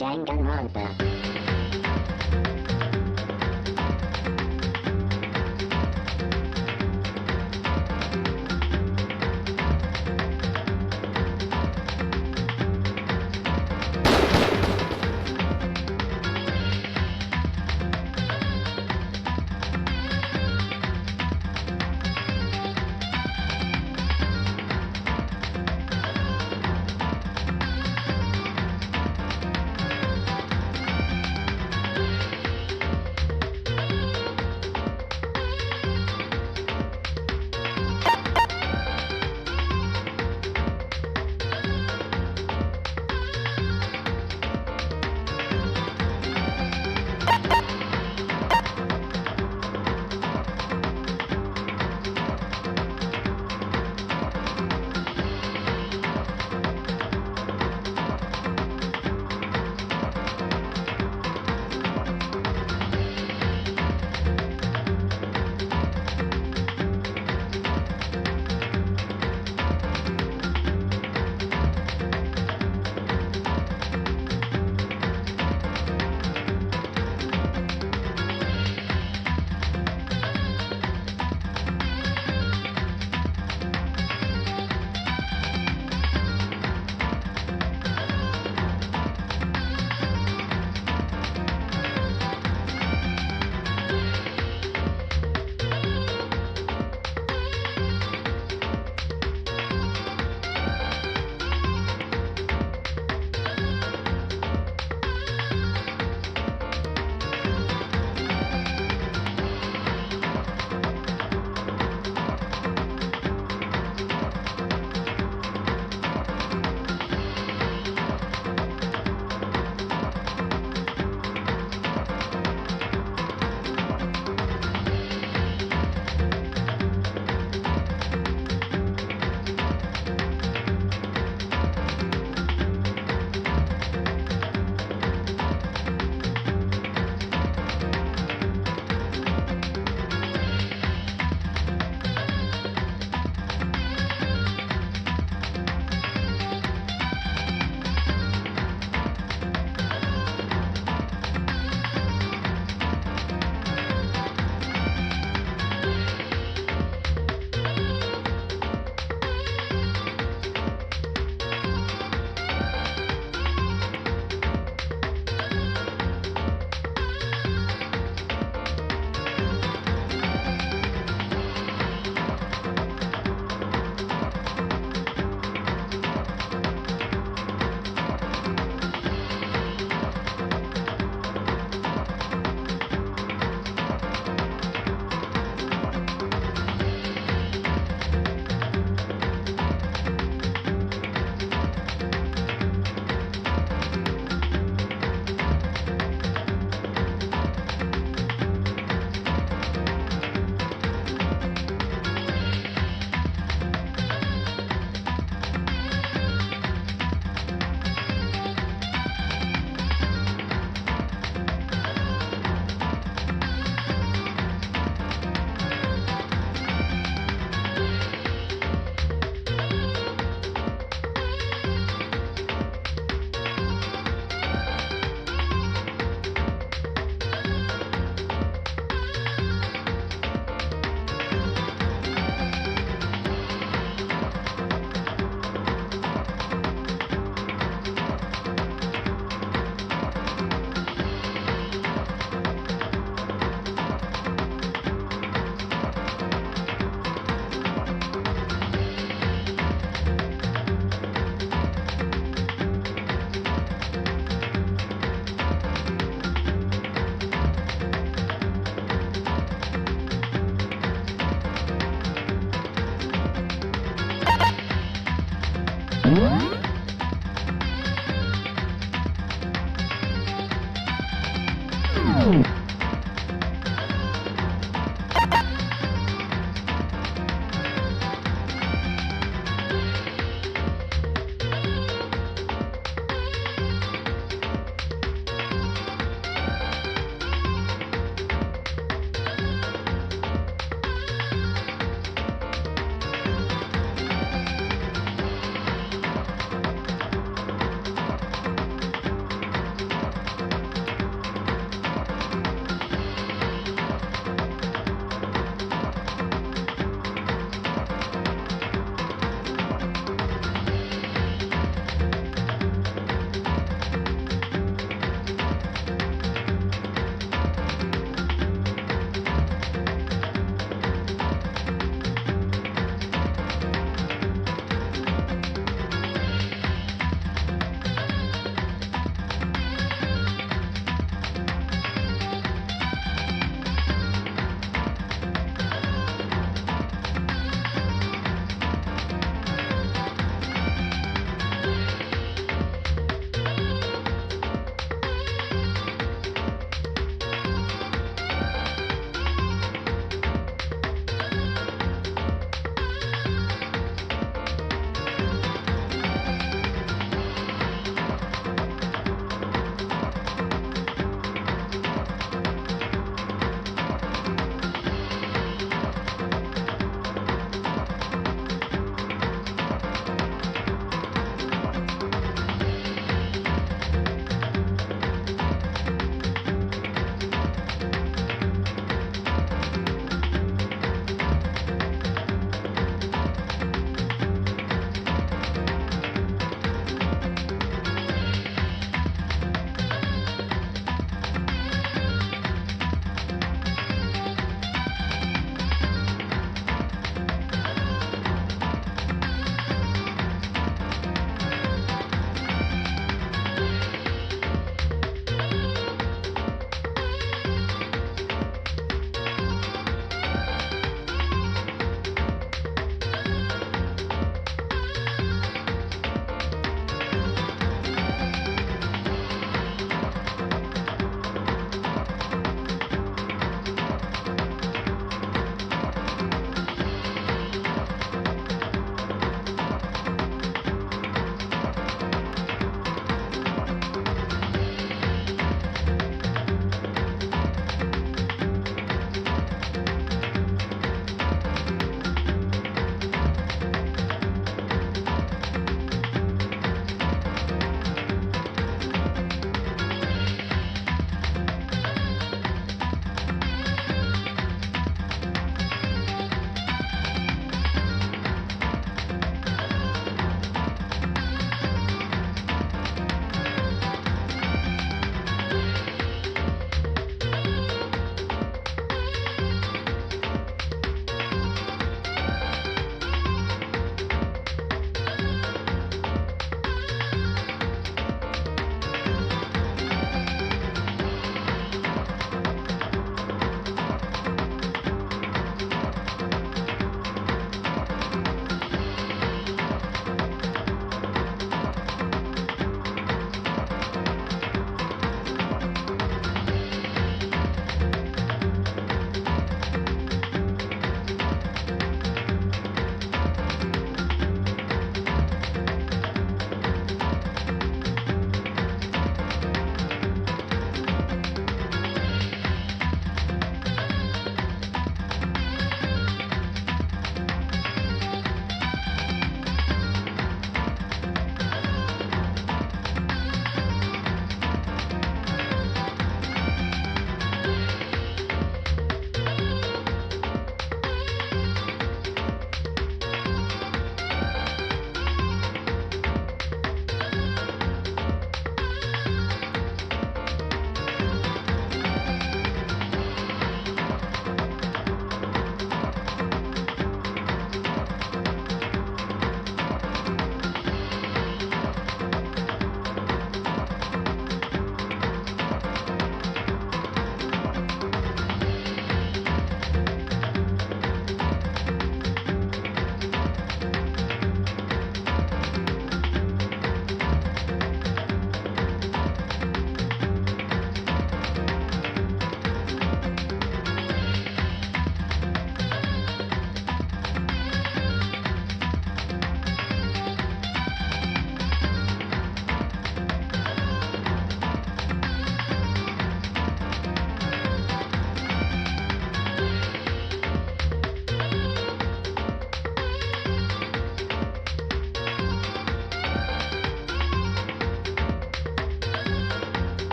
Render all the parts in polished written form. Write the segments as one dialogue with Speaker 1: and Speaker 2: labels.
Speaker 1: Danganronpa.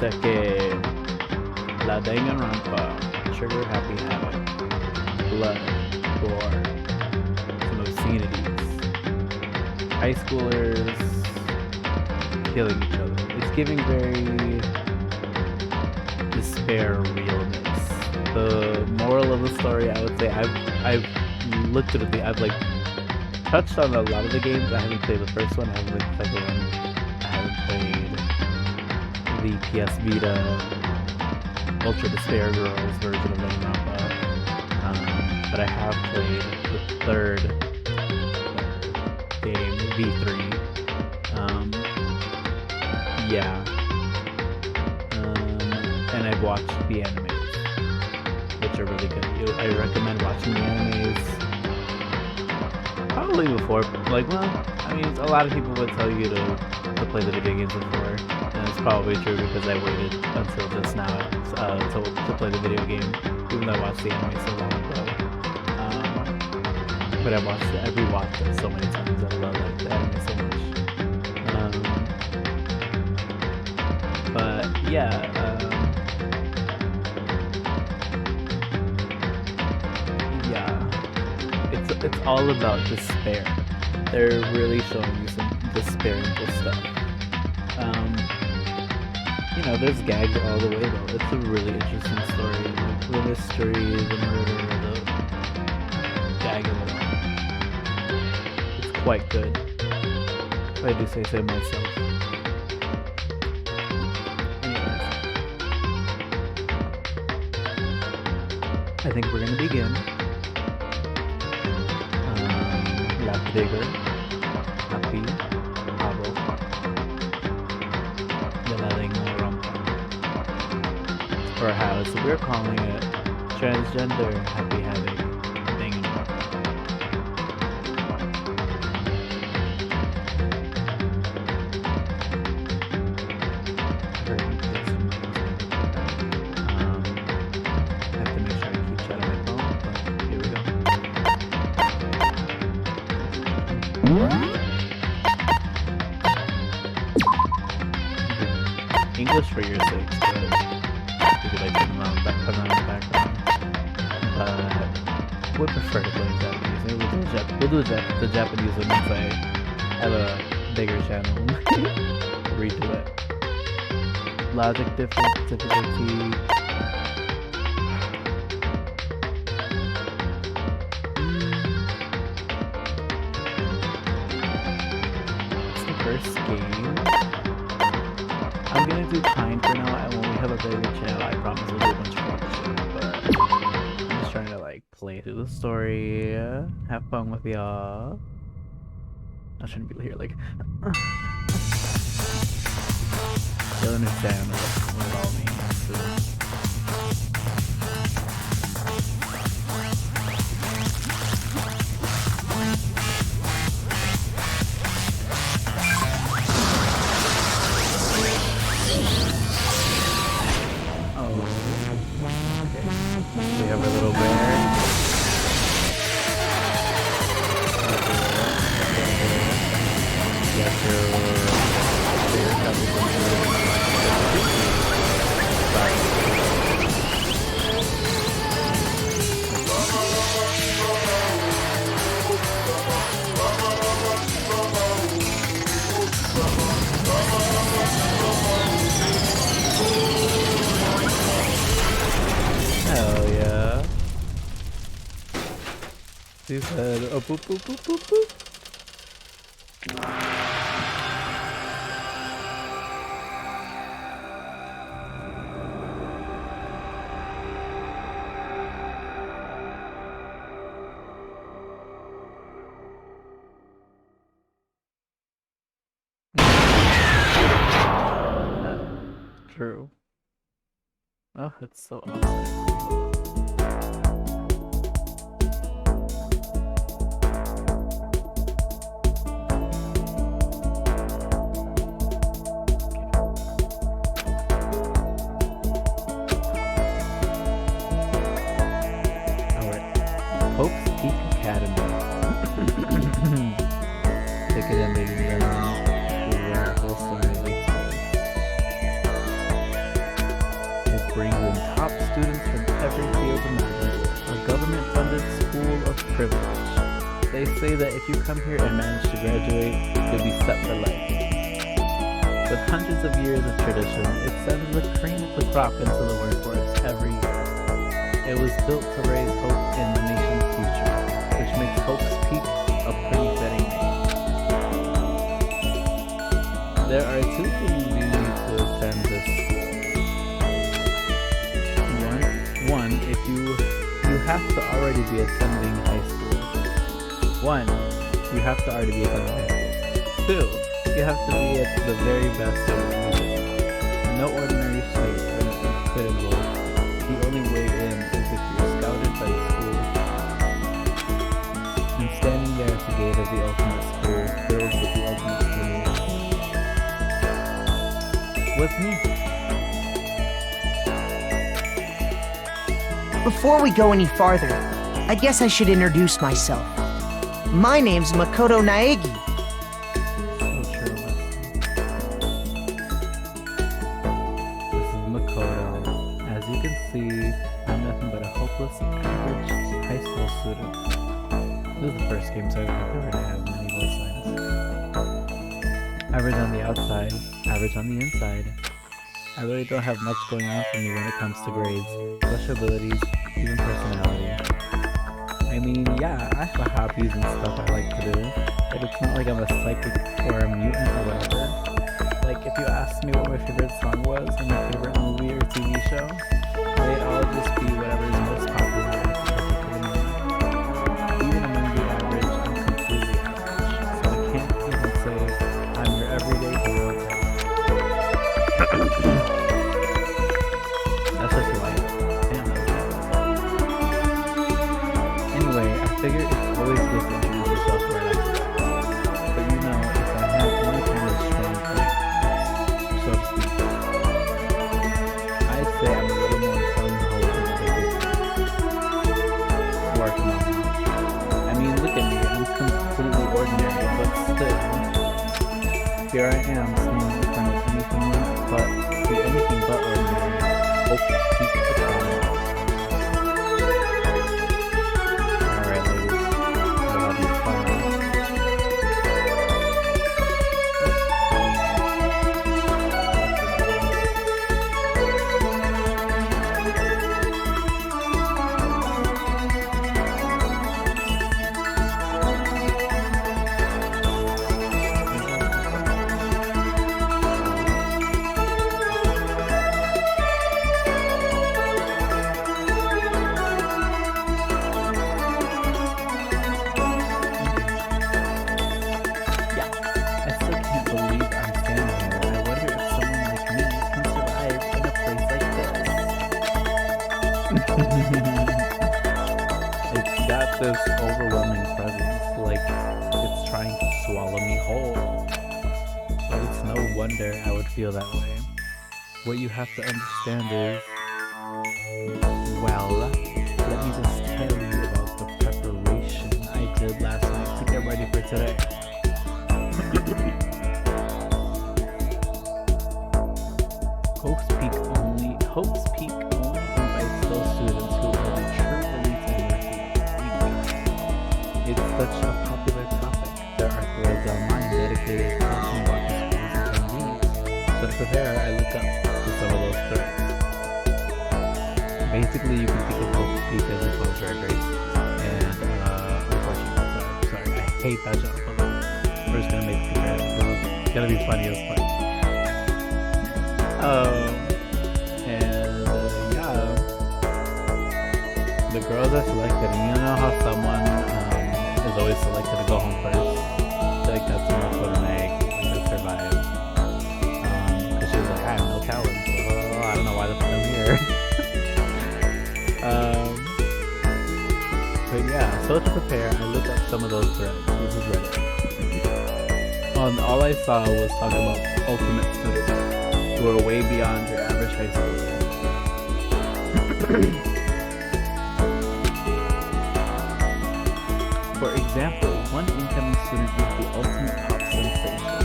Speaker 1: Second, La Danganronpa, Trigger Happy Havoc, Blood, Gore, some obscenities, high schoolers killing each other. It's giving very despair realness. The moral of the story, I would say, I've literally, I've like touched on a lot of the games. I haven't played the first one, I haven't played the second one, I haven't played the PS Vita Ultra Despair Girls version of Danganronpa, but I have played the third game, V3. And I've watched the animes, which are really good. I recommend watching the animes probably before, like, well, I mean, a lot of people would tell you to play the video games before, and it's probably true because I waited until just now to play the video game, even though I watched the anime so long ago. But I rewatched it so many times. I love the anime so much. But yeah, it's all about despair. They're really showing you some despairing stuff. There's gags all the way though. It's a really interesting story. Like the mystery, the murder, the gag of it all. It's quite good, if I do say so myself. I think we're gonna begin. La Digger, Happy, Havoc, the DANGANRONPA. Or how we're calling it Transgender, Happy Havoc, DANGANRONPA. English for your sakes, but you could like put them on the background. But would prefer to play in Japanese. Maybe we'll do the Japanese one once I have a bigger channel. Redo it. Logic difficulty. It's the first game. I'm gonna do kind for now, and when we have a bigger channel, I promise we'll do a bunch more shit, but I'm just trying to like play through the story, have fun with y'all. I'm trying to be here like you'll understand what it all means. So. We have a little bear. Hell yeah. He said, oh, boop, boop, boop, boop, boop. True. Oh, it's so awesome. Hope's Peak Academy. Take it in, ladies and gentlemen. Full story. brings in top students from every field imaginable. A government-funded school of privilege. They say that if you come here and manage to graduate, you'll be set for life. With hundreds of years of tradition, it sends the cream of the crop into the workforce every year. It was built to raise hope in the nation's future, which makes Hope's Peak a pretty fitting name. There are two things you need to attend this school. One, if you have to already be attending high school. Two, you have to be at the very best of the music. No ordinary student could enroll. The only way in is if you're scouted by the school. And standing there at the gate of the ultimate school, filled with the ultimate school, was me.
Speaker 2: Before we go any farther, I guess I should introduce myself. My name's Makoto Naegi.
Speaker 1: So true. This is Makoto. As you can see, I'm nothing but a hopeless, average high school student. This is the first game, so I prefer to have many voice lines. Average on the outside, average on the inside. I really don't have much going on for me when it comes to grades, special abilities, even personality. I mean, yeah, I have hobbies and stuff I like to do, but it's not like I'm a psychic or a mutant or whatever. Like, if you asked me what my favorite song was or my favorite movie or TV show, they'd all just be whatever is most popular at the particular moment. Even among the average, I'm completely average, so I can't even say I'm your everyday hero. That's just who I am. Damn, that was anyway, I figure it's always good to introduce yourself right after that. But you know, if I have any kind of strong point, so to speak, I'd say I'm a little more gung-ho than other people. Working on it. I mean, look at me, I'm completely ordinary, but still, here I am, standing in front of anything but ordinary. Hope to keep the promise. Alright, ladies, I'll have you fun. It's got this overwhelming presence, like it's trying to swallow me whole. But it's no wonder I would feel that way. What you have to understand is, well, let me just tell you about the preparation I did last night to get ready for today. Hope's Peak only invites those students who are the true elites in their field. It's such a popular topic. There are threads online dedicated to talking about the school's attendees. So to prepare, I look up to some of those threads. Basically, you can think of Hope's Peak as a close drag race. And, unfortunately, sorry, I hate that joke. We're just gonna make it comparative. It's gonna be funny as fuck. The girls are selected, and you know how someone is always selected to go home first? I feel like that's enough for an egg to survive. Because she was like, I have no talent, so I don't know why the fuck I'm here. But yeah, so to prepare, I looked up some of those threads. This is Reddit. All I saw was talking about ultimate students who are way beyond your average high schooler. For example, one incoming student is the ultimate pop sensation.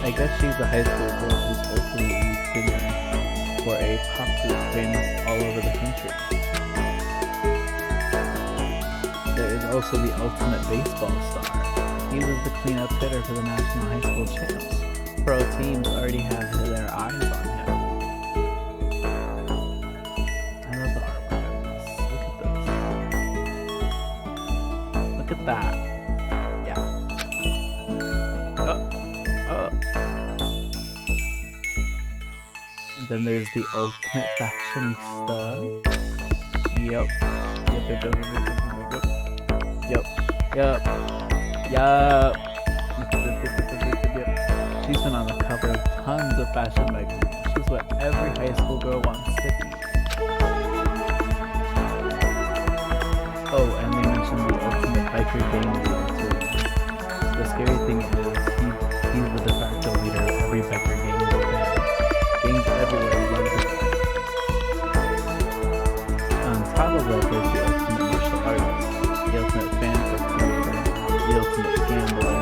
Speaker 1: I guess she's a high school girl who's also a lead singer for a pop absolute famous all over the country. There is also the ultimate baseball star. He was the cleanup hitter for the National High School Champs. Pro teams already have their eyes on him. I love the artwork of this. Look at that. Yeah. And then there's the ultimate fashionista. Yep. She's been on the cover of tons of fashion magazines. She's what every high school girl wants to be. Oh, and they mentioned the ultimate biker gang leader too. The scary thing is he's the de facto leader of every biker gang in Japan. Gangs everywhere love this guy. On top of that, there's the ultimate martial artist, the ultimate fanfic creator, the ultimate gambler,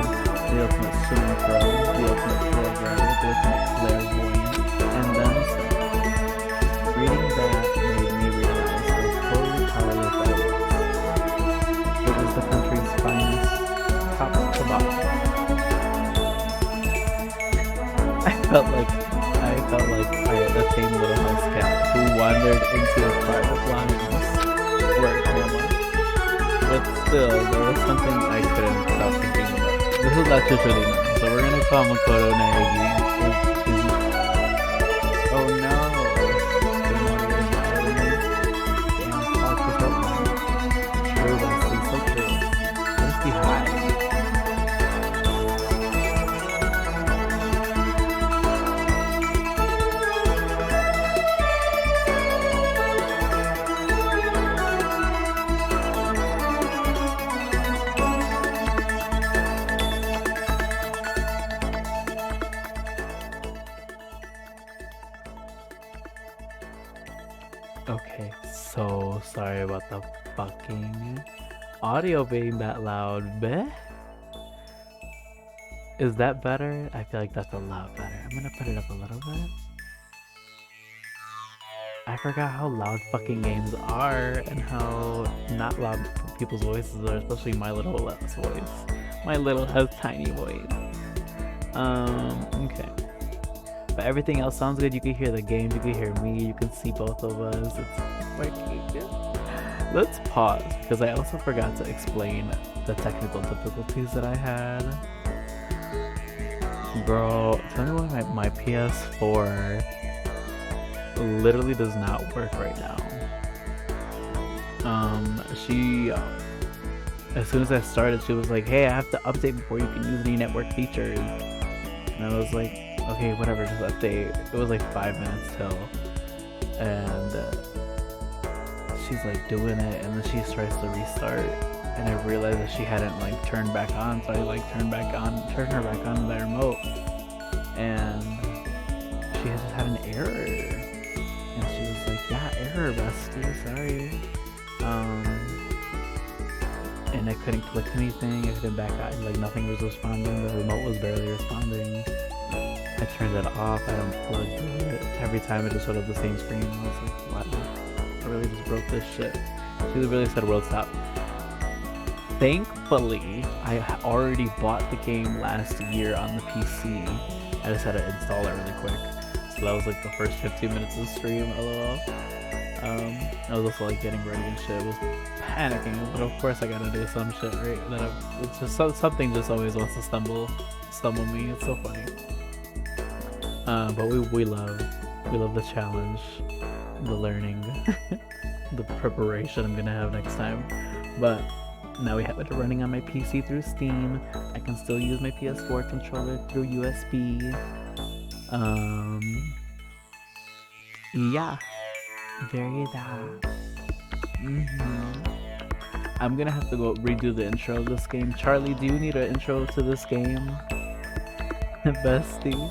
Speaker 1: the ultimate swimming pro, the ultimate programmer, the ultimate clairvoyant, and then some. Reading that made me realize how totally powerless I was. It was the country's finest, top to bottom. I felt like I attained little house cat who wandered into a private lioness work mama. But still, there was something I couldn't stop thinking about. This is actually really nice, so we're gonna call Makoto Naegi. Oh no! Damn, fuck this up, man. True, Wesley, so true. Let's be high. Okay, so sorry about the fucking audio being that loud, bleh. Is that better? I feel like that's a lot better. I'm gonna put it up a little bit. I forgot how loud fucking games are and how not loud people's voices are, especially my little voice. My little tiny voice. Okay. But everything else sounds good. You can hear the game, you can hear me, you can see both of us. It's working. Let's pause because I also forgot to explain the technical difficulties that I had. Bro, tell me why my PS4 literally does not work right now. She as soon as I started, she was like, hey, I have to update before you can use any network features. And I was like, okay, whatever, just update. It was like 5 minutes till, and she's like doing it, and then she tries to restart, and I realized that she hadn't like turned back on, so I like turned her back on the remote, and she had just had an error, and she was like, yeah, error, bestie, sorry. And I couldn't click anything, I couldn't back out, like nothing was responding, the remote was barely responding. I turned it off, I unplugged it. Every time it just showed up the same screen. I was like, what? I really just broke this shit. She really said world stop. Thankfully, I already bought the game last year on the PC. I just had to install it really quick. So that was like the first 15 minutes of the stream, lol. I was also like getting ready and shit. I was panicking, but of course I gotta do some shit, right? It's just something just always wants to stumble me. It's so funny. But we love the challenge, the learning, the preparation I'm gonna have next time. But now we have it running on my PC through Steam. I can still use my PS4 controller through USB. Yeah, very that. I'm gonna have to go redo the intro of this game. Charlie, do you need an intro to this game? Bestie?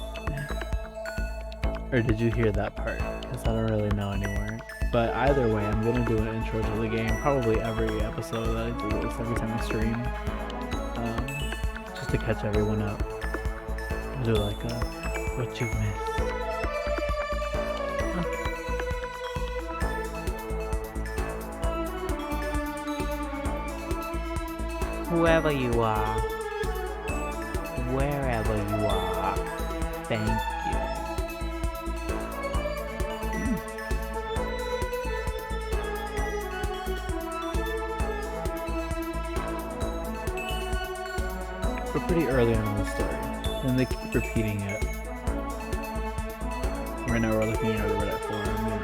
Speaker 1: Or did you hear that part? Because I don't really know anymore. But either way, I'm gonna do an intro to the game probably every episode that I do this, every time I stream. Just to catch everyone up. I'll do like a what you missed. Whoever you are, wherever you are, thank you. We're pretty early on in the story, and they keep repeating it. Right now we're looking at the Reddit forum, you know.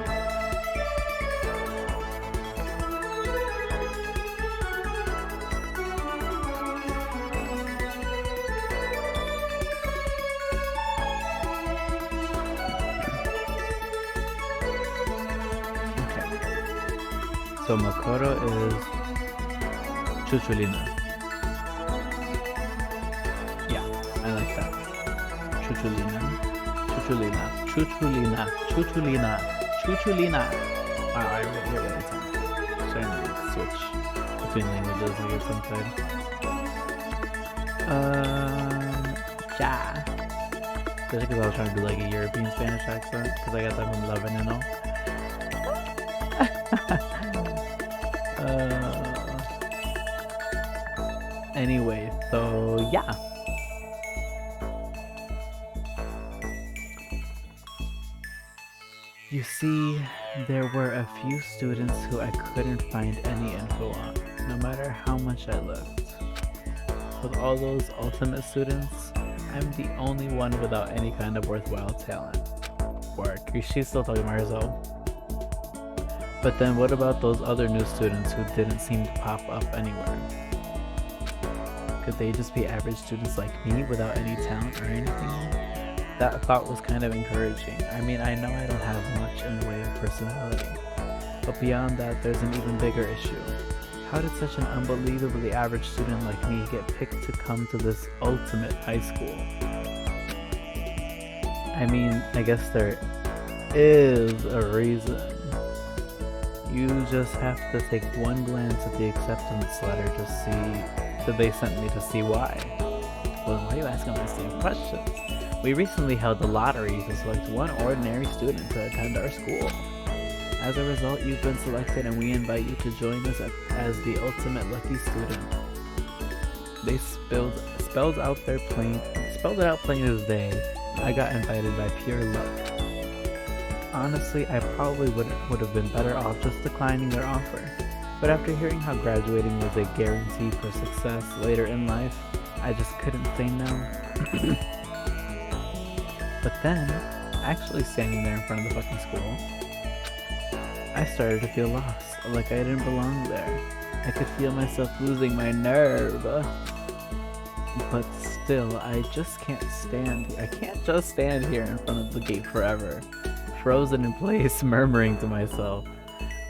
Speaker 1: So Makoto is Chuchulina. Yeah, I like that. Chuchulina. Wow, I really hear what it's on. Trying to switch between languages I guess sometimes. Ja. Just because I was trying to do like a European Spanish accent, because I got that from Lovin' and all. Anyway, so yeah. You see, there were a few students who I couldn't find any info on, no matter how much I looked. With all those ultimate students, I'm the only one without any kind of worthwhile talent. Work. She's still talking about herself. But then what about those other new students who didn't seem to pop up anywhere? Could they just be average students like me without any talent or anything? That thought was kind of encouraging. I mean, I know I don't have much in the way of personality. But beyond that, there's an even bigger issue. How did such an unbelievably average student like me get picked to come to this ultimate high school? I mean, I guess there is a reason. You just have to take one glance at the acceptance letter to see that they sent me to see why. Well, why are you asking the same questions? We recently held the lottery to select one ordinary student to attend our school. As a result, you've been selected and we invite you to join us as the ultimate lucky student. They spelled it out plain as day. I got invited by pure luck. Honestly, I probably would have been better off just declining their offer. But after hearing how graduating was a guarantee for success later in life, I just couldn't say no. But then, actually standing there in front of the fucking school, I started to feel lost, like I didn't belong there. I could feel myself losing my nerve. But still, I just can't stand here. I can't just stand here in front of the gate forever, frozen in place, murmuring to myself.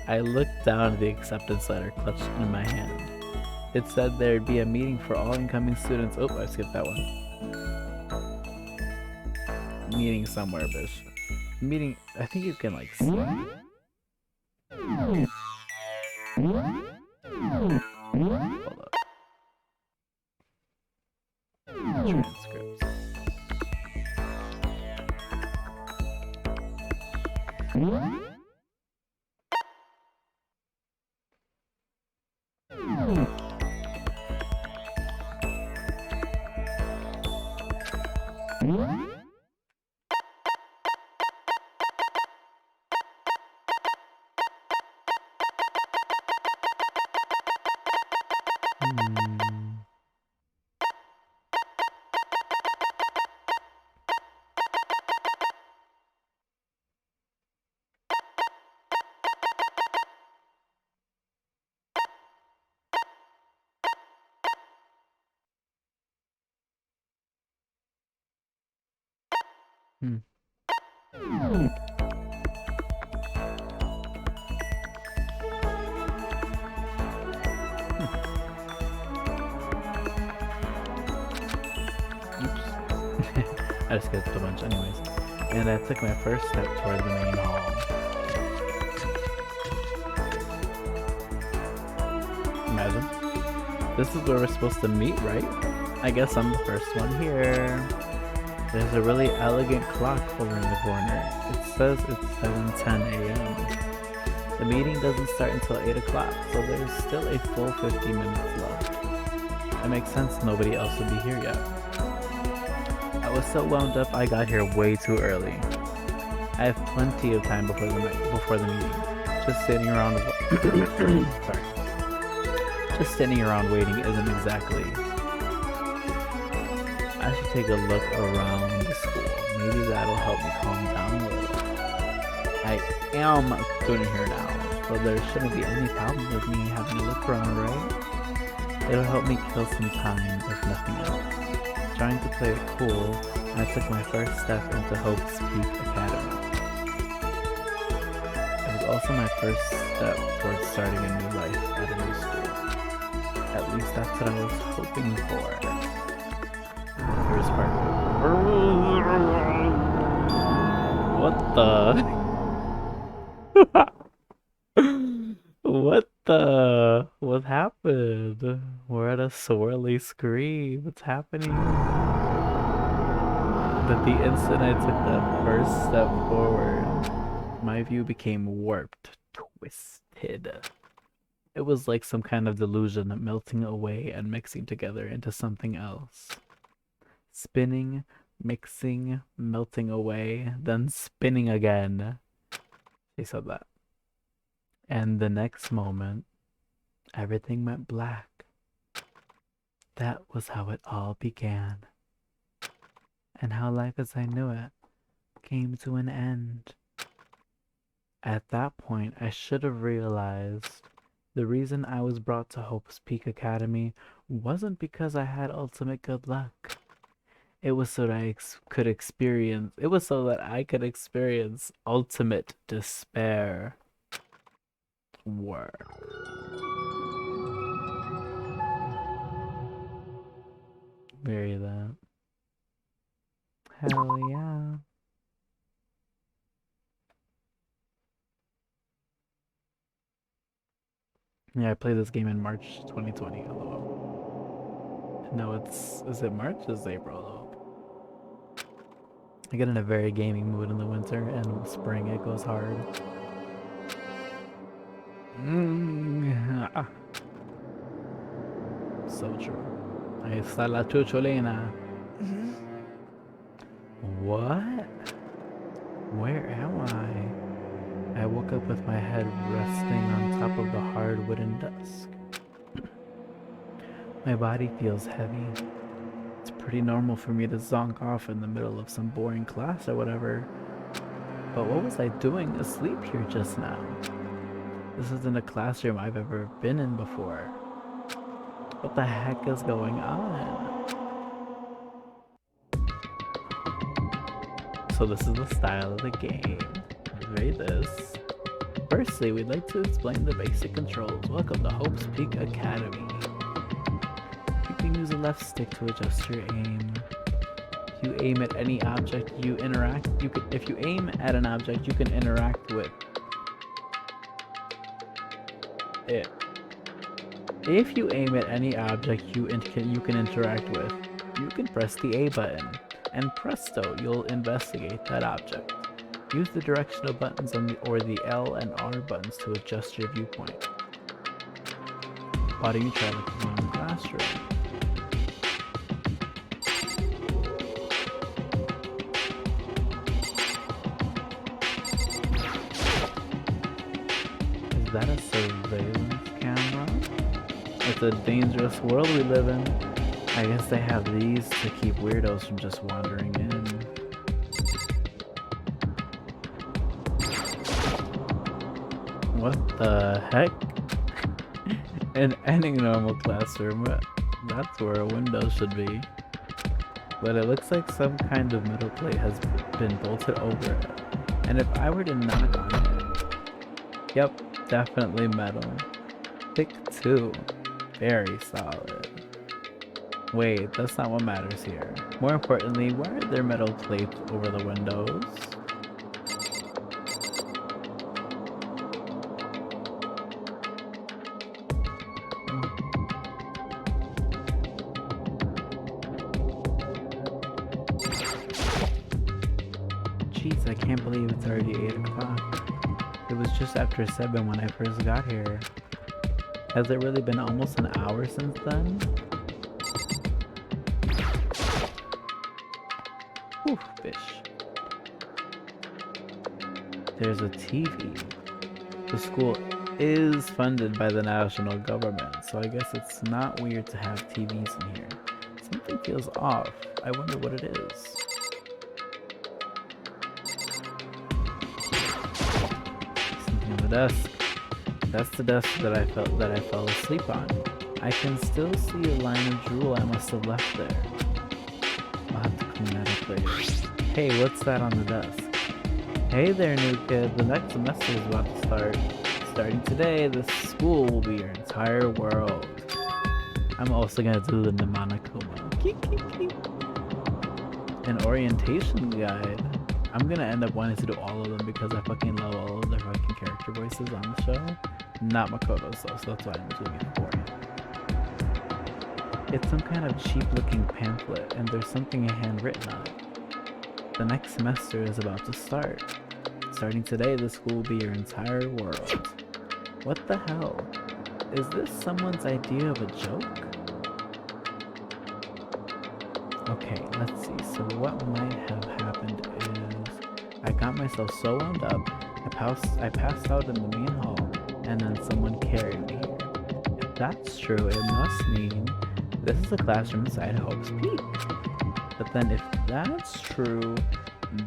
Speaker 1: I looked down at the acceptance letter clutched in my hand. It said there'd be a meeting for all incoming students. Oh, I skipped that one. Meeting somewhere, bitch. Meeting, I think you can like see. Hold up. Transcripts. I just skipped a bunch anyways. And I took my first step toward the main hall. Imagine. This is where we're supposed to meet, right? I guess I'm the first one here. There's a really elegant clock over in the corner. It says it's 7:10 a.m. The meeting doesn't start until 8 o'clock, so there's still a full 50 minutes left. It makes sense nobody else would be here yet. I was so wound up I got here way too early. I have plenty of time before the meeting. Just sitting around sorry. Just sitting around waiting isn't exactly. I should take a look around the school. Maybe that'll help me calm down a little. I am a student here now, so there shouldn't be any problem with me having a look around, right? It'll help me kill some time, if nothing else. Trying to play it cool, I took my first step into Hope's Peak Academy. It was also my first step towards starting a new life at a new school. At least that's what I was hoping for. First part. What the? What happened? We're at a swirly screen. What's happening? But the instant I took that first step forward, my view became warped, twisted. It was like some kind of delusion melting away and mixing together into something else. Spinning, mixing, melting away, then spinning again. She said that. And the next moment, everything went black. That was how it all began. And how life as I knew it came to an end. At that point, I should have realized the reason I was brought to Hope's Peak Academy wasn't because I had ultimate good luck. It was so that I could experience ultimate despair. Work. Bury that. Hell yeah. Yeah, I played this game in March 2020. Hello. No, is it March? It's April. I get in a very gaming mood in the winter, and spring it goes hard. So true. Ahí está la chucholina. What? Where am I? I woke up with my head resting on top of the hard wooden desk. My body feels heavy. It's pretty normal for me to zonk off in the middle of some boring class or whatever. But what was I doing asleep here just now? This isn't a classroom I've ever been in before. What the heck is going on? So this is the style of the game. Read this. Firstly, we'd like to explain the basic controls. Welcome to Hope's Peak Academy. You can use the left stick to adjust your aim. If you aim at any object if you aim at an object, you can interact with it. If you aim at any object you can interact with, you can press the A button, and presto, you'll investigate that object. Use the directional buttons or the L and R buttons to adjust your viewpoint. Why do you try looking around the classroom? Is that a surveillance camera? It's a dangerous world we live in. I guess they have these to keep weirdos from just wandering in. What the heck? In any normal classroom, that's where a window should be. But it looks like some kind of metal plate has been bolted over it. And if I were to knock on it... Yep, definitely metal. Thick too. Very solid. Wait, that's not what matters here. More importantly, why are there metal plates over the windows? Jeez, I can't believe it's already 8 o'clock. It was just after 7 when I first got here. Has it really been almost an hour since then? Whew, bish. There's a TV. The school is funded by the national government, so I guess it's not weird to have TVs in here. Something feels off. I wonder what it is. Something on the desk. That's the desk that I fell asleep on. I can still see a line of drool I must have left there. I'll have to clean that up later. Hey, what's that on the desk? Hey there, new kid. The next semester is about to start. Starting today, this school will be your entire world. I'm also gonna do the Nemonokuma. An orientation guide. I'm gonna end up wanting to do all of them because I fucking love all of their fucking character voices on the show. Not Makoto's though, so that's why I'm doing it for you. It's some kind of cheap looking pamphlet, and there's something handwritten on it. The next semester is about to start. Starting today, the school will be your entire world. What the hell? Is this someone's idea of a joke? Okay, let's see. So what might have happened is I got myself so wound up, I passed out in the main hall, and then someone carried me here. If that's true, it must mean this is a classroom inside Hope's Peak. But then if that's true,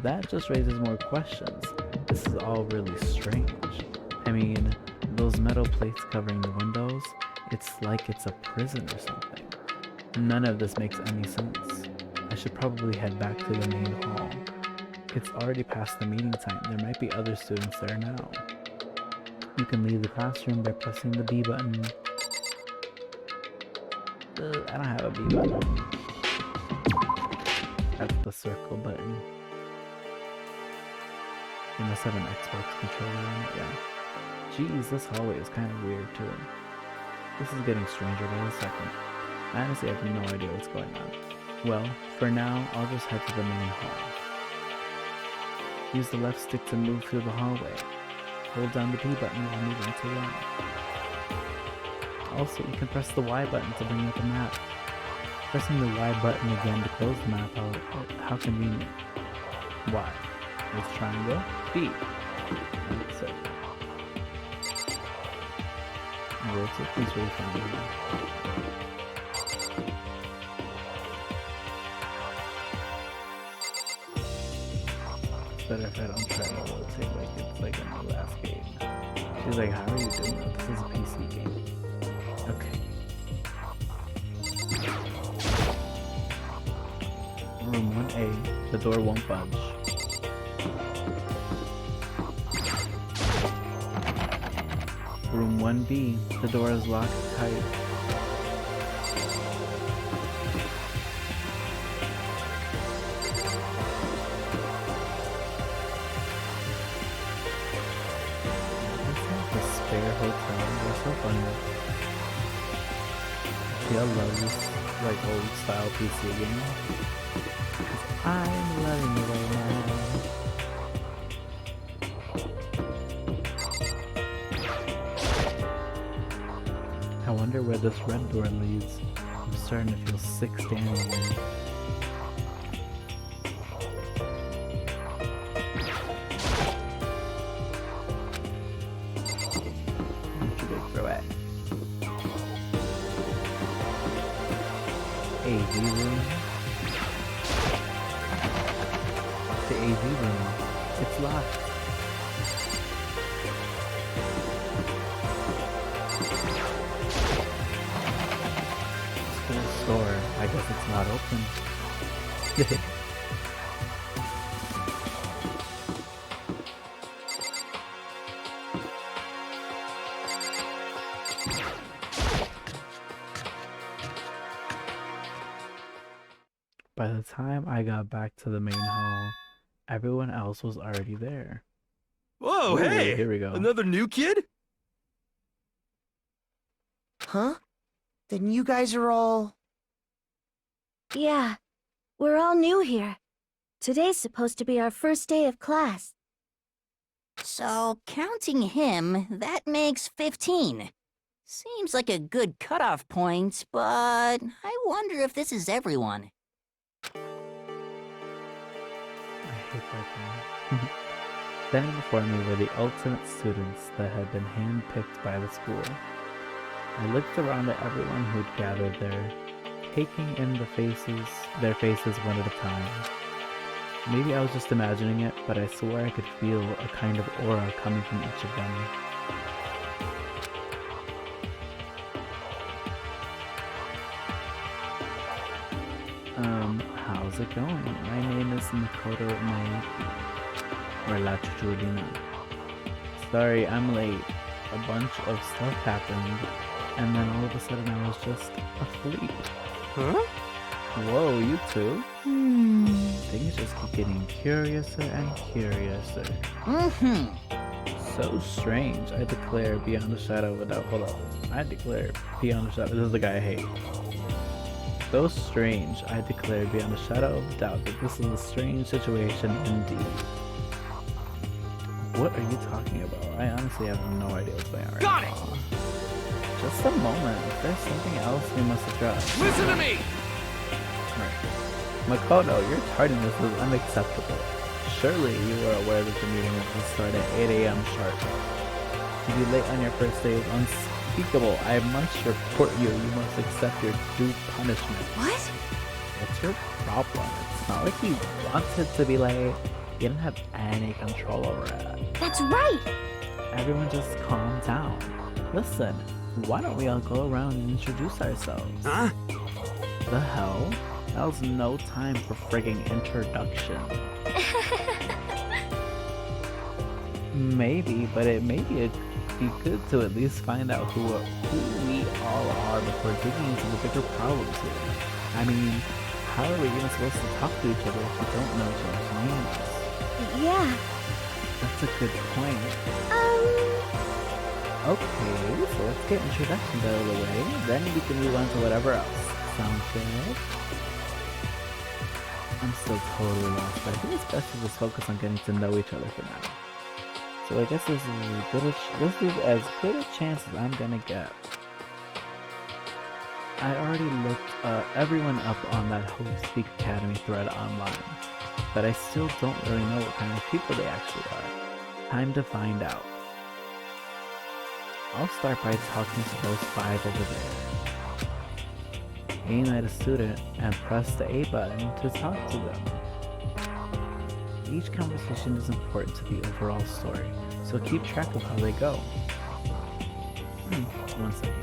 Speaker 1: that just raises more questions. This is all really strange. I mean, those metal plates covering the windows, it's like it's a prison or something. None of this makes any sense. I should probably head back to the main hall. It's already past the meeting time. There might be other students there now. You can leave the classroom by pressing the B button. I don't have a B button. That's the circle button. You must have an Xbox controller on it, yeah. Geez, this hallway is kind of weird too. This is getting stranger by the second. I honestly have no idea what's going on. Well, for now, I'll just head to the main hall. Use the left stick to move through the hallway. Hold down the B button while moving to right. Also, you can press the Y button to bring up the map. Pressing the Y button again to close the map out. How convenient. Y. Let's triangle. B. That's it. Rotate these really fun. It's better if I don't try to rotate like it's like in the last game. She's like, how are you doing that? This is a PC game. Okay. Room 1A. The door won't budge. Room 1B, the door is locked tight. It's not the spare hotel, they're so funny. See, I love this like old style PC game. I'm loving it right now. I wonder where this red door leads. I'm starting to feel sick standing here. What should I throw at? AV room? The AV room. It's locked. Store. I guess it's not open. By the time I got back to the main hall, everyone else was already there.
Speaker 3: Whoa,
Speaker 1: Ooh,
Speaker 3: hey!
Speaker 1: here we go.
Speaker 3: Another new kid?
Speaker 2: Huh? Then you guys are all...
Speaker 4: Yeah, we're all new here. Today's supposed to be our first day of class.
Speaker 5: So, counting him, that makes 15. Seems like a good cutoff point, but I wonder if this is everyone.
Speaker 1: paper. Standing before me were the ultimate students that had been handpicked by the school. I looked around at everyone who'd gathered there, taking in their faces one at a time. Maybe I was just imagining it, but I swore I could feel a kind of aura coming from each of them. How's it going? My name is Makoto Naegi, or La Chuchurina. Sorry, I'm late. A bunch of stuff happened, and then all of a sudden I was just asleep.
Speaker 3: Huh?
Speaker 1: Whoa, you two? Things just keep getting curiouser and curiouser. So strange, I declare beyond a shadow of a doubt. Hold on. I declare beyond a shadow. This is the guy I hate. So strange, I declare beyond a shadow of a doubt that this is a strange situation indeed. What are you talking about? I honestly have no idea what's going on right
Speaker 3: Got
Speaker 1: now. Just a moment. There's something else we must address.
Speaker 3: Listen to me!
Speaker 1: Right. Makoto, your tardiness is unacceptable. Surely you were aware that the meeting will start at 8 a.m. sharp. To be late on your first day is unspeakable. I must report you. You must accept your due punishment.
Speaker 4: What?
Speaker 1: What's your problem? It's not like you wanted to be late. You didn't have any control over it.
Speaker 4: That's right!
Speaker 1: Everyone just calm down. Listen, why don't we all go around and introduce ourselves?
Speaker 3: Huh?
Speaker 1: The hell? Now's no time for frigging introduction. Maybe, but it may be good to at least find out who we all are before digging into the bigger problems here. I mean, how are we even supposed to talk to each other if we don't know each other's names?
Speaker 4: Yeah.
Speaker 1: That's a good point. Okay, so let's get introductions out of the way, then we can move on to whatever else. Sounds good? I'm still totally lost, but I think it's best to just focus on getting to know each other for now. So I guess this is as good a chance as I'm gonna get. I already looked everyone up on that Hope Speak Academy thread online, but I still don't really know what kind of people they actually are. Time to find out. I'll start by talking to those 5 over there. Aim at a student and press the A button to talk to them. Each conversation is important to the overall story, so keep track of how they go. One second.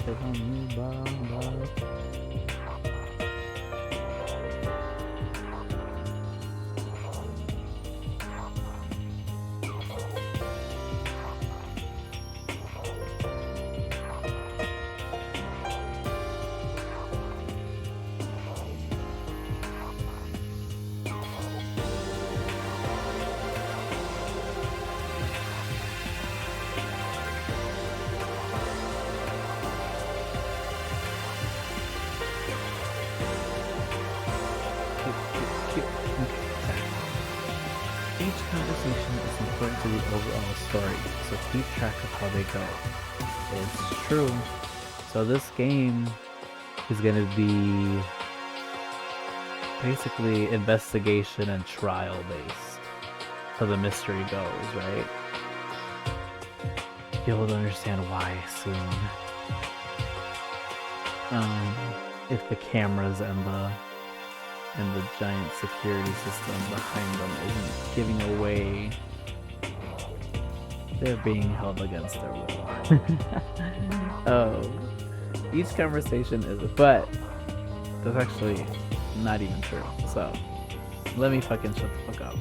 Speaker 1: they call me Bob. Each conversation is important to the overall story, so keep track of how they go. It's true. So this game is going to be basically investigation and trial based. So the mystery goes, right? You'll understand why soon. If the cameras and the giant security system behind them isn't giving away, they're being held against their will. Each conversation is, but that's actually not even true. So let me fucking shut the fuck up.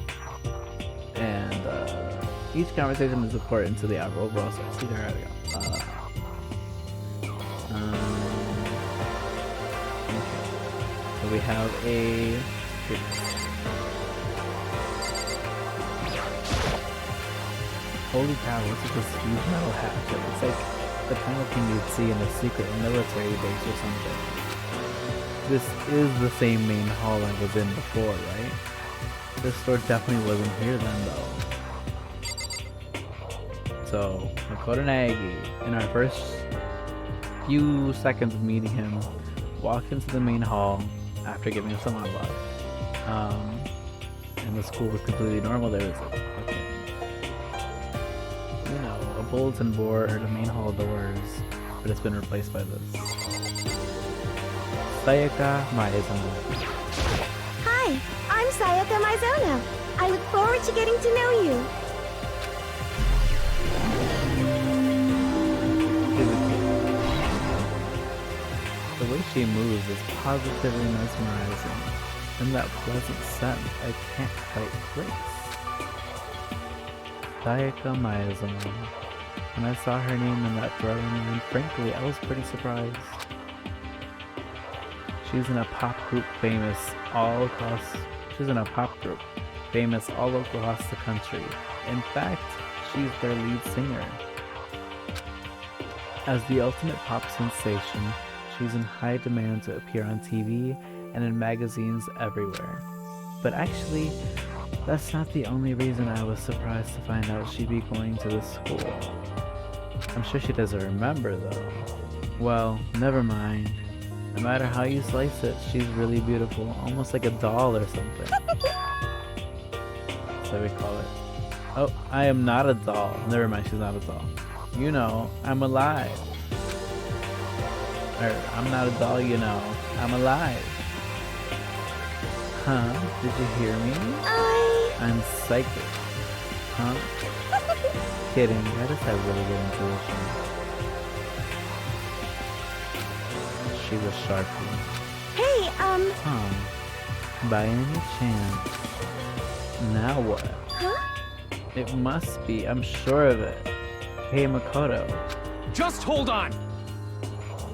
Speaker 1: And each conversation is important to the overall story. See, there we go. We have a holy cow, what's with this huge metal hatch? It's like the kind of thing you'd see in a secret military base or something. This is the same main hall I was in before, right? This store definitely wasn't here then though. So Makoto Naegi, in our first few seconds of meeting him, walked into the main hall after giving us a monologue. And the school was completely normal. There was a bulletin board or the main hall doors, but it's been replaced by this. Sayaka Maezono.
Speaker 4: Hi, I'm Sayaka Maizono. I look forward to getting to know you.
Speaker 1: The way she moves is positively mesmerizing, and that pleasant scent I can't quite place. Sayaka Maezono. When I saw her name in that throwing line, frankly, I was pretty surprised. She's in a pop group famous all across the country. In fact, she's their lead singer. As the ultimate pop sensation, she's in high demand to appear on TV and in magazines everywhere. But actually, that's not the only reason I was surprised to find out she'd be going to this school. I'm sure she doesn't remember though. Well, never mind. No matter how you slice it, she's really beautiful, almost like a doll or something. So we call it. Oh, I am not a doll. Never mind, she's not a doll. You know, I'm alive. Or, I'm not a doll, you know. I'm alive. Huh? Did you hear me? I'm psychic. Huh? Kidding, I just have really good intuition. She's a sharpie.
Speaker 4: Hey,
Speaker 1: Huh? By any chance? Now what?
Speaker 4: Huh?
Speaker 1: It must be, I'm sure of it. Hey Makoto.
Speaker 3: Just hold on!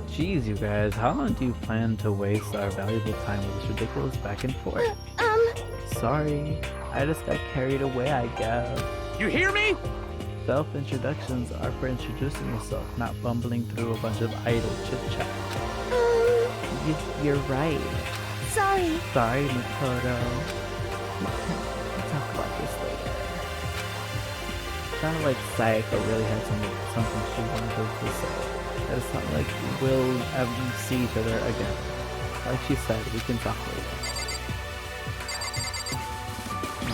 Speaker 1: Jeez, you guys, how long do you plan to waste our valuable time with this ridiculous back and forth? Sorry, I just got carried away, I guess.
Speaker 3: You hear me?
Speaker 1: Self-introductions are for introducing yourself, not bumbling through a bunch of idle chit-chat. You're right.
Speaker 4: Sorry.
Speaker 1: Sorry, Makoto. We'll talk about this later. Sounded like Sayaka really had something she wanted to say. That it's not like we'll ever see each other again. Like she said, we can talk later.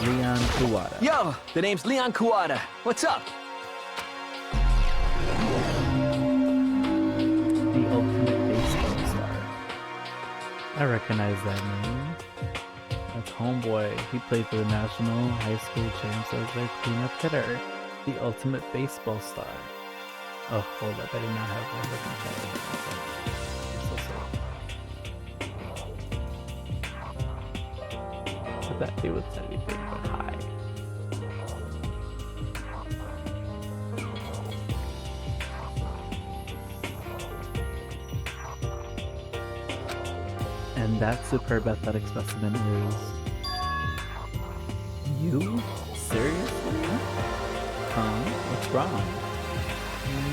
Speaker 1: Leon Kuwata.
Speaker 3: Yo, the name's Leon Kuwata. What's up?
Speaker 1: The ultimate baseball star. I recognize that name. That's Homeboy. He played for the National High School Champs as their cleanup hitter. The ultimate baseball star. Oh, hold up, I did not have my looking chat. I'm so sorry. But that dude was anything but high. And that superb athletic specimen is... you? Seriously? Huh? What's wrong?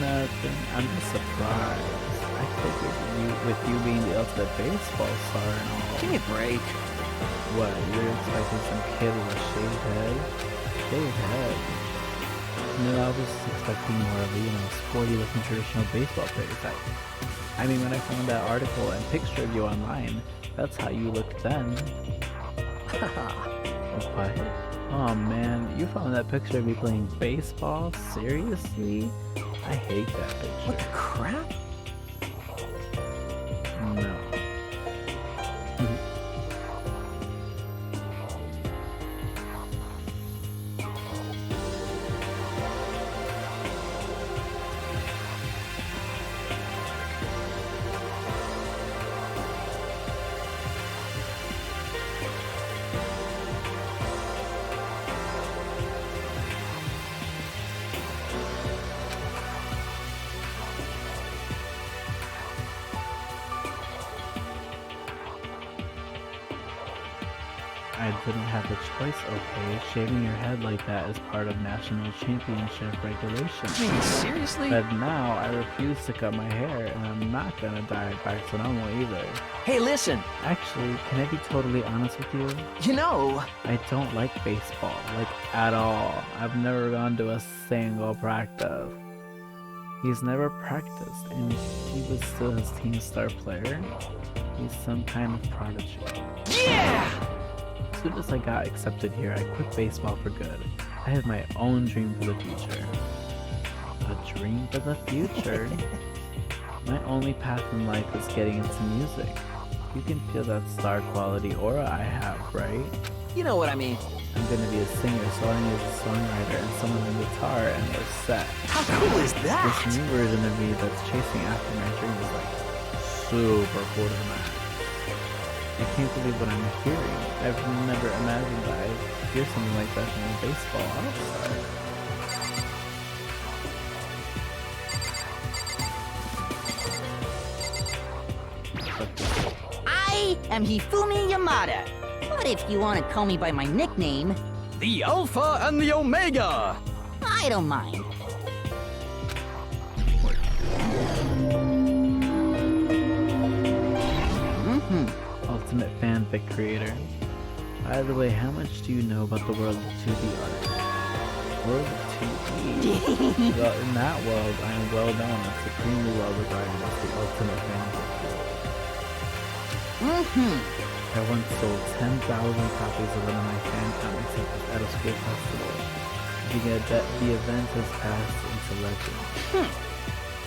Speaker 1: Nothing. I'm just surprised. I figured with you being the ultimate baseball star and all.
Speaker 3: Give me a break.
Speaker 1: What, you're expecting some kid with a shaved head? Shaved head? No, I was expecting more of a, sporty looking traditional baseball player type. I mean, when I found that article and picture of you online, that's how you looked then. What? Oh man, you found that picture of me playing baseball? Seriously? I hate that picture.
Speaker 3: What the crap?
Speaker 1: No. I didn't have the choice, okay? Shaving your head like that is part of national championship regulations.
Speaker 3: I mean, seriously?
Speaker 1: But now I refuse to cut my hair, and I'm not gonna dye it back to normal either.
Speaker 3: Hey, listen.
Speaker 1: Actually, can I be totally honest with you?
Speaker 3: You know,
Speaker 1: I don't like baseball, like at all. I've never gone to a single practice. He's never practiced, and he was still his team star player. He's some kind of prodigy.
Speaker 3: yeah!
Speaker 1: As soon as I got accepted here, I quit baseball for good. I have my own dream for the future. A dream for the future? My only path in life is getting into music. You can feel that star quality aura I have, right?
Speaker 3: You know what I mean.
Speaker 1: I'm gonna be a singer, so I need a songwriter and someone on guitar, and we're set.
Speaker 3: How cool is that?
Speaker 1: This new version of me that's chasing after my dream is like super cool to the max. I can't believe what I'm hearing. I've never imagined that I'd hear something like that from a baseball all-star.
Speaker 5: I am Hifumi Yamada. But if you want to call me by my nickname,
Speaker 3: The Alpha and the Omega!
Speaker 5: I don't mind.
Speaker 1: Ultimate fanfic creator. By the way, how much do you know about the world of 2D art? World of 2D? Well, in that world, I am well known and supremely well regarded as the ultimate fanfic creator. I once sold 10,000 copies of one of my fan comics at a school festival. The event has passed into legend.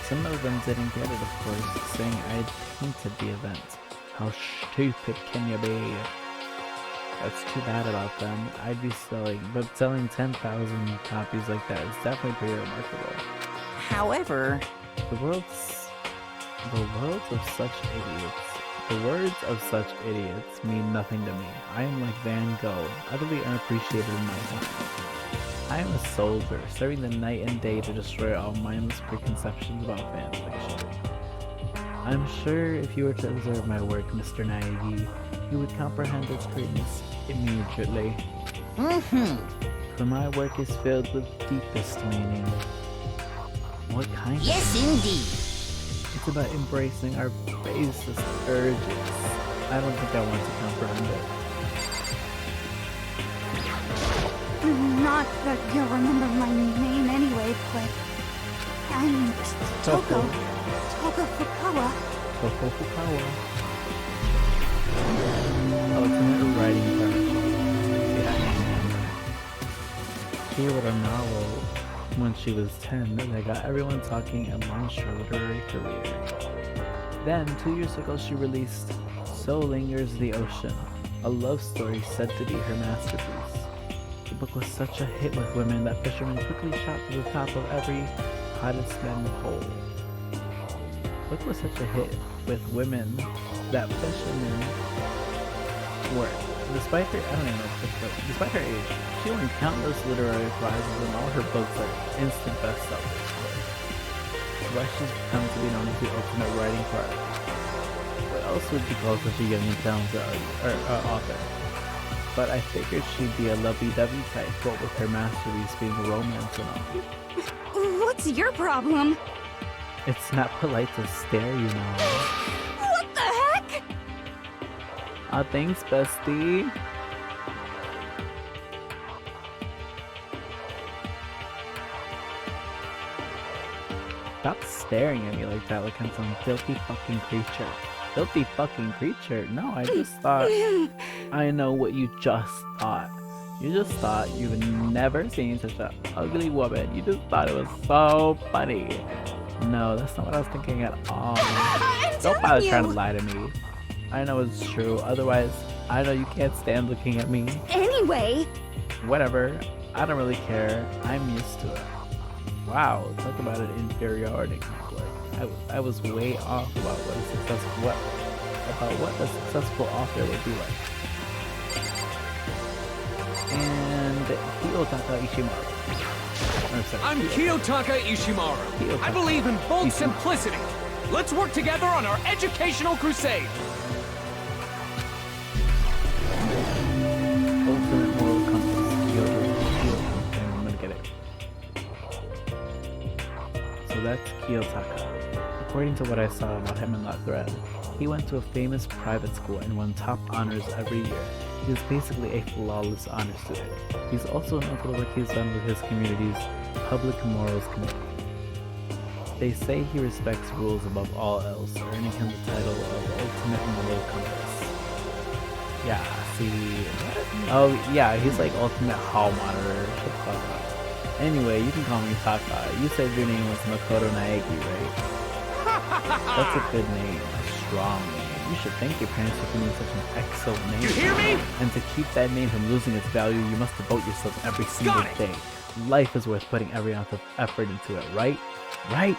Speaker 1: Some of them didn't get it, of course, saying I'd tainted the event. How stupid can you be? That's too bad about them. I'd be selling 10,000 copies like that is definitely pretty remarkable.
Speaker 5: However,
Speaker 1: The words of such idiots mean nothing to me. I am like Van Gogh, utterly unappreciated in my time. I am a soldier, serving the night and day to destroy all mindless preconceptions about fan fiction. I'm sure if you were to observe my work, Mr. Naegi, you would comprehend its greatness immediately. For my work is filled with deepest meaning. What kind of
Speaker 5: yes
Speaker 1: meaning?
Speaker 5: indeed.
Speaker 1: It's about embracing our basest urges. I don't think I want to comprehend it.
Speaker 6: Not that you'll remember my name anyway, but I'm Toko Fukawa.
Speaker 1: Toko Fukawa. Ultimate writing professional. Yeah. She wrote a novel when she was 10 that got everyone talking and launched her literary career. Then, 2 years ago, she released So Lingers the Ocean, a love story said to be her masterpiece. The book was such a hit with women that fishermen quickly shot to the top of every hottest men poll. Book was such a hit with women that fishermen were. Despite her, I don't even know if this, but despite her age, she won countless literary prizes and all her books are instant bestsellers. Why she's come to be known as the ultimate writing product. What else would you call such a young and talented author? But I figured she'd be a lovey-dovey type, what with her masterpiece being romance and all.
Speaker 6: What's your problem?
Speaker 1: It's not polite to stare, you know.
Speaker 6: What the heck?
Speaker 1: Aw, thanks, bestie. Stop staring at me like that, like I'm some filthy fucking creature. Filthy fucking creature? No, I just thought... I know what you just thought. You just thought you've never seen such an ugly woman. You just thought it was so funny. No, that's not what I was thinking at all. Don't bother trying to lie to me. I know it's true. Otherwise, I know you can't stand looking at me.
Speaker 6: Anyway,
Speaker 1: Whatever. I don't really care. I'm used to it. Wow, talk about an inferiority complex. I was way off about what a successful author would be like. And Kiyotaka Ishimaru.
Speaker 3: I'm Kiyotaka Ishimaru. I believe in bold simplicity. Let's work together on our educational crusade.
Speaker 1: Ultimate moral compass. Kyoto. I'm gonna get it. So that's Kiyotaka. According to what I saw about him in that thread, he went to a famous private school and won top honors every year. He is basically a flawless honor student. He's also known for the work he's done with his community's Public Morals Committee. They say he respects rules above all else, earning him the title of Ultimate Moral Compass. Yeah, see... Oh, yeah, he's like Ultimate Hall Monitor. Anyway, you can call me Taka. You said your name was Makoto Naegi, right? That's a good name. A strong name. You should thank your parents for giving you such an excellent name.
Speaker 3: You hear me?
Speaker 1: And to keep that name from losing its value, you must devote yourself every single day. Life is worth putting every ounce of effort into it, right? Right?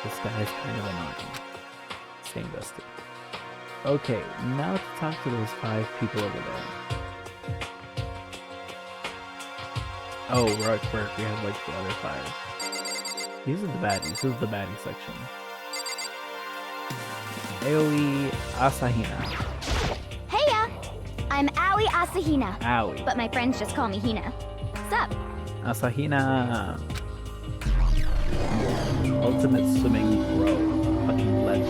Speaker 1: This guy is kind of annoying. Same bestie. Okay, now to talk to those 5 people over there. Oh, right, we have like the other 5. These are the baddies. This is the baddie section. Aoi Asahina.
Speaker 7: Heya! I'm Aoi Asahina,
Speaker 1: Aoi.
Speaker 7: but my friends just call me Hina. What's up?
Speaker 1: Asahina. Ultimate swimming pro. Fucking legend.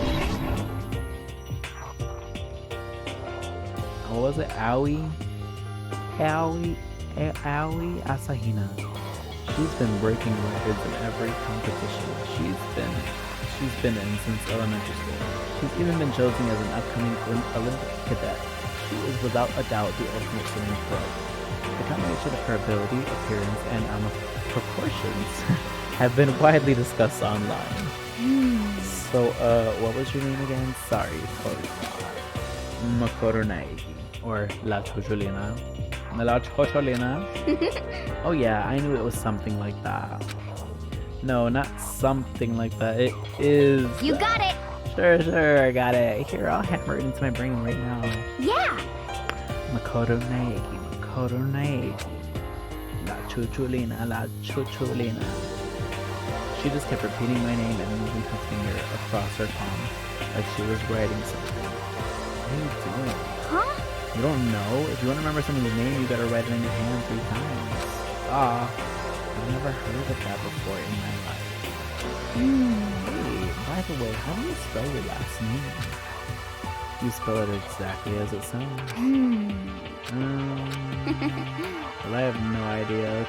Speaker 1: What was it? Aoi Asahina. She's been breaking records in every competition she's been in since elementary school. She's even been chosen as an upcoming Olympic cadet. She is without a doubt the ultimate swimming pro. The combination of her ability, appearance, and proportions have been widely discussed online. So, what was your name again? Sorry, totally forgot. Makoto Naegi, or La Chocholina. La Chocholina? Oh yeah, I knew it was something like that. No, not something like that. It is...
Speaker 7: You got it!
Speaker 1: Sure, I got it. Here, I'll hammer it into my brain right now.
Speaker 7: Yeah!
Speaker 1: Makoto Naegi. La Chocholina. She just kept repeating my name and moving her finger across her palm like she was writing something. What are you doing?
Speaker 7: Huh?
Speaker 1: You don't know? If you want to remember someone's name, you gotta write it in your hand 3 times. I've never heard of that before in my life. Hey, by the way, how do you spell your last name? You spell it exactly as it sounds. Well, I have no idea.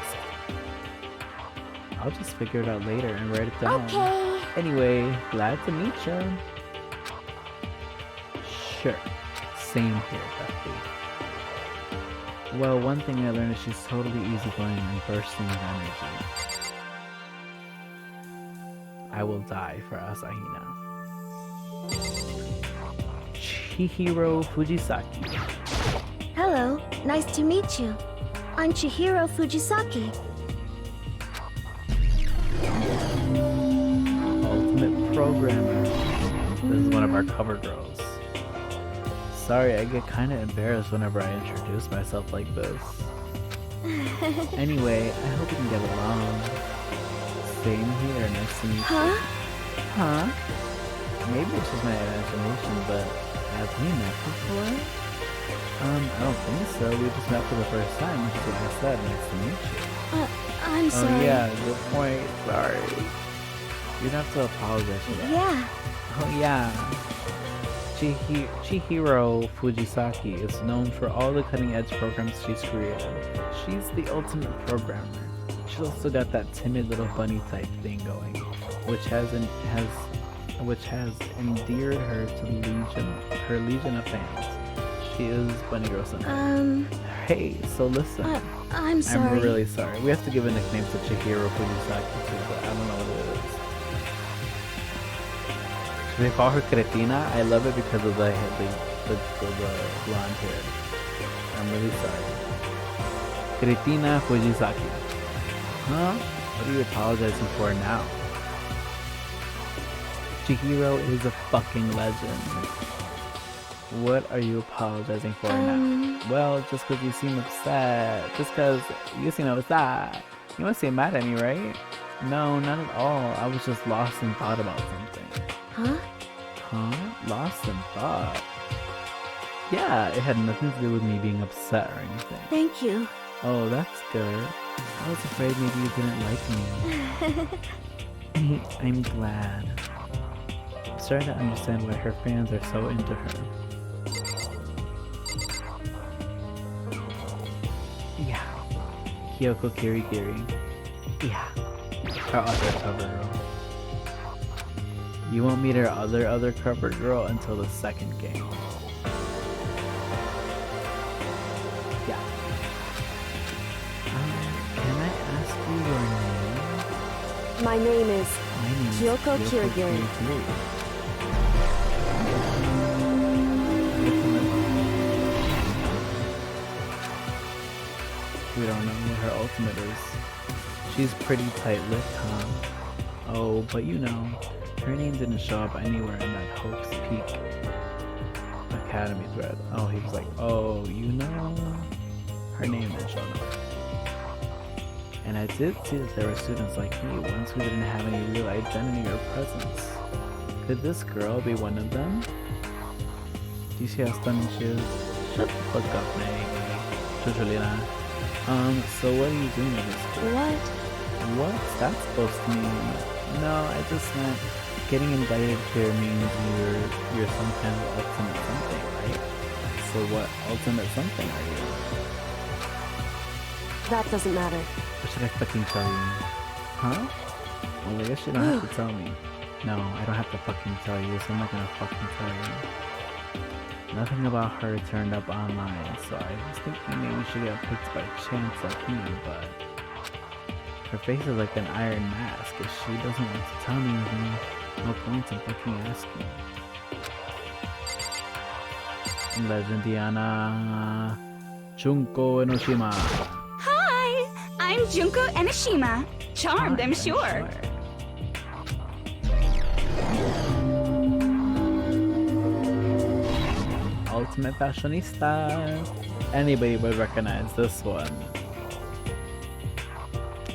Speaker 1: I'll just figure it out later and write it down.
Speaker 7: Okay.
Speaker 1: Anyway, glad to meet you. Sure. Same here, Bethany. Well, one thing I learned is she's totally easygoing and bursting with energy. I will die for Asahina. Chihiro Fujisaki.
Speaker 4: Hello, nice to meet you. I'm Chihiro Fujisaki.
Speaker 1: programmer. This is one of our cover girls. Sorry, I get kind of embarrassed whenever I introduce myself like this. Anyway, I hope we can get along. Same here, nice to meet you. Huh? Maybe it's just my imagination, but have we met before? I don't think so. We just met for the first time, which is what I said. Nice to meet you.
Speaker 4: I'm sorry.
Speaker 1: Oh yeah, good point. Sorry. You'd have to apologize for that.
Speaker 4: Yeah.
Speaker 1: Oh yeah. Chihiro Fujisaki is known for all the cutting-edge programs she's created. She's the ultimate programmer. She's also got that timid little bunny type thing going, which has endeared her to her legion of fans. She is Bunny Girl Center. Hey, so listen.
Speaker 4: I'm sorry.
Speaker 1: I'm really sorry. We have to give a nickname to Chihiro Fujisaki too, but I don't know what it is. Should we call her Cretina? I love it because of the blonde hair. I'm really sorry. Cretina Fujisaki. Huh? What are you apologizing for now? Chihiro is a fucking legend. What are you apologizing for now? Well, just because you seem upset. Just because you seem upset. You must seem mad at me, right? No, not at all. I was just lost in thought about something.
Speaker 4: Huh?
Speaker 1: Huh? Lost in thought? Yeah, it had nothing to do with me being upset or anything.
Speaker 4: Thank you.
Speaker 1: Oh, that's good. I was afraid maybe you didn't like me. I'm glad. I'm starting to understand why her fans are so into her. Yeah. Kyoko Kirigiri. Yeah. Her other cover girl. You won't meet her other cover girl until the second game. Yeah. Can I ask you your name?
Speaker 6: My name is
Speaker 1: Kyoko
Speaker 6: Kirigiri.
Speaker 1: We don't know what her ultimate is. She's pretty tight-lipped, huh? Oh, but you know, her name didn't show up anywhere in that Hope's Peak Academy thread. Oh, he was like, oh, you know, her name didn't show up. And I did see that there were students like me, ones who didn't have any real identity or presence. Could this girl be one of them? Do you see how stunning she is? Shut the fuck up, Maggie. Chuchulina. So what are you doing in this school?
Speaker 4: What?
Speaker 1: What's that supposed to mean? No, I just meant getting invited here means you're some kind of ultimate something, right? So what ultimate something are you?
Speaker 6: That doesn't matter.
Speaker 1: What should I fucking tell you? Huh? Well, I guess you don't have to tell me. No, I don't have to fucking tell you, so I'm not gonna fucking tell you. Nothing about her turned up online, so I was thinking maybe she got picked by chance like me, but her face is like an iron mask. If she doesn't want to tell me anything, no point in fucking asking. Legendiana Junko Enoshima.
Speaker 6: Hi, I'm Junko Enoshima. Charmed, I'm sure.
Speaker 1: Ultimate fashionista. Anybody would recognize this one.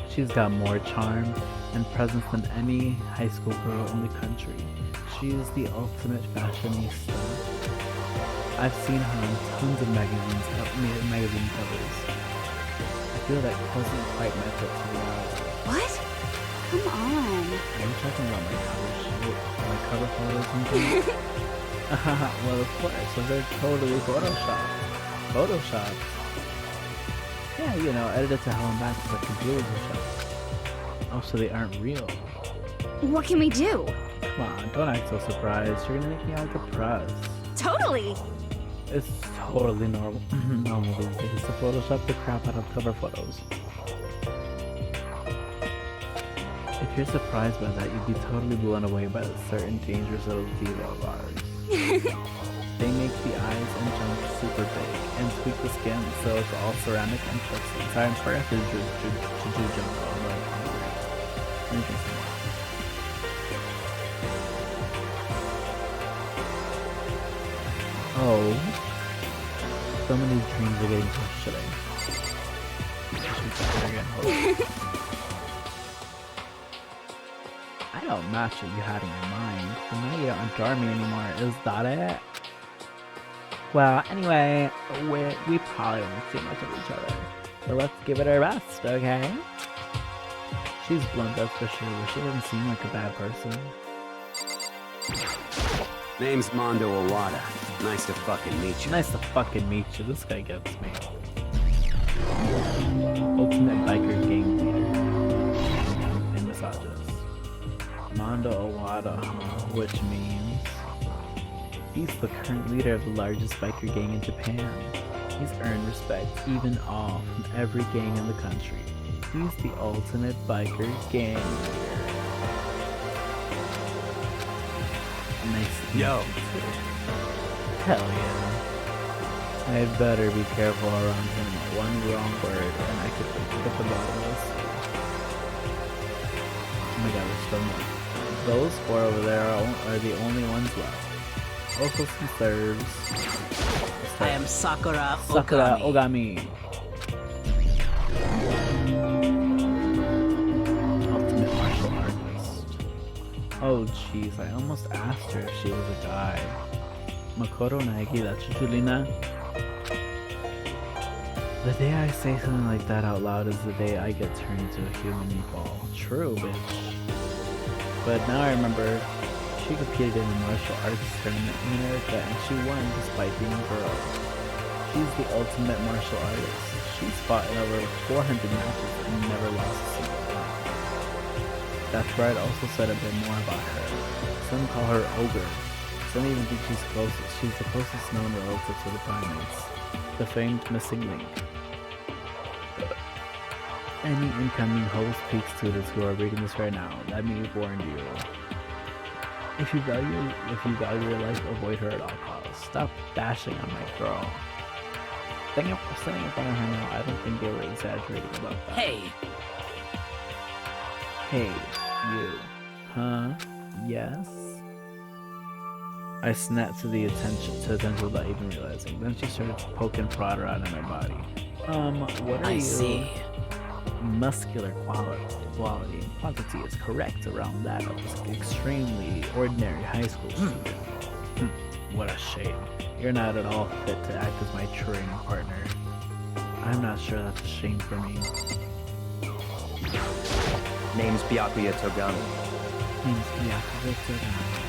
Speaker 1: She's got more charm and presence than any high school girl in the country. She is the ultimate fashionista. I've seen her on tons of magazine covers. I feel that wasn't quite match up to reality.
Speaker 6: What? Come on.
Speaker 1: Are you talking about my cover photos and things? Well, of course, so they're totally photoshopped. Yeah, you know, edited to hell and back with the computers and stuff. Oh, so they aren't real.
Speaker 6: What can we do?
Speaker 1: Come on, don't act so surprised. You're gonna make me all depressed.
Speaker 6: Totally.
Speaker 1: It's totally normal these days to Photoshop the crap out of cover photos. If you're surprised by that, you'd be totally blown away by a certain dangerous little diva of ours. They make the eyes and junk super big and tweak the skin so it's all ceramic and porcelain. Sorry, I'm sorry to do junk all the way. Let me drink some water. Oh. So many dreams are getting pushed today. I don't match what you had in your mind, but now you don't adore me anymore, is that it? Well, anyway, we probably won't see much of each other, but let's give it our best, okay? She's blunt, that's for sure, but she doesn't seem like a bad person.
Speaker 8: Name's Mondo Owada. Nice to fucking meet you.
Speaker 1: Nice to fucking meet you. This guy gets me. Ultimate biker gang leader. And misogynist. Mondo Owada, which means he's the current leader of the largest biker gang in Japan. He's earned respect, even awe, from every gang in the country. He's the ultimate biker gang leader. Nice to meet you too. Hell yeah. I'd better be careful around him. One wrong word and I could get the bottom of this. Oh my god, there's still more. Those four over there are the only ones left. Also some serves.
Speaker 5: I am Sakura
Speaker 1: Ogami. Ultimate martial artist. Oh jeez, I almost asked her if she was a guy. Makoto Naegi, that's Julina. The day I say something like that out loud is the day I get turned into a human meatball. True, bitch. But now I remember she competed in a martial arts tournament in America and she won despite being a girl. She's the ultimate martial artist. She's fought in over 400 matches and never lost a single one. That's where I'd also said a bit more about her. Some call her Ogre. Some even think she's closest. She's the closest known relative to the primates. The famed missing link. Any incoming host peak students who are reading this right now, let me warn you. If you value your life, avoid her at all costs. Stop bashing on my girl. Sitting in front of her now, I don't think they were exaggerating about that.
Speaker 5: Hey!
Speaker 1: Hey, you. Huh? Yes? I snapped to attention without even realizing. Then she started poking prod around in my body. What are you?
Speaker 5: I see.
Speaker 1: Muscular quality and quantity is correct around that of this extremely ordinary high school student. What a shame. You're not at all fit to act as my training partner. I'm not sure that's a shame for me.
Speaker 9: Name's Byakuya Togami.
Speaker 1: Name's Byakuya Togami.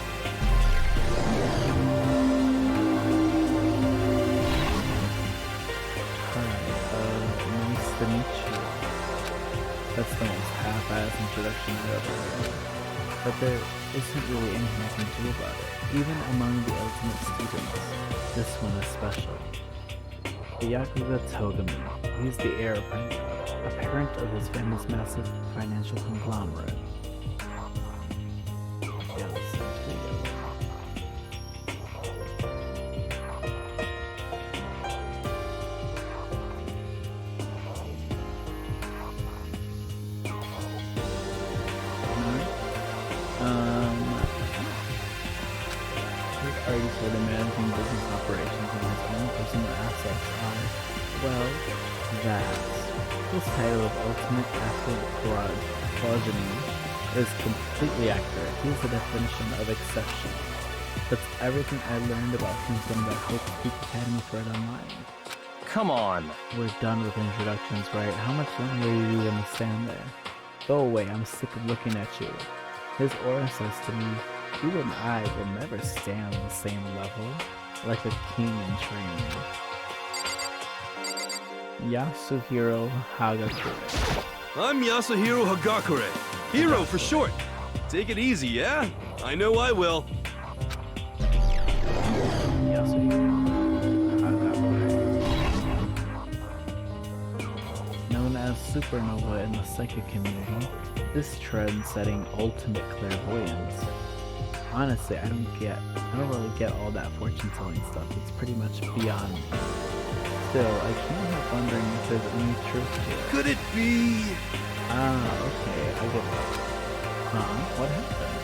Speaker 1: Nice to meet you. That's the most half-assed introduction I've ever heard. But there isn't really anything I can do about it. Even among the ultimate students, this one is special. Byakuya Togami. He's the heir apparent of his family's massive financial conglomerate. For the managing business operations and his own personal assets are, well, vast. This title of ultimate athlete progeny is completely accurate. He's the definition of exception. That's everything I learned about him from the Hope Peak Academy thread online.
Speaker 9: Come on!
Speaker 1: We're done with introductions, right? How much longer are you gonna stand there? Go away, I'm sick of looking at you. His aura says to me, you and I will never stand on the same level, like a king in training. Yasuhiro Hagakure.
Speaker 10: I'm Yasuhiro Hagakure. Hero for short. Take it easy, yeah? I know I will.
Speaker 1: Yasuhiro Hagakure. Known as Supernova in the psychic community, this trend-setting ultimate clairvoyance. Honestly, I don't really get all that fortune-telling stuff. It's pretty much beyond me. Still, I can't help wondering if there's any truth to it.
Speaker 10: Could it be?
Speaker 1: Ah, okay, I get it. Huh? What happened?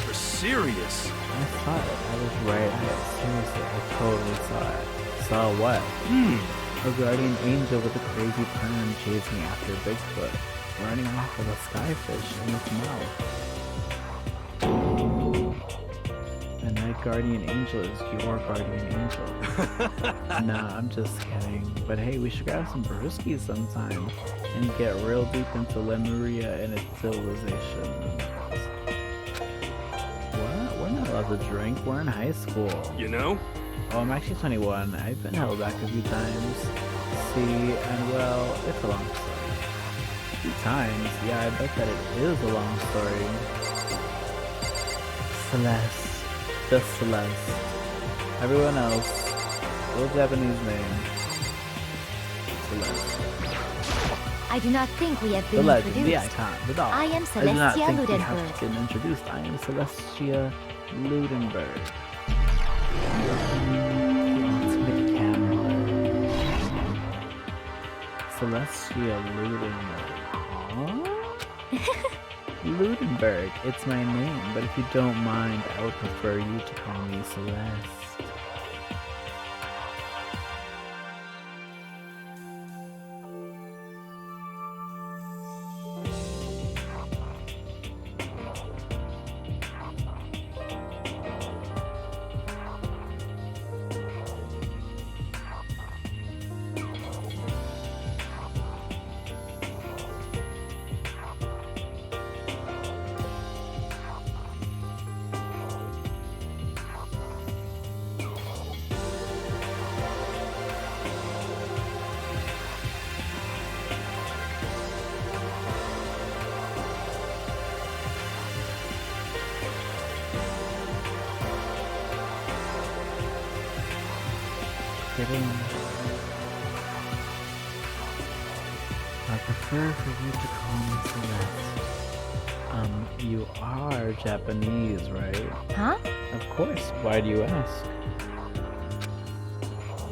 Speaker 10: For serious.
Speaker 1: I saw it. I was right. Seriously, I totally saw it. Saw what? A guardian angel with a crazy perm chasing after Bigfoot, running off with a skyfish in its mouth. And that guardian angel is your guardian angel. Nah, I'm just kidding. But hey, we should grab some brewskis sometime and get real deep into Lemuria and its civilization. What? We're not allowed to drink. We're in high school.
Speaker 10: You know?
Speaker 1: Oh, I'm actually 21. I've been held back a few times. See, and well, it's a long story. A few times? Yeah, I bet that it is a long story. Celeste. Just Celeste. Everyone else, little Japanese name. Celeste.
Speaker 7: I do not think we have
Speaker 1: The
Speaker 7: been
Speaker 1: legend,
Speaker 7: introduced.
Speaker 1: the icon, the dog.
Speaker 7: I am
Speaker 1: I do not
Speaker 7: Celestia
Speaker 1: think we have
Speaker 7: Ludenberg.
Speaker 1: been introduced. I am Celestia Ludenberg. Ultimate camera. Celestia Ludenberg. Huh? Ludenberg, it's my name, but if you don't mind, I would prefer you to call me Celeste. Get in. I prefer for you to call me Celeste. You are Japanese, right?
Speaker 7: Huh?
Speaker 1: Of course. Why do you ask?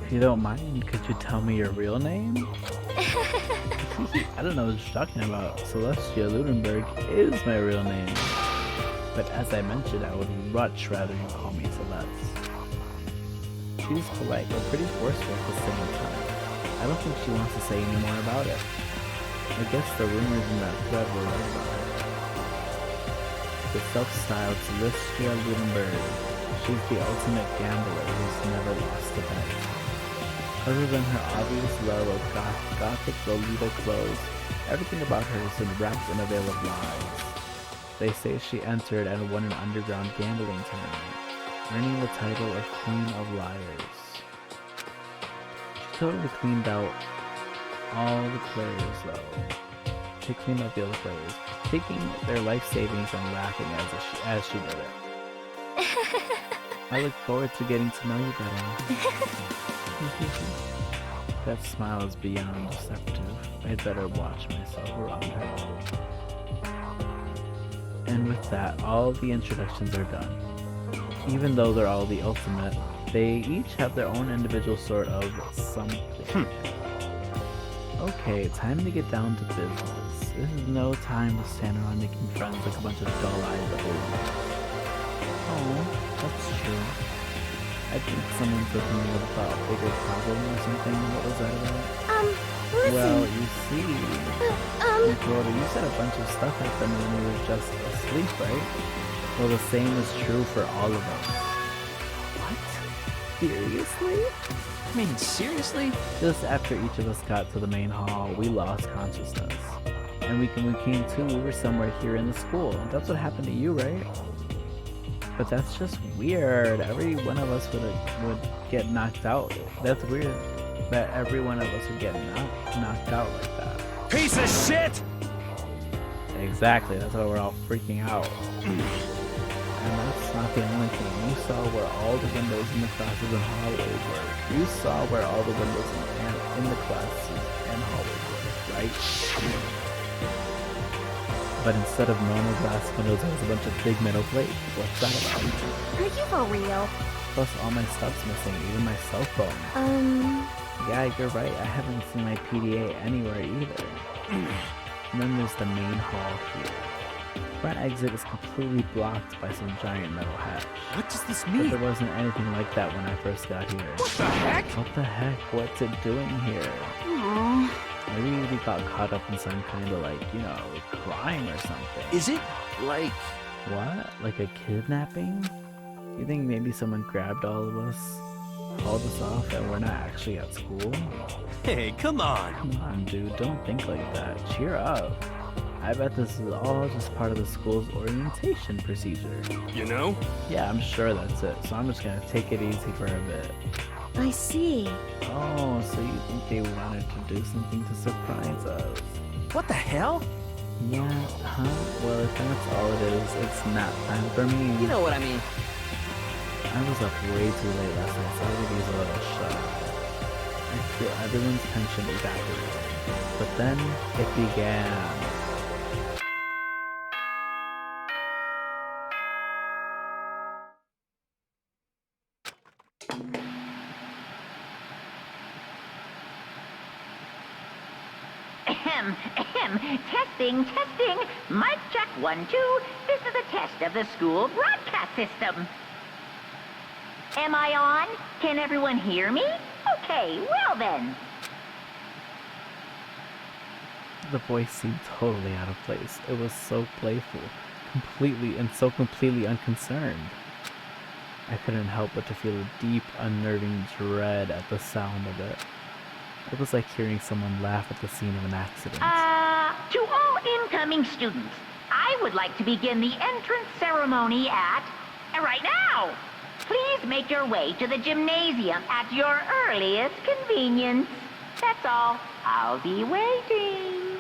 Speaker 1: If you don't mind, could you tell me your real name? I don't know what you're talking about. Celestia Ludenberg is my real name. But as I mentioned, I would much rather you call me Celeste. She's polite, but pretty forceful at the same time. I don't think she wants to say any more about it. I guess the rumors in that thread were right about her. The self-styled Celestia Ludenberg. She's the ultimate gambler who's never lost a bet. Other than her obvious love of gothic Lolita clothes, everything about her is wrapped in a veil of lies. They say she entered and won an underground gambling tournament, earning the title of Queen of Liars. She totally cleaned out all the players though. She cleaned out the other players, taking their life savings and laughing as she did it. I look forward to getting to know you better. That smile is beyond deceptive. I'd better watch myself around her. And with that, all the introductions are done. Even though they're all the ultimate, they each have their own individual sort of something. Okay, time to get down to business. This is no time to stand around making friends like a bunch of dull-eyed baboons. Oh, that's true. I think someone's looking at about a bigger problem or something. What was that about?
Speaker 4: Listen.
Speaker 1: Well, you see, Dakota, you said a bunch of stuff happened when we were just asleep, right? Well, the same is true for all of us. What? Seriously?
Speaker 3: I mean, seriously?
Speaker 1: Just after each of us got to the main hall, we lost consciousness. And when we came to, we were somewhere here in the school. That's what happened to you, right? But that's just weird. Every one of us would get knocked out. That's weird that every one of us would get knocked out like that.
Speaker 3: Piece of shit!
Speaker 1: Exactly, that's why we're all freaking out. And that's not the only thing. You saw where all the windows in the classes and hallways were. You saw where all the windows in the classes and hallways were, right? But instead of normal glass windows, there was a bunch of big metal plates. What's that about?
Speaker 7: Are you for real?
Speaker 1: Plus all my stuff's missing, even my cell phone. Yeah, you're right. I haven't seen my PDA anywhere either. And then there's the main hall here. front exit is completely blocked by some giant metal hatch.
Speaker 3: What does this
Speaker 1: But
Speaker 3: mean?
Speaker 1: there wasn't anything like that when I first got here.
Speaker 3: What the heck?
Speaker 1: What the heck? What's it doing here?
Speaker 6: Aww.
Speaker 1: Maybe we got caught up in some kind of like, you know, crime or something.
Speaker 3: Is it like...
Speaker 1: What? Like a kidnapping? You think maybe someone grabbed all of us, hauled us off, and we're not actually at school?
Speaker 10: Hey, come on.
Speaker 1: Come on, dude, don't think like that. Cheer up. I bet this is all just part of the school's orientation procedure.
Speaker 10: You know?
Speaker 1: Yeah, I'm sure that's it. So I'm just gonna take it easy for a bit.
Speaker 4: I see.
Speaker 1: Oh, so you think they wanted to do something to surprise us?
Speaker 3: What the hell?
Speaker 1: Yeah, huh? Well, if that's all it is, it's nap time for me.
Speaker 5: You know what I mean.
Speaker 1: I was up way too late last night, so I would use a little shut. I feel everyone's tension evaporated. But then, it began.
Speaker 11: Testing. Mic check 1, 2. This is a test of the school broadcast system. Am I on? Can everyone hear me? Okay, well then.
Speaker 1: The voice seemed totally out of place. It was so playful, completely unconcerned. I couldn't help but to feel a deep, unnerving dread at the sound of it. It was like hearing someone laugh at the scene of an accident.
Speaker 11: To all incoming students, I would like to begin the entrance ceremony right now. Please make your way to the gymnasium at your earliest convenience. That's all. I'll be waiting.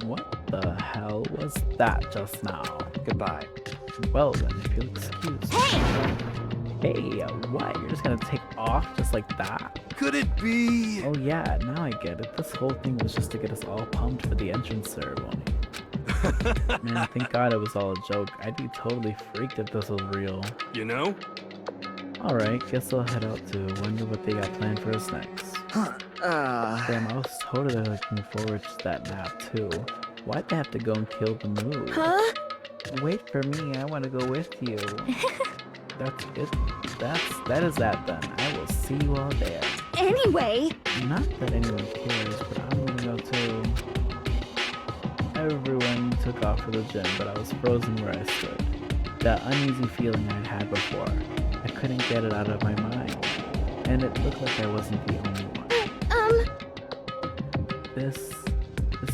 Speaker 1: What the hell was that just now?
Speaker 9: Goodbye.
Speaker 1: Well then, if you'll excuse me. Hey, what? You're just gonna take off just like that?
Speaker 10: Could it be?
Speaker 1: Oh yeah, now I get it. This whole thing was just to get us all pumped for the entrance ceremony. Man, thank God it was all a joke. I'd be totally freaked if this was real.
Speaker 10: You know?
Speaker 1: Alright, guess I'll head out to wonder what they got planned for us next. Damn, I was totally looking forward to that nap too. Why'd they have to go and kill the mood?
Speaker 4: Huh?
Speaker 1: Wait for me, I want to go with you. That's it. That is that then. I will see you all there.
Speaker 6: Anyway,
Speaker 1: Not that anyone cares, but I'm gonna go too. Everyone took off for the gym, but I was frozen where I stood. That uneasy feeling I'd had before. I couldn't get it out of my mind. And it looked like I wasn't the only one. This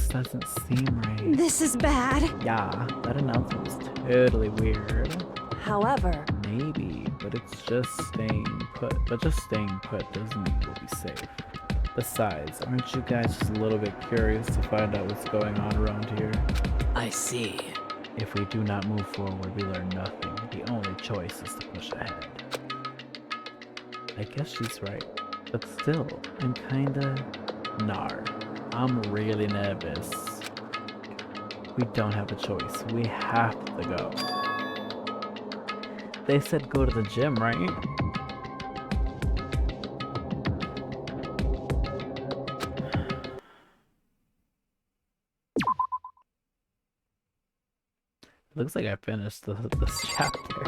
Speaker 1: doesn't seem right.
Speaker 4: This is bad.
Speaker 1: Yeah, that announcement was totally weird.
Speaker 4: However,
Speaker 1: Maybe, but it's just staying put. But just staying put doesn't mean we'll be safe. Besides, aren't you guys just a little bit curious to find out what's going on around here?
Speaker 5: I see.
Speaker 1: If we do not move forward, we learn nothing. The only choice is to push ahead. I guess she's right. But still, I'm kinda... I'm really nervous. We don't have a choice. We have to go. They said go to the gym, right? Looks like I finished this chapter.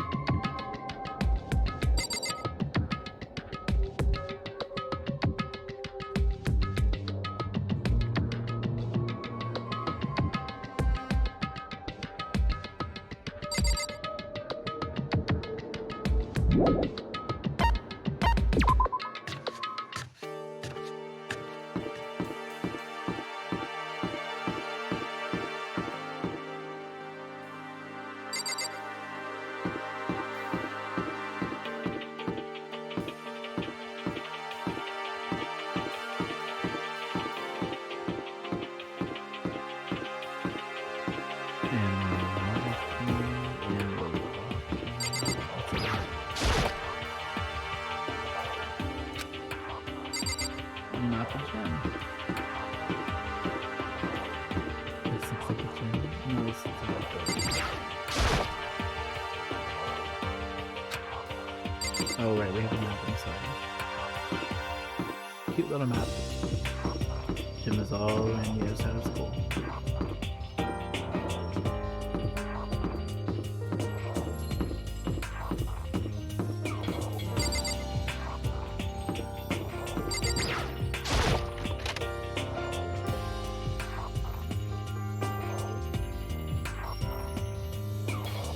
Speaker 1: Oh right, we have a map, I'm sorry. Cute little map. Gym is was all in years out of school.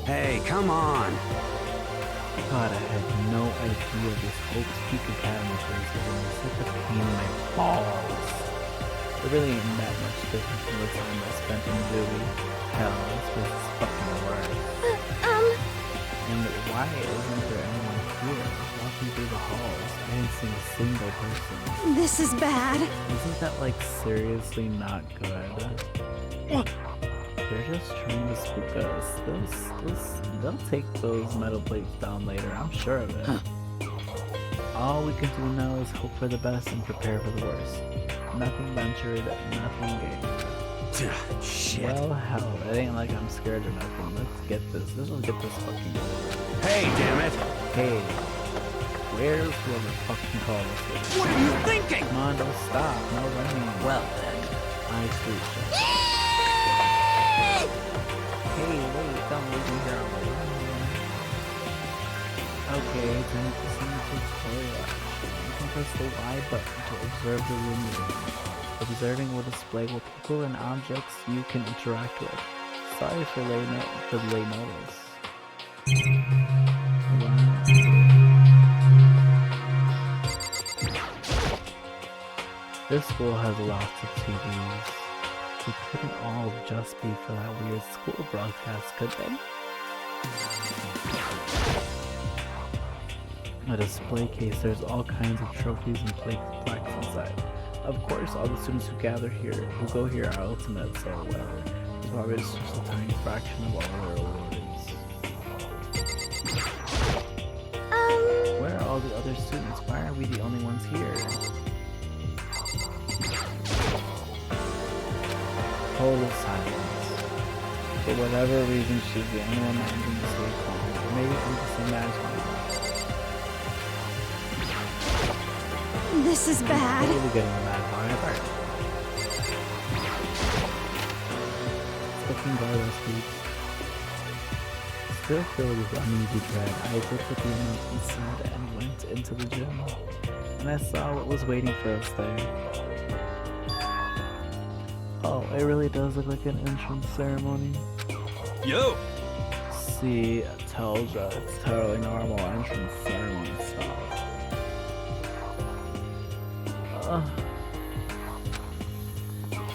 Speaker 8: Hey, come on!
Speaker 1: God, I had no idea this Hope's Peak Academy place was gonna be such a pain in my balls. It really ain't that much different from the time I spent in Dewey. Hell, this place is fucking worse. And why isn't there anyone here? Walking through the halls, I didn't see a single person.
Speaker 4: This is bad.
Speaker 1: Isn't that like seriously not good? They're just trying to spook us. They'll take those metal plates down later, I'm sure of it. All we can do now is hope for the best and prepare for the worst. Nothing ventured, nothing gained.
Speaker 8: Shit.
Speaker 1: Well, hell, it ain't like I'm scared or nothing. Let's get this fucking over.
Speaker 8: Hey, damn it!
Speaker 1: Hey, where's whoever fucking called us?
Speaker 3: What are you thinking?
Speaker 1: Come on, don't stop. No running.
Speaker 5: Well then.
Speaker 1: I screeched. Hey, wait, don't leave me here alone. Okay, time to see the tutorial action. You can press the Y button to observe the room you're in. Observing will display what people and objects you can interact with. Sorry for the late notice. Wow. This school has lots of TVs. They couldn't all just be for that weird school broadcast, could they? A display case, there's all kinds of trophies and plaques inside. Of course, all the students who go here are ultimate, so whatever. It's probably just a tiny fraction of all their awards. Where are all the other students? Why are we the only ones here? Total silence. For whatever reason, she's the only one managing to stay calm. Or maybe I'm just imagining.
Speaker 4: This is bad.
Speaker 1: Totally getting a bad vibe. Fucking Gargoyles, please. Still filled with uneasy dread, I looked at the announcement said and went into the gym. And I saw what was waiting for us there. Oh, it really does look like an entrance ceremony.
Speaker 10: Yo!
Speaker 1: See, it tells you it's totally normal entrance ceremony stuff.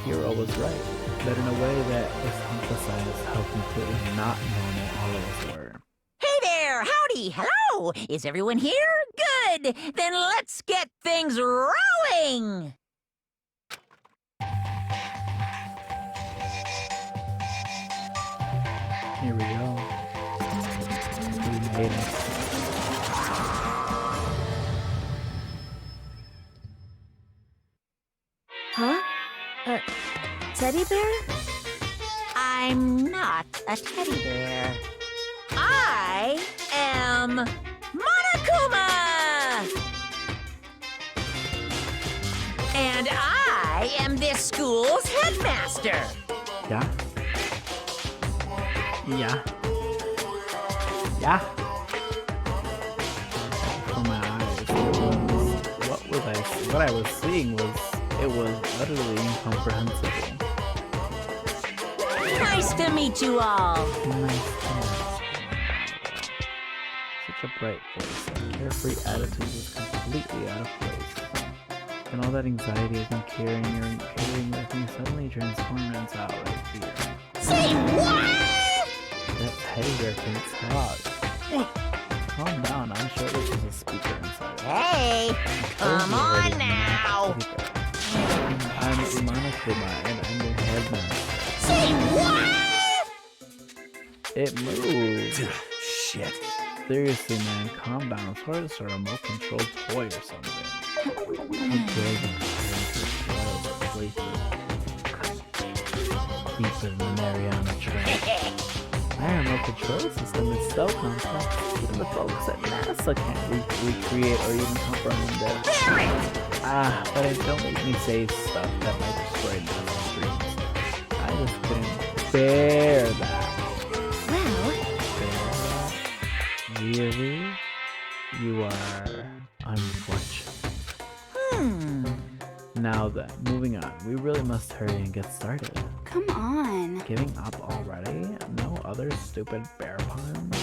Speaker 1: Hero was right, but in a way that emphasized how completely not normal all of us were.
Speaker 5: Hey there! Howdy! Hello! Is everyone here? Good! Then let's get things rolling!
Speaker 1: Here we go. We made it.
Speaker 4: Huh? Teddy bear?
Speaker 5: I'm not a teddy bear. I am Monokuma! And I am this school's headmaster.
Speaker 1: Yeah? Yeah. Yeah. From my eyes, what I was seeing was, it was utterly incomprehensible.
Speaker 5: Nice to meet you all.
Speaker 1: Such a bright voice, and carefree attitude was completely out of place. And all that anxiety I've been carrying with me suddenly transformed into outright fear.
Speaker 5: Say what?
Speaker 1: That teddy bear can talk. Calm down, I'm sure this is a speaker inside.
Speaker 5: Hey, come on now.
Speaker 1: I'm Monokuma and I'm your headmaster.
Speaker 5: Say what?
Speaker 1: It moved.
Speaker 8: Shit.
Speaker 1: Seriously, man, calm down. It's hard as a remote-controlled toy or something. Deeper than the Mariana Trench. My remote control system is so complex, even the folks at NASA can't recreate or even comprehend it. But it don't make me say stuff that might destroy NASA's dreams. I just couldn't bear that.
Speaker 7: Well...
Speaker 1: Really? You are unfortunate. Now then, moving on. We really must hurry and get started.
Speaker 6: Come on.
Speaker 1: Giving up already? No other stupid bear puns?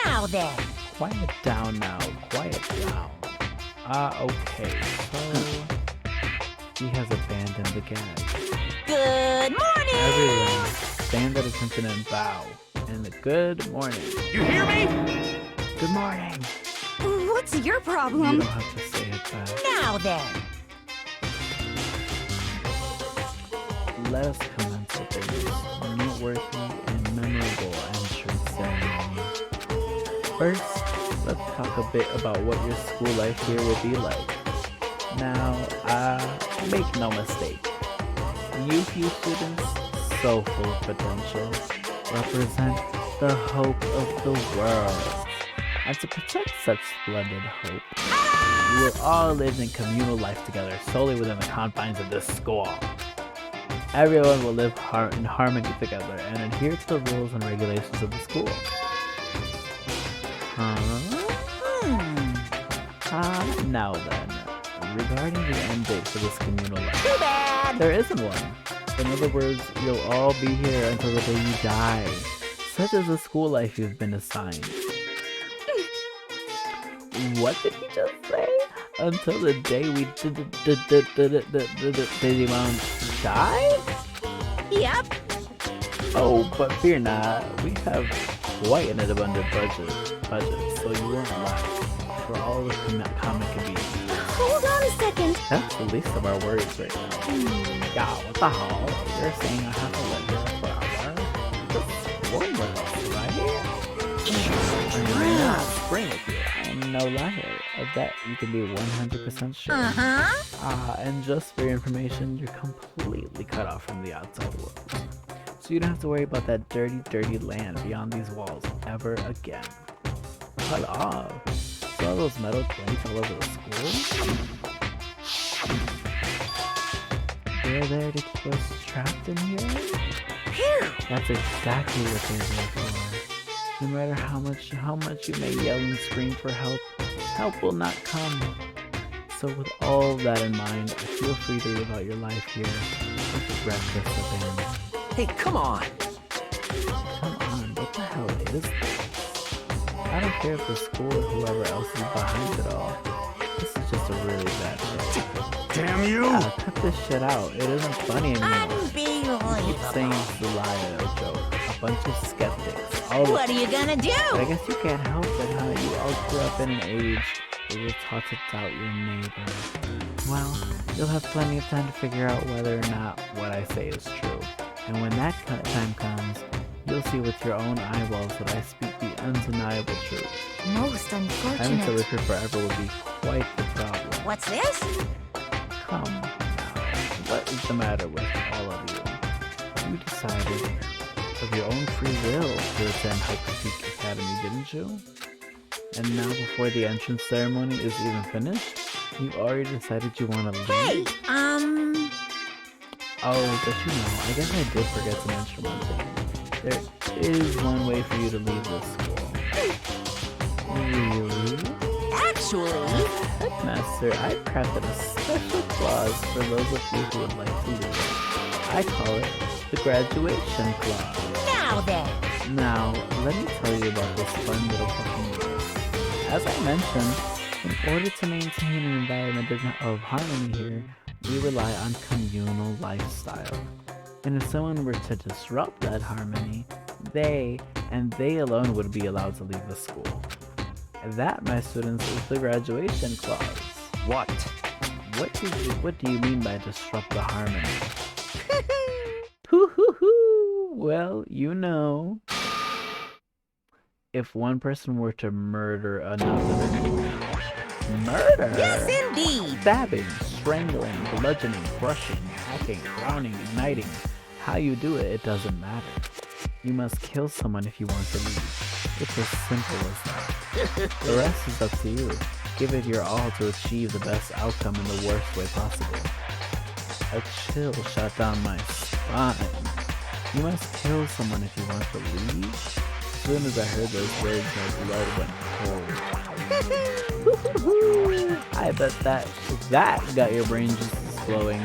Speaker 7: Now then.
Speaker 1: Quiet down now. Quiet down. Okay. So, he has abandoned the gag.
Speaker 5: Good morning!
Speaker 1: Everyone, stand at attention and bow. And good morning.
Speaker 3: You hear me?
Speaker 1: Good morning.
Speaker 6: What's your
Speaker 1: You
Speaker 6: problem?
Speaker 1: don't have to say it back.
Speaker 7: Now then.
Speaker 1: Let us commence with this noteworthy and memorable entrance ceremony. First, let's talk a bit about what your school life here will be like. Now, make no mistake. You few students, so full of potential, represent the hope of the world. And to protect such splendid hope, you will all live in communal life together solely within the confines of this school. Everyone will live in harmony together and adhere to the rules and regulations of the school. Now then, regarding the end date for this communal life,
Speaker 7: Too bad.
Speaker 1: there isn't one. In other words, you'll all be here until the day you die. Such is the school life you've been assigned. What did he just say? Until the day we die?
Speaker 7: Yep.
Speaker 1: Oh, but fear not. We have quite an abundant budget, so you won't lack for all the comic convenience.
Speaker 4: Hold on a second.
Speaker 1: That's the least of our worries right now. Yeah, what the hell? You're saying I have to live here forever? Just one with us, right? I may not spring with you. I'm no liar. Of that, you can be 100% sure. And just for your information, you're completely cut off from the outside world. So you don't have to worry about that dirty, dirty land beyond these walls ever again. Cut off? See all those metal plates all over the school? They're there to keep us trapped in here? That's exactly what they're there for. No matter how much you may yell and scream for help, help will not come. So with all that in mind, feel free to live out your life here with reckless abandon.
Speaker 2: Hey, come on.
Speaker 1: Come on, what the hell is this? I don't care if the school or whoever else is behind it all. This is just a really bad show.
Speaker 10: Damn you!
Speaker 1: Yeah, cut this shit out. It isn't funny anymore.
Speaker 7: Unbelievable.
Speaker 1: You keep saying it's a lie or a joke. A bunch of skeptics. All
Speaker 7: What are you gonna do?
Speaker 1: But I guess you can't help it, huh? You all grew up in an age where you're taught to doubt your neighbor. Well, you'll have plenty of time to figure out whether or not what I say is true. And when that time comes, you'll see with your own eyeballs that I speak the undeniable truth.
Speaker 7: Most
Speaker 1: Having to
Speaker 7: unfortunate.
Speaker 1: live here forever would be quite the problem.
Speaker 7: What's this?
Speaker 1: Come now, what is the matter with all of you? You decided of your own free will to attend Havoc Academy, didn't you? And now before the entrance ceremony is even finished, you've already decided you want to leave?
Speaker 7: Hey,
Speaker 1: Oh, but you know, I guess I did forget to mention one thing. There is one way for you to leave this school. Really?
Speaker 7: actually...
Speaker 1: Headmaster, I've crafted a special clause for those of you who would like to leave. I call it the graduation clause.
Speaker 7: Now then.
Speaker 1: Now, let me tell you about this fun little fucking rule. As I mentioned, in order to maintain an environment of harmony here, we rely on communal lifestyle. And if someone were to disrupt that harmony, they, and they alone, would be allowed to leave the school. And that, my students, is the graduation clause.
Speaker 9: What?
Speaker 1: What do you mean by disrupt the harmony? Hoo hoo hoo! Well, you know. If one person were to murder another... Murder?
Speaker 7: Yes, indeed.
Speaker 1: Stabbing, strangling, bludgeoning, crushing, hacking, drowning, igniting. How you do it, it doesn't matter. You must kill someone if you want to leave. It's as simple as that. The rest is up to you. Give it your all to achieve the best outcome in the worst way possible. A chill shot down my spine. You must kill someone if you want to leave. As soon as I heard those words, my blood went cold. I bet that got your brain juices flowing.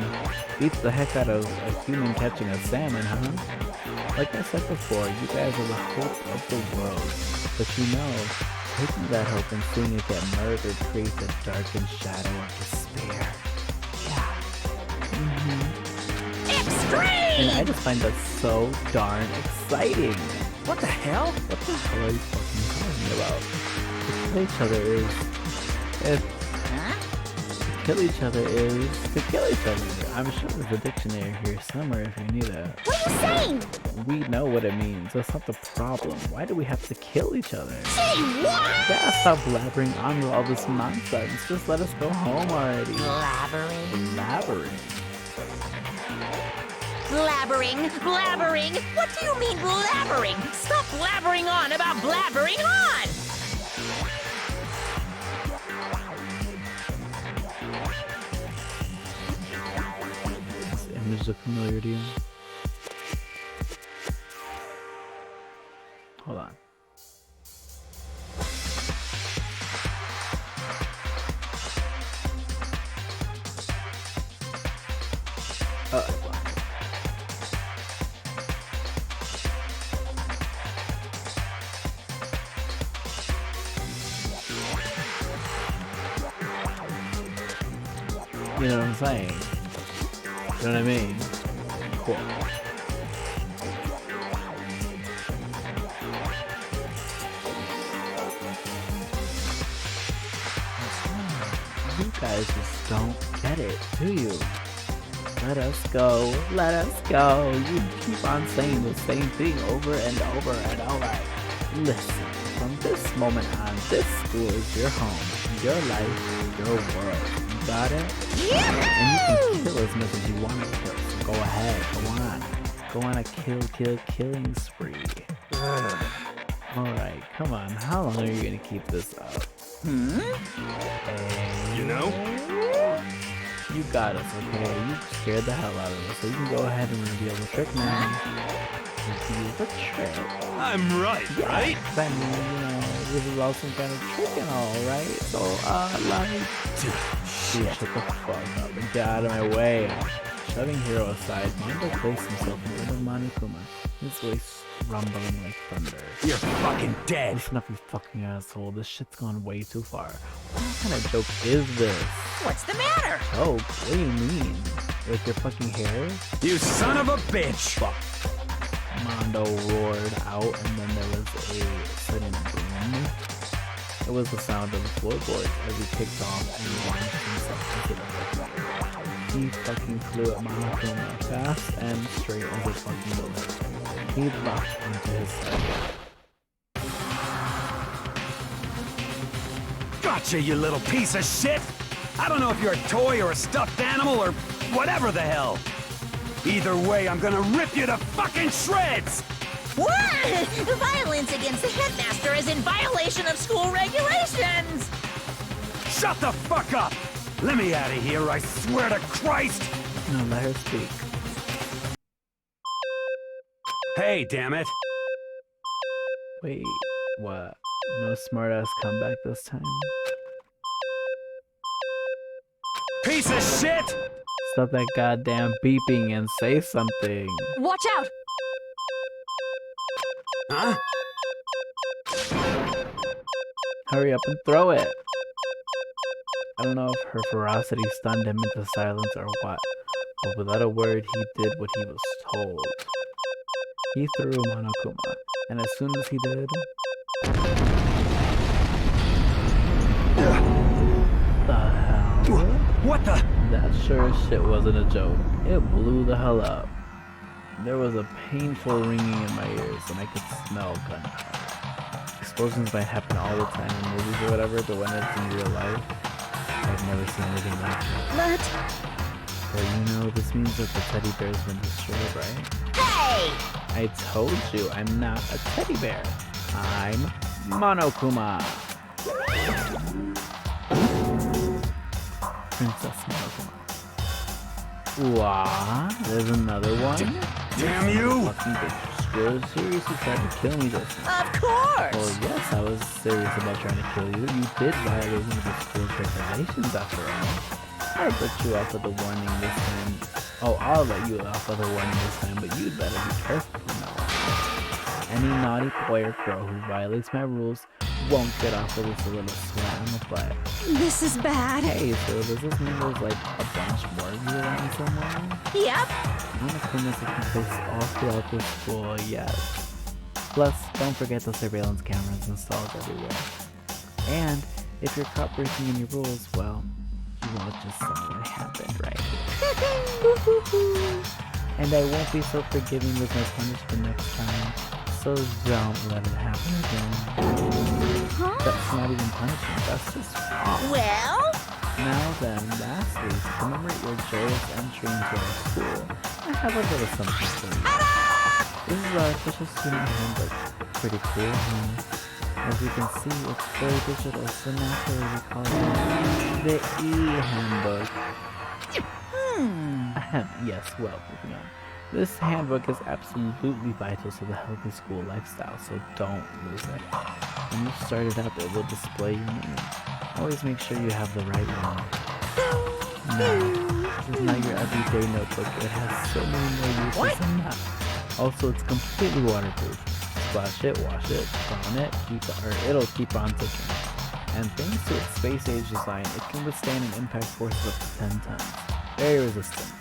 Speaker 1: Beats the heck out of a human catching a salmon, huh? Like I said before, you guys are the hope of the world. But you know, taking that hope and seeing it get murdered creates a darkened shadow of despair.
Speaker 7: Extreme!
Speaker 1: And I just find that so darn exciting.
Speaker 3: What the hell?
Speaker 1: What the hell are you fucking talking about? To kill each other is... To kill each other is to kill each other. I'm sure there's a dictionary here somewhere if you need it.
Speaker 7: What are you saying?
Speaker 1: We know what it means. That's not the problem. Why do we have to kill each other?
Speaker 7: Say what?
Speaker 1: Yeah, stop blabbering on with all this nonsense. Just let us go home already.
Speaker 7: Blabbering. Blabbering. What do you mean blabbering? Stop blabbering on about blabbering on!
Speaker 1: This image look familiar to you? Hold on. You know what I'm saying? You know what I mean? Cool. You guys just don't get it, do you? Let us go, let us go. You keep on saying the same thing over and over and over. Listen, from this moment on, this school is your home, your life, your world. You got it? And you can kill as much as you want to kill. So go ahead, go on. Go on a killing spree. Alright, come on. How long are you gonna keep this up?
Speaker 10: You know?
Speaker 1: You got us, okay? You scared the hell out of us, so you can go ahead and reveal the trick now. Reveal the trick.
Speaker 10: I'm right, right?
Speaker 1: I mean, you know, this is all some kind of trick and all, right? So, like... Shut the fuck up and get out of my way. Shoving Hero aside, Mondo placed himself in front of Monokuma, his voice rumbling like thunder.
Speaker 3: You're fucking dead!
Speaker 1: Listen up, you fucking asshole. This shit's gone way too far. What kind of joke is this?
Speaker 7: What's the matter?
Speaker 1: Joke? What do you mean? Like your fucking hair?
Speaker 3: You son of a bitch!
Speaker 1: Fuck. Mondo roared out, and then there was a sudden boom. It was the sound of the floorboards as he kicked off and launched himself into the floor. He fucking flew at Monokuma fast and straight as a fucking bullet. He locked into his side.
Speaker 3: Gotcha, you little piece of shit! I don't know if you're a toy or a stuffed animal or whatever the hell. Either way, I'm gonna rip you to fucking shreds!
Speaker 7: What? Violence against the headmaster is in violation of school regulations!
Speaker 3: Shut the fuck up! Let me out of here, I swear to Christ!
Speaker 1: No, let her speak.
Speaker 3: Hey, damn it!
Speaker 1: Wait, what? No smart-ass comeback this time?
Speaker 3: Piece of shit!
Speaker 1: Stop that goddamn beeping and say something.
Speaker 7: Watch out!
Speaker 3: Huh?
Speaker 1: Hurry up and throw it! I don't know if her ferocity stunned him into silence or what, but without a word he did what he was told. He threw Monokuma, and as soon as he did... The hell?
Speaker 3: What the?
Speaker 1: That sure as shit wasn't a joke. It blew the hell up. There was a painful ringing in my ears, and I could smell gunfire. Explosions might happen all the time in movies or whatever, but when it's in real life, I've never seen anything like it.
Speaker 4: But...
Speaker 1: But you know, this means that the teddy bear's been destroyed, right?
Speaker 7: Hey!
Speaker 1: I told you I'm not a teddy bear. I'm Monokuma. Princess Monokuma. What? There's another one?
Speaker 3: Damn you!
Speaker 1: Fucking bitch. You're seriously trying to kill me just now.
Speaker 7: Of course!
Speaker 1: Well, yes, I was serious about trying to kill you. You did violate one of the school's regulations after all. I'll let you off with a warning this time. Oh, I'll let you off with a warning this time, but you'd better be careful from now on. Any naughty boy or girl who violates my rules won't get off with just a little swat on the butt.
Speaker 4: This is bad.
Speaker 1: Hey, so does this mean there's like a bunch more of you around somewhere?
Speaker 7: Yep.
Speaker 1: Monokumas have been placed all throughout the school, yes. Plus, don't forget the surveillance cameras installed everywhere. And if you're caught breaking any rules, well, you all just saw what happened right here. And I won't be so forgiving with my punishment next time, so don't let it happen again. That's not even punishment, that's just wrong.
Speaker 7: Well?
Speaker 1: Now then, lastly, to commemorate your joyous entry into our school, I have a little something for you. This is our official student handbook. Pretty cool, huh? As you can see, it's very digital, so naturally we call it the E-handbook. Yes, well, moving on. This handbook is absolutely vital to the healthy school lifestyle, so don't lose it. When you start it up, it will display your name. Always make sure you have the right one. No, this is not your everyday notebook. It has so many more uses than that. Also, it's completely waterproof. Splash it, wash it, drown it, it'll keep on ticking. And thanks to its space-age design, it can withstand an impact force of up to 10 tons. Very resistant.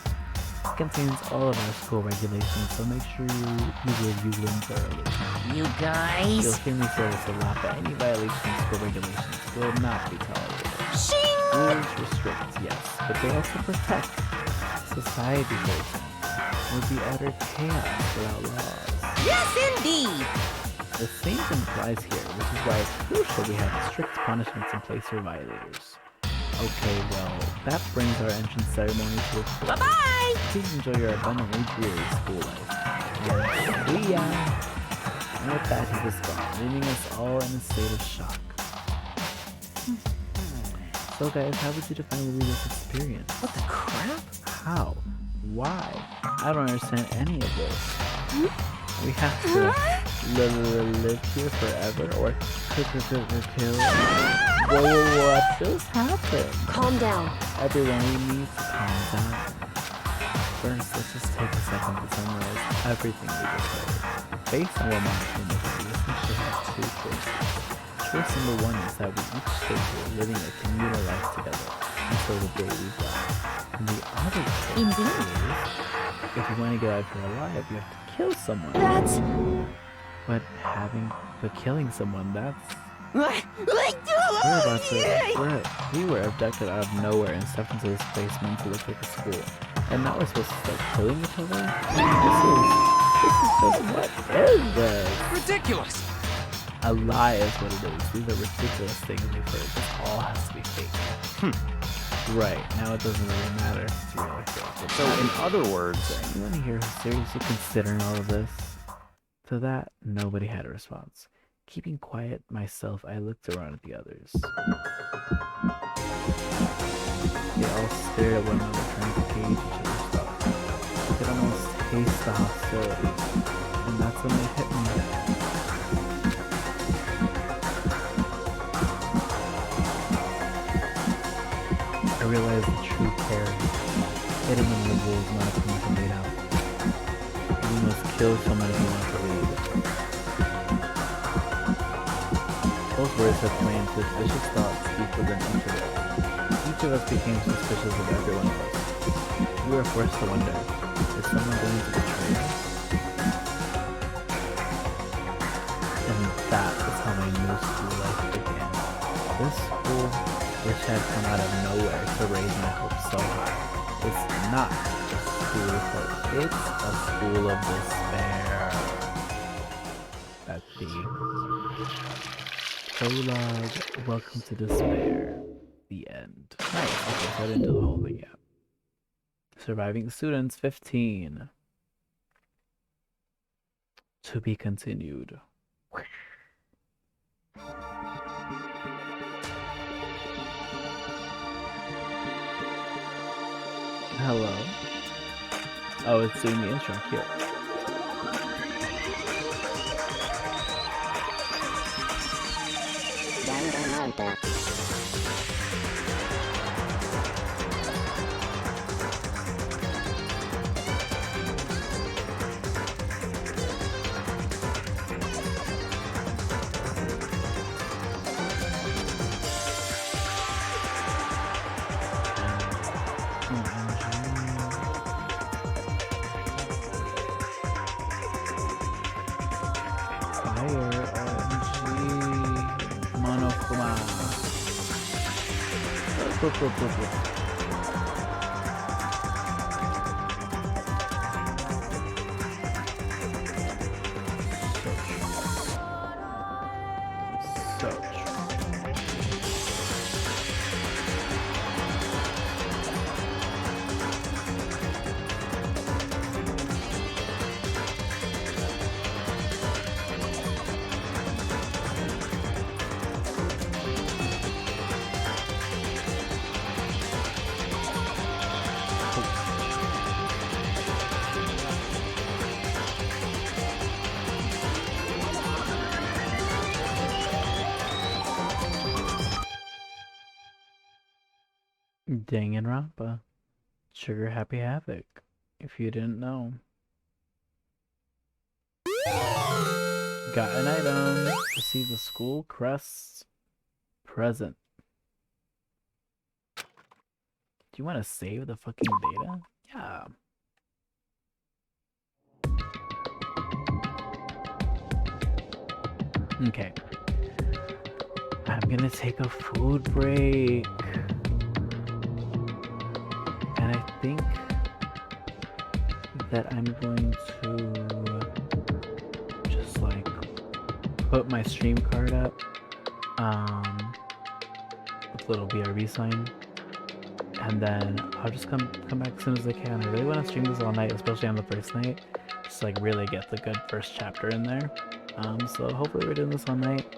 Speaker 1: It contains all of our school regulations, so make sure you review them thoroughly.
Speaker 7: You
Speaker 1: You'll
Speaker 7: guys?
Speaker 1: hear me say this a lot, but any violation of school regulations will not be tolerated.
Speaker 7: Shing!
Speaker 1: Rules restrict, yes, but they also protect. Society, for example, would be utter chaos without laws.
Speaker 7: Yes, indeed!
Speaker 1: The same thing applies here, which is why it's crucial we have strict punishments in place for violators. Okay, well, that brings our entrance ceremony to a close.
Speaker 7: Bye-bye!
Speaker 1: Please enjoy your abundantly dreary school life. And see ya! And with that, he was gone, leaving us all in a state of shock. So guys, how would you define Lolita's experience?
Speaker 2: What the crap?
Speaker 1: How? Why? I don't understand any of this. We have to live here forever or kill. Whoa, what just happened?
Speaker 4: Calm down.
Speaker 1: Everyone, we need to calm down. First, let's just take a second to summarize everything we just heard. Based on what Monica was we essentially have two choices. Choice number one is that we each stay here living a communal life together until the day we die. And the other choice is, if you want to get out of here alive, you have to kill someone. But killing someone, that's... We were abducted out of nowhere and stuffed into this place meant to look like a school. And now we're supposed to start killing each other? What is this?
Speaker 3: Ridiculous!
Speaker 1: A lie is what it is. These are ridiculous things we've heard. This all has to be fake. Right, now it doesn't really matter if it's real or fake.
Speaker 9: So, in other words,
Speaker 1: Anyone here who's seriously considering all of this? To that, nobody had a response. Keeping quiet myself, I looked around at the others. They all stared at one another, trying to gauge each other's thoughts. I could almost taste the hostility, and that's when it hit me. I realized the true terror. Hidden in the rules Monokuma had laid out. You must kill someone if you want to leave. Those words had planted suspicious thoughts deep within each of us. Each of us became suspicious of everyone else. We were forced to wonder, is someone going to betray us? And that is how my new school life began. This school, which had come out of nowhere to raise my hopes so high, is not just a school of hope, it's a school of despair. That's the prologue. Welcome to despair. The end. Nice. Okay, so I didn't do the whole thing yet. Surviving students 15. To be continued. Hello. Oh, it's doing the intro. Cute.
Speaker 4: Danganronpa.
Speaker 1: Fire, OMG. Monokuma. Danganronpa. Sugar Happy Havoc. If you didn't know. Got an item. Receive the school crest present. Do you want to save the fucking data? Yeah. Okay. I'm gonna take a food break. And I think that I'm going to just like put my stream card up with a little BRB sign, and then I'll just come back as soon as I can. I really want to stream this all night, especially on the first night, just like really get the good first chapter in there. So hopefully we're doing this all night.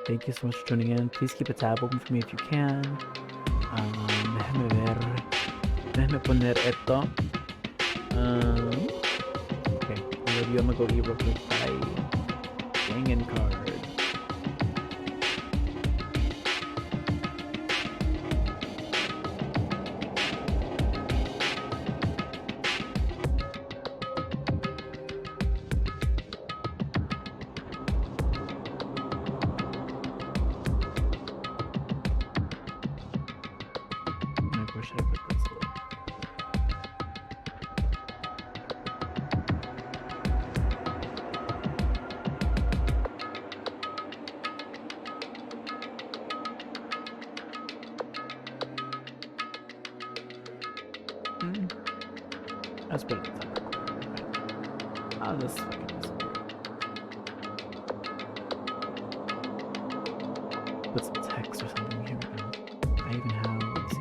Speaker 1: Thank you so much for tuning in. Please keep a tab open for me if you can. Déjame ver. Déjame poner esto. Okay, I love you. I'm gonna go eat real quick. Bye. Dangan card. Where should I put this? Let's put it at the top. I'll just fucking put some text or something. Here we go. I even have, let's see.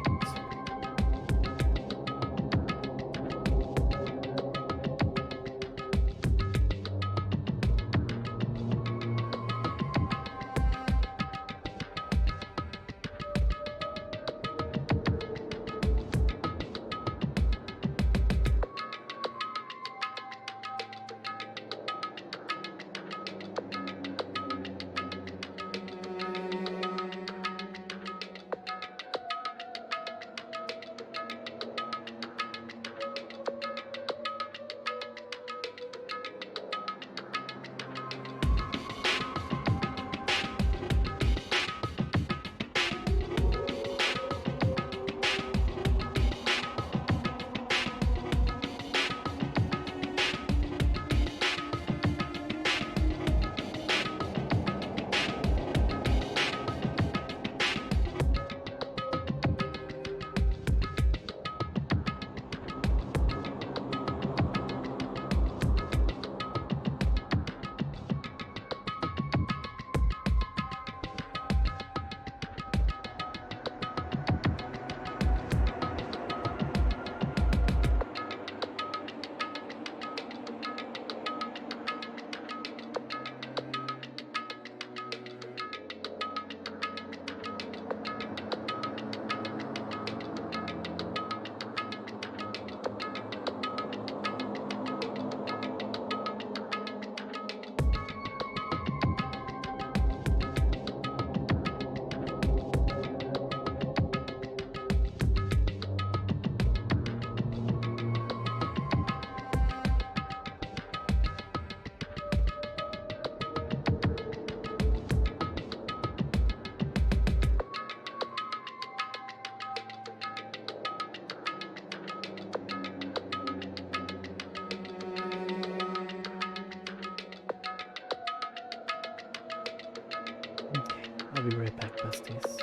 Speaker 1: I'll be right back, besties.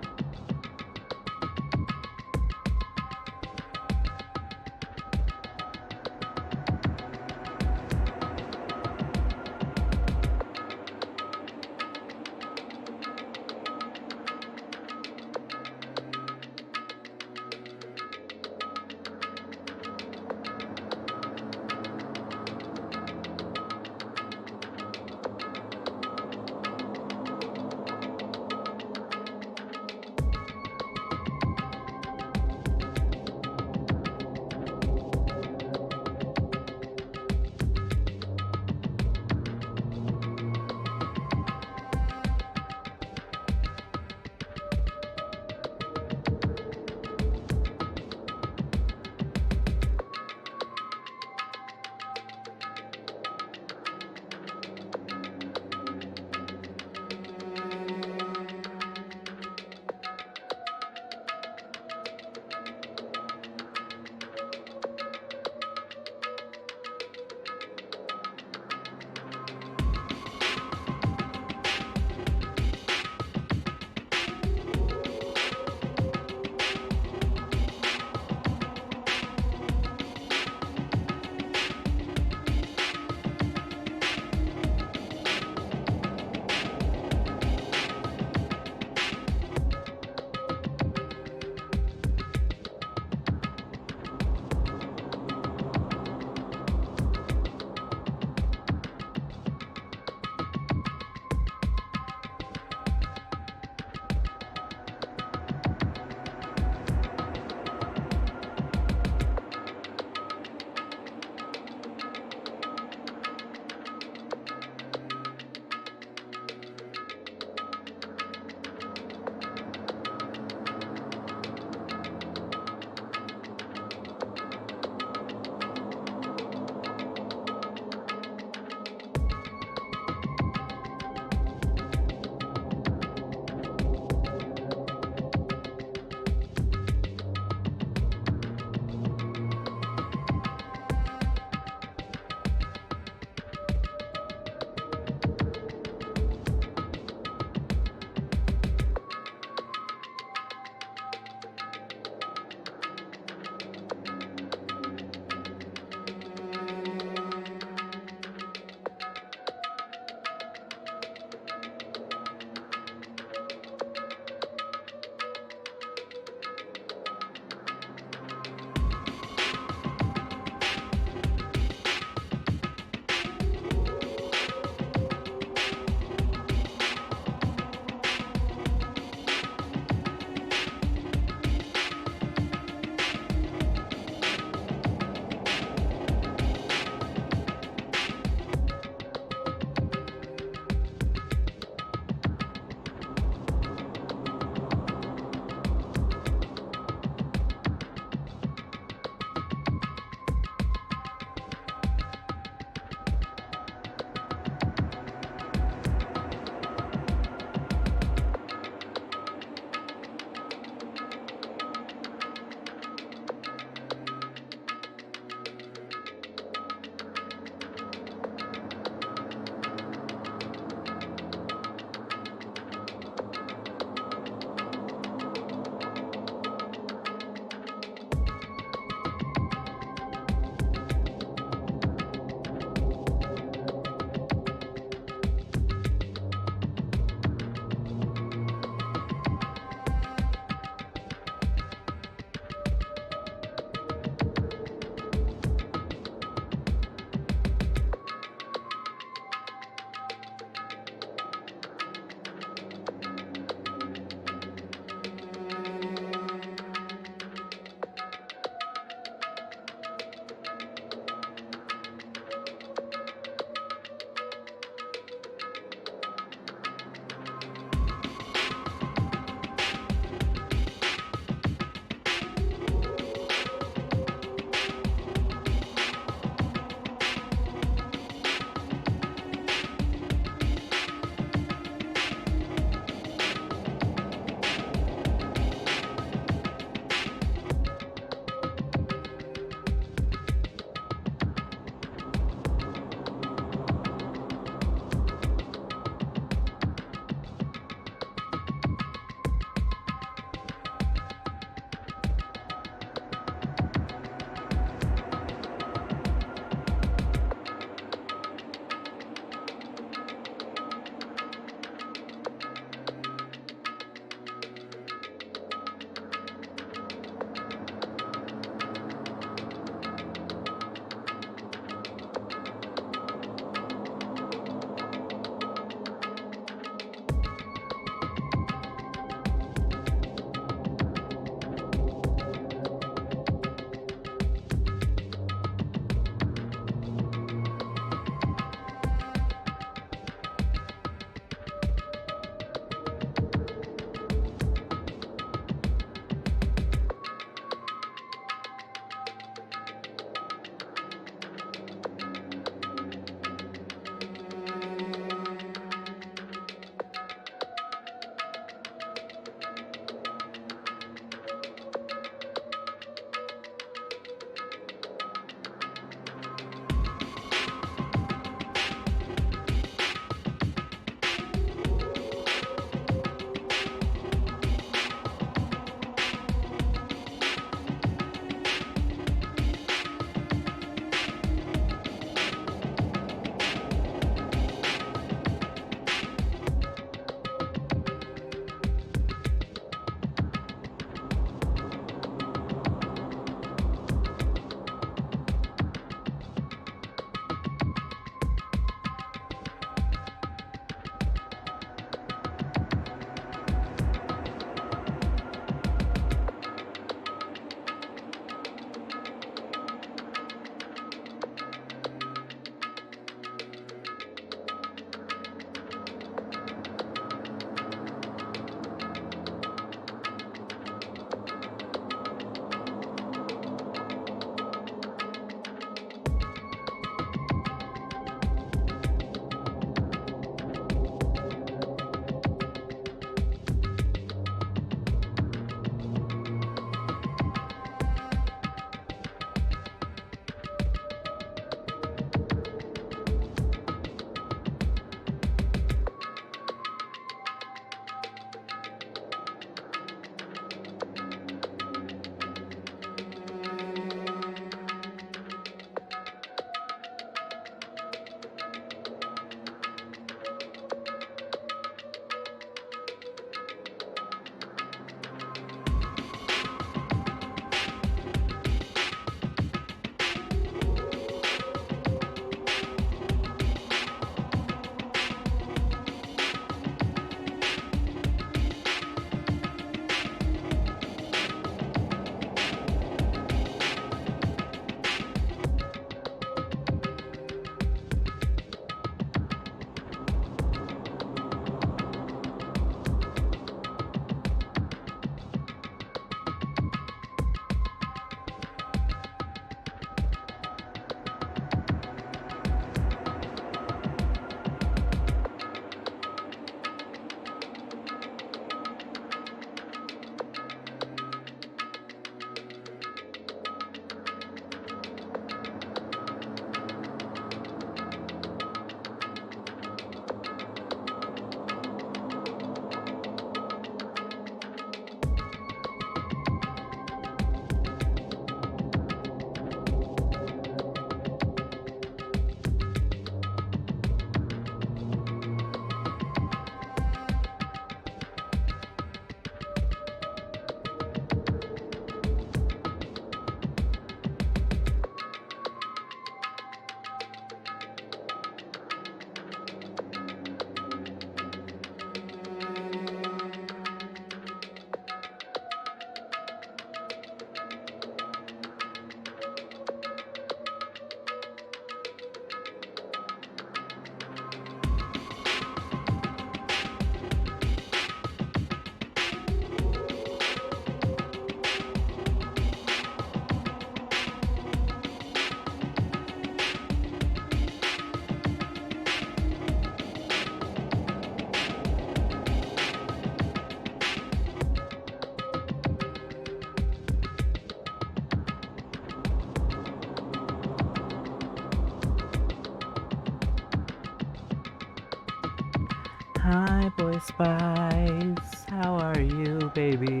Speaker 1: Hi, Boy Spice. How are you, baby?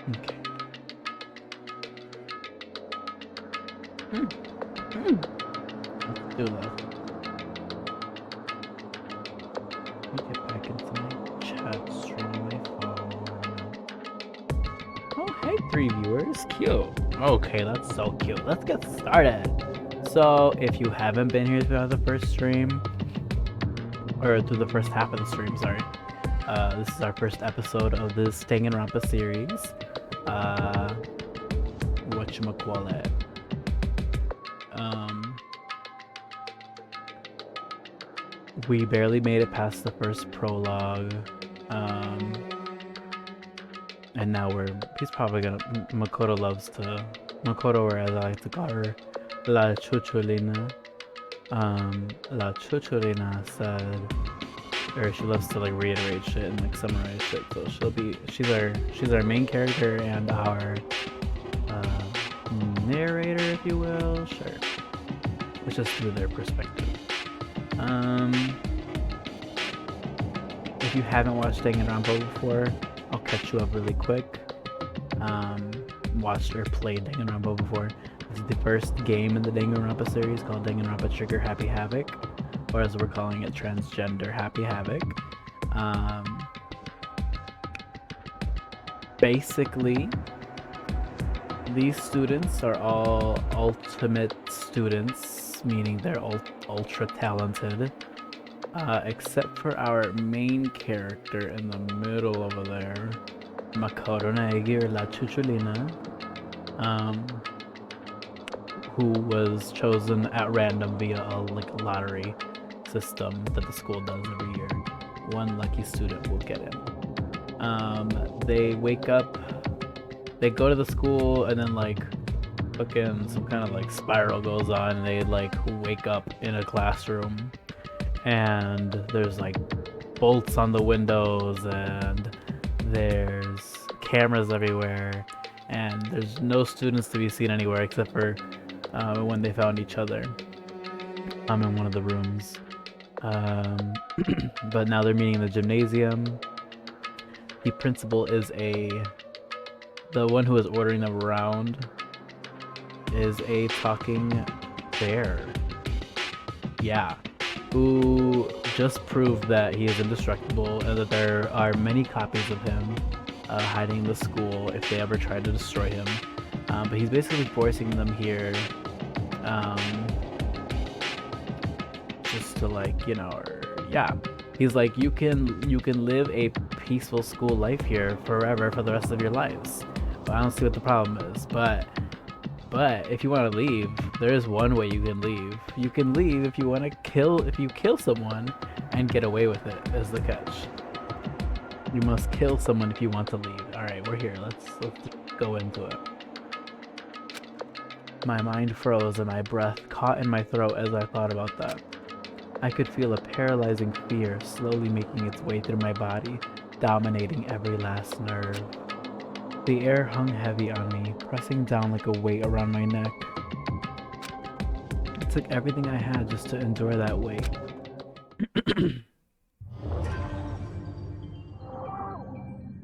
Speaker 1: Okay. Let's do that. Let me get back into my chat stream on my phone. Oh, hey, 3 viewers. Cute. Okay, that's so cute. Let's get started. So, if you haven't been here throughout the first stream, or through the first half of the stream, sorry. This is our first episode of this Danganronpa series. Whatchamacallit. We barely made it past the first prologue. And now he's probably gonna, Makoto loves to, Makoto, or as I like to call her, La Chuchulina. La Chuchulina said, or she loves to like reiterate shit and like summarize shit, so she's our main character and our narrator, if you will. Sure, it's just through their perspective. If you haven't watched Danganronpa before, I'll catch you up really quick. Watched or played Danganronpa before. This is the first game in the Danganronpa series called Danganronpa Trigger Happy Havoc, or as we're calling it, Transgender Happy Havoc. Basically, these students are all ultimate students, meaning they're ultra talented, except for our main character in the middle over there, Makoto Naegi, or La Chuchulina, who was chosen at random via a lottery system that the school does every year. One lucky student will get in. They wake up, they go to the school, and then like fucking some kind of like spiral goes on, and they like wake up in a classroom, and there's like bolts on the windows, and there's cameras everywhere, and there's no students to be seen anywhere except for when they found each other. I'm in one of the rooms. But now they're meeting in the gymnasium. The principal is the one who is ordering them around is a talking bear. Yeah. Who just proved that he is indestructible and that there are many copies of him hiding in the school if they ever try to destroy him. But he's basically forcing them here just to like, you know, yeah. He's like, you can live a peaceful school life here forever for the rest of your lives. But I don't see what the problem is. But if you want to leave, there is one way you can leave. You can leave if you want to kill someone and get away with it, is the catch. You must kill someone if you want to leave. Alright, we're here. Let's go into it. My mind froze and my breath caught in my throat as I thought about that. I could feel a paralyzing fear slowly making its way through my body, dominating every last nerve. The air hung heavy on me, pressing down like a weight around my neck. It took everything I had just to endure that weight.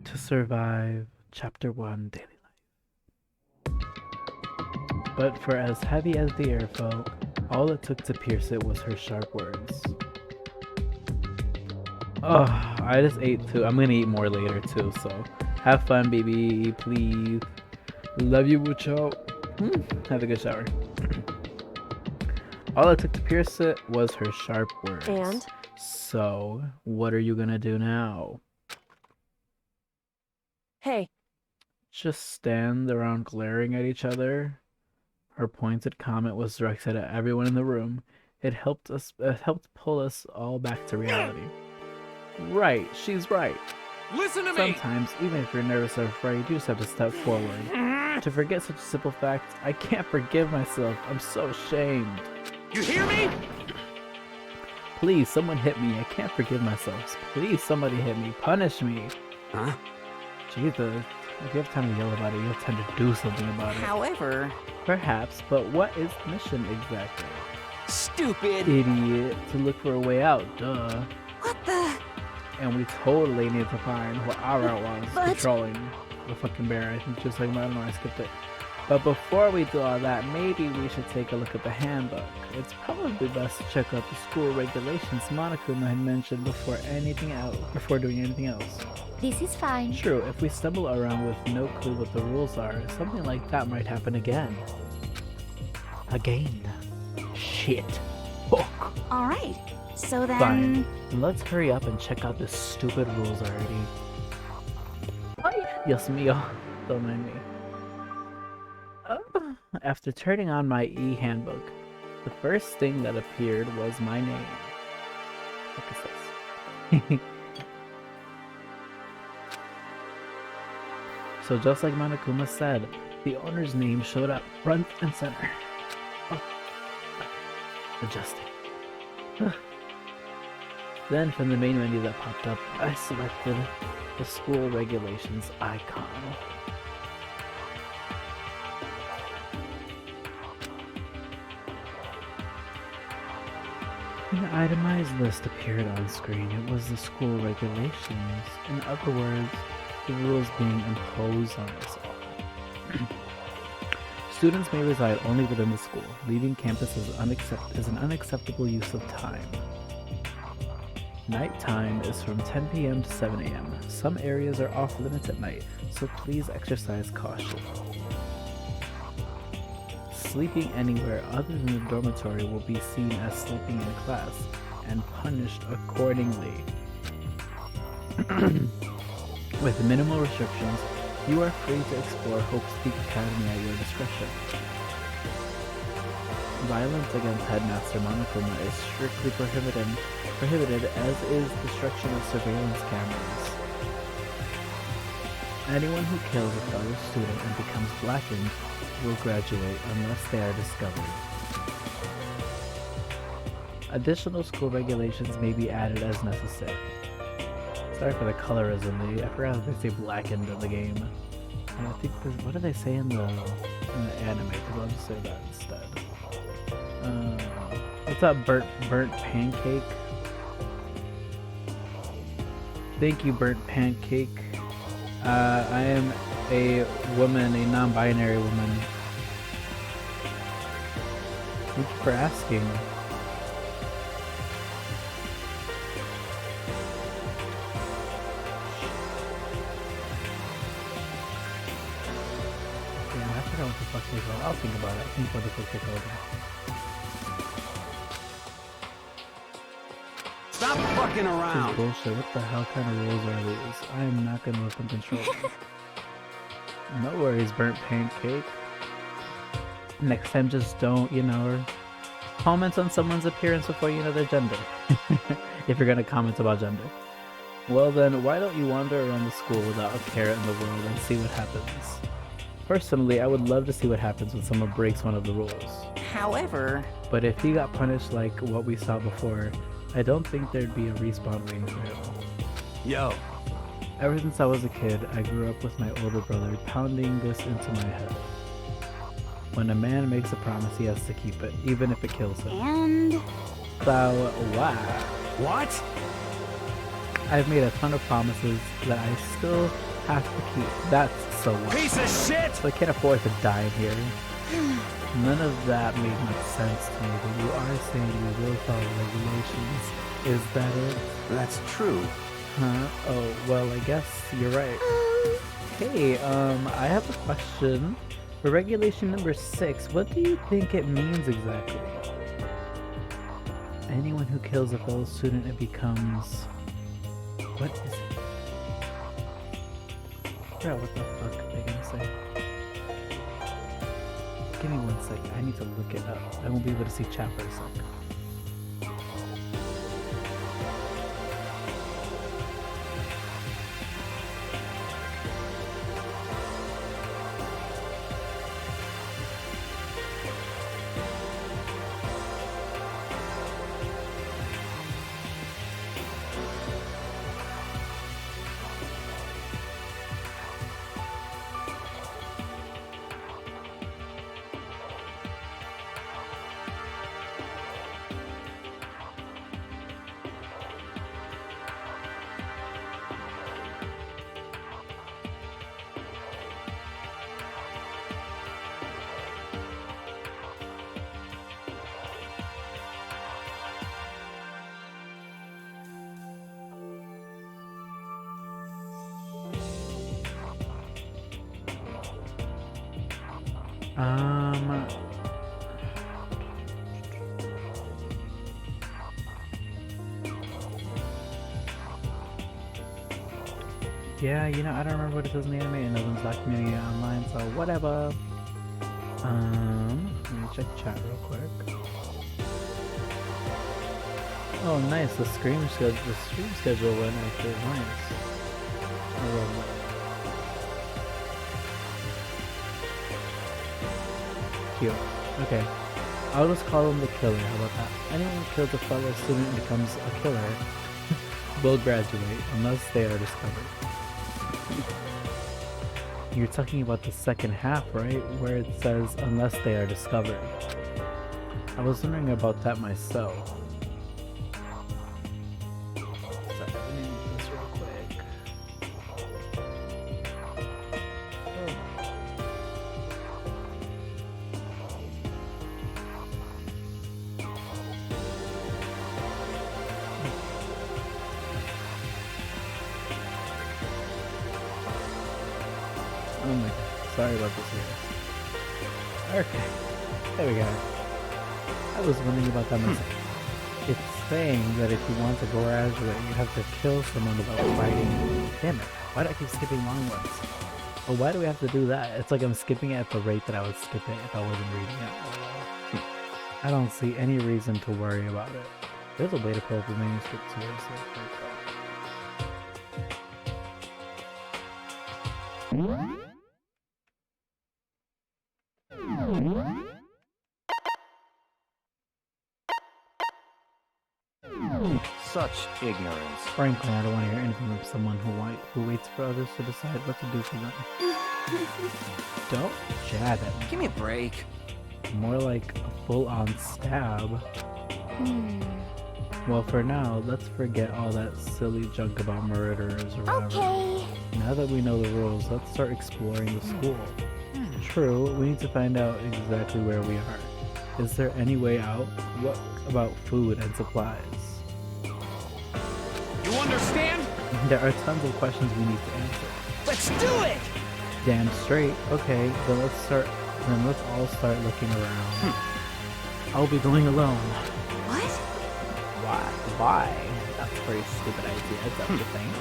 Speaker 1: To survive, Chapter 1, Daily Life. But for as heavy as the air felt, all it took to pierce it was her sharp words. Oh, I just ate too. I'm gonna eat more later too, so have fun, baby, please. Love you, mucho. Have a good shower. All it took to pierce it was her sharp words.
Speaker 4: And?
Speaker 1: So, what are you gonna do now?
Speaker 4: Hey.
Speaker 1: Just stand around glaring at each other? Her pointed comment was directed at everyone in the room. It helped pull us all back to reality. Right, she's right.
Speaker 3: Listen to me!
Speaker 1: Sometimes, even if you're nervous or afraid, you just have to step forward. To forget such a simple fact, I can't forgive myself. I'm so ashamed.
Speaker 3: You hear me?
Speaker 1: Please, someone hit me. I can't forgive myself. Please, somebody hit me. Punish me.
Speaker 3: Huh?
Speaker 1: Jesus. If you have time to yell about it, you'll tend to do something about it.
Speaker 5: However...
Speaker 1: Perhaps, but what is the mission exactly?
Speaker 5: Stupid!
Speaker 1: Idiot. To look for a way out, duh.
Speaker 5: What the...
Speaker 1: And we totally need to find what our route was,
Speaker 4: But-
Speaker 1: patrolling the fucking bear. I think just like, I don't know, I skipped it. But before we do all that, maybe we should take a look at the handbook. It's probably best to check out the school regulations Monokuma had mentioned before doing anything else.
Speaker 4: This is fine.
Speaker 1: True, if we stumble around with no clue what the rules are, something like that might happen again. Again. Shit. Fuck.
Speaker 6: Alright, so then...
Speaker 1: Fine. Let's hurry up and check out the stupid rules already. Ay, Dios mío. Don't mind me. After turning on my e-handbook, the first thing that appeared was my name. What is this? So just like Monokuma said, the owner's name showed up front and center. Oh. Adjusting. Then from the main menu that popped up, I selected the school regulations icon. An itemized list appeared on screen. It was the school regulations. In other words, the rules being imposed on us all. Students may reside only within the school. Leaving campus is an unacceptable use of time. Nighttime is from 10 p.m. to 7 a.m. Some areas are off limits at night, so please exercise caution. Sleeping anywhere other than the dormitory will be seen as sleeping in class and punished accordingly. With minimal restrictions, you are free to explore Hope's Peak Academy at your discretion. Violence against Headmaster Monokuma is strictly prohibited, as is destruction of surveillance cameras. Anyone who kills a fellow student and becomes blackened will graduate unless they are discovered. Additional school regulations may be added as necessary. Sorry for the colorism. I forgot that they say blackened in the game. And I think what do they say in the anime? Because I'll just say that instead. What's up, burnt pancake? Thank you, burnt pancake. I am a woman, a non-binary woman. Thank you for asking. Yeah, I forgot what the fuck they call. I'll think about it. I'll think about the quick take over.
Speaker 3: Stop fucking
Speaker 1: This
Speaker 3: around!
Speaker 1: is bullshit. What the hell kind of rules are these? I am not gonna let them control me. No worries, burnt pancake. Next time just don't, or comment on someone's appearance before you know their gender. If you're gonna comment about gender. Well then, why don't you wander around the school without a care in the world and see what happens? Personally, I would love to see what happens when someone breaks one of the rules.
Speaker 5: However...
Speaker 1: But if he got punished like what we saw before, I don't think there'd be a respawn waiting for him.
Speaker 3: Yo.
Speaker 1: Ever since I was a kid, I grew up with my older brother pounding this into my head. When a man makes a promise, he has to keep it, even if it kills him.
Speaker 6: And...
Speaker 1: So, wow.
Speaker 3: What?
Speaker 1: I've made a ton of promises that I still have to keep. That's so what.
Speaker 3: Piece of shit!
Speaker 1: So I can't afford to die in here. None of that made much sense to me, but you are saying you will follow regulations. Is that it?
Speaker 8: That's true.
Speaker 1: Huh? Oh, well, I guess you're right. Hey, I have a question. For regulation number 6, what do you think it means exactly? Anyone who kills a fellow student and becomes... What is it? I forgot what the fuck they're gonna say. Give me 1 second, I need to look it up. I won't be able to see chat for a second. Um. Yeah, you know, I don't remember what it says in the anime, and no one's documenting it online, so whatever. Let me check chat real quick. Oh, nice. The stream schedule went after. Nice. I love that. Cute. Okay. I'll just call him the killer. How about that? Anyone who kills a fellow student and becomes a killer will graduate unless they are discovered. You're talking about the second half, right? Where it says unless they are discovered. I was wondering about that myself. Sorry, let me move this real quick. Oh my god, sorry about this here. Okay, there we go. I was wondering about that myself. It's saying that if you want to graduate, you have to kill someone without fighting. Damn it, why do I keep skipping long ones? Well, why do we have to do that? It's like I'm skipping it at the rate that I would skip it if I wasn't reading it. I don't see any reason to worry about it. There's a way to pull up the manuscript seriously.
Speaker 9: Such ignorance.
Speaker 1: Frankly, I don't want to hear anything from someone who waits for others to decide what to do for them. Don't jab at me.
Speaker 5: Give me a break.
Speaker 1: More like a full-on stab. Well, for now, let's forget all that silly junk about murderers or whatever.
Speaker 4: Okay.
Speaker 1: Now that we know the rules, let's start exploring the school. True, we need to find out exactly where we are. Is there any way out? What about food and supplies?
Speaker 3: You understand?
Speaker 1: There are tons of questions we need to answer.
Speaker 3: Let's do it!
Speaker 1: Damn straight. Okay, then let's all start looking around. I'll be going alone.
Speaker 4: What?
Speaker 1: Why? That's a pretty stupid idea, don't you think?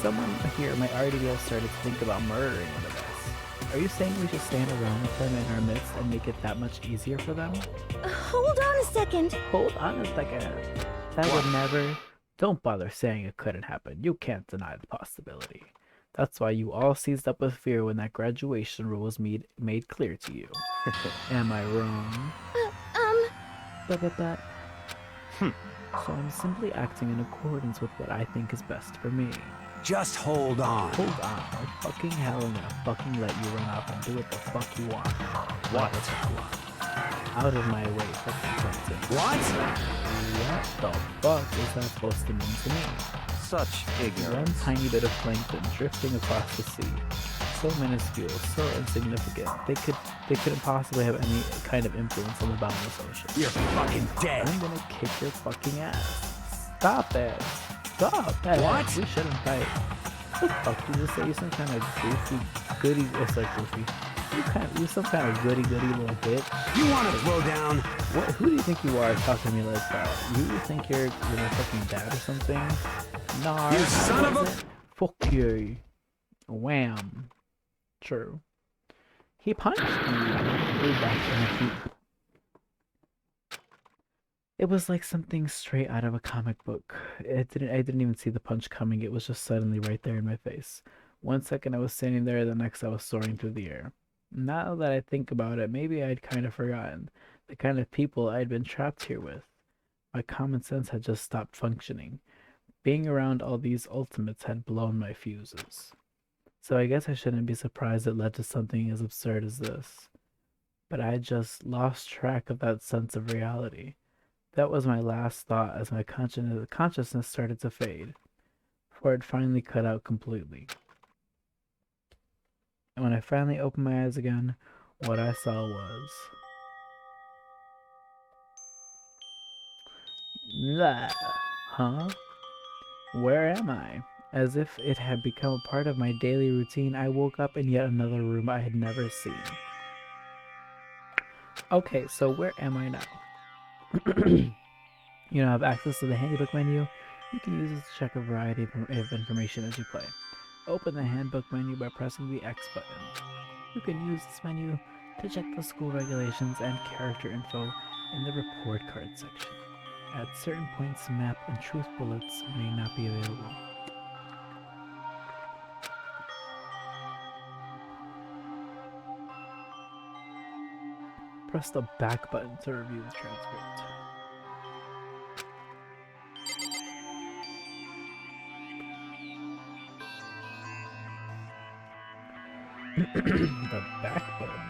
Speaker 1: Someone here might already have started to think about murdering one of us. Are you saying we should stand around with them in our midst and make it that much easier for them?
Speaker 4: Hold on a second.
Speaker 1: Hold on a second. That would never... Don't bother saying it couldn't happen. You can't deny the possibility. That's why you all seized up with fear when that graduation rule was made clear to you. Am I wrong? But So I'm simply acting in accordance with what I think is best for me.
Speaker 3: Just hold on.
Speaker 1: Hold on. Like fucking hell, I'm gonna fucking let you run off and do what the fuck you want.
Speaker 9: What?
Speaker 1: Out of my way, fucking Clinton.
Speaker 3: What?
Speaker 1: What the fuck is that supposed to mean to me?
Speaker 9: Such
Speaker 1: One
Speaker 9: ignorance.
Speaker 1: tiny bit of plankton drifting across the sea. So minuscule, so insignificant. They couldn't possibly have any kind of influence on the boundless ocean.
Speaker 3: You're fucking dead.
Speaker 1: I'm gonna kick your fucking ass. Stop it. Stop that.
Speaker 3: What?
Speaker 1: We shouldn't fight. What the fuck did you say? You're some kind of goofy goody. It's like goofy. You're some kind of goody little bitch.
Speaker 3: You want to throw down?
Speaker 1: What? Who do you think you are talking to me like that? You think you're my fucking dad or something? Nah.
Speaker 3: You son of a...
Speaker 1: Fuck you. Wham. True. He punched me. Way back in the feet. It was like something straight out of a comic book. I didn't even see the punch coming. It was just suddenly right there in my face. 1 second I was standing there, the next I was soaring through the air. Now that I think about it, maybe I'd kind of forgotten the kind of people I'd been trapped here with. My common sense had just stopped functioning. Being around all these ultimates had blown my fuses. So I guess I shouldn't be surprised it led to something as absurd as this. But I just lost track of that sense of reality. That was my last thought as my consciousness started to fade, before it finally cut out completely. And when I finally opened my eyes again, what I saw was... That. Huh? Where am I? As if it had become a part of my daily routine, I woke up in yet another room I had never seen. Okay, so where am I now? You now have access to the handbook menu. You can use it to check a variety of information as you play. Open the handbook menu by pressing the X button. You can use this menu to check the school regulations and character info in the report card section. At certain points, map and truth bullets may not be available. Press the back button to review the transcript. The back button.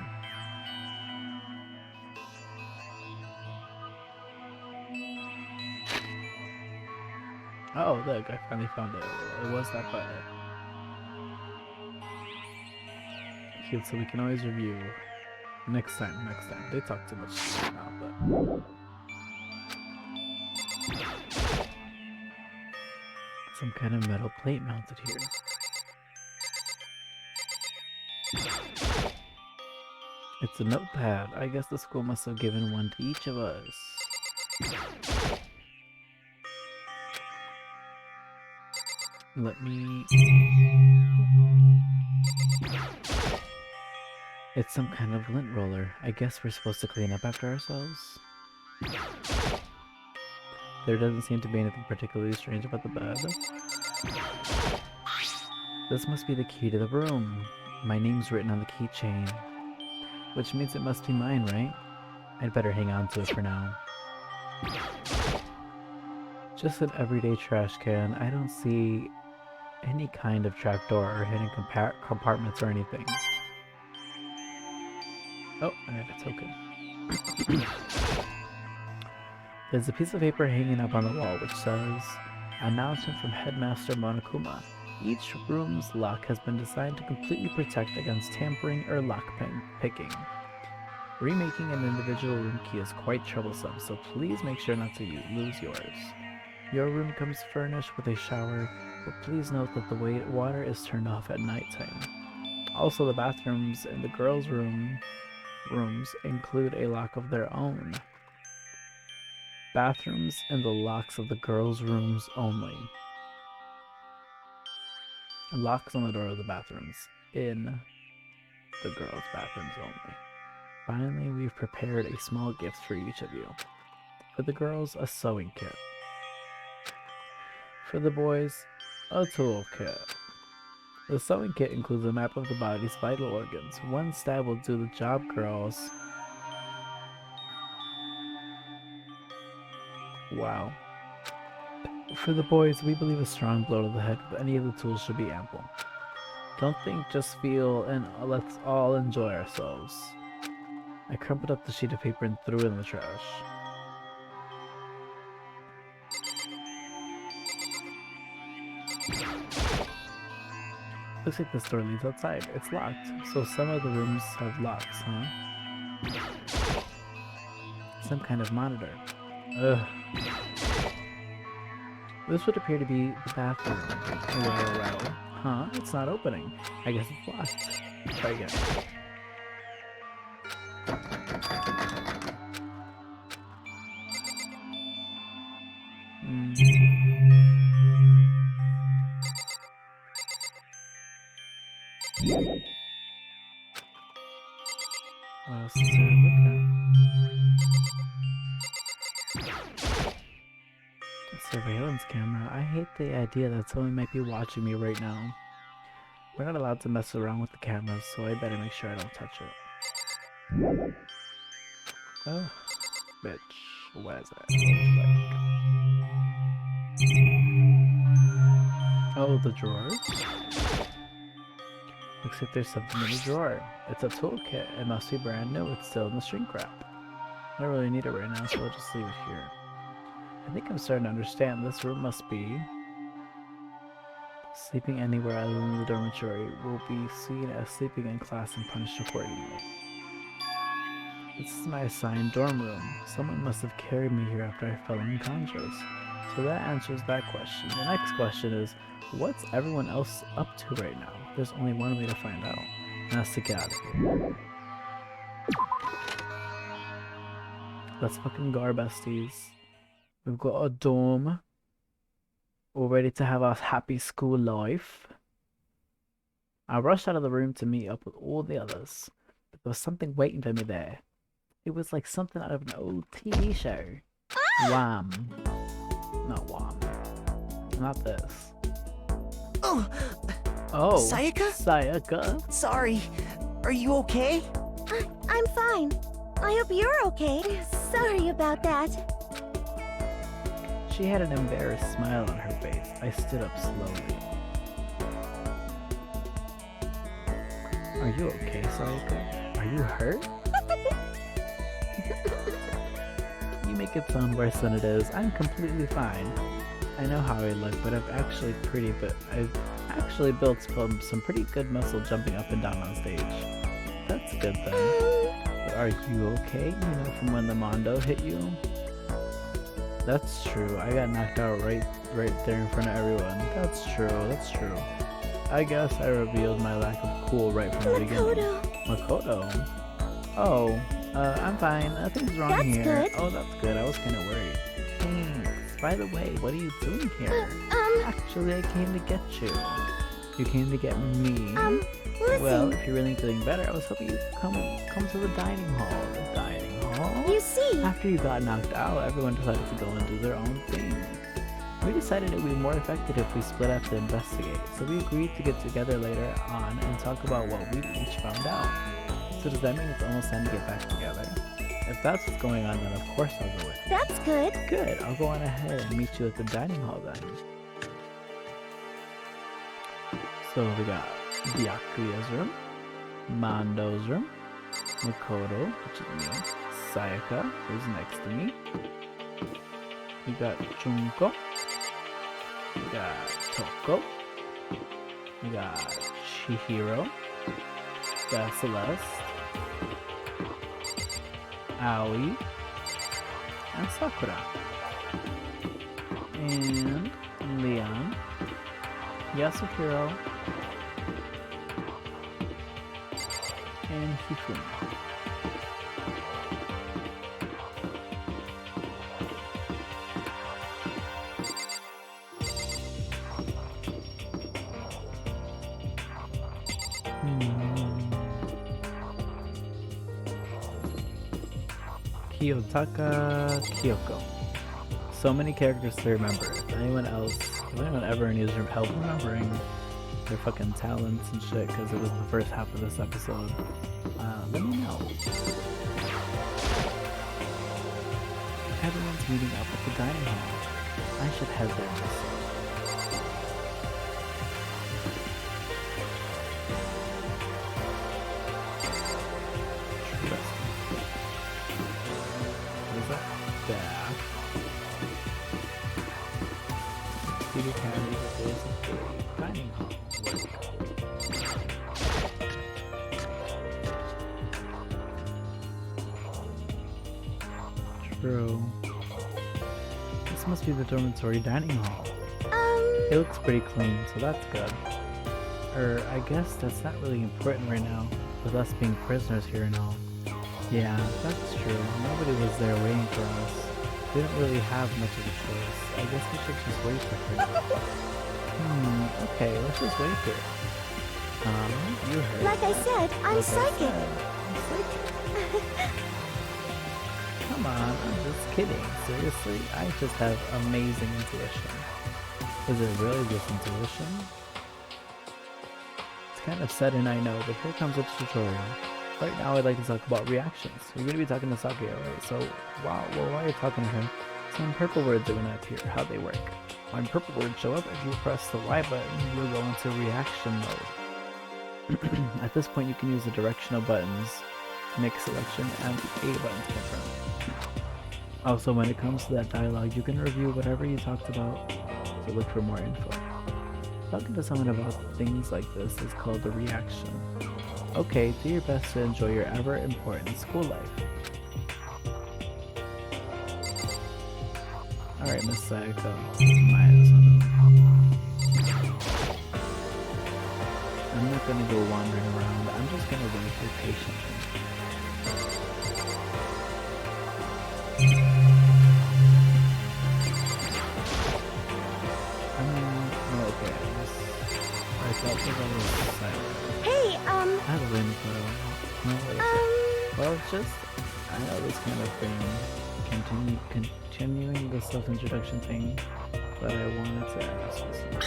Speaker 1: Oh, look, I finally found it. It was that button. Okay, so we can always review. Next time. They talk too much now, but... Some kind of metal plate mounted here. It's a notepad. I guess the school must have given one to each of us. Let me... It's some kind of lint roller. I guess we're supposed to clean up after ourselves. There doesn't seem to be anything particularly strange about the bed. This must be the key to the room. My name's written on the keychain. Which means it must be mine, right? I'd better hang on to it for now. Just an everyday trash can. I don't see any kind of trapdoor or hidden compartments or anything. Oh, I have a token. There's a piece of paper hanging up on the wall which says, "Announcement from Headmaster Monokuma. Each room's lock has been designed to completely protect against tampering or lock picking. Remaking an individual room key is quite troublesome, so please make sure not to lose yours. Your room comes furnished with a shower, but please note that the water is turned off at nighttime. Also, the bathrooms in the girls' rooms include a lock of their own. Bathrooms and the locks of the girls' rooms only. Locks on the door of the bathrooms in the girls' bathrooms only. Finally, we've prepared a small gift for each of you. For the girls, a sewing kit. For the boys, a tool kit. The sewing kit includes a map of the body's vital organs. One stab will do the job, girls. Wow. For the boys, we believe a strong blow to the head with any of the tools should be ample. Don't think, just feel, and let's all enjoy ourselves. I crumpled up the sheet of paper and threw it in the trash. Looks like this door leads outside. It's locked, so some of the rooms have locks, huh? Some kind of monitor. Ugh. This would appear to be the bathroom. Well. Huh? It's not opening. I guess it's locked. Try again. What else is there to look at? Surveillance camera. I hate the idea that someone might be watching me right now. We're not allowed to mess around with the cameras, so I better make sure I don't touch it. Oh, bitch. What is that? Oh, the drawers? Looks like there's something in the drawer. It's a toolkit. It must be brand new. It's still in the shrink wrap. I don't really need it right now, so I'll just leave it here. I think I'm starting to understand. This room must be... Sleeping anywhere other than the dormitory will be seen as sleeping in class and punished accordingly. This is my assigned dorm room. Someone must have carried me here after I fell unconscious. So that answers that question. The next question is, what's everyone else up to right now? There's only one way to find out, and that's to get out of here. Let's fucking go, our besties. We've got a dorm. We're ready to have our happy school life. I rushed out of the room to meet up with all the others, but there was something waiting for me there. It was like something out of an old TV show. Wham. Not Wham. Not this.
Speaker 2: Oh, Sayaka?
Speaker 1: Sayaka?
Speaker 2: Sorry. Are you okay?
Speaker 4: I'm fine. I hope you're okay. Sorry about that.
Speaker 1: She had an embarrassed smile on her face. I stood up slowly. Are you okay, Sayaka? Are you hurt? You make it sound worse than it is. I'm completely fine. I know how I look, but I've actually built some pretty good muscle jumping up and down on stage. That's good then. But are you okay? You know, from when the Mondo hit you? That's true. I got knocked out right there in front of everyone. That's true. I guess I revealed my lack of cool right from the beginning. Makoto? Oh, I'm fine. Nothing's wrong here.
Speaker 4: Good.
Speaker 1: Oh, that's good. I was kind of worried. Thanks. By the way, what are you doing here? Actually, I came to get you. You came to get me?
Speaker 4: Listen.
Speaker 1: Well, if you're really feeling better, I was hoping you'd come to the dining hall. The dining hall?
Speaker 4: You see.
Speaker 1: After you got knocked out, everyone decided to go and do their own thing. We decided it would be more effective if we split up to investigate, so we agreed to get together later on and talk about what we each found out. So does that mean it's almost time to get back together? If that's what's going on, then of course I'll go with you.
Speaker 4: That's good.
Speaker 1: Good, I'll go on ahead and meet you at the dining hall then. So we got Byakuya's room, Mando's room, Makoto, which is me, Sayaka, who's next to me. We got Junko, we got Toko, we got Chihiro, we got Celeste, Aoi, and Sakura, and Leon, Yasuhiro, and Hifumi. Kiyotaka Kyoko. So many characters to remember. If anyone ever needs help remembering their fucking talents and shit, because it was the first half of this episode, let me know. Everyone's meeting up at the dining hall. I should head there myself. Dining hall. True. This must be the dormitory dining hall. It looks pretty clean, so that's good. I guess that's not really important right now, with us being prisoners here and all. Yeah, that's true. Nobody was there waiting for us. We don't really have much of a choice. I guess we should just wait for her now. Okay, let's just wait here. You heard.
Speaker 4: Like I said, I'm psychic.
Speaker 1: Come on, I'm just kidding. Seriously, I just have amazing intuition. Is it really just intuition? It's kind of sudden, I know, but here comes a tutorial. Right now, I'd like to talk about reactions. You're going to be talking to Sakuya, right? So, while you're talking to her, some purple words are going to appear, how they work. When purple words show up, if you press the Y button, you'll go into reaction mode. At this point, you can use the directional buttons, mix selection, and the A button to confirm. Also, when it comes to that dialogue, you can review whatever you talked about, so look for more info. Talking to someone about things like this is called a reaction. Okay, do your best to enjoy your ever-important school life. Alright, Miss Sayaka. I'm not gonna go wandering around, I'm just gonna wait here patiently. That was a little silent.
Speaker 4: Hey,
Speaker 1: I have a win photo. No, what is it? Well, it's just, I know this kind of thing, continuing the self-introduction thing, but I wanted to ask you something.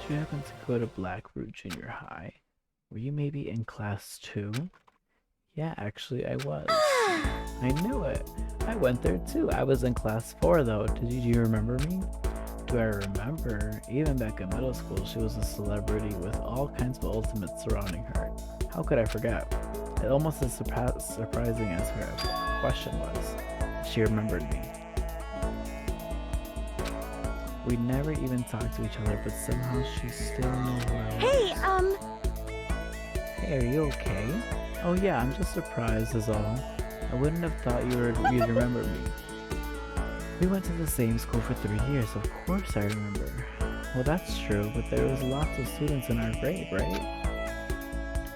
Speaker 1: Did you happen to go to Blackroot Junior High? Were you maybe in class 2? Yeah, actually I was. I knew it. I went there too. I was in class 4 though. Do you remember me? Do I remember? Even back in middle school, she was a celebrity with all kinds of ultimates surrounding her. How could I forget? It almost as surprising as her question was. She remembered me. We never even talked to each other, but somehow she still knew who I was.
Speaker 4: Hey,
Speaker 1: Hey, are you okay? Oh yeah, I'm just surprised is all. I wouldn't have thought you'd remember me. We went to the same school for 3 years, of course I remember. Well, that's true, but there was lots of students in our grade, right?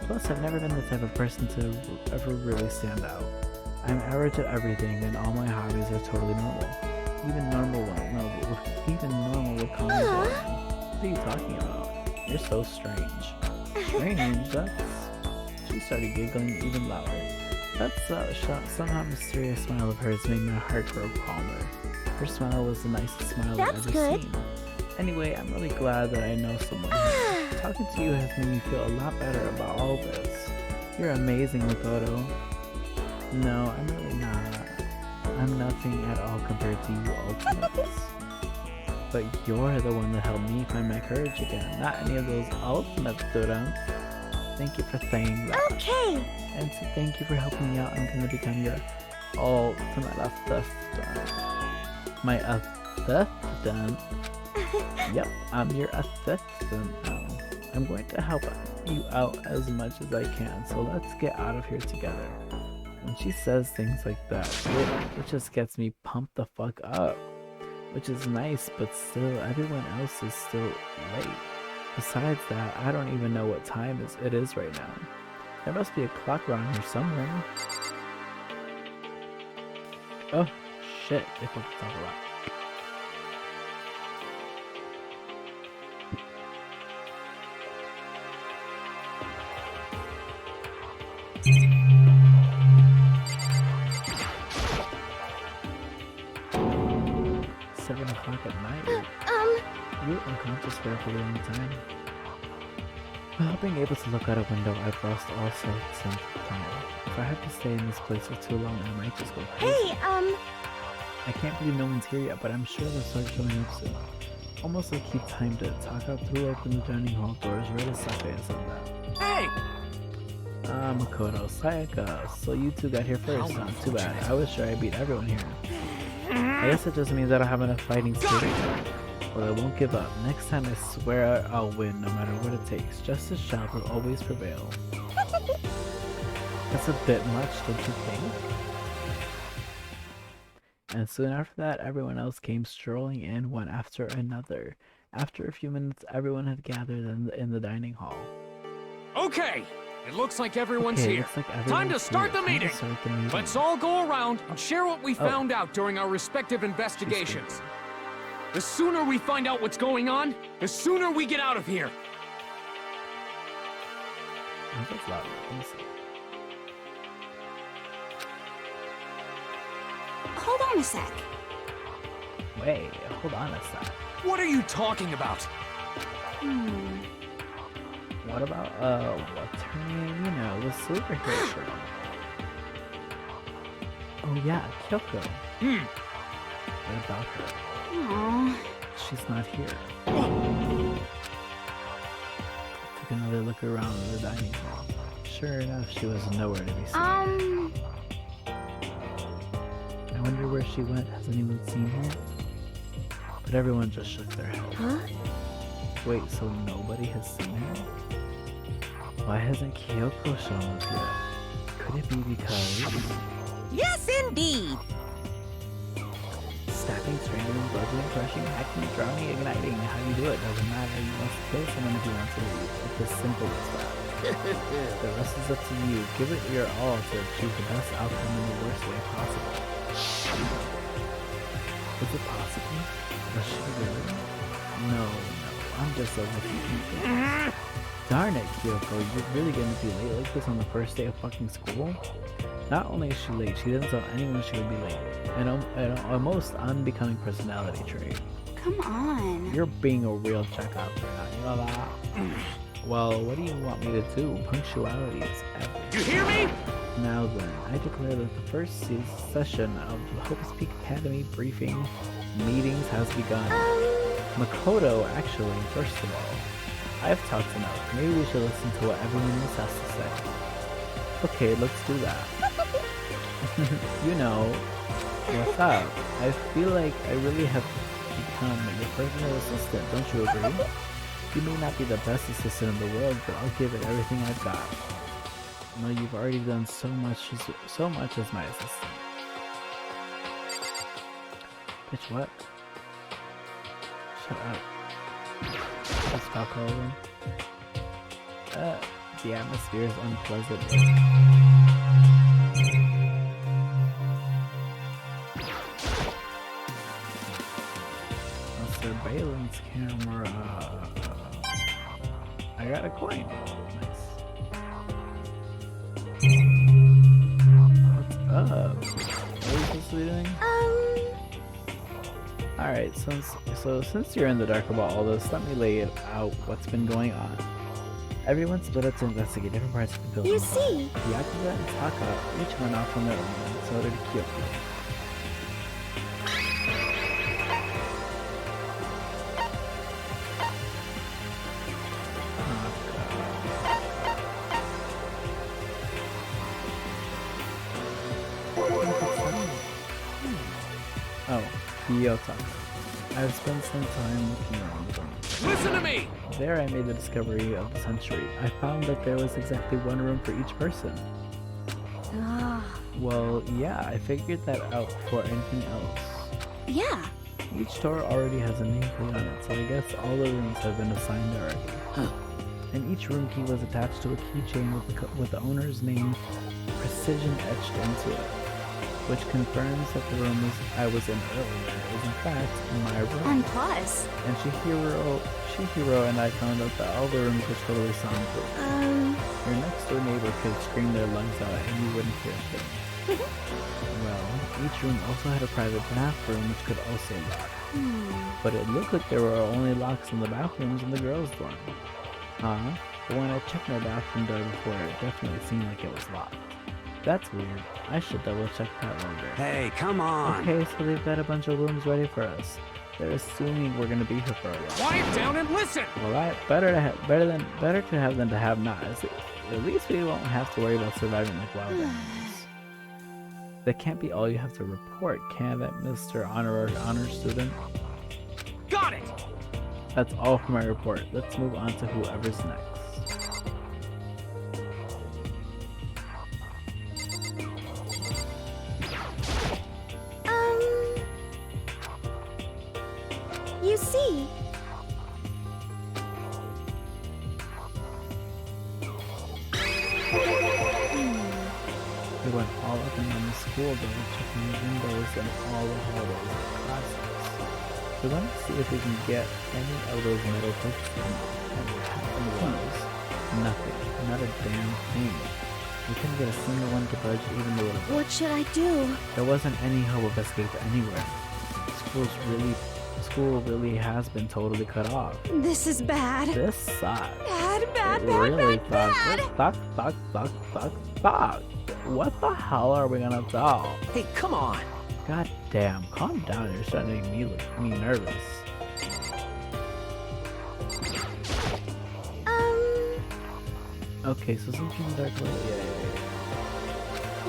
Speaker 1: Plus, I've never been the type of person to ever really stand out. I'm average at everything, and all my hobbies are totally normal. Even normal would call me boring. What are you talking about? You're so strange. Strange? She started giggling even louder. That somehow mysterious smile of hers made my heart grow calmer. Her smile was the nicest smile I've ever seen. Anyway, I'm really glad that I know someone here. Talking to you has made me feel a lot better about all this. You're amazing, Makoto. No, I'm really not. I'm nothing at all compared to you ultimates. But you're the one that helped me find my courage again, not any of those ultimate students. Thank you for saying that.
Speaker 4: okay.
Speaker 1: And to thank you for helping me out. I'm gonna become your ultimate assistant. My assistant? Yep, I'm your assistant now. I'm going to help you out as much as I can, so let's get out of here together. When she says things like that, it just gets me pumped the fuck up. Which is nice, but still, everyone else is still late. Besides that, I don't even know what time it is right now. There must be a clock around here somewhere. Oh, shit, they put the top a lot. At night. You were unconscious for a pretty long time. Without being able to look out a window, I've lost all sense of time. If I have to stay in this place for too long, I might just go crazy.
Speaker 4: Hey,
Speaker 1: I can't believe no one's here yet, but I'm sure they'll start showing up soon. Almost like he timed it. Taka threw open the dining hall doors right as Sakae said that.
Speaker 3: Hey!
Speaker 1: Makoto, Sayaka, so you two got here first. Not too bad. I was sure I beat everyone here. I guess it just means I don't have enough fighting spirit. Well, I won't give up. Next time I swear I'll win no matter what it takes. Justice shall always prevail. That's a bit much, don't you think? And soon after that, everyone else came strolling in one after another. After a few minutes, everyone had gathered in the dining hall.
Speaker 12: Okay, it looks like everyone's here. Time to start the meeting. Let's all go around and share what we found out during our respective investigations. The sooner we find out what's going on, the sooner we get out of here.
Speaker 1: That's loud. Let me see.
Speaker 6: Hold on a sec.
Speaker 1: Wait, hold on a sec.
Speaker 12: What are you talking about?
Speaker 1: What about, what's her name? You know, the superhero girl. Oh yeah, Kyoko. What about her?
Speaker 6: Aww.
Speaker 1: She's not here. Took another look around the dining hall. Sure enough, she was nowhere to be seen. I wonder where she went. Has anyone seen her? But everyone just shook their head.
Speaker 4: Huh?
Speaker 1: Wait, so nobody has seen her? Why hasn't Kyoko shown up yet? Could it be because...
Speaker 7: Yes, indeed!
Speaker 1: Stack stabbing, strangling, bludgeoning, crushing, hacking, drowning, igniting. How you do it doesn't matter. You must kill someone if you want to leave. It's as simple as that. The rest is up to you. Give it your all to achieve the best outcome in the worst way possible. Is it possible? Was she really? No. I'm just overthinking. Darn it, Kyoko, you're really gonna be late like this on the first day of fucking school? Not only is she late, she doesn't tell anyone she would be late. A most unbecoming personality trait.
Speaker 6: Come on.
Speaker 1: You're being a real checkup. You know that? Well, what do you want me to do? Punctuality is everything.
Speaker 12: You hear me?
Speaker 1: Now then, I declare that the first session of the Hocus Peak Academy briefing meetings has begun. Makoto, actually, first of all, I've talked enough. Maybe we should listen to what everyone else has to say. Okay, let's do that. You know, what's up? I feel like I really have become your personal assistant, don't you agree? You may not be the best assistant in the world, but I'll give it everything I've got. No, you've already done so much as my assistant. Bitch, what? Shut up. Let's talk over. The atmosphere is unpleasant. A surveillance camera. I got a coin. Nice. What's up? What are you supposed to be doing? Alright, since you're in the dark about all this, let me lay out what's been going on. Everyone split up to investigate different parts of the building.
Speaker 4: You see?
Speaker 1: Yakuza and Taka each went off on their own, and so did Kyoko. I've spent some time looking around the room.
Speaker 12: Listen to me!
Speaker 1: There I made the discovery of the century. I found that there was exactly one room for each person. Well, yeah, I figured that out before anything else.
Speaker 4: Yeah.
Speaker 1: Each door already has a nameplate on it, so I guess all the rooms have been assigned already. And each room key was attached to a keychain with the owner's name precision etched into it, which confirms that the room I was in earlier is in fact my room.
Speaker 4: And plus,
Speaker 1: and Shihiro and I found out that all the rooms were totally soundproof. Your next door neighbor could scream their lungs out and you wouldn't hear a thing. Well, each room also had a private bathroom which could also lock. But it looked like there were only locks in the bathrooms in the girls' dorm. But when I checked my bathroom door before, it definitely seemed like it was locked. That's weird. I should double check that later.
Speaker 8: Hey, come on!
Speaker 1: Okay, so they've got a bunch of rooms ready for us. They're assuming we're gonna be here for a while.
Speaker 12: Quiet down and listen!
Speaker 1: Alright, better to have than to have not. At least we won't have to worry about surviving like wild animals. That can't be all you have to report, can it, Mr. Honor Student?
Speaker 12: Got it!
Speaker 1: That's all for my report. Let's move on to whoever's next.
Speaker 4: You see?
Speaker 1: We went all up and down the school building, checking the windows and all the hallways of the classes. We wanted to see if we can get any of those metal hooks in, and what happened was nothing. Not a damn thing. We couldn't get a single one to budge even a little bit.
Speaker 4: What should I do?
Speaker 1: There wasn't any hope of escape anywhere. School really has been totally cut off.
Speaker 4: This is bad.
Speaker 1: This sucks.
Speaker 4: Bad.
Speaker 1: Sucks. What the hell are we gonna do?
Speaker 2: Hey, come on.
Speaker 1: God damn, calm down. You're starting to make me nervous. Okay, so something dark. Yeah.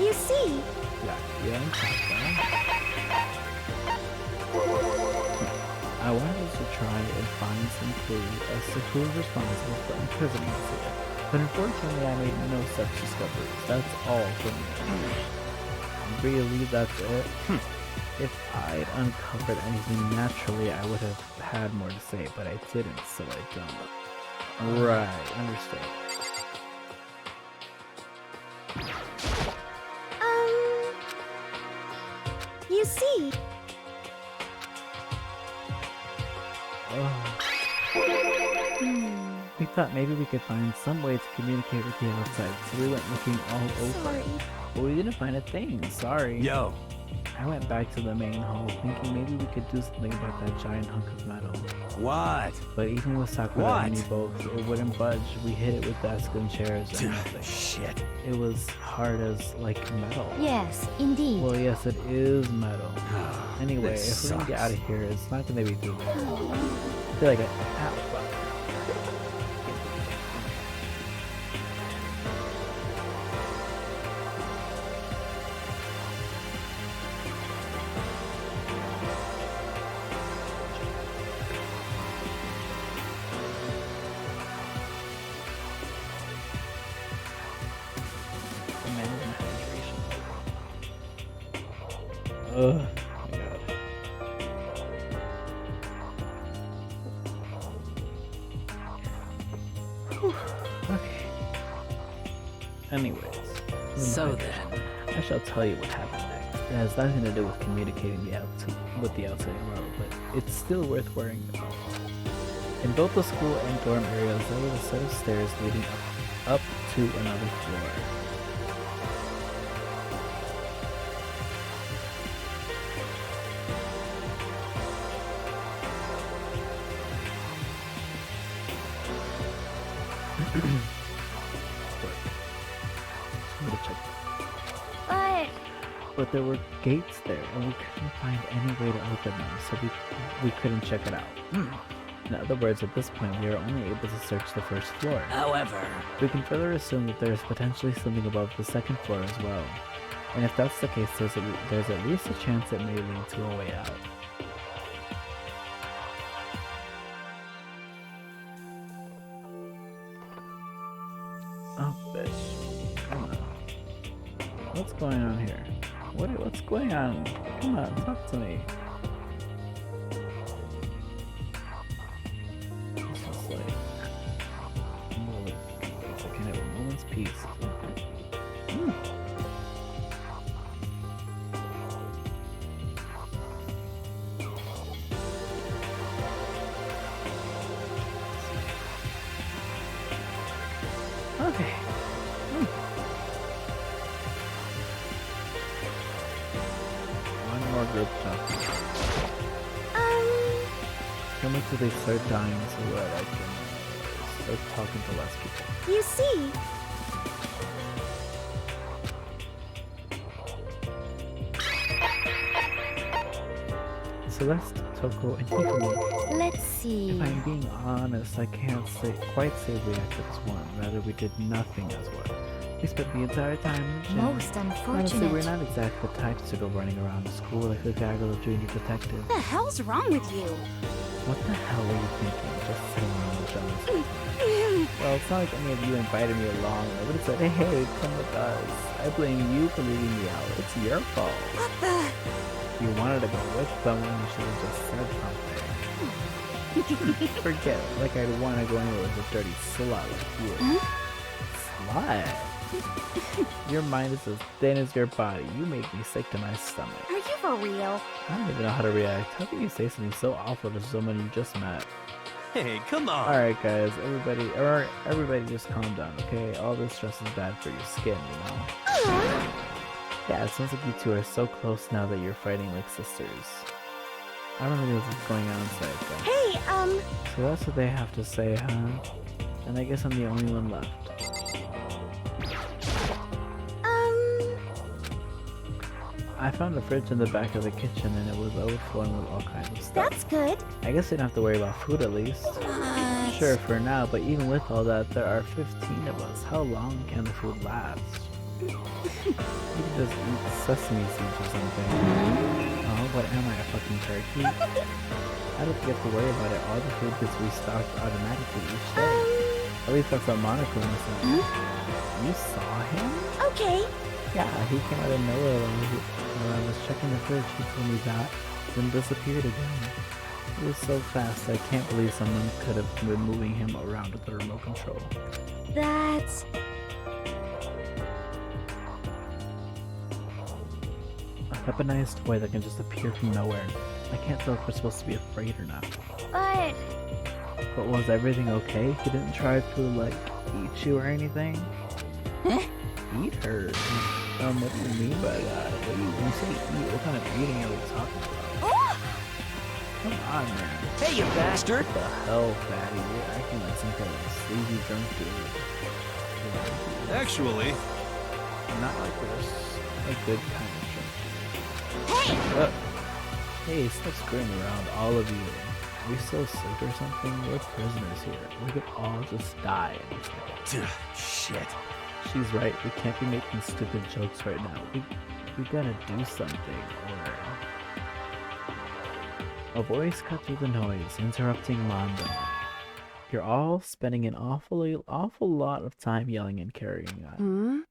Speaker 4: You see?
Speaker 1: Yeah, I wanted us to try and find some clue as to who is responsible for imprisoning us here. But unfortunately, I made no such discoveries. That's all for me. Really, that's it? If I'd uncovered anything naturally, I would have had more to say, but I didn't, so I don't. Right, understood.
Speaker 4: You see...
Speaker 1: We thought maybe we could find some way to communicate with the outside, so we went looking all over.
Speaker 4: Sorry.
Speaker 1: But we didn't find a thing, sorry.
Speaker 3: Yo.
Speaker 1: I went back to the main hall, thinking maybe we could do something about that giant hunk of metal.
Speaker 3: What?
Speaker 1: But even with Sakura and me both, it wouldn't budge. We hit it with desks and chairs and nothing.
Speaker 3: Shit.
Speaker 1: It was hard as, like, metal.
Speaker 4: Yes, indeed.
Speaker 1: Well, yes, it is metal. Anyway,
Speaker 3: This
Speaker 1: if we're gonna get out of here, it's not gonna be too bad. I feel like a... Ow, fuck. Oh my god. Okay. Anyways.
Speaker 5: So then.
Speaker 1: I shall tell you what happened next. It has nothing to do with communicating with the outside world, but it's still worth worrying about. In both the school and dorm areas, there was a set of stairs leading up to another floor. But there were gates there, and we couldn't find any way to open them, so we couldn't check it out. In other words, at this point, we are only able to search the first floor.
Speaker 5: However,
Speaker 1: we can further assume that there is potentially something above the second floor as well. And if that's the case, there's at least a chance it may lead to a way out. Oh, bitch. Come on. What's going on here? What's going on? Come on, talk to me. This is like... Wait a second, have a moment's peace. Okay. One more group talk. How much do they start dying so that I can start talking to less people?
Speaker 4: You see?
Speaker 1: Celeste, Toko, and Hikumi.
Speaker 4: Let's see.
Speaker 1: If I'm being honest, I can't quite say we acted as one. Rather, we did nothing as one. We spent the entire time in the gym.
Speaker 4: Most unfortunate.
Speaker 1: Honestly, we're not exactly the types to go running around the school like a gaggle of junior detectives.
Speaker 6: What the hell's wrong with you?
Speaker 1: What the hell are you thinking? Just sitting around with them. Well, it's not like any of you invited me along. I would have said, hey, come with us. I blame you for leaving me out. It's your fault.
Speaker 6: What the?
Speaker 1: You wanted to go with someone, you should have just said something. Forget it, like I'd want to go anywhere with a dirty slut like you. Slut? Your mind is as thin as your body. You make me sick to my stomach.
Speaker 4: Are you for real?
Speaker 1: I don't even know how to react. How can you say something so awful to someone you just met?
Speaker 10: Hey, come on.
Speaker 1: Alright guys, everybody just calm down, okay? All this stress is bad for your skin, you know? Yeah, it sounds like you two are so close now that you're fighting like sisters. I don't really know what's going on inside though.
Speaker 4: Hey,
Speaker 1: So that's what they have to say, huh? And I guess I'm the only one left. I found a fridge in the back of the kitchen and it was overflowing with all kinds of stuff.
Speaker 4: That's good.
Speaker 1: I guess we don't have to worry about food at least. Sure, for now, but even with all that, there are 15 of us. How long can the food last? You can just eat sesame seeds or something. Oh, what am I, a fucking turkey? I don't have to worry about it. All the food gets restocked automatically each day. At least that's what Monaco was saying. You saw him?
Speaker 4: Okay.
Speaker 1: Yeah, he came out of nowhere when I was checking the fridge. He told me that, then disappeared again. It was so fast, I can't believe someone could have been moving him around with the remote control.
Speaker 4: That's...
Speaker 1: A weaponized toy that can just appear from nowhere. I can't tell if we're supposed to be afraid or not.
Speaker 4: But
Speaker 1: was everything okay? He didn't try to, like, eat you or anything? Eat her? What do you mean by that? When you say eat, what kind of eating are we talking about? Come on, man.
Speaker 3: Hey, you bastard!
Speaker 1: What the hell, fatty? You're acting like some kind of sleazy drunk dude.
Speaker 10: Actually,
Speaker 1: not like this. A good kind of drunk dude. Hey, stop screwing around, all of you. Are we so sick or something? We're prisoners here. We could all just die any second.
Speaker 3: Shit.
Speaker 1: She's right. We can't be making stupid jokes right now. We gotta do something, or... A voice cut through the noise, interrupting Mondo. You're all spending an awful lot of time yelling and carrying on.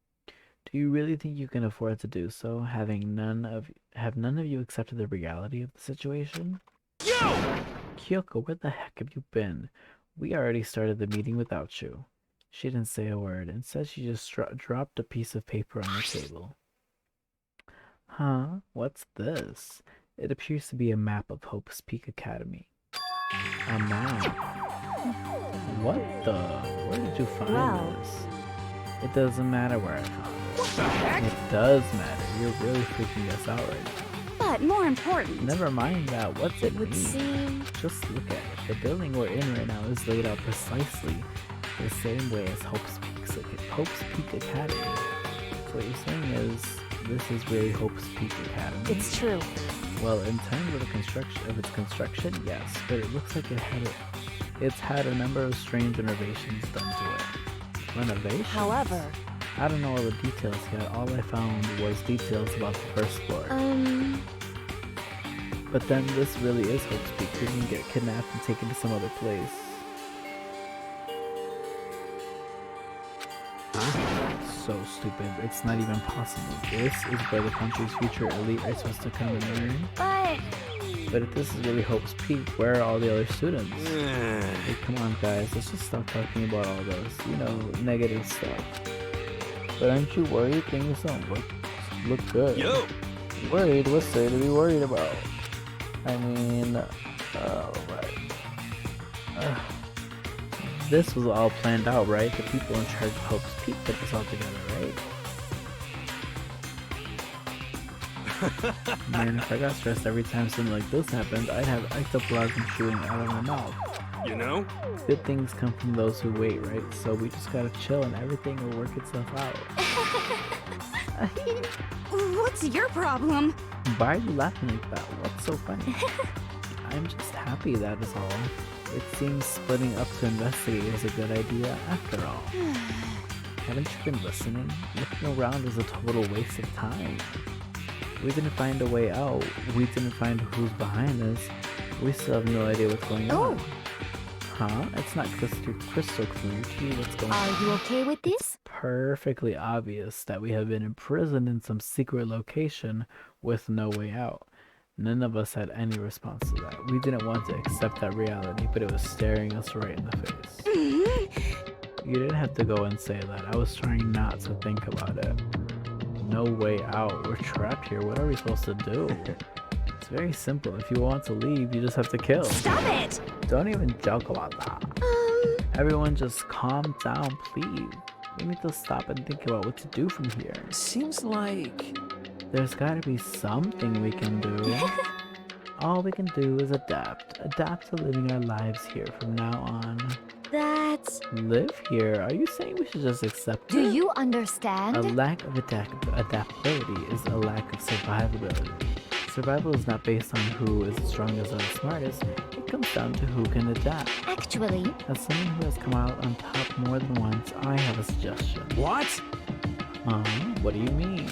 Speaker 1: Do you really think you can afford to do so, have none of you accepted the reality of the situation? Kyoko, where the heck have you been? We already started the meeting without you. She didn't say a word. Instead, she just dropped a piece of paper on the table. Huh? What's this? It appears to be a map of Hope's Peak Academy. A map? What the? Where did you find this? It doesn't matter where I found it.
Speaker 6: What the heck?
Speaker 1: It does matter. You're really freaking us out right now.
Speaker 6: But more important...
Speaker 1: Never mind that. What's it
Speaker 4: would
Speaker 1: mean?
Speaker 4: seem...
Speaker 1: Just look at it. The building we're in right now is laid out precisely the same way as Hope's Peak Academy. So what you're saying is, this is really Hope's Peak Academy?
Speaker 4: It's true.
Speaker 1: Well, in terms of its construction, yes, but it looks like it's had a number of strange renovations done to it. Renovations?
Speaker 4: However...
Speaker 1: I don't know all the details yet. All I found was details about the first floor. But then this really is Hope's Peak. You're gonna get kidnapped and taken to some other place. So stupid. It's not even possible. This is where the country's future elite are supposed to come and learn. But if this is really Hope's Peak, where are all the other students? Hey, come on guys, let's just stop talking about all those, negative stuff. But aren't you worried things don't look good?
Speaker 10: Yo!
Speaker 1: Worried? What's there to be worried about? I mean, right. This was all planned out, right? The people in charge of Hope's Peak put this all together, right? Man, if I got stressed every time something like this happened, I'd have ectoplasm shooting out of my mouth.
Speaker 10: You know?
Speaker 1: Good things come from those who wait, right? So we just gotta chill and everything will work itself out.
Speaker 6: What's your problem?
Speaker 1: Why are you laughing like that? What's so funny? I'm just happy, that is all. It seems splitting up to investigate is a good idea after all. Haven't you been listening? Looking around is a total waste of time. We didn't find a way out. We didn't find who's behind this. We still have no idea what's going on. Huh? It's not crystal clear to you what's going on.
Speaker 4: Are you okay with this?
Speaker 1: It's perfectly obvious that we have been imprisoned in some secret location with no way out. None of us had any response to that. We didn't want to accept that reality, but it was staring us right in the face. You didn't have to go and say that. I was trying not to think about it. No way out. We're trapped here. What are we supposed to do? It's very simple. If you want to leave, you just have to kill.
Speaker 6: Stop it!
Speaker 1: Don't even joke about that. Everyone just calm down, please. We need to stop and think about what to do from here.
Speaker 3: Seems like...
Speaker 1: There's gotta be something we can do. All we can do is adapt. Adapt to living our lives here from now on.
Speaker 4: That's...
Speaker 1: Live here? Are you saying we should just accept it?
Speaker 4: Do you understand?
Speaker 1: A lack of adaptability is a lack of survivability. Survival is not based on who is the strongest or the smartest. It comes down to who can adapt.
Speaker 4: Actually...
Speaker 1: As someone who has come out on top more than once, I have a suggestion.
Speaker 3: What?
Speaker 1: What do you mean?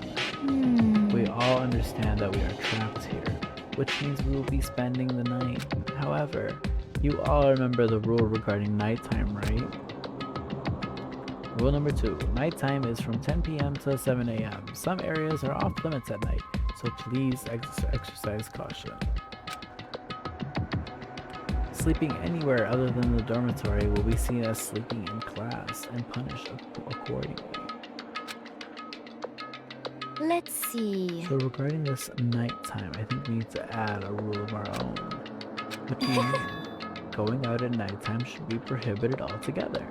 Speaker 1: We all understand that we are trapped here, which means we will be spending the night. However, you all remember the rule regarding nighttime, right? Rule number 2. Nighttime is from 10 p.m. to 7 a.m. Some areas are off limits at night, so please exercise caution. Sleeping anywhere other than the dormitory will be seen as sleeping in class and punished accordingly.
Speaker 4: Let's see.
Speaker 1: So regarding this nighttime, I think we need to add a rule of our own. What do you mean? Going out at nighttime should be prohibited altogether.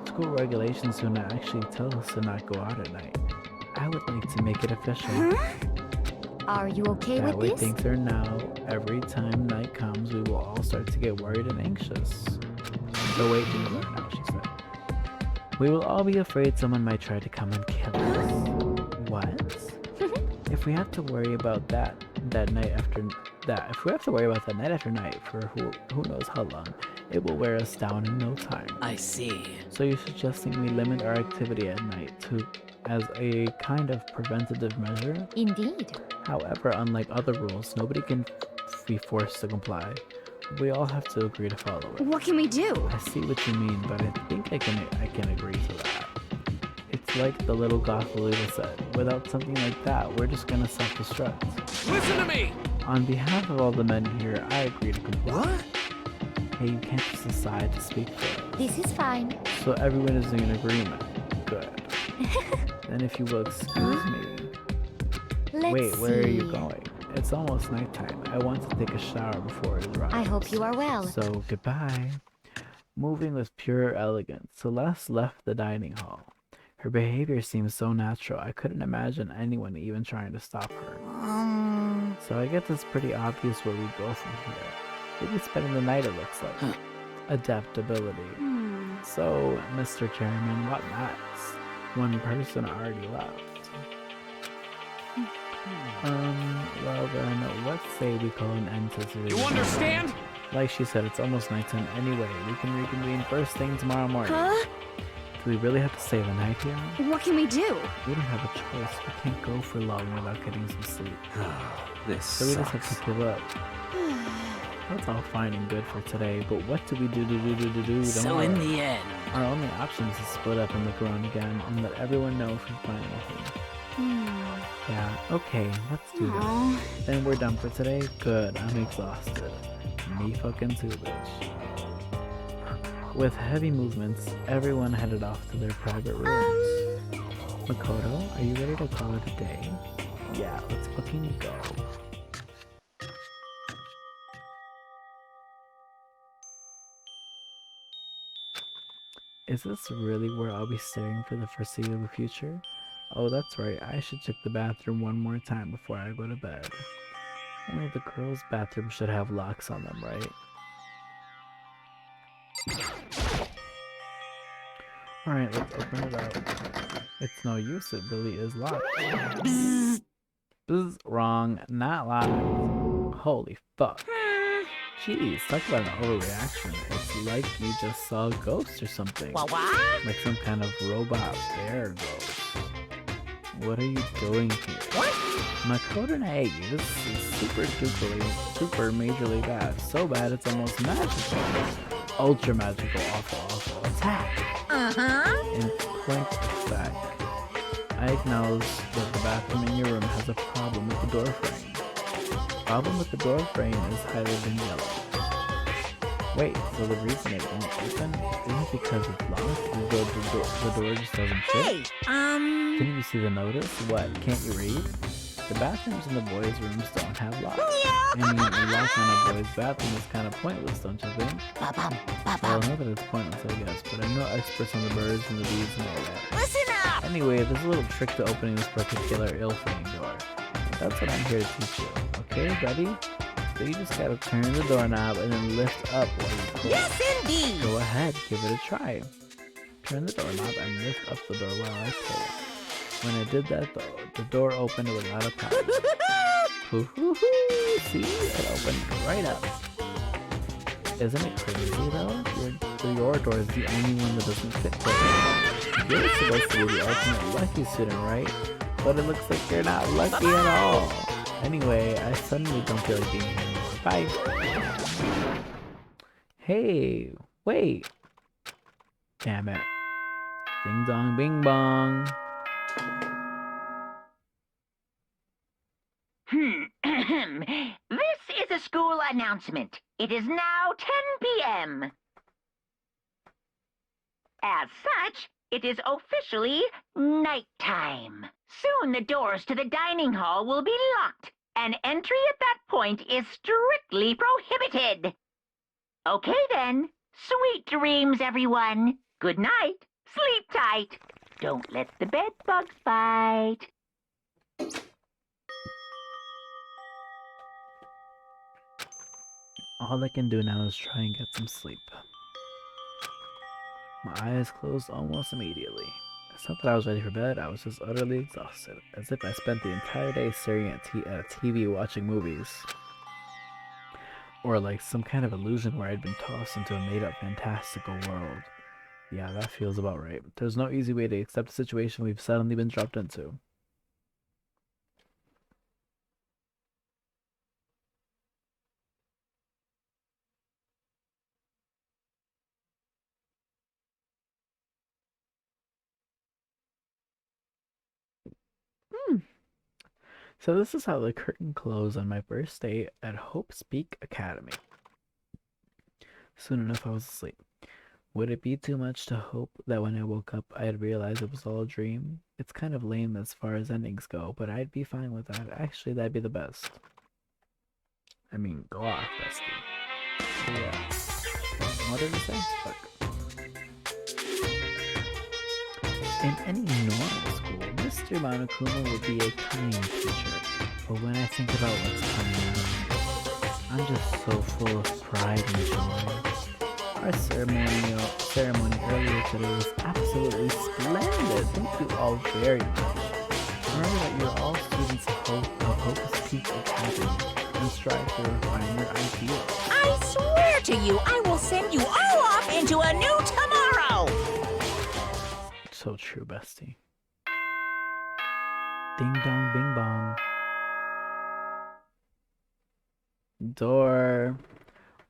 Speaker 1: School regulations do not actually tell us to not go out at night. I would like to make it official.
Speaker 4: Huh? Are you okay
Speaker 1: That
Speaker 4: with
Speaker 1: way
Speaker 4: this?
Speaker 1: things are now. Every time night comes, we will all start to get worried and anxious. The way things are now, she said. We will all be afraid someone might try to come and kill us. What? If we have to worry about that night after night for who knows how long, it will wear us down in no time.
Speaker 5: I see.
Speaker 1: So you're suggesting we limit our activity at night as a kind of preventative measure?
Speaker 4: Indeed.
Speaker 1: However, unlike other rules, nobody can be forced to comply. We all have to agree to follow it.
Speaker 6: What can we do?
Speaker 1: I see what you mean, but I think I can agree to that. It's like the little goth Lolita said. Without something like that, we're just gonna self-destruct.
Speaker 12: Listen to me!
Speaker 1: On behalf of all the men here, I agree to comply. What? Hey, you can't just decide to speak for us.
Speaker 4: This is fine.
Speaker 1: So everyone is in agreement. Good. Then if you will excuse me. Wait, where are you going? It's almost nighttime. I want to take a shower before it arrives.
Speaker 4: I hope you are well.
Speaker 1: So goodbye. Moving with pure elegance, Celeste left the dining hall. Her behavior seemed so natural, I couldn't imagine anyone even trying to stop her. So I guess it's pretty obvious where we go from here. We'll be spending the night, it looks like. Adaptability. So, Mr. Chairman, what next? One person already left. Well then, let's say we call an end to today.
Speaker 12: You understand?
Speaker 1: Like she said, it's almost nighttime anyway. We can reconvene first thing tomorrow morning.
Speaker 4: Huh?
Speaker 1: Do we really have to stay the night here?
Speaker 6: What can we do?
Speaker 1: We don't have a choice. We can't go for long without getting some sleep.
Speaker 8: This
Speaker 1: So we just have to give up. That's all fine and good for today, but what do we do
Speaker 5: So
Speaker 1: tomorrow?
Speaker 5: in the end,
Speaker 1: Our only option is to split up and look around again and let everyone know if we find anything. Yeah, okay, let's do that. Then we're done for today? Good, I'm exhausted. Me fucking too, bitch. With heavy movements, everyone headed off to their private rooms. Makoto, are you ready to call it a day? Yeah, let's fucking go. Is this really where I'll be staying for the foreseeable future? Oh, that's right, I should check the bathroom one more time before I go to bed. Only the girls' bathroom should have locks on them, right? Alright, let's open it up. It's no use, it really is locked. Bzz, wrong, not locked. Holy fuck. Jeez, talk about an overreaction. It's like you just saw a ghost or something.
Speaker 7: What?
Speaker 1: Like some kind of robot bear ghost. What are you doing here?
Speaker 7: What?
Speaker 1: Makoto Naegi, this is super majorly bad. So bad it's almost magical. Ultra magical, awful. Attack! In point of fact, I acknowledge that the bathroom in your room has a problem with the door frame. Problem with the door frame is highlighted in yellow. Wait, so the reason it won't open isn't because it's locked? The door just doesn't fit?
Speaker 7: Hey,
Speaker 1: Didn't you see the notice? What, can't you read? The bathrooms in the boys' rooms don't have locks. I mean, a lock on a boys' bathroom is kind of pointless, don't you think? Well, not that it's pointless, I guess, but I'm no expert on the birds and the bees and all that.
Speaker 7: Listen up!
Speaker 1: Anyway, there's a little trick to opening this particular ill-fitting door. That's what I'm here to teach you. Okay, ready? So you just gotta turn the doorknob and then lift up while you pull.
Speaker 7: Yes, indeed!
Speaker 1: Go ahead, give it a try. Turn the doorknob and lift up the door while I pull. When I did that, the door opened with a lot of power. See? It opened right up. Isn't it crazy though? Your door is the only one that doesn't fit perfectly. You're supposed to be the ultimate lucky student, right? But it looks like you're not lucky at all. Anyway, I suddenly don't feel like being here anymore. Bye. Hey, wait. Damn it. Ding dong, bing bong.
Speaker 11: This is a school announcement. It is now 10 p.m. As such, it is officially nighttime. Soon the doors to the dining hall will be locked, and entry at that point is strictly prohibited. Okay then. Sweet dreams, everyone. Good night. Sleep tight. Don't let the bed bugs bite.
Speaker 1: All I can do now is try and get some sleep. My eyes closed almost immediately. It's not that I was ready for bed, I was just utterly exhausted, as if I spent the entire day staring at a TV watching movies. Or like some kind of illusion where I'd been tossed into a made-up fantastical world. Yeah, that feels about right. There's no easy way to accept the situation we've suddenly been dropped into. So this is how the curtain closed on my first day at Hope's Peak Academy. Soon enough I was asleep. Would it be too much to hope that when I woke up I'd realize it was all a dream? It's kind of lame as far as endings go, but I'd be fine with that. Actually, that'd be the best. I mean, go off, bestie. So yeah. What did it say? Fuck. In any normal school, Mr. Monokuma would be a kind teacher, but when I think about what's coming up, I'm just so full of pride and joy. Our ceremony earlier today was absolutely splendid. Thank you all very much. Remember that you're all students of Hocus Peak Academy and strive to refine your ideals.
Speaker 7: I swear to you, I will send you all off into a new tomorrow!
Speaker 1: So true, bestie. Ding dong, bing bong. Door.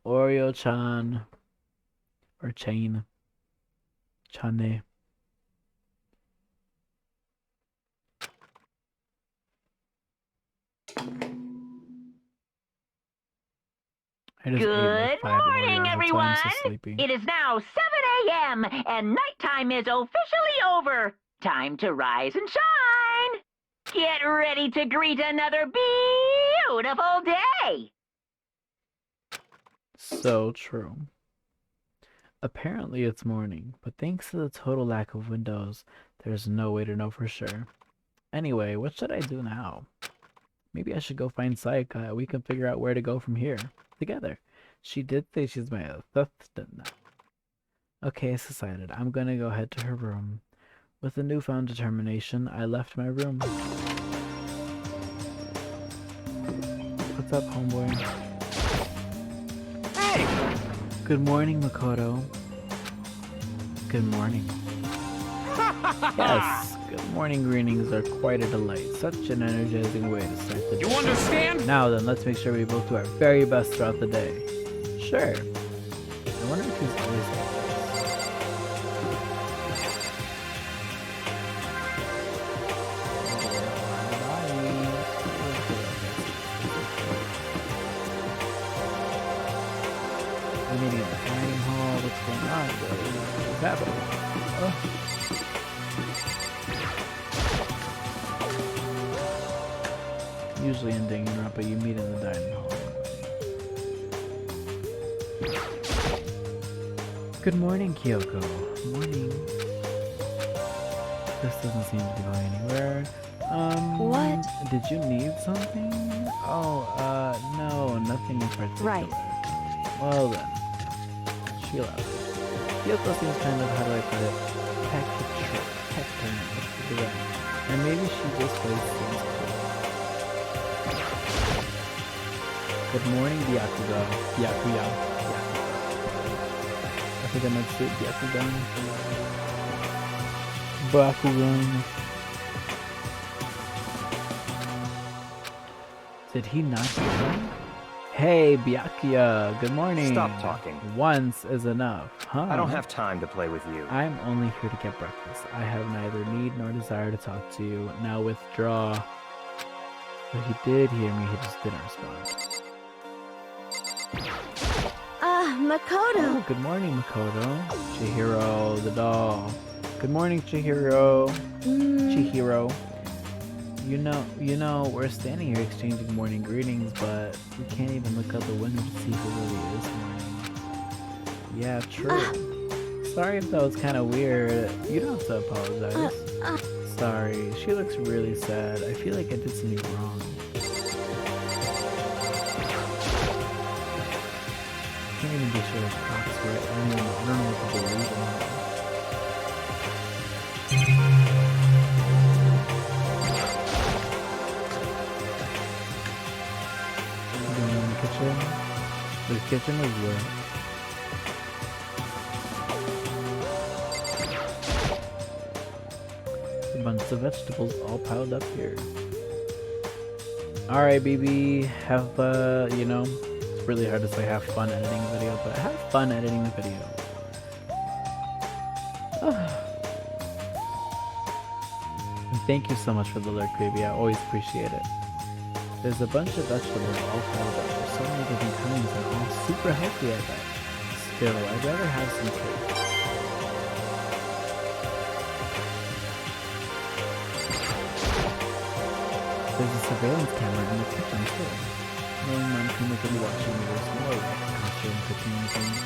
Speaker 1: Oreo-chan. Or chain. Chane.
Speaker 11: Good morning, everyone. It is now 7 a.m. and nighttime is officially over. Time to rise and shine. Get ready to greet another beautiful day.
Speaker 1: So true. Apparently it's morning, but thanks to the total lack of windows, there's no way to know for sure. Anyway, what should I do now? Maybe I should go find Sayaka. We can figure out where to go from here. Together. She did say she's my assistant. Okay, it's decided. I'm gonna go head to her room. With a newfound determination, I left my room. What's up, homeboy?
Speaker 12: Hey!
Speaker 1: Good morning, Makoto. Good morning. Yes, good morning greetings are quite a delight. Such an energizing way to start the day.
Speaker 12: You understand?
Speaker 1: Now then, let's make sure we both do our very best throughout the day. Sure. I wonder if he's always like this. We're meeting in the dining hall. What's going on? What's happening? Oh. Usually in Danganronpa, you meet in the dining hall. Good morning, Kyoko. Morning. This doesn't seem to be going anywhere.
Speaker 4: What?
Speaker 1: Did you need something? Oh, no, nothing in particular.
Speaker 4: Right.
Speaker 1: Well then, chill out. Kyoko seems kind of, how do I put it, hectic, and maybe she just plays things cool. Good morning, Byakuga. Byakuya. I think I meant to say Byakugan. Bakugan. Did he not hear me? Hey, Byakuya, good morning.
Speaker 9: Stop talking.
Speaker 1: Once is enough, huh?
Speaker 9: I don't have time to play with you.
Speaker 1: I'm only here to get breakfast. I have neither need nor desire to talk to you. Now withdraw. But he did hear me, he just didn't respond.
Speaker 4: Makoto.
Speaker 1: Oh, good morning, Makoto. Chihiro, the doll. Good morning, Chihiro. Chihiro. You know, we're standing here exchanging morning greetings, but we can't even look out the window to see who really is morning. Yeah, true. Sorry if that was kind of weird. You don't have to apologize. Sorry, she looks really sad. I feel like I did something wrong. I can't even be sure if Crocs were I don't know what to believe in. The kitchen is wet. A bunch of vegetables all piled up here. Alright, baby. Have, you know, it's really hard to say have fun editing a video, but have fun editing a video. And thank you so much for the lurk, baby. I always appreciate it. There's a bunch of vegetables all piled up. There's so many different kinds and all super healthy, I bet. Still, I'd rather have some cake. There's a surveillance camera in the kitchen too. Knowing Mom can look at watching me, there's more like costume cooking things.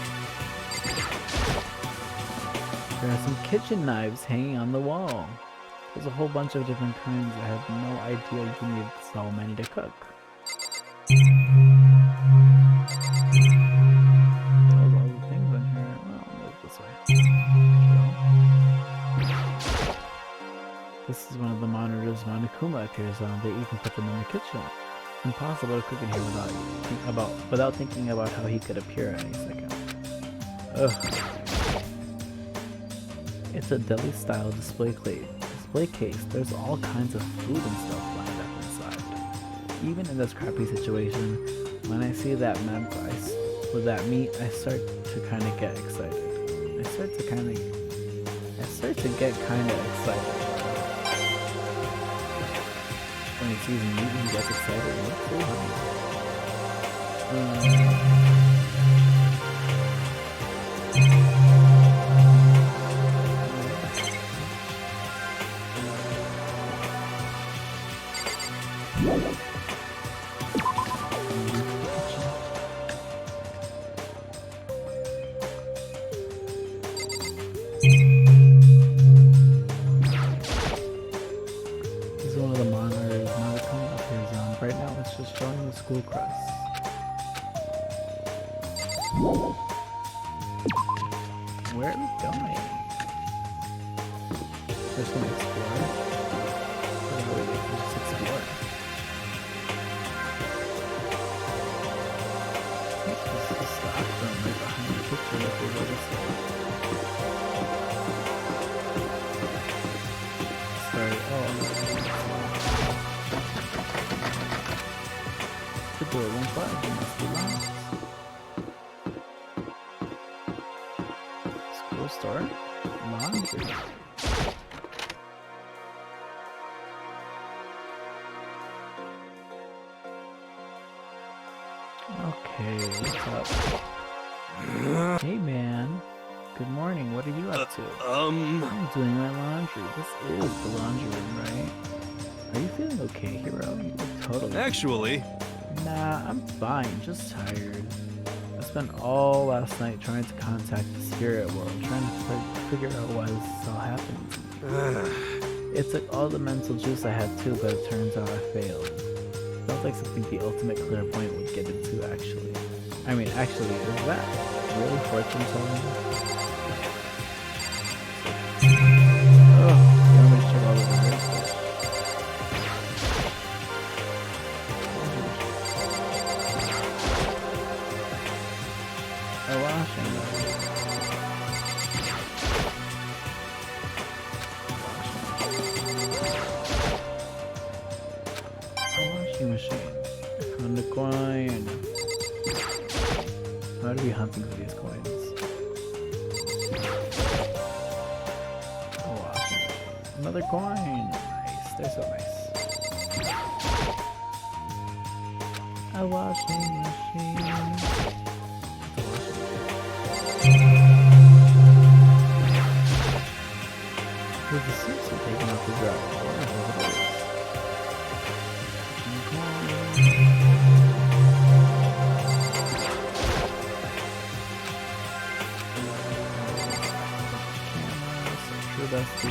Speaker 1: There are some kitchen knives hanging on the wall. There's a whole bunch of different kinds. I had no idea you needed so many to cook. Those are all the things in here. Well, I'll move this way. This is one of the monitors Monokuma appears on. They even put them in the kitchen. Impossible to cook in here without thinking about how he could appear at any second. Ugh. It's a deli-style display case. There's all kinds of food and stuff lined up inside. Even in this crappy situation, when I see that with that meat, I start to kind of get excited. I start to get kind of excited. When he sees meat, he gets excited. That's so funny. This is one of the monitors Monokuma appears on. Right now it's just showing the school crest. Where are we going? Just gonna explore. Wait, just explore. This is the bathroom right behind the kitchen if we go this way. Sorry, the door won't budge, it must be locked. School start? Laundry. Okay, what's up? Hey man, good morning, what are you up to? I'm doing my laundry. This is the laundry room, right? Are you feeling okay, Hiro? You look totally...
Speaker 10: Actually...
Speaker 1: Nah, I'm fine, just tired. I spent all last night trying to contact the spirit world, trying to figure out why this is all happening to me. It took all the mental juice I had too, but it turns out I failed. Felt like something the ultimate clairvoyant would get into, actually. I mean, actually, is that really fortune telling? Oh, you want me to check all the videos? A washing machine. A washing machine. I found a coin. another coin. Nice. They're so nice. A washing machine. With the suits are taking off the dryer. That's the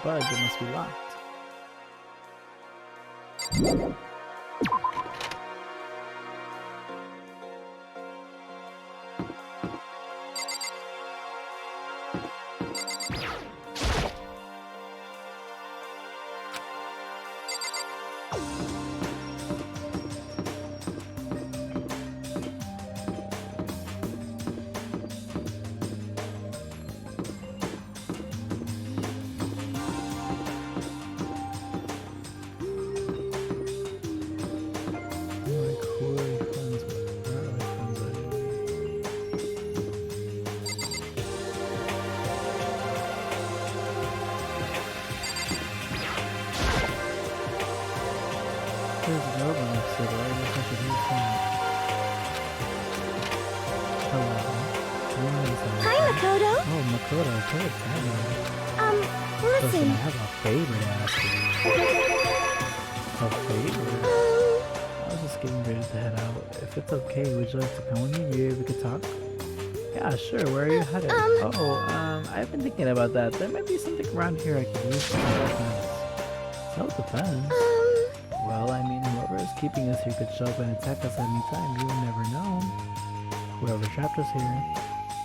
Speaker 1: But it must be locked.
Speaker 4: Listen.
Speaker 1: I have a favor to ask you. A favor? I was just getting ready to head out. If it's okay, would you like to come with me? Maybe we could talk? Yeah, sure. Where are you headed? I've been thinking about that. There might be something around here I could use for business. So it depends. Well, I mean, whoever is keeping us here could show up and attack us at any time. You would never know. Whoever trapped us here,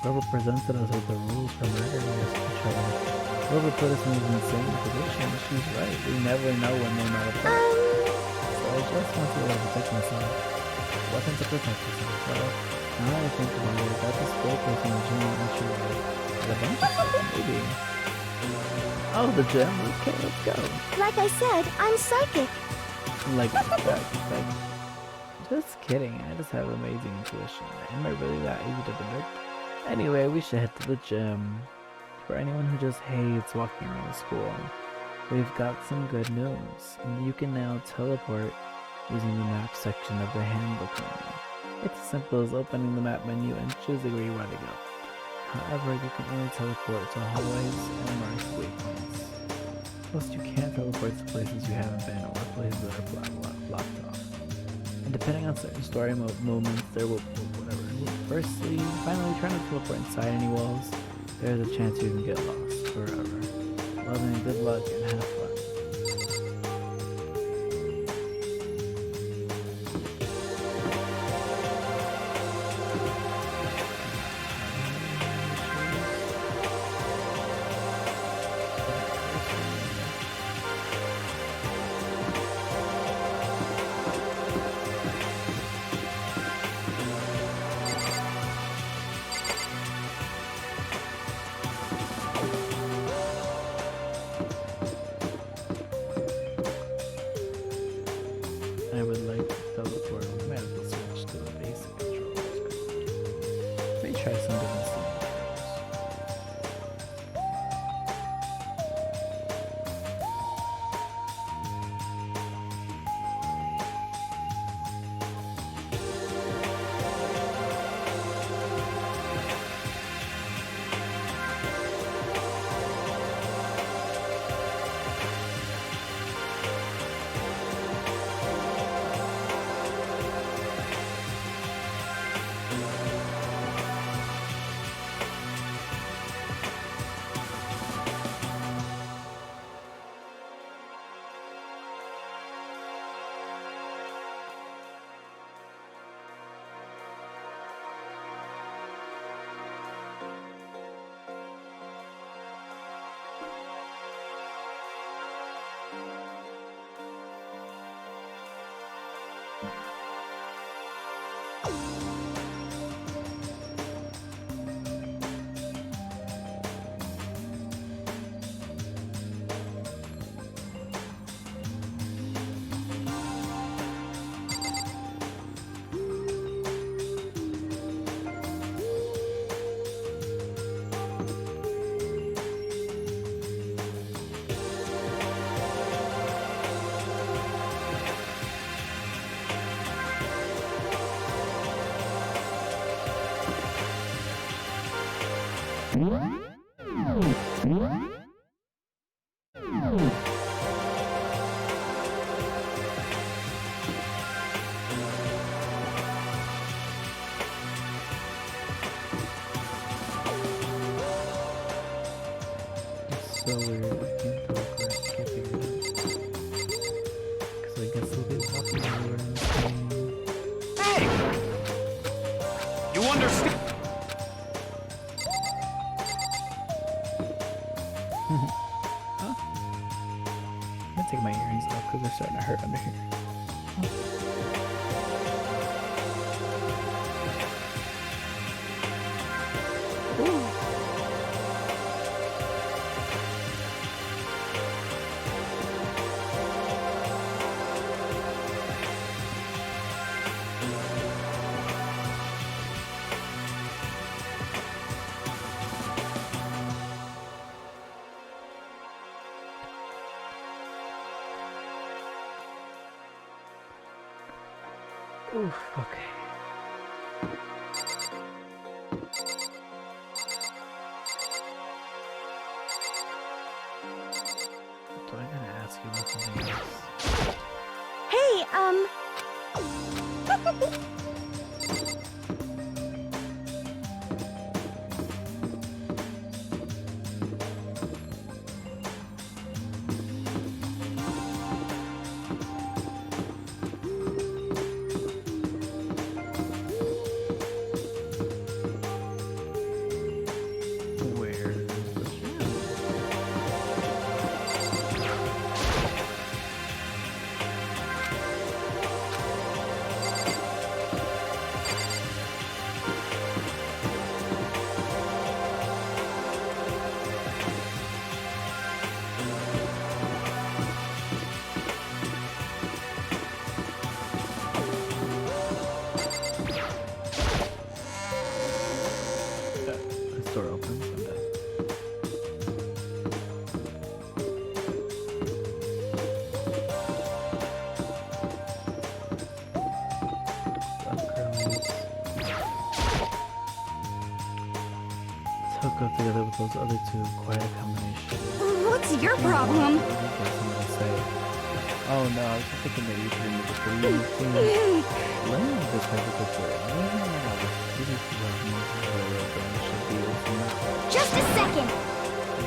Speaker 1: whoever presented us with the rules for murdering us each other, whoever put us in this insane position, she's right. We never know when they might apply. So I just want to be able to protect myself. Weapons to protect yourself. Well, now that I think about it, that this book was in the gym and she was the bunch of stuff, maybe. Oh, the gym? Okay, let's go.
Speaker 4: Like I said, I'm psychic.
Speaker 1: Like, just kidding. I just have amazing intuition. Am I really that easy to predict? Anyway, we should head to the gym. For anyone who just hates walking around the school, we've got some good news. You can now teleport using the map section of the handbook menu. It's as simple as opening the map menu and choosing where you want to go. However, you can only teleport to hallways and marked waypoints. Plus, you can't teleport to places you haven't been or places that are blocked off. And depending on certain story moments, there will finally trying to teleport inside any walls, there's a chance you can get lost forever. Well then, good luck and have fun. I would like to teleport. I might have to switch to the basic controls. Let me try some different stuff. It's so weird. I can't figure it out. Because I guess they'll be walking everywhere in this game.
Speaker 12: Hey! You understand?
Speaker 1: Huh? I'm gonna take my earrings off because they're starting to hurt under here. Oof, okay. Do I gotta ask you about something else?
Speaker 6: Hey,
Speaker 1: Hook up together with those other two, quite a combination.
Speaker 6: What's your problem?
Speaker 1: Oh no, I was just thinking that you should remove the green thing. Let me have this type of picture.
Speaker 6: Just a second!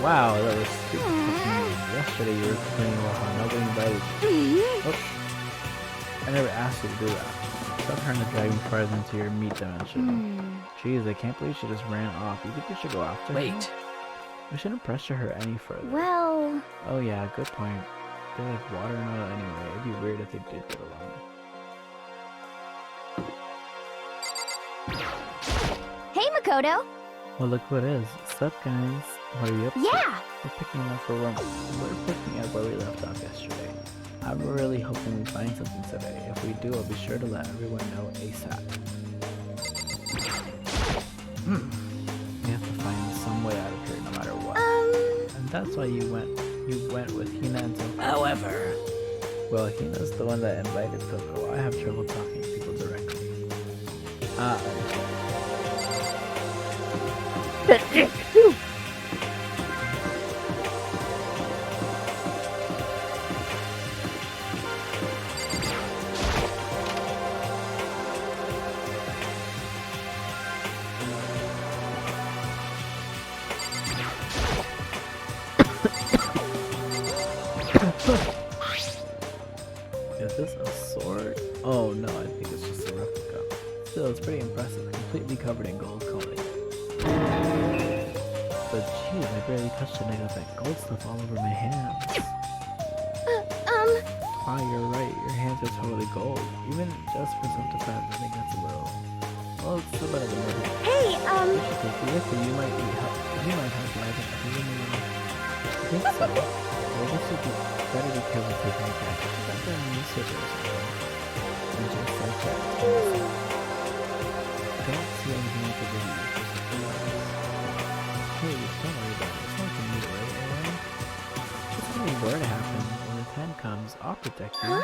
Speaker 1: Wow, that was super fucking yesterday you were complaining about how nobody invited you. Oh, I never asked you to do that. Stop trying to drag me farther into your meat dimension. Jeez, I can't believe she just ran off. You think we should go after her?
Speaker 12: Wait.
Speaker 1: We shouldn't pressure her any further.
Speaker 4: Well...
Speaker 1: Oh yeah, good point. They like water and oil anyway. It'd be weird if they did get along.
Speaker 4: Hey, Makoto!
Speaker 1: Well, look what it is. What's up, guys? What are you up to?
Speaker 4: Yeah!
Speaker 1: We're picking up we're picking up where we left off yesterday. I'm really hoping we find something today. If we do, I'll be sure to let everyone know ASAP. We have to find some way out of here no matter what. And that's why you went with Hina and Toko.
Speaker 5: However...
Speaker 1: Well, Hina's the one that invited Toko. I have trouble talking to people directly. Is this a sword? Oh no, I think it's just a replica. Still, it's pretty impressive. Completely covered in gold coating. But geez, I barely touched it and I got that gold stuff all over my hands. Wow, you're right. Your hands are totally gold. Even just for self-defense, I think that's a little... Well, it's still better than murder.
Speaker 4: Hey,
Speaker 1: You might help live it. I think so. Well, this would be better be careful taking it back. She's got their new scissors. And just like that. I don't see anything like the video. Hey, don't worry about it. It's not gonna need it, right? Alright? If something were to happen, when the time comes, I'll protect you.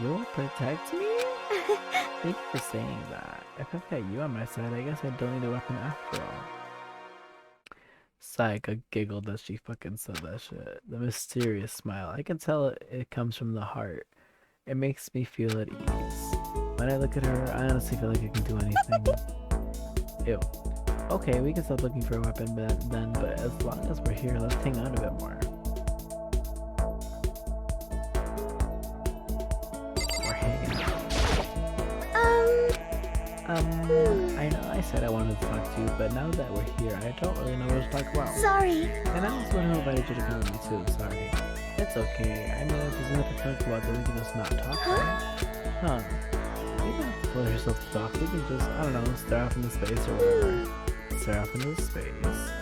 Speaker 1: You'll protect me? Thank you for saying that. If I've got you on my side, I guess I don't need a weapon after all. Psych, I giggled that she fucking said that shit. The mysterious smile. I can tell it comes from the heart. It makes me feel at ease. When I look at her, I honestly feel like I can do anything. Ew. Okay, we can stop looking for a weapon then, but as long as we're here, let's hang on a bit more. We're hanging out. I know I said I wanted to talk to you, but now that we're here, I don't really know what to talk about.
Speaker 4: Sorry.
Speaker 1: And I was the one who invited you to come with me too, sorry. It's okay. I mean, if there's nothing to talk about, then we can just not talk, right? Huh. You don't have to force yourself to talk. We can just, I don't know, stare off into space or whatever. Stare off into space.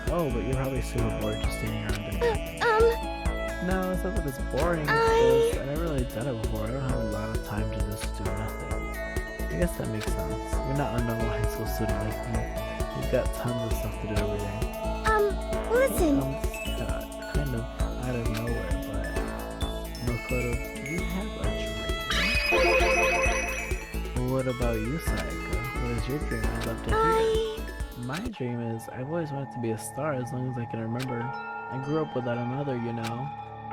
Speaker 1: Oh, but you're probably super bored just standing around doing nothing. No, it's not that it's boring. It's just, I've never really done it before. I don't have a lot of time to just do nothing. I guess that makes sense. You're not a normal high school student like me. You've got tons of stuff to do every day.
Speaker 4: Listen.
Speaker 1: Kind of out of nowhere, but Makoto, do you have a dream? What about you, Sayaka? What is your dream? I'd love to hear. My dream is I've always wanted to be a star as long as I can remember. I grew up without a mother, you know,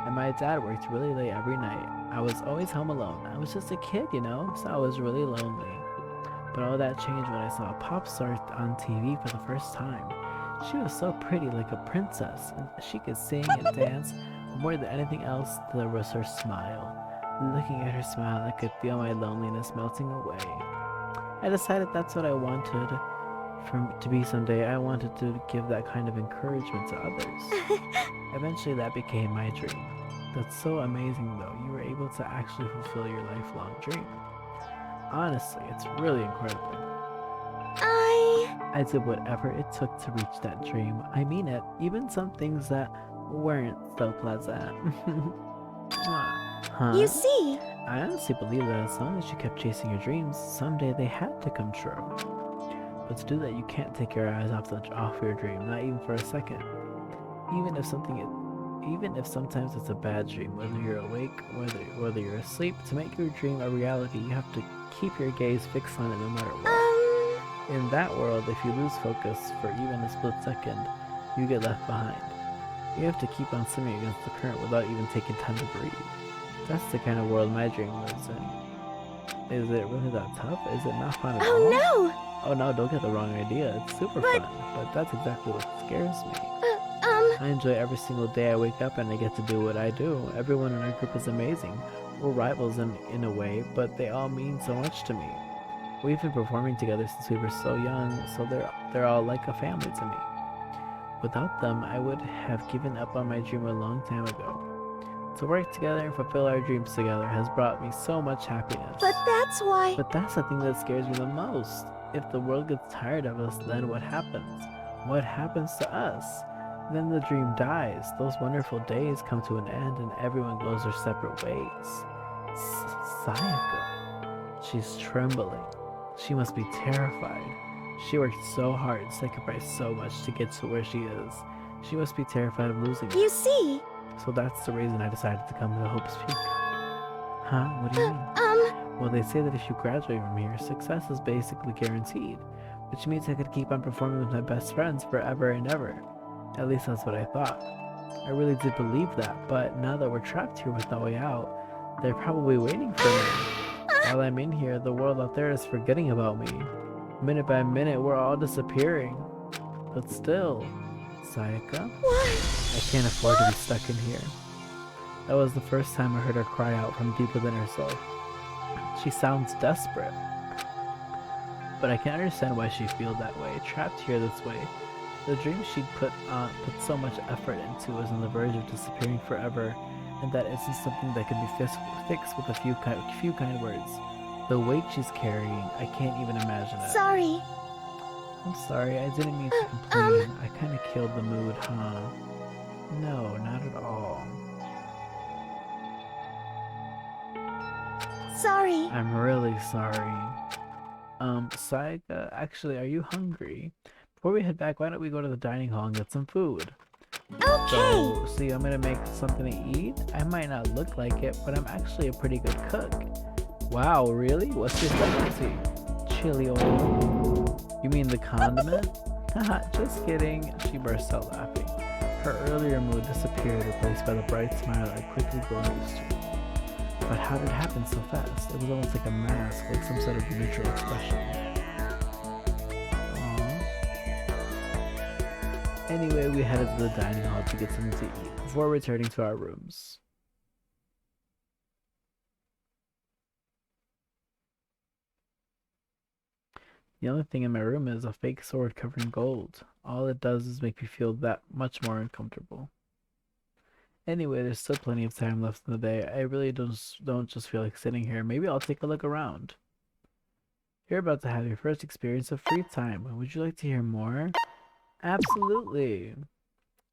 Speaker 1: and my dad worked really late every night. I was always home alone. I was just a kid, you know, so I was really lonely. But all that changed when I saw a pop star on TV for the first time. She was so pretty, like a princess, and she could sing and dance. More than anything else, there was her smile. Looking at her smile, I could feel my loneliness melting away. I decided that's what I wanted to be someday. I wanted to give that kind of encouragement to others. Eventually, that became my dream. That's so amazing, though. You were able to actually fulfill your lifelong dream. Honestly, it's really incredible. I did whatever it took to reach that dream. I mean it, even some things that weren't so pleasant. Huh?
Speaker 4: You see,
Speaker 1: I honestly believe that as long as you kept chasing your dreams, someday they had to come true. But to do that, you can't take your eyes off your dream, not even for a second. Even if sometimes it's a bad dream, whether you're awake, whether you're asleep, to make your dream a reality, you have to keep your gaze fixed on it no matter what. In that world, if you lose focus for even a split second, you get left behind. You have to keep on swimming against the current without even taking time to breathe. That's the kind of world my dream lives in. Is it really that tough? Is it not fun at all?
Speaker 4: oh no!
Speaker 1: Oh no, don't get the wrong idea. It's super fun, but that's exactly what scares me. I enjoy every single day I wake up and I get to do what I do. Everyone in our group is amazing. We're rivals in a way, but they all mean so much to me. We've been performing together since we were so young, so they're all like a family to me. Without them, I would have given up on my dream a long time ago. To work together and fulfill our dreams together has brought me so much happiness.
Speaker 4: But that's why...
Speaker 1: But that's the thing that scares me the most. If the world gets tired of us, then what happens? What happens to us? Then the dream dies. Those wonderful days come to an end and everyone goes their separate ways. Sayaka. She's trembling. She must be terrified. She worked so hard, sacrificed so much to get to where she is. She must be terrified of losing it.
Speaker 4: You see...
Speaker 1: So that's the reason I decided to come to Hope's Peak. Huh? What do you mean? Well, they say that if you graduate from here, success is basically guaranteed, which means I could keep on performing with my best friends forever and ever. At least that's what I thought. I really did believe that, but now that we're trapped here with no way out, they're probably waiting for me. While I'm in here, the world out there is forgetting about me. Minute by minute, we're all disappearing. But still, Sayaka?
Speaker 4: What?
Speaker 1: I can't afford to be stuck in here. That was the first time I heard her cry out from deep within herself. She sounds desperate. But I can understand why she feels that way, trapped here this way. The dream she'd put so much effort into was on the verge of disappearing forever, and that isn't something that can be fixed with a few kind words. The weight she's carrying, I can't even imagine it.
Speaker 4: Sorry.
Speaker 1: I'm sorry, I didn't mean to complain. I kinda killed the mood, huh? No, not at all.
Speaker 4: Sorry.
Speaker 1: I'm really sorry. Sayaka, actually, are you hungry? Before we head back, why don't we go to the dining hall and get some food?
Speaker 4: Okay.
Speaker 1: So, see, I'm gonna make something to eat. I might not look like it, but I'm actually a pretty good cook. Wow, really? What's your specialty? Chili oil. You mean the condiment? Haha, just kidding. She burst out laughing. Her earlier mood disappeared, replaced by the bright smile I quickly grown used to. But how did it happen so fast? It was almost like a mask, like some sort of neutral expression. Anyway, we headed to the dining hall to get something to eat before returning to our rooms. The only thing in my room is a fake sword covered in gold. All it does is make me feel that much more uncomfortable. Anyway, there's still plenty of time left in the day. I really don't just feel like sitting here. Maybe I'll take a look around. You're about to have your first experience of free time. Would you like to hear more? Absolutely.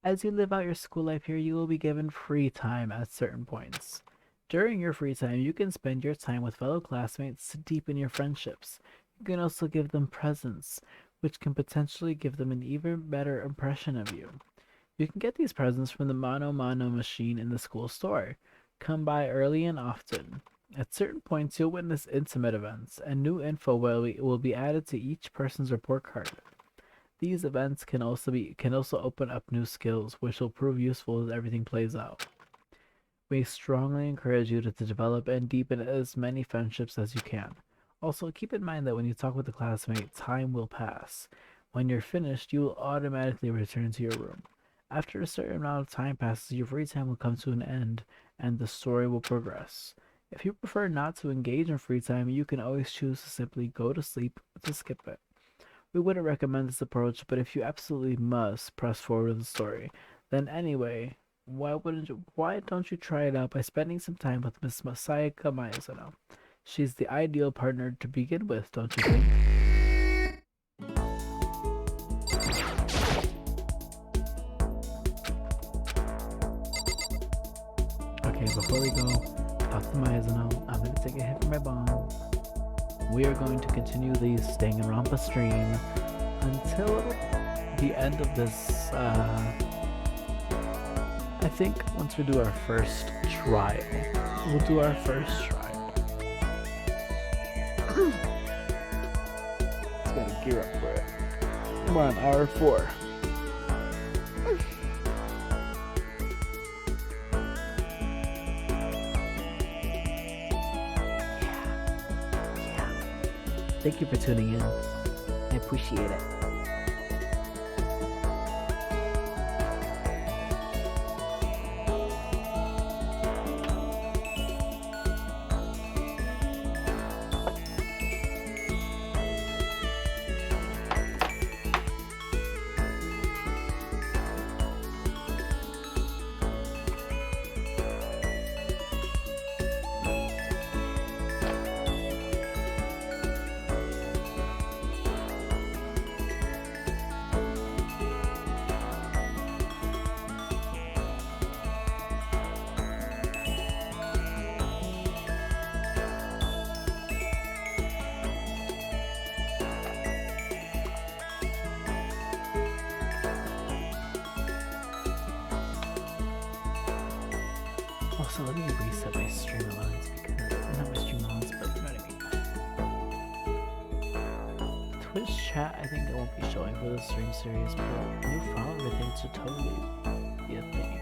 Speaker 1: As you live out your school life here, you will be given free time at certain points. During your free time, you can spend your time with fellow classmates to deepen your friendships. You can also give them presents, which can potentially give them an even better impression of you. You can get these presents from the Mano Mano machine in the school store. Come by early and often. At certain points, you'll witness intimate events, and new info will be added to each person's report card. These events can also open up new skills, which will prove useful as everything plays out. We strongly encourage you to develop and deepen as many friendships as you can. Also, keep in mind that when you talk with a classmate, time will pass. When you're finished, you will automatically return to your room. After a certain amount of time passes, your free time will come to an end, and the story will progress. If you prefer not to engage in free time, you can always choose to simply go to sleep to skip it. We wouldn't recommend this approach, but if you absolutely must press forward with the story, then anyway, why don't you try it out by spending some time with Miss Sayaka Miyazano? She's the ideal partner to begin with, don't you think? Okay, before we go, talk to Miyazano. I'm gonna take a hit from my bomb. We are going to continue the Danganronpa stream until the end of this, I think once we do our first trial. We'll do our first trial. Just gotta gear up for it. We're on hour 4. Thank you for tuning in. I appreciate it. Also, let me reset my stream allowance because not my stream allowance, but you know what I mean. Twitch chat, I think it won't be showing for the stream series, but new file everything should totally be a thing.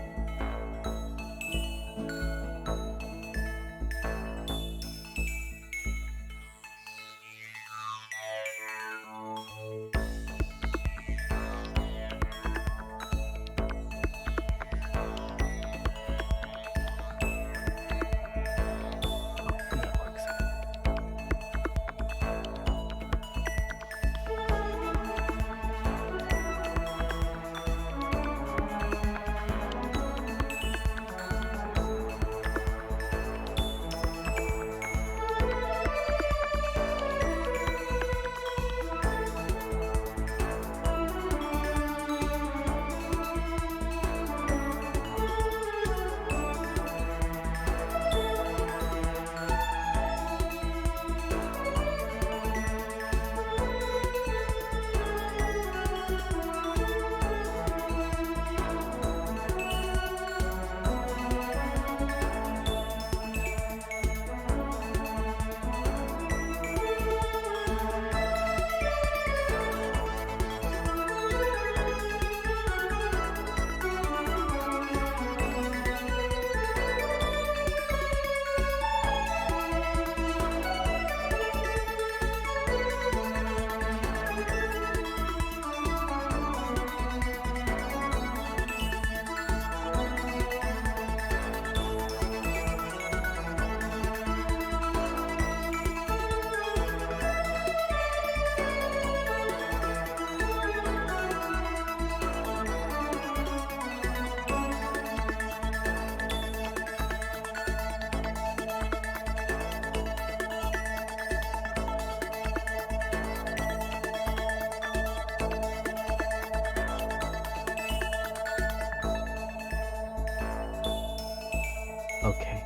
Speaker 1: Okay,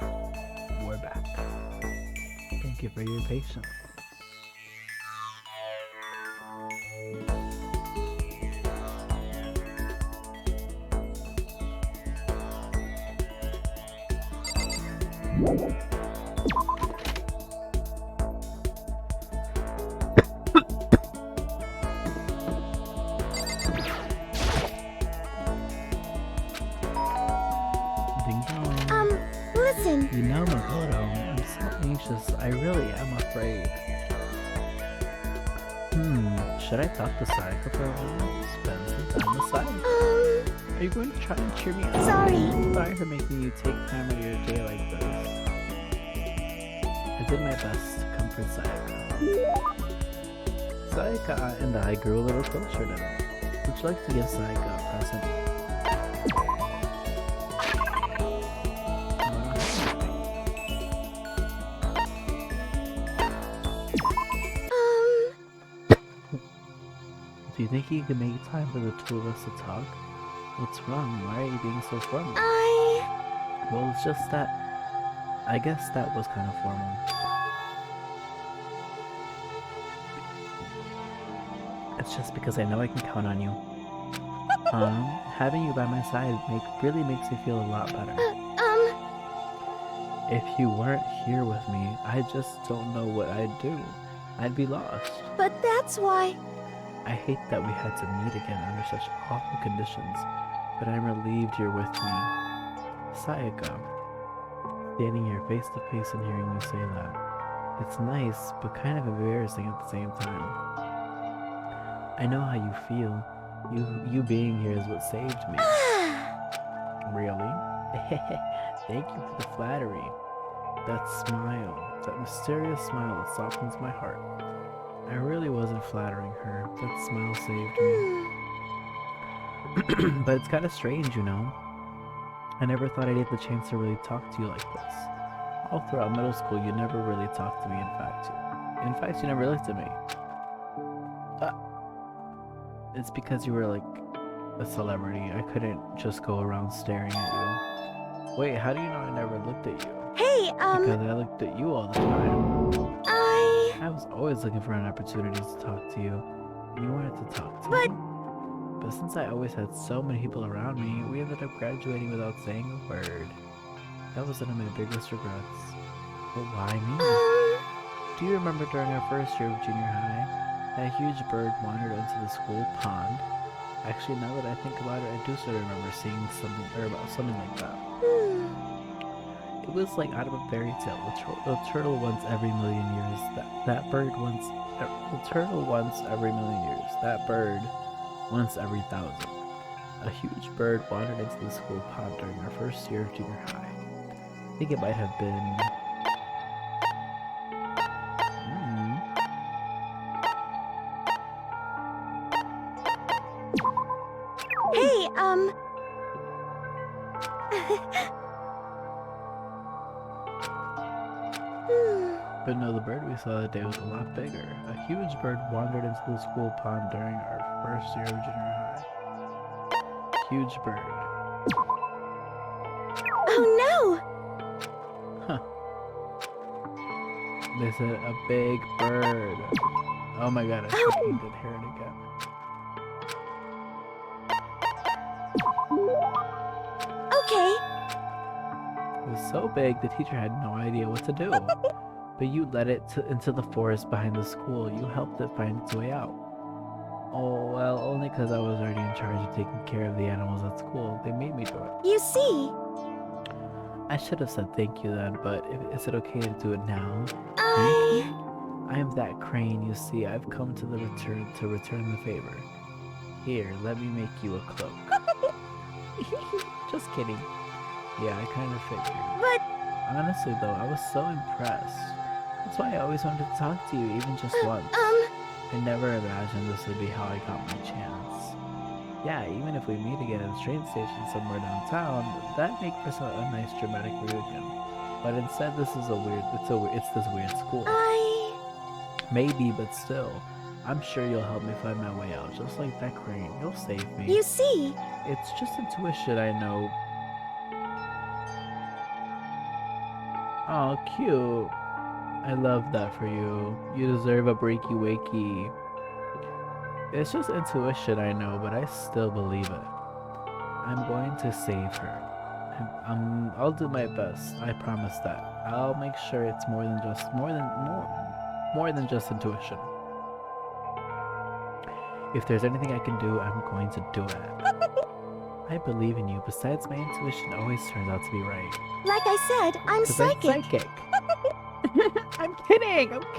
Speaker 1: we're back. Thank you for your patience.
Speaker 4: Listen.
Speaker 1: You know, Makoto, I'm so anxious. I really am afraid. Should I talk to Sayaka for a while? Spend some time aside? Are you going to try and cheer me up? Sorry for making you take time out of your day like this. I did my best to comfort Sayaka. Sayaka and I grew a little closer today. Would you like to give Sayaka a present? Do you think you can make time for the two of us to talk? What's wrong? Why are you being so formal? Well, it's just that... I guess that was kind of formal. It's just because I know I can count on you. Having you by my side really makes me feel a lot better. If you weren't here with me, I just don't know what I'd do. I'd be lost.
Speaker 4: But that's why...
Speaker 1: I hate that we had to meet again under such awful conditions, but I'm relieved you're with me. Sayaka, standing here face to face and hearing you say that. It's nice, but kind of embarrassing at the same time. I know how you feel. You being here is what saved me. Really? Thank you for the flattery. That smile, that mysterious smile that softens my heart. I really wasn't flattering her. That smile saved me. But it's kind of strange, you know? I never thought I'd get the chance to really talk to you like this. All throughout middle school, you never really talked to me, in fact, you never looked at me. It's because you were like a celebrity. I couldn't just go around staring at you. Wait, how do you know I never looked at you?
Speaker 4: Hey,
Speaker 1: Because I looked at you all the time. I was always looking for an opportunity to talk to you. You wanted to talk to me. But since I always had so many people around me, we ended up graduating without saying a word. That was one of my biggest regrets. But why me? Do you remember during our first year of junior high, that huge bird wandered into the school pond? Actually, now that I think about it, I do sort of remember seeing something, or about something like that. It was like out of a fairy tale. The turtle once every million years. That bird once. The turtle once every million years. That bird once every 1,000. A huge bird wandered into the school pond during our first year of junior high. I think it might have been.
Speaker 4: Hey,
Speaker 1: But no, the bird we saw that day was a lot bigger. A huge bird wandered into the school pond during our first year of junior high. Huge bird.
Speaker 4: Oh no!
Speaker 1: Huh. They said a big bird. Oh my god, I fucking did hear it again.
Speaker 4: Okay.
Speaker 1: It was so big, the teacher had no idea what to do. But you led it into the forest behind the school. You helped it find its way out. Oh, well, only because I was already in charge of taking care of the animals at school. They made me do it.
Speaker 4: You see.
Speaker 1: I should have said thank you then, but is it okay to do it now?
Speaker 4: I
Speaker 1: am that crane, you see. I've come to return the favor. Here, let me make you a cloak. Just kidding. Yeah, I kind of figured.
Speaker 4: But
Speaker 1: honestly, though, I was so impressed. That's why I always wanted to talk to you, even just once. I never imagined this would be how I got my chance. Yeah, even if we meet again at a train station somewhere downtown, that'd make for a nice dramatic reunion. But instead, it's this weird school. Maybe, but still, I'm sure you'll help me find my way out, just like that crane. You'll save me.
Speaker 4: You see.
Speaker 1: It's just intuition, I know. Oh, cute. I love that for you. You deserve a breaky wakey. It's just intuition, I know, but I still believe it. I'm going to save her. I'll do my best. I promise that. I'll make sure it's more than just intuition. If there's anything I can do, I'm going to do it. I believe in you. Besides, my intuition always turns out to be right.
Speaker 4: Like I said, I'm psychic.
Speaker 1: I'm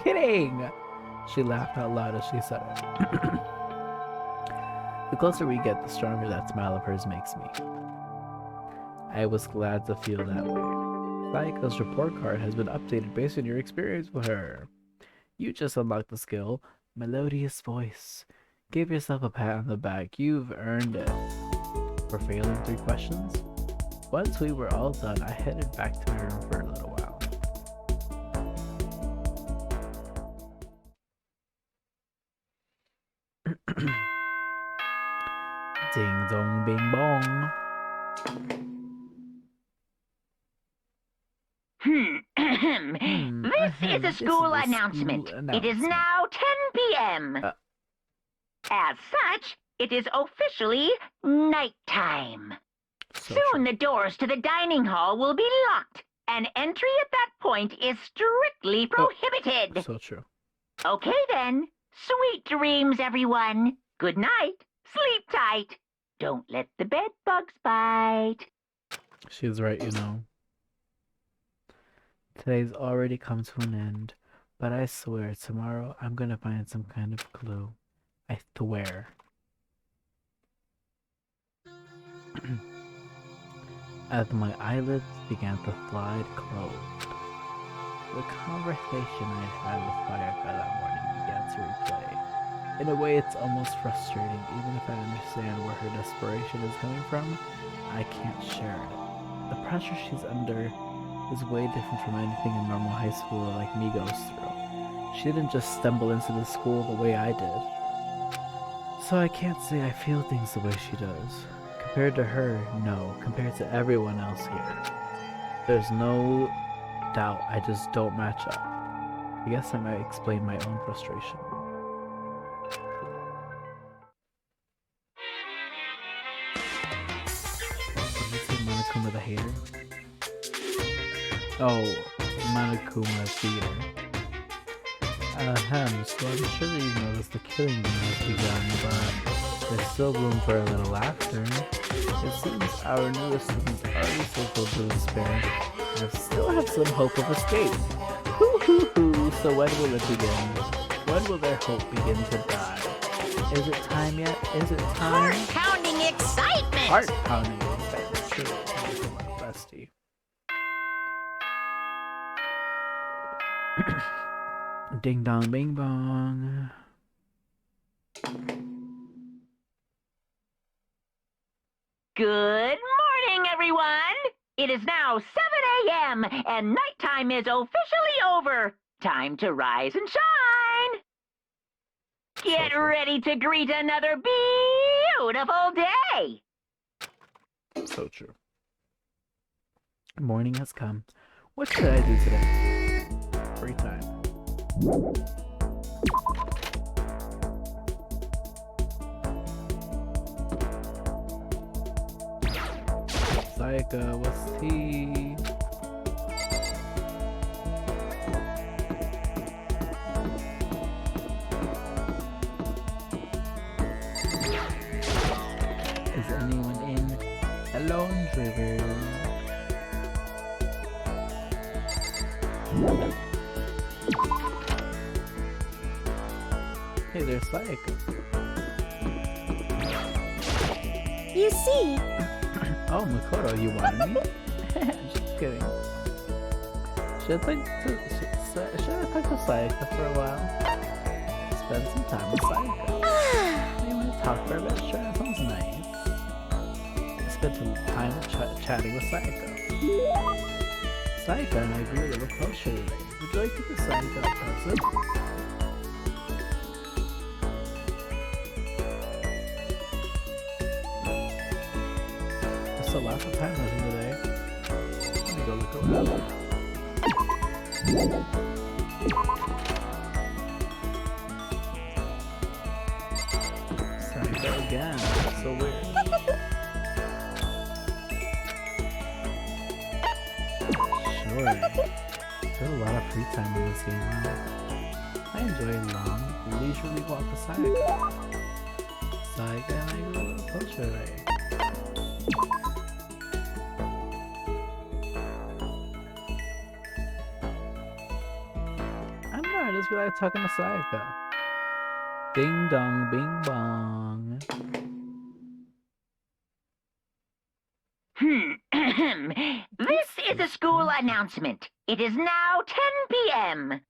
Speaker 1: kidding. She laughed out loud as she said it. The closer we get, the stronger that smile of hers makes me. I was glad to feel that way. Sayaka's report card has been updated based on your experience with her. You just unlocked the skill, Melodious Voice. Give yourself a pat on the back. You've earned it. For failing 3 questions? Once we were all done, I headed back to my room for a little while. Ding dong bing bong.
Speaker 11: This is a school announcement. It is now 10 p.m. As such, it is officially nighttime. Soon the doors to the dining hall will be locked, and entry at that point is strictly prohibited.
Speaker 1: So true.
Speaker 11: Okay then. Sweet dreams, everyone. Good night. Sleep tight. Don't let the bed bugs bite.
Speaker 1: She's right, you know. Today's already come to an end, but I swear tomorrow I'm gonna find some kind of clue. I swear. As my eyelids began to slide closed, the conversation I had with Sayaka that morning began to replay. In a way, it's almost frustrating. Even if I understand where her desperation is coming from, I can't share it. The pressure she's under is way different from anything a normal high schooler like me goes through. She didn't just stumble into the school the way I did. So I can't say I feel things the way she does. Compared to her, no. Compared to everyone else here, there's no doubt I just don't match up. I guess I might explain my own frustration. Did you say Monokuma the hater? Oh, Monokuma Theater. So I'm sure that you've noticed the killing game has begun, but there's still room for a little laughter. It seems our newest students already so filled with despair, and still have some hope of escape. Hoo hoo hoo! So when will it begin? When will their hope begin to die? Is it time yet? Is it time?
Speaker 7: Heart-pounding excitement!
Speaker 1: Heart-pounding excitement. True. Thank you so much, bestie. Ding dong bing bong.
Speaker 11: Good morning, everyone! It is now 7 a.m. and nighttime is officially over. Time to rise and shine! Get ready to greet another beautiful day!
Speaker 1: So true. Morning has come. What should I do today? Free time. Sayaka, what's tea? Is anyone in the laundry room? Hey there's Sayaka.
Speaker 4: You see?
Speaker 1: Oh, Makoto, you wanted me? Just kidding. Should I talk to Sayaka for a while? Spend some time with Sayaka. You want to talk for a bit? Sure, that sounds nice. Spend some time chatting with Sayaka. Sayaka and I grew a little closer today. Would you like to give Sayaka a present? There's still lots of time left today. Let me go look around. Sayaka again. So weird. Sure. There's a lot of free time in this game, huh? I enjoy a long, leisurely walk with Sayaka. Sayaka and I grew a little closer today. I don't know, I just feel like talking to Sayaka. Ding dong, bing bong.
Speaker 11: This is a school announcement. It is now 10 p.m.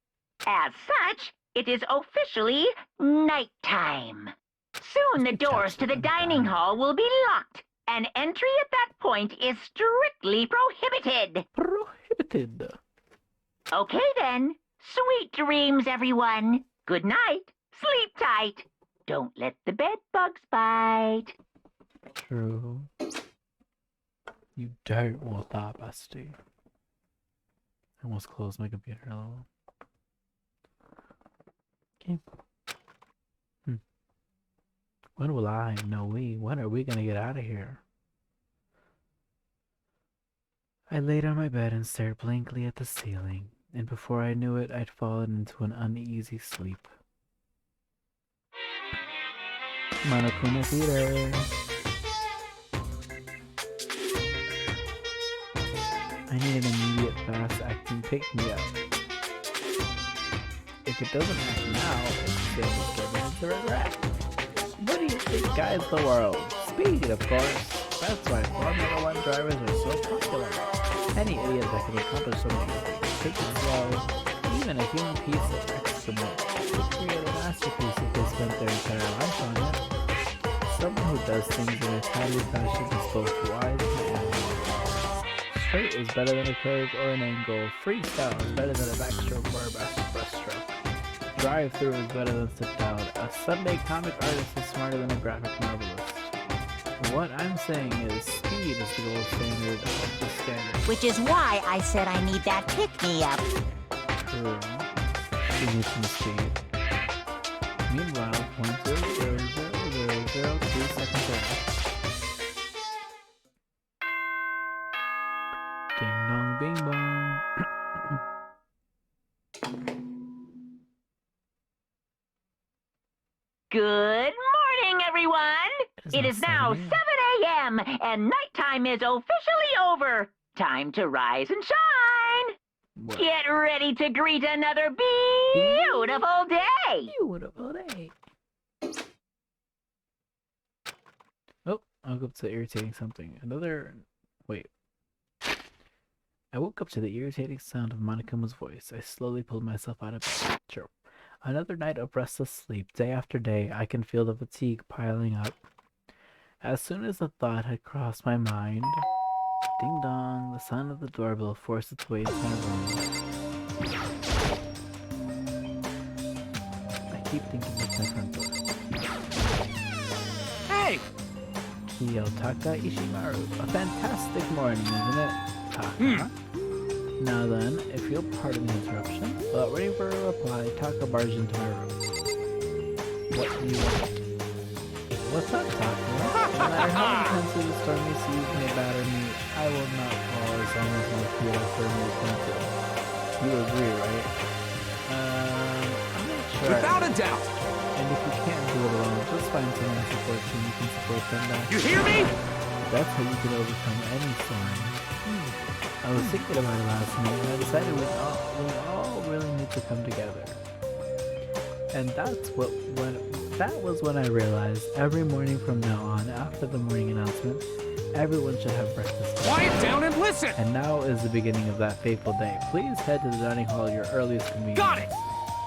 Speaker 11: As such, it is officially nighttime. Soon the doors to the dining hall will be locked, and entry at that point is strictly prohibited.
Speaker 1: Prohibited.
Speaker 11: Okay then. Sweet dreams, everyone. Good night. Sleep tight. Don't let the bed bugs bite.
Speaker 1: True. You don't want that, bestie. I almost closed my computer a little. Okay. When will I? No, when are we gonna get out of here? I laid on my bed and stared blankly at the ceiling, and before I knew it, I'd fallen into an uneasy sleep. Monokuma Theater. I need an immediate fast-acting pick-me-up. If it doesn't act now, it's standing given into regret. What do you think guides the world? Speed, of course. That's why Formula 1 drivers are so popular. Any idiot that can accomplish something big, take it slow, even a human piece of excrement, could create a masterpiece if they spent their entire life on it. Someone who does things in a timely fashion is both wise and admirable. Straight is better than a curve or an angle. Freestyle is better than a backstroke or a breaststroke. Drive-through is better than sit-down. A Sunday comic artist is smarter than a graphic novelist. What I'm saying is speed is the gold standard of the standard.
Speaker 7: Which is why I said I need that pick-me-up.
Speaker 1: True. She needs some speed. Meanwhile, 0.00002 seconds left. Ding dong bong, bing bong.
Speaker 11: Good morning, everyone! It is now 7 a.m., and nighttime is officially over. Time to rise and shine!
Speaker 1: What?
Speaker 11: Get ready to greet another beautiful day!
Speaker 1: Beautiful day. Oh, I woke up to irritating something. Wait. I woke up to the irritating sound of Monikuma's voice. I slowly pulled myself out of bed. Sure. Another night of restless sleep. Day after day, I can feel the fatigue piling up. As soon as the thought had crossed my mind, ding dong, the sound of the doorbell forced its way into my room. I keep thinking it's my front door.
Speaker 12: Hey!
Speaker 1: Kiyotaka Ishimaru. A fantastic morning, isn't it? Taka. Now then, if you'll pardon the interruption, without waiting for a reply, Taka barged into my room. What do you want? What's up, Taka? No matter how intensely the stormy seas may batter me, I will not fall as long as my feet are firmly planted. You agree, right? I'm not sure.
Speaker 12: Without a doubt!
Speaker 1: And if you can't do it alone, just find someone to support you and you can support them back.
Speaker 12: You hear me?
Speaker 1: That's how you can overcome any storm. I was thinking about it last night and I decided we all really need to come together. And that was when I realized every morning from now on, after the morning announcement, everyone should have breakfast.
Speaker 12: Quiet down and listen!
Speaker 1: And now is the beginning of that fateful day. Please head to the dining hall at your earliest convenience.
Speaker 12: Got it!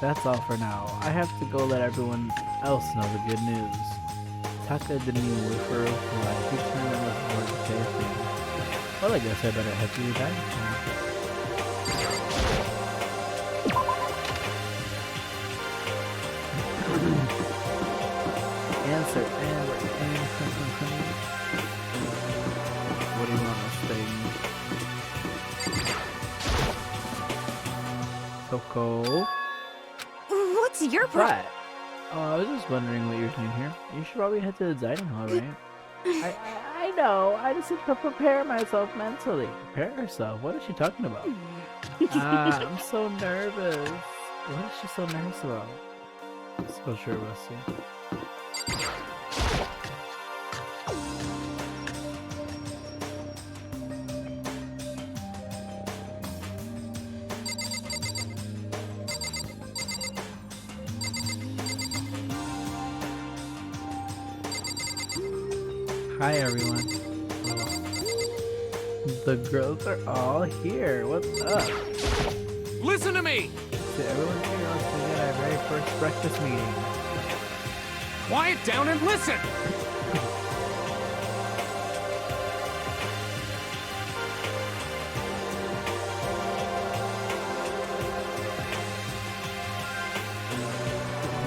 Speaker 1: That's all for now. I have to go let everyone else know the good news. Taka didn't even wait for a reply. He turned on the floor to say a thing. Well, I guess I better head to the dining hall. Answer, and what do you want to say? Coco?
Speaker 6: What's your problem?
Speaker 1: What? Oh, I was just wondering what you're doing here. You should probably head to the dining hall, right? I know. I just need to prepare myself mentally. Prepare herself? What is she talking about? I'm so nervous. What is she so nervous about? Let's go sure we'll see. Hi everyone. Oh. The girls are all here. What's up?
Speaker 12: Listen to me!
Speaker 1: To everyone here, let's begin our very first breakfast meeting.
Speaker 12: Quiet down and listen!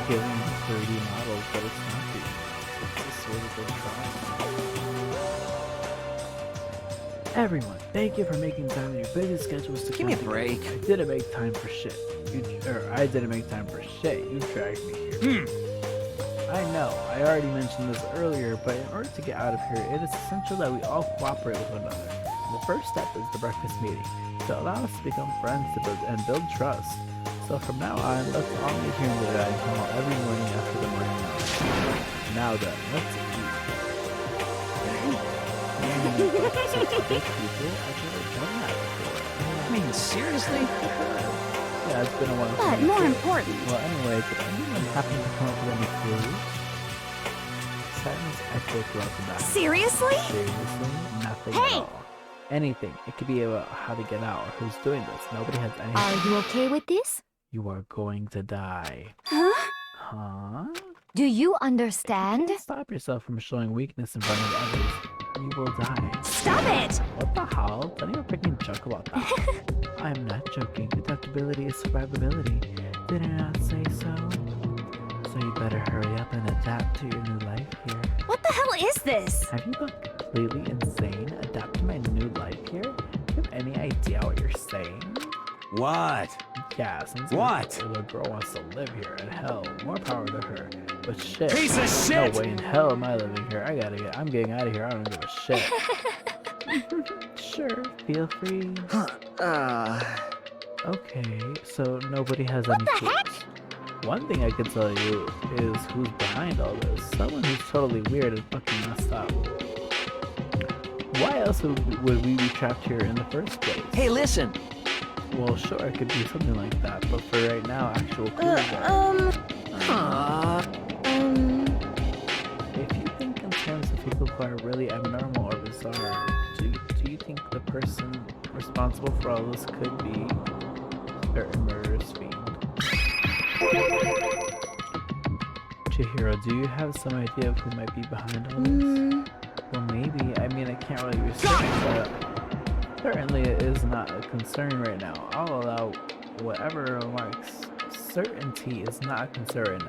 Speaker 1: Giving 30 models, but it's not the sort of good try. Everyone, thank you for making time in your busy schedules to
Speaker 5: give me a break.
Speaker 1: I didn't make time for shit. I didn't make time for shit. You dragged me here. I know, I already mentioned this earlier, but in order to get out of here, it is essential that we all cooperate with one another. And the first step is the breakfast meeting, to allow us to become friends and build trust. So from now on, let's all meet here in the dining hall every morning after the morning meal. Now then, let's eat.
Speaker 5: I mean, seriously?
Speaker 1: Yeah, it's been a while.
Speaker 6: But more important.
Speaker 1: Well, anyway, did anyone happen to come up with any clues? Silence echoed throughout the back.
Speaker 6: Seriously?
Speaker 1: Seriously? Nothing
Speaker 6: Hey!
Speaker 1: at all. Anything. It could be about how to get out or who's doing this. Nobody has anything.
Speaker 6: Are you okay with this?
Speaker 1: You are going to die.
Speaker 6: Huh?
Speaker 1: Huh?
Speaker 6: Do you understand?
Speaker 1: Don't stop yourself from showing weakness in front of others. You will die.
Speaker 6: Stop it!
Speaker 1: What the hell? Don't even freaking joke about that. I'm not joking. Adaptability is survivability. Did I not say so? So you better hurry up and adapt to your new life here.
Speaker 6: What the hell is this?
Speaker 1: Have you gone completely insane? Adapt to my new life here? Do you have any idea what you're saying?
Speaker 8: What?
Speaker 1: Yeah, since
Speaker 8: What?
Speaker 1: the girl wants to live here, and hell, more power to her. But shit.
Speaker 3: Piece of shit!
Speaker 1: No way in hell am I living here. I'm getting out of here. I don't give a shit. Sure, feel free. Okay, so nobody has any clues. One thing I can tell you is who's behind all this. Someone who's totally weird and fucking messed up. Why else would we be trapped here in the first place?
Speaker 2: Hey, listen!
Speaker 1: Well, sure, it could be something like that, but for right now, actual clues are... If you think in terms of people who are really abnormal or bizarre, do you think the person responsible for all this could be a certain murderous fiend? Chihiro, do you have some idea of who might be behind all this? Well, maybe. I mean, I can't really be certain, but certainly it is not a concern right now. I'll allow whatever remarks. Certainty is not a concern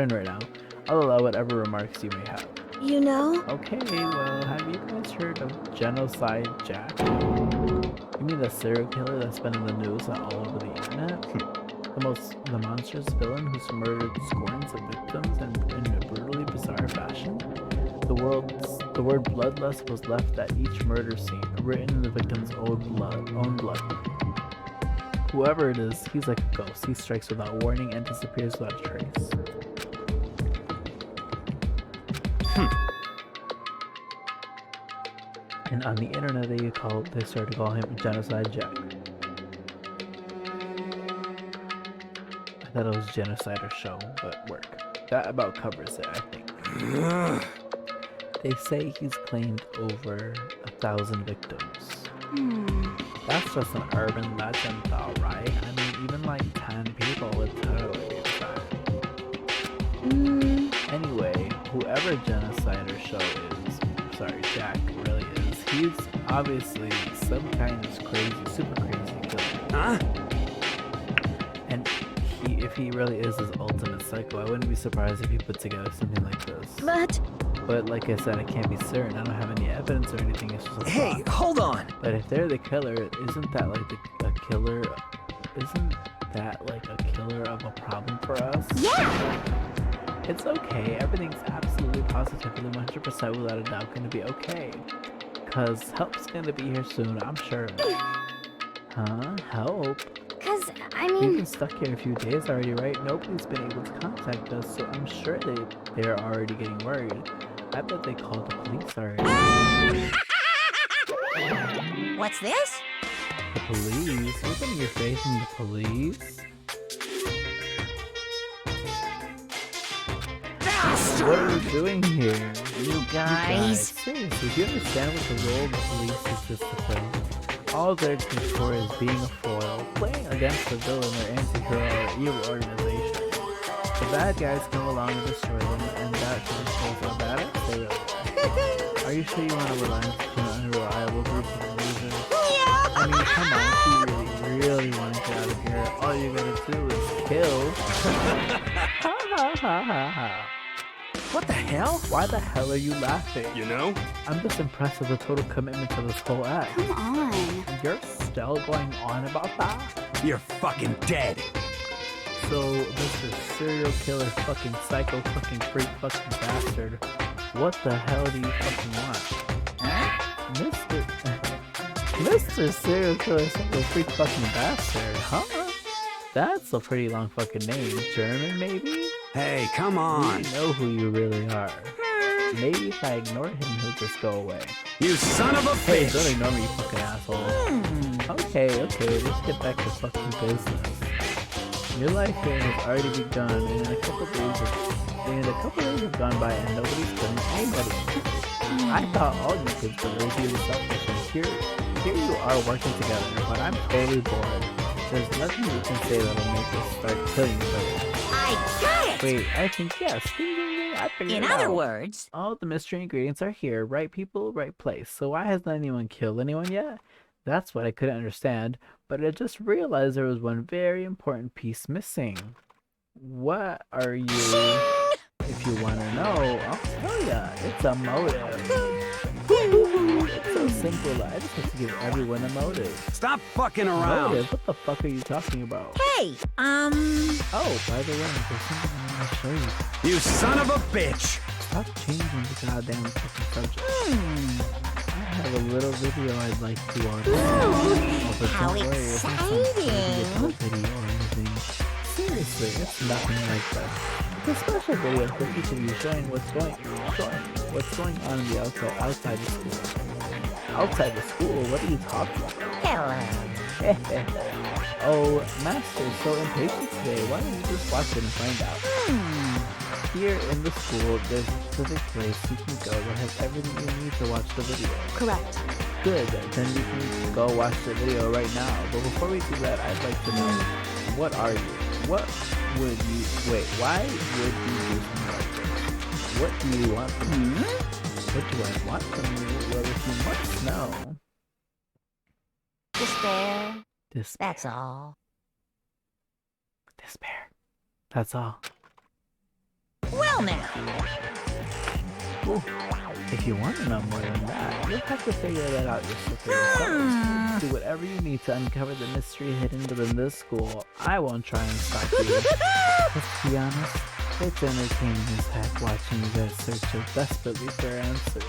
Speaker 1: right now. I'll allow whatever remarks you may have.
Speaker 4: You know?
Speaker 1: Okay, well, have you guys heard of Genocide Jack? You mean the serial killer that's been in the news and all over the internet? The monstrous villain who's murdered scores of victims in a brutally bizarre fashion? The word bloodlust was left at each murder scene, written in the victim's own blood. Whoever it is, he's like a ghost. He strikes without warning and disappears without a trace. And on the internet they started to call him Genocide Jack. I thought it was Genocide or Show, but work. That about covers it, I think. They say he's claimed over 1,000 victims. That's just an urban legend though, right? I mean, even like 10 people would totally be fine. Anyway, whoever Genocide or Show is, sorry, Jack really is, he's obviously some kind of crazy, super crazy killer.
Speaker 3: Huh?
Speaker 1: And if he really is his ultimate psycho, I wouldn't be surprised if he put together something like this. But like I said, I can't be certain. I don't have any evidence or anything. It's just a thought.
Speaker 2: Hold on!
Speaker 1: But if they're the killer, isn't that like a killer? Isn't that like a killer of a problem for us?
Speaker 6: Yeah!
Speaker 1: It's okay. Everything's absolutely positively 100% without a doubt going to be okay. Cause help's going to be here soon, I'm sure. Huh? Help?
Speaker 6: Cause, I
Speaker 1: We've
Speaker 6: mean...
Speaker 1: been stuck here a few days already, right? Nobody's been able to contact us, so I'm sure they're already getting worried. I bet they called the police already.
Speaker 5: What's this?
Speaker 1: The police? Wasn't your face in the police? What are you doing here?
Speaker 5: You guys?
Speaker 1: Seriously, do you understand what the role of the police is just to play? All they're good for is being a foil, playing against the villain or anti-hero or evil organization. The bad guys come along and destroy them, and that just shows how bad they really are. Are you sure you want to rely on such an unreliable group of losers? I mean, come on, if you really want to get out of here, all you gotta do is kill. Ha ha ha ha ha.
Speaker 2: What the hell?
Speaker 1: Why the hell are you laughing?
Speaker 10: You know?
Speaker 1: I'm just impressed with the total commitment to this whole act.
Speaker 6: Come on.
Speaker 1: You're still going on about that?
Speaker 3: You're fucking dead.
Speaker 1: So, Mr. Serial Killer fucking psycho fucking freak fucking bastard, what the hell do you fucking want? Mr. Serial Killer psycho freak fucking bastard, huh? That's a pretty long fucking name. German, maybe?
Speaker 3: Hey, come on.
Speaker 1: We know who you really are. Maybe if I ignore him, he'll just go away.
Speaker 3: You son of a
Speaker 1: Hey,
Speaker 3: bitch!
Speaker 1: don't ignore me, you fucking asshole. Okay, let's get back to fucking business. Your life here has already begun, and a couple days have gone by, and nobody's killing anybody. I thought all you kids were really being selfish, and here you are working together, but I'm totally bored. There's nothing you can say that'll make us start killing each other.
Speaker 5: I got it!
Speaker 1: Wait, I think yes. Ding, ding, ding, I figured
Speaker 5: In
Speaker 1: it
Speaker 5: other
Speaker 1: out.
Speaker 5: words...
Speaker 1: All the mystery ingredients are here. Right people, right place. So why hasn't anyone killed anyone yet? That's what I couldn't understand. But I just realized there was one very important piece missing. What are you? If you want to know, I'll tell ya. It's a motive. It's so simple. I just have to give everyone a motive.
Speaker 3: Stop fucking around.
Speaker 1: Motive? What the fuck are you talking about?
Speaker 5: Hey,
Speaker 1: Oh, by the way, there's something I want to show you.
Speaker 3: You son of a bitch!
Speaker 1: Stop changing the goddamn fucking subject. I have a little video I'd like to watch. But
Speaker 7: How
Speaker 1: don't worry, it's not some
Speaker 7: exciting!
Speaker 1: video or anything. Seriously, it's nothing like that. It's a special video for each of you showing what's going on in the outside the school. Outside the school? What are you talking about?
Speaker 7: Hello.
Speaker 1: Oh, Master, so impatient today. Why don't you just watch it and find out? Here in the school, there's a specific place you can go that has everything you need to watch the video.
Speaker 4: Correct.
Speaker 1: Good, then you can go watch the video right now. But before we do that, I'd like to know, what are you? What would you... Wait, why would you do something like this? What do you want from me? What do I want from you? Well, if you must know...
Speaker 7: Despair.
Speaker 1: Despair.
Speaker 7: That's all.
Speaker 1: Despair. That's all.
Speaker 7: Well now.
Speaker 1: Ooh. If you want to know more than that, you'll have to figure that out yourself. Do whatever you need to uncover the mystery hidden within this school. I won't try and stop you. Let's be honest, it's entertaining as heck watching you guys search so desperately for answers.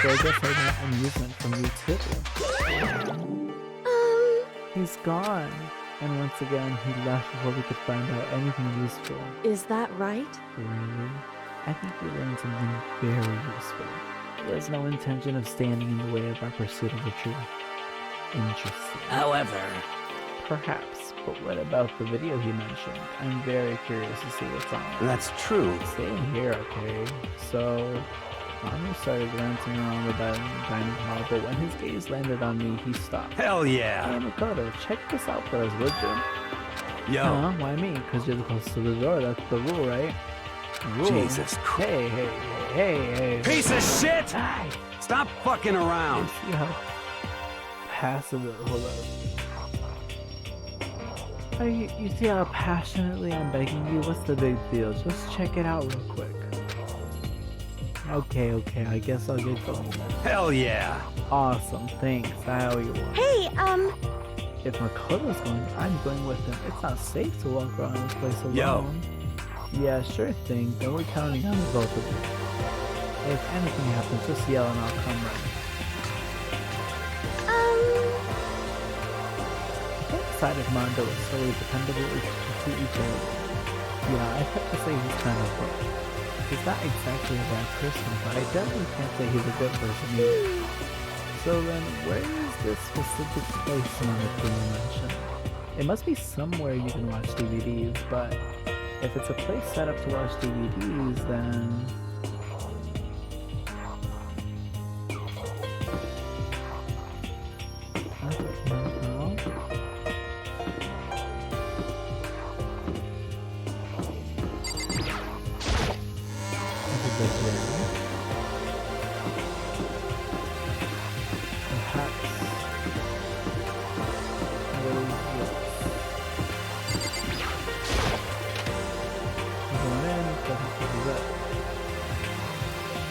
Speaker 1: So I guess I got amusement from you too. He's gone. And once again, he left before we could find out anything useful.
Speaker 4: Is that right?
Speaker 1: Really? I think we learned something very useful. There's no intention of standing in the way of our pursuit of the truth. Interesting.
Speaker 3: However...
Speaker 1: Perhaps, but what about the video he mentioned? I'm very curious to see what's on it.
Speaker 8: That's true.
Speaker 1: Stay in here, okay? So, Manu started glancing around the dining hall, but when his gaze landed on me, he stopped.
Speaker 3: Hell yeah!
Speaker 1: Hey, Makoto, check this out for us, would you?
Speaker 3: Yo.
Speaker 1: Huh? Why me? Because you're the closest to the door, that's the rule, right? Rule.
Speaker 3: Jesus Christ.
Speaker 1: Hey.
Speaker 3: Piece of shit!
Speaker 1: Die.
Speaker 3: Stop fucking around!
Speaker 1: You see how passive it... Hold up. You see how passionately I'm begging you? What's the big deal? Just check it out real quick. Okay, I guess I'll get going then.
Speaker 3: Hell yeah!
Speaker 1: Awesome, thanks. How you want?
Speaker 4: Hey,
Speaker 1: If Makoto's going, I'm going with him. It's not safe to walk around this place alone. Yeah, sure thing. Then we're counting on the both of you. If anything happens, just yell and I'll come running. I can't decide if Mondo is solely dependable or completely terrible. Yeah, I have to say he's kind of both. He's not exactly a bad person, but I definitely can't say he's a good person either. So then, where is this specific place Mondo mentioned? It must be somewhere you can watch DVDs, but if it's a place set up to watch DVDs, then...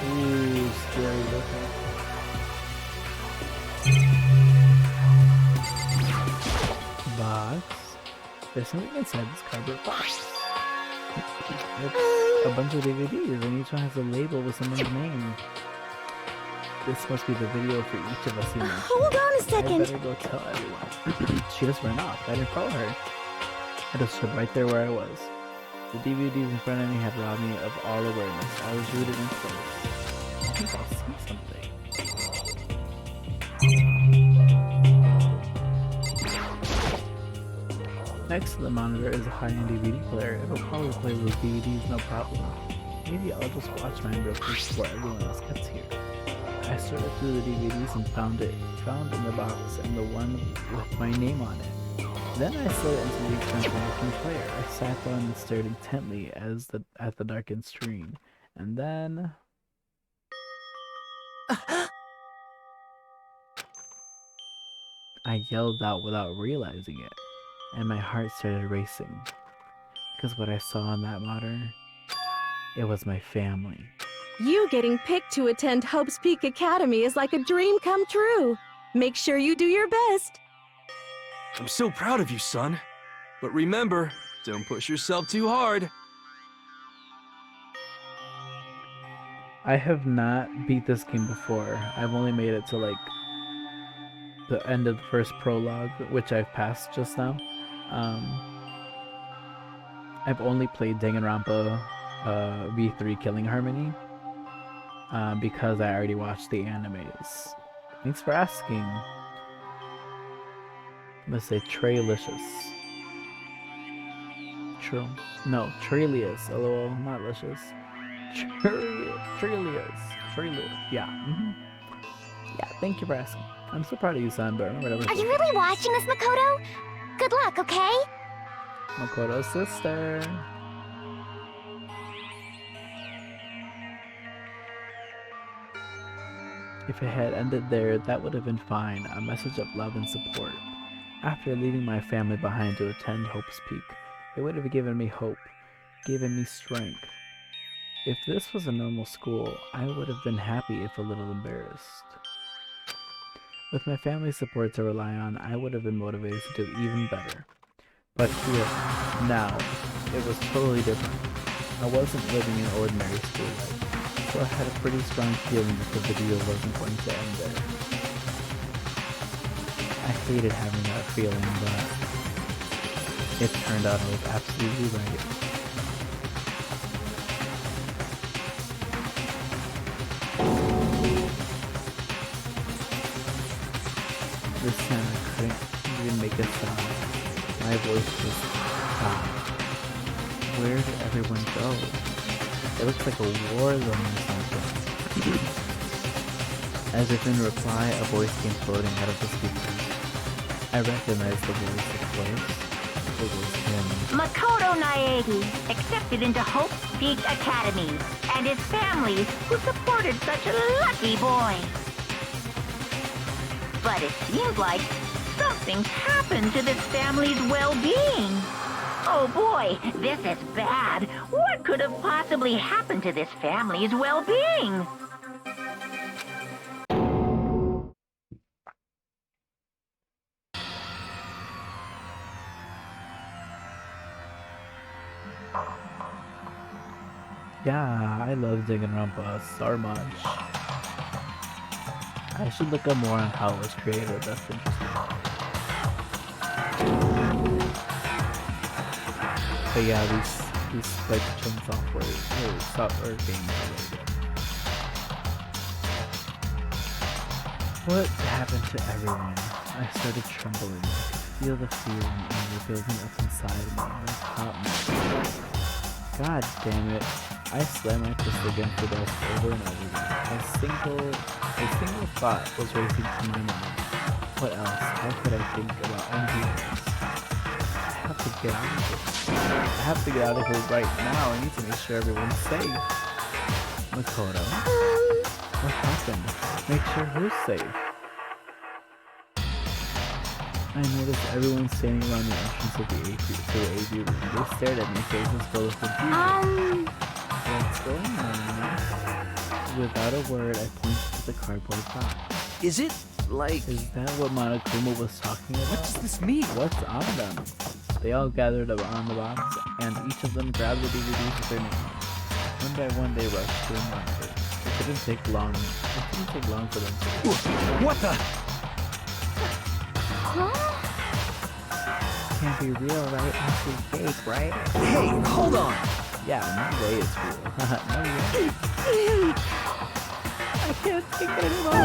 Speaker 1: Ooh, scary looking. Box. There's something inside this cardboard box. It's a bunch of DVDs, and each one has a label with someone's name. This must be the video for each of us he mentioned.
Speaker 4: Hold on a second.
Speaker 1: I better go tell everyone. She just ran off. I didn't follow her. I just stood right there where I was. The DVDs in front of me had robbed me of all awareness. I was rooted in place. I think I see something. Next to the monitor is a high-end DVD player. It'll probably play those DVDs no problem. Maybe I'll just watch mine real quick before everyone else gets here. I sorted through the DVDs and found in the box and the one with my name on it. Then I slid into the expensive-looking player. I sat down and stared intently at the darkened screen. And then... I yelled out without realizing it, and my heart started racing. Because what I saw on that monitor, it was my family.
Speaker 4: You getting picked to attend Hope's Peak Academy is like a dream come true. Make sure you do your best.
Speaker 10: I'm so proud of you, son. But remember, don't push yourself too hard.
Speaker 1: I have not beat this game before. I've only made it to like the end of the first prologue, which I've passed just now. I've only played Danganronpa V3 Killing Harmony because I already watched the animes. Thanks for asking. Let's say Trailicious. No, Trailius. LOL, not licious. Trailius. Yeah. Yeah, thank you for asking. I'm so proud of you, Sunburn. Whatever.
Speaker 4: Are you really watching this, Makoto? Good luck, okay?
Speaker 1: Makoto's sister. If it had ended there, that would have been fine. A message of love and support. After leaving my family behind to attend Hope's Peak, it would have given me hope, given me strength. If this was a normal school, I would have been happy if a little embarrassed. With my family's support to rely on, I would have been motivated to do even better. But here, now, it was totally different. I wasn't living an ordinary school life, so I had a pretty strong feeling that the video wasn't going to end there. I hated having that feeling, but it turned out I was absolutely right. This time I couldn't even make a sound. My voice just stopped. Where did everyone go? It looks like a war zone or something. As if in reply, a voice came floating out of the speakers. I recognized the voice, of course. It was him.
Speaker 11: Makoto Naegi, accepted into Hope's Peak Academy, and his family, who supported such a lucky boy. But it seems like something's happened to this family's well-being. Oh boy, this is bad. What could have possibly happened to this family's well-being?
Speaker 1: Yeah, I love Danganronpa so much. I should look up more on how it was created. That's interesting. But yeah, these like chunk software games are really good. What happened to everyone? I started trembling. I could feel the fear and anger building up inside me. It was hot. God damn it. I slammed my fist against the desk over and over again. A single thought was racing through my mind. What else? How could I think about anything else? I have to get out of here. I have to get out of here right now. I need to make sure everyone's safe. Makoto? What happened? Make sure who's safe? I noticed everyone standing around the entrance of the AV room. They stared at me, faces full of confusion. What's going on? Without a word, I pointed to the cardboard box.
Speaker 3: Is it like...
Speaker 1: Is that what Monokuma was talking about?
Speaker 3: What does this mean?
Speaker 1: What's on them? They all gathered around the box, and each of them grabbed the DVDs with their names. One by one, they rushed to unlock it. It didn't take long for them to...
Speaker 3: What the...
Speaker 2: Can't be real, right? Must be fake, right?
Speaker 3: Hey, hold on!
Speaker 1: Yeah, no way it's real. No way. I can't take it anymore.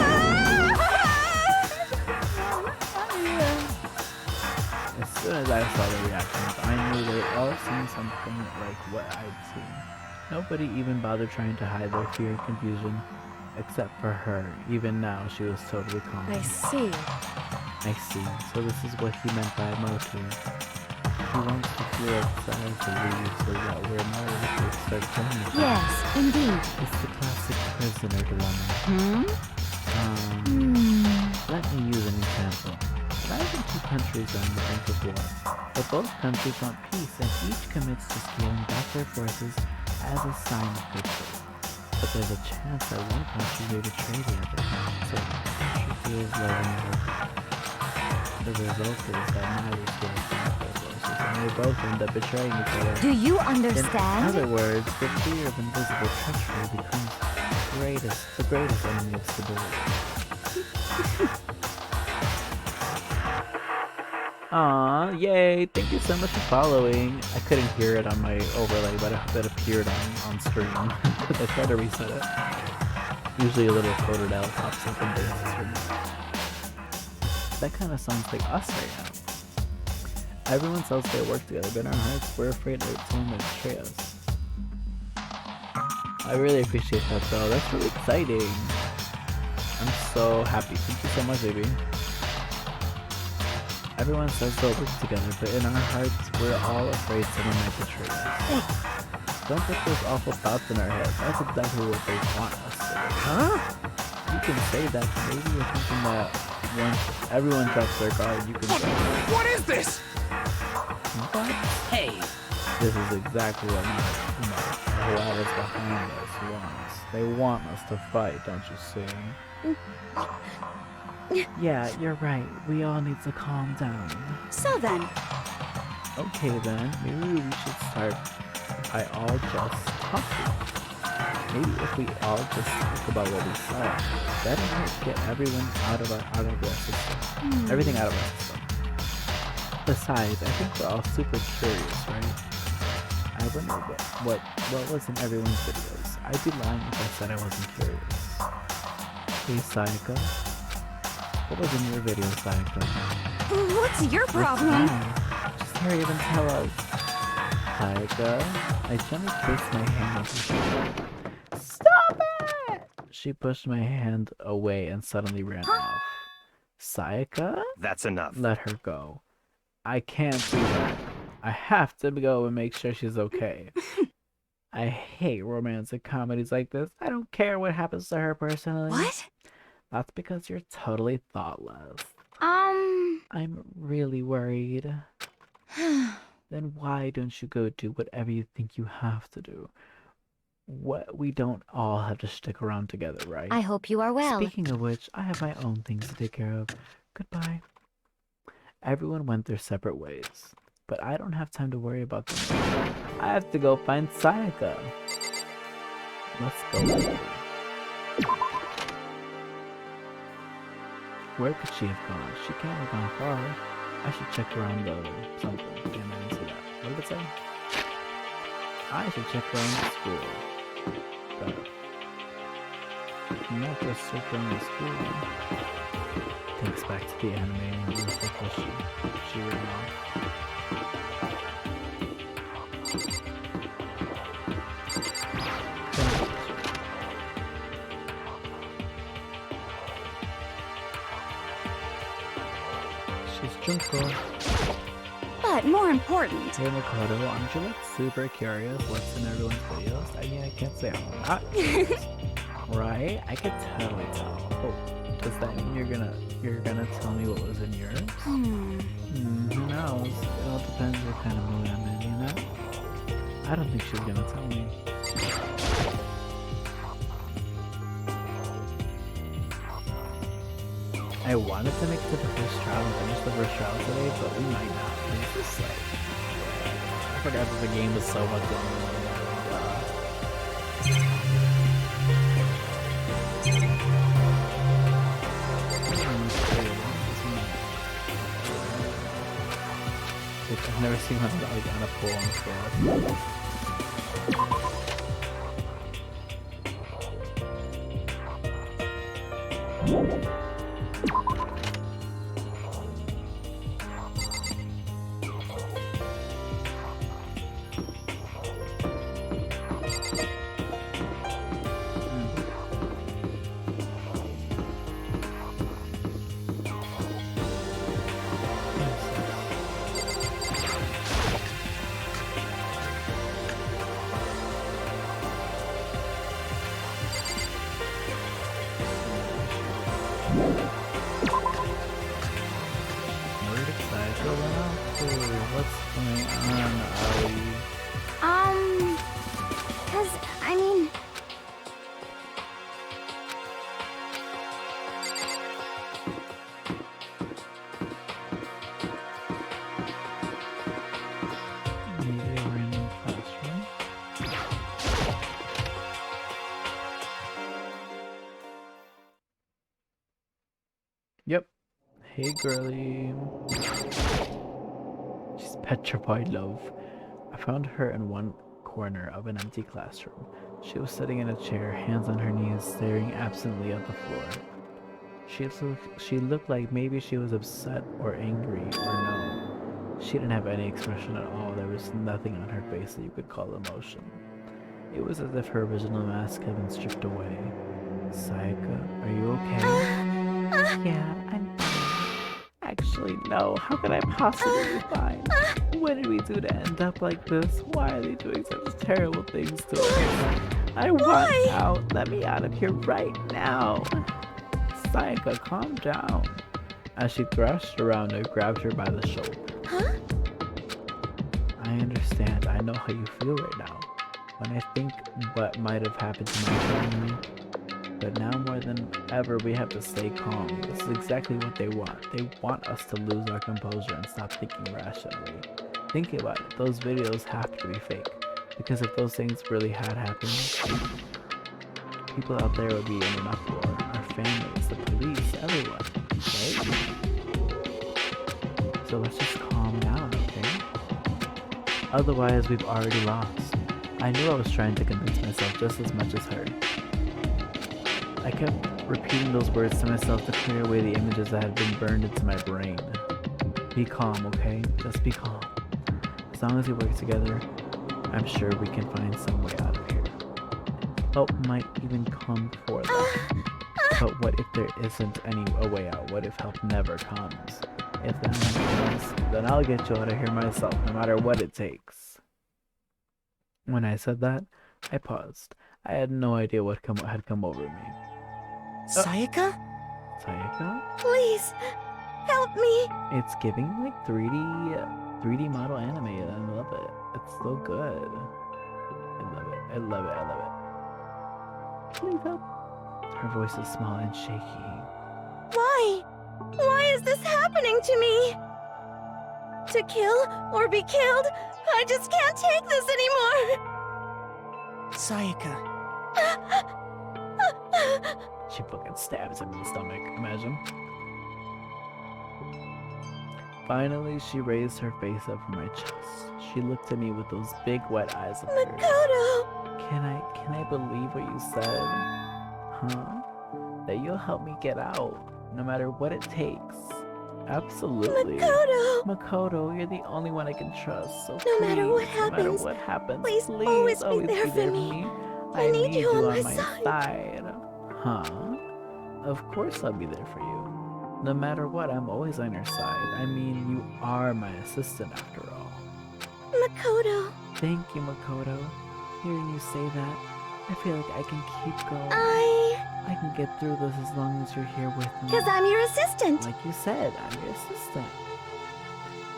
Speaker 1: As soon as I saw the reactions, I knew they all seen something like what I'd seen. Nobody even bothered trying to hide their fear and confusion, except for her. Even now, she was totally calm.
Speaker 4: I see.
Speaker 1: I see. So this is what he meant by emotion. He wants to feel excited to leave so that we're not able to start killing each other.
Speaker 4: Yes, indeed.
Speaker 1: It's the classic prisoner dilemma. Let me use an example. Imagine two countries on the brink of war, but both countries want peace and each commits to scaling back their forces as a sign of victory. But there's a chance that one country may betray the other, so the country feels love and hope. The result is that neither scales back their forces, and they both end up betraying each other.
Speaker 4: Do you understand?
Speaker 1: In other words, the fear of invisible treachery becomes the greatest enemy of stability. Aw, yay! Thank you so much for following. I couldn't hear it on my overlay, but it appeared on screen. I tried to reset it. Usually a little coded out pops up and dances. That kind of sounds like us right now. Everyone says they work together, but in our hearts, we're afraid that someone might betray us. I really appreciate that, though. That's really exciting. I'm so happy. Thank you so much, baby. Everyone says they'll work together, but in our hearts, we're all afraid someone might betray us. Don't put those awful thoughts in our heads. That's exactly what they want us to do. Huh? You can say that. Maybe you're thinking that once everyone drops their guard, you can say,
Speaker 12: what is this?
Speaker 1: What?
Speaker 5: Hey!
Speaker 1: This is exactly what whoever's behind us wants. They want us to fight, don't you see? Yeah, you're right. We all need to calm down.
Speaker 6: So then.
Speaker 1: Okay then, maybe we should start by all just talking. Maybe if we all just talk about what we saw, that'll help get everyone out of our system. Everything out of our system. Besides, I think we're all super curious, right? I wonder what was in everyone's videos. I'd be lying if I said I wasn't curious. Hey, Sayaka. What was in your video, Sayaka?
Speaker 6: What's your problem?
Speaker 1: Just hurry up and tell us. Sayaka, I gently placed my hand on her shoulder. Stop it! She pushed my hand away and suddenly ran off. Sayaka?
Speaker 9: That's enough.
Speaker 1: Let her go. I can't do that. I have to go and make sure she's okay. I hate romantic comedies like this. I don't care what happens to her personally.
Speaker 6: What?
Speaker 1: That's because you're totally thoughtless. I'm really worried. Then why don't you go do whatever you think you have to do? We don't all have to stick around together, right?
Speaker 4: I hope you are well.
Speaker 1: Speaking of which, I have my own things to take care of. Goodbye. Everyone went their separate ways, but I don't have time to worry about them. I have to go find Sayaka. Let's go. Where could she have gone? She can't have gone far. I should check around the something. Damn, I didn't see that. What did it say? I should check around the school. Better. Not just search around the school. Thanks back to the anime and it looks like what she ran off. She's Junko.
Speaker 6: But more important.
Speaker 1: Hey Makoto, aren't you like super curious what's in everyone's videos? I mean, I can't say I'm not. Right? I could totally tell. Oh, does that mean you're gonna tell me what was in yours? Who knows? It all depends what kind of mood I'm in, you know? I don't think she's gonna tell me. I wanted to make it to the first trial and finish the first trial today, but we might not. It's just like, I forgot that the game was so much longer. I've never seen one like on a pool on the floor. Hey, girly. She's petrified, love. I found her in one corner of an empty classroom. She was sitting in a chair, hands on her knees, staring absently at the floor. She looked like maybe she was upset or angry, or no. She didn't have any expression at all. There was nothing on her face that you could call emotion. It was as if her original mask had been stripped away. Sayaka, are you okay? Yeah, I'm fine. Actually, no. How could I possibly be fine? What did we do to end up like this? Why are they doing such terrible things to us? I want out. Let me out of here right now. Sayaka, calm down. As she thrashed around, I grabbed her by the shoulder.
Speaker 4: Huh?
Speaker 1: I understand. I know how you feel right now. When I think what might have happened to my family. But now more than ever, we have to stay calm. This is exactly what they want. They want us to lose our composure and stop thinking rationally. Think about it. Those videos have to be fake. Because if those things really had happened, people out there would be in an uproar. Our families, the police, everyone. Right? So let's just calm down, okay? Otherwise, we've already lost. I knew I was trying to convince myself just as much as her. I kept repeating those words to myself to clear away the images that had been burned into my brain. Be calm, okay? Just be calm. As long as we work together, I'm sure we can find some way out of here. Help might even come for them. But what if there isn't a way out? What if help never comes? If that happens, then I'll get you out of here myself, no matter what it takes. When I said that, I paused. I had no idea what had come over me.
Speaker 2: Sayaka?
Speaker 1: Sayaka?
Speaker 4: Please, help me.
Speaker 1: It's giving like 3D model anime. I love it. It's so good. I love it. I love it. I love it. Please help. Her voice is small and shaky.
Speaker 4: Why? Why is this happening to me? To kill or be killed? I just can't take this anymore.
Speaker 2: Sayaka.
Speaker 1: She fucking stabs him in the stomach. Imagine. Finally, she raised her face up from my chest. She looked at me with those big wet eyes of hers.
Speaker 4: Makoto!
Speaker 1: Can I believe what you said? Huh? That you'll help me get out, no matter what it takes. Absolutely. Makoto, you're the only one I can trust. So
Speaker 4: no matter what
Speaker 1: happens,
Speaker 4: please always be there for me.
Speaker 1: I need you on my side. Huh? Of course I'll be there for you. No matter what, I'm always on your side. I mean, you are my assistant after all.
Speaker 4: Makoto.
Speaker 1: Thank you, Makoto. Hearing you say that, I feel like I can keep going. I can get through this as long as you're here with me.
Speaker 4: Because I'm your assistant.
Speaker 1: Like you said, I'm your assistant.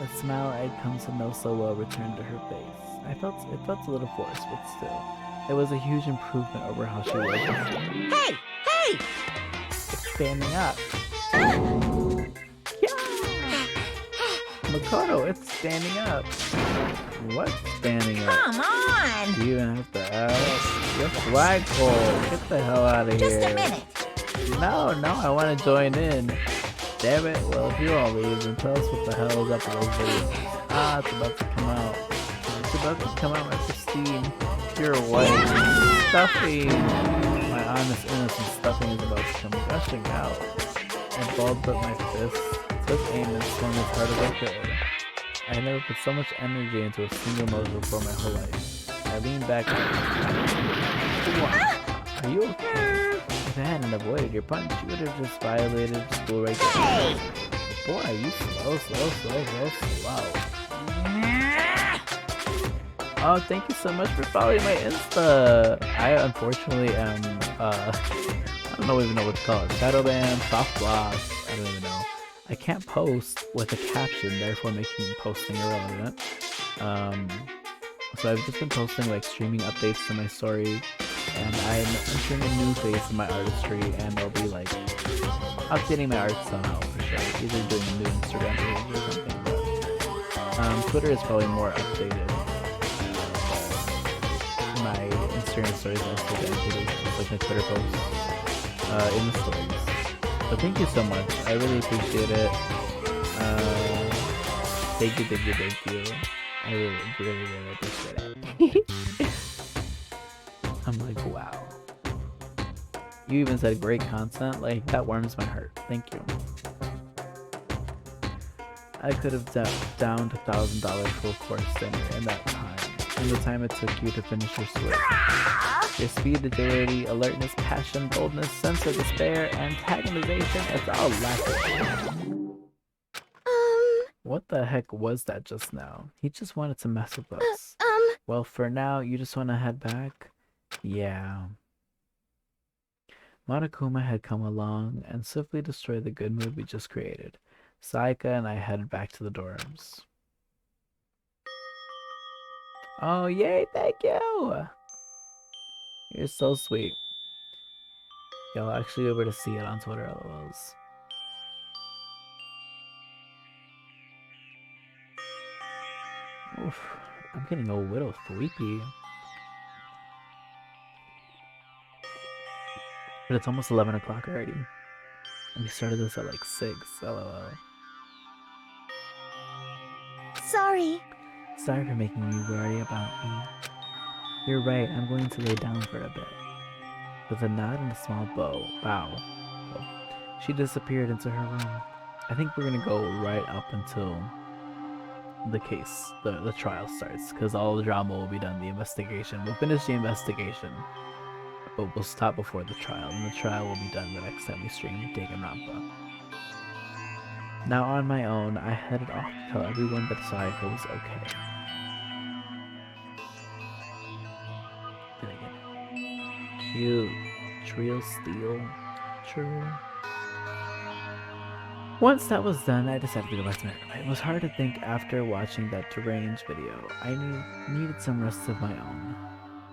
Speaker 1: The smile I'd come to know so well returned to her face. It felt a little forced, but still. It was a huge improvement over how she was before.
Speaker 7: Hey! Hey!
Speaker 1: It's standing up. Yeah! Makoto, it's standing up. What's standing up?
Speaker 7: Come on!
Speaker 1: You even have to ask. Your flagpole. Get the hell out of here.
Speaker 7: Just a minute.
Speaker 1: No, I want to join in. Damn it. Well, if you all leave, then tell us what the hell is up with those videos. Ah, it's about to come out. It's about to come out, my pristine, pure white stuffing. My honest, innocent stuffing is about to come gushing out. I balled up my fist, took aim, and swung as hard as I could. I never put so much energy into a single motion before my whole life. I leaned back. What? Are you okay? If I hadn't avoided your punch, you would have just violated school regulations. Boy, you slow. Oh, thank you so much for following my Insta. I unfortunately am, I don't even know what to call it. Shadowban, soft block, I don't even know. I can't post with a caption, therefore making posting irrelevant. So I've just been posting like streaming updates to my story, and I'm entering a new phase in my artistry, and I'll be like updating my art somehow for sure. Either doing a new Instagram page or something. But Twitter is probably more updated. My Instagram stories are also dedicated, just like my Twitter posts in the stories. But thank you so much. I really appreciate it. Thank you. I really appreciate it. I'm like, wow. You even said great content. Like, that warms my heart. Thank you. I could have downed $1,000 full course dinner in that time. In the time it took you to finish your swim. Your speed, agility, alertness, passion, boldness, sense of despair, antagonization, it's all lacking. What the heck was that just now? He just wanted to mess with us. Well, for now, you just want to head back? Yeah. Monokuma had come along and swiftly destroyed the good mood we just created. Saika and I headed back to the dorms. Oh, yay, thank you! You're so sweet. Yo, I'll actually be able to see it on Twitter, LOLs. Oof, I'm getting a little sleepy. But it's almost 11 o'clock already. And we started this at like 6, LOL.
Speaker 4: Sorry.
Speaker 1: Sorry for making you worry about me. You're right, I'm going to lay down for a bit. With a nod and a small bow, she disappeared into her room. I think we're gonna go right up until the case, the trial starts, because all the drama will be done, the investigation. We'll finish the investigation, but we'll stop before the trial, and the trial will be done the next time we stream Danganronpa. Now on my own, I headed off to tell everyone that Sayaka was okay. Did I get it? Cute. Trio steel. True. Once that was done, I decided to go back to my room. It was hard to think after watching that deranged video. I needed some rest of my own.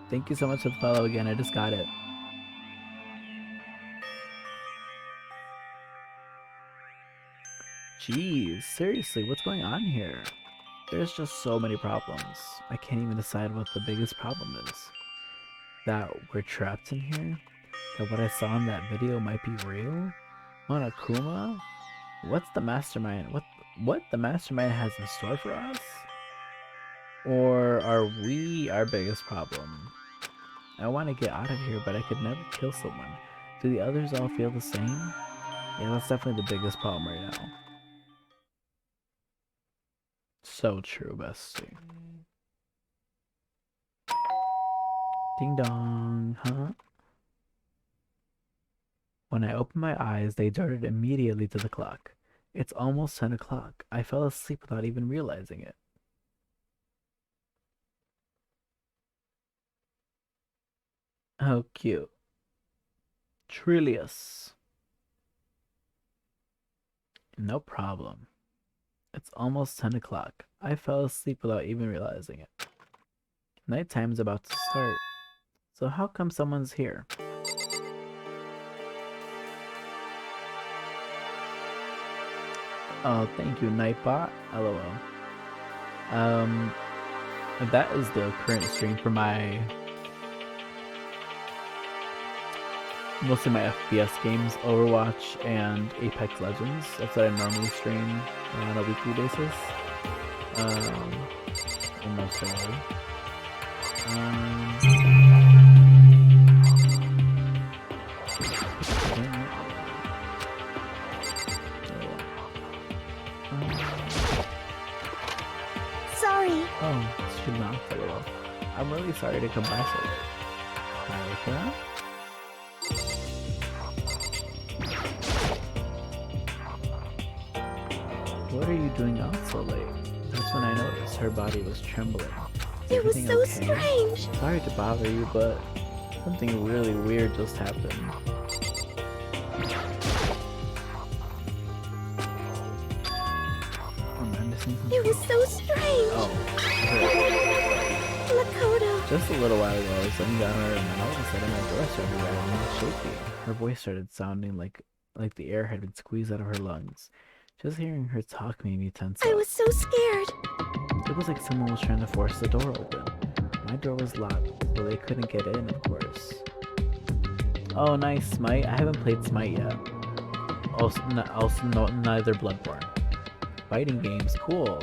Speaker 1: Thank you so much for the follow again, I just got it. Jeez, seriously, what's going on here? There's just so many problems. I can't even decide what the biggest problem is. That we're trapped in here? That what I saw in that video might be real? Monokuma? What's the mastermind? What the mastermind has in store for us? Or are we our biggest problem? I want to get out of here, but I could never kill someone. Do the others all feel the same? Yeah, that's definitely the biggest problem right now. So true, bestie. Ding dong, huh? When I opened my eyes, they darted immediately to the clock. It's almost 10 o'clock. I fell asleep without even realizing it. Oh, cute. Trillius. No problem. It's almost 10 o'clock. I fell asleep without even realizing it. Nighttime's about to start. So how come someone's here? Oh, thank you, Nightbot. LOL. That is the current stream for my... mostly my FPS games, Overwatch and Apex Legends. That's what I normally stream on a weekly basis. Almost daily.
Speaker 4: Sorry.
Speaker 1: Oh, should not follow up. I'm really sorry to come by so late. Marika? What are you doing out so late? That's when I noticed her body was trembling.
Speaker 4: It was so
Speaker 1: okay?
Speaker 4: strange.
Speaker 1: Sorry to bother you, but something really weird just happened. Am I missing something?
Speaker 4: It was so strange.
Speaker 1: Oh.
Speaker 4: Makoto.
Speaker 1: Just a little while ago, I was laying down her and then all of a sudden my door started rattling and shaking. Her voice started sounding like the air had been squeezed out of her lungs. Just hearing her talk made me tense up.
Speaker 4: I was so scared.
Speaker 1: It was like someone was trying to force the door open. My door was locked, so they couldn't get in, of course. Oh, nice, Smite. I haven't played Smite yet. Also neither Bloodborne. Fighting games, cool.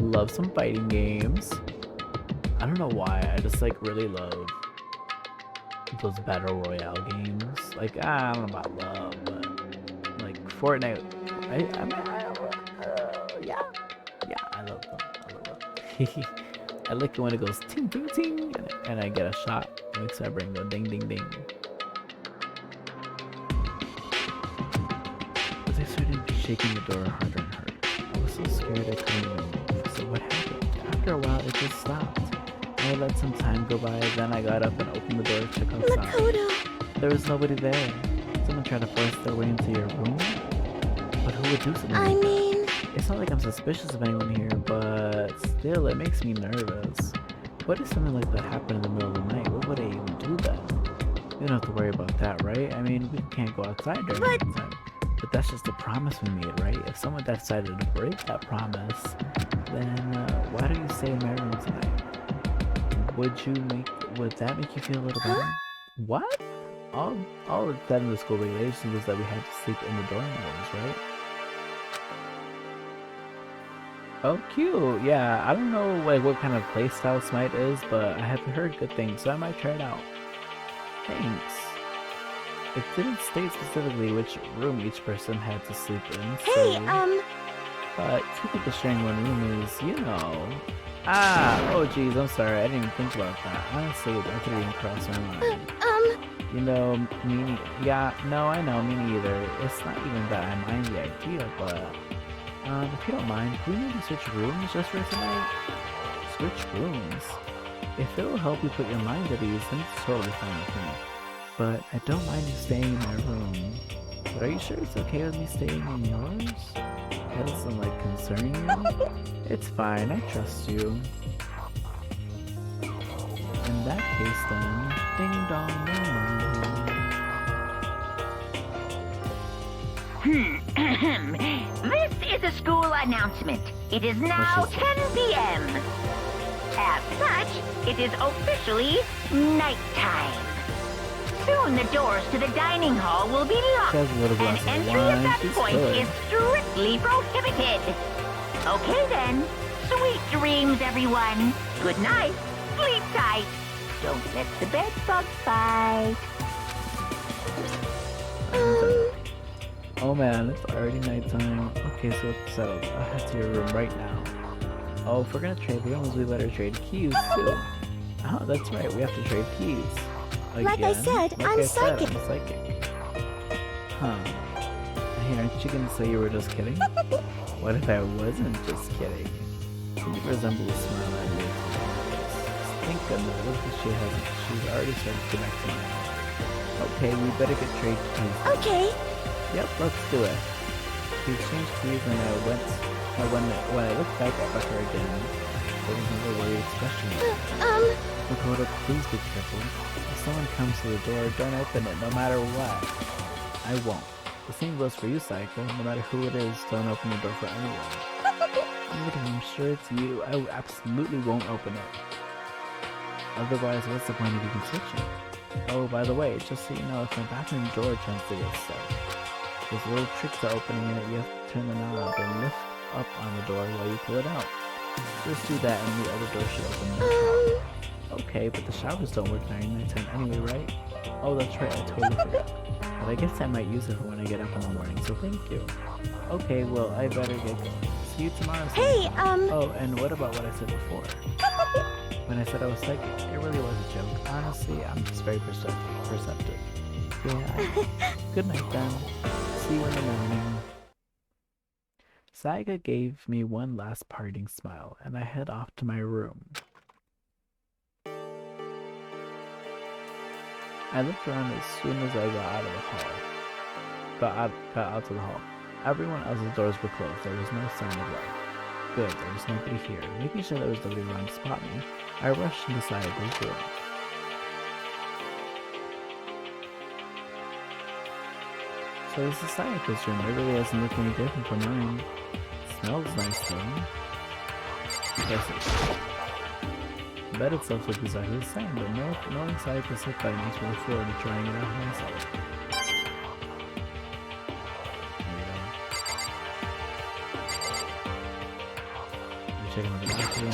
Speaker 1: Love some fighting games. I don't know why, I just like really love those battle royale games. Like, I don't know about love, but like Fortnite. Yeah, I love them. I like it when it goes ting ting ting, and I get a shot. It makes my brain go ding ding ding. As I started shaking the door harder and harder, I was so scared I couldn't even move. So what happened? After a while, it just stopped. I let some time go by, then I got up and opened the door to check outside.
Speaker 4: Makoto!
Speaker 1: There was nobody there. Someone tried to force their way into your room? But who would do something like that? It's not like I'm suspicious of anyone here, but still, it makes me nervous. What if something like that happened in the middle of the night? What would I even do then? You don't have to worry about that, right? I mean, we can't go outside during that time. But that's just a promise we made, right? If someone decided to break that promise, then why do you stay in my room tonight? Would that make you feel a little better? What? All it said in the school regulations was that we had to sleep in the dorm rooms, right? Oh, cute. Yeah, I don't know like what kind of playstyle Smite is, but I have heard good things, so I might try it out. Thanks. It didn't state specifically which room each person had to sleep in, so... But two people sharing one room is, you know... oh geez, I'm sorry, I didn't even think about that. Honestly, that didn't even cross my mind. You know, I know, me neither. It's not even that I mind the idea, but... if you don't mind, can we maybe switch rooms just for tonight? Switch rooms? If it will help you put your mind at ease, then it's totally fine with me. But I don't mind you staying in my room. But are you sure it's okay with me staying in yours? That doesn't, like, concern you? It's fine, I trust you. In that case then, ding dong dong.
Speaker 11: This is a school announcement. It is now 10 p.m. As such, it is officially nighttime. Soon the doors to the dining hall will be locked, and entry at that point is strictly prohibited. Okay then, sweet dreams everyone. Good night, sleep tight. Don't let the bed bugs bite.
Speaker 1: Oh man, it's already nighttime. Okay, so it's settled. I'll head to your room right now. Oh, if we're gonna trade rooms, we better trade keys too. Oh, that's right, we have to trade keys. Again?
Speaker 4: Like I said, I'm psychic.
Speaker 1: I'm psychic. Huh. Hey, aren't you gonna say you were just kidding? What if I wasn't just kidding? You resemble a smile I made to her face. Thank goodness, look at she's already started to connect to my heart. Okay, we better get trade keys.
Speaker 4: Okay.
Speaker 1: Yep, let's do it. We exchanged keys and when I looked back at her again, there was another worried expression. Makoto, please be careful. If someone comes to the door, don't open it, no matter what. I won't. The same goes for you, Psycho. No matter who it is, don't open the door for anyone. Even if I'm sure it's you, I absolutely won't open it. Otherwise, what's the point of even switching? Oh, by the way, just so you know, if my bathroom door tends to get stuck, there's little tricks to opening it. You have to turn the knob and lift up on the door while you pull it out. Just do that and the other door should open. Okay, but the showers don't work during nighttime anyway, right? Oh, that's right, I totally forgot. But I guess I might use it for when I get up in the morning, so thank you. Okay, well, I better get going. See you tomorrow.
Speaker 4: Hey,
Speaker 1: Oh, and what about what I said before? When I said I was psychic, it really was a joke. Honestly, I'm just very perceptive. Yeah, good night then. See you in the morning. Saiga gave me one last parting smile, and I head off to my room. I looked around as soon as I got out of the hall. Got out to the hall. Everyone else's doors were closed. There was no sign of life. Good, there was nobody here. Making sure there was nobody around to spot me, I rushed inside his room. So this is Sayaka's room. It really doesn't look any different from mine. Smells nice though. Yes, the bed itself looks exactly the same, but knowing Sayaka's hip by makes me look forward to trying it out myself. checking out the bathroom.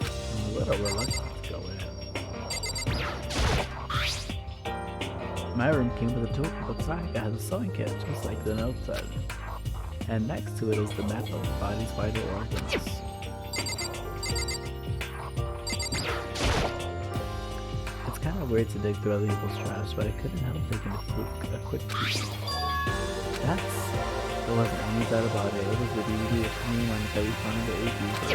Speaker 1: I'm a little reluctant to go in. My room came with a tool that looks like it has a sewing kit, just like the note said. And next to it is the map of the body's vital organs. It's kind of weird to dig through other people's trash, but I couldn't help taking a quick peek. There wasn't any doubt about it. It was the DVD of Tiny One that we found in the 80s.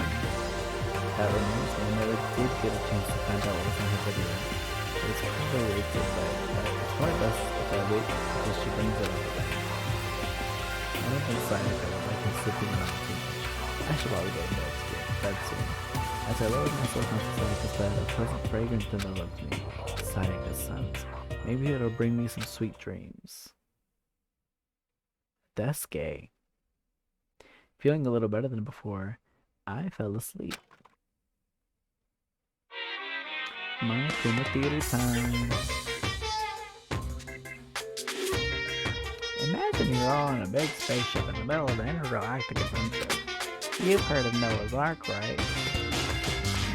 Speaker 1: That reminds me, I never did get a chance to find out what was on her video. It's probably wasted, but it's probably best if I wait until she brings it up again. I don't think Sonic I would like him slipping around too much. I should probably go to bed soon. As I lowered myself onto Sonica's bed, a pleasant fragrance enveloped me. Sonica's scent. Maybe it'll bring me some sweet dreams. That's gay. Feeling a little better than before, I fell asleep. My Kuma theater time. Imagine you're on a big spaceship in the middle of an intergalactic adventure. You've heard of Noah's Ark, right?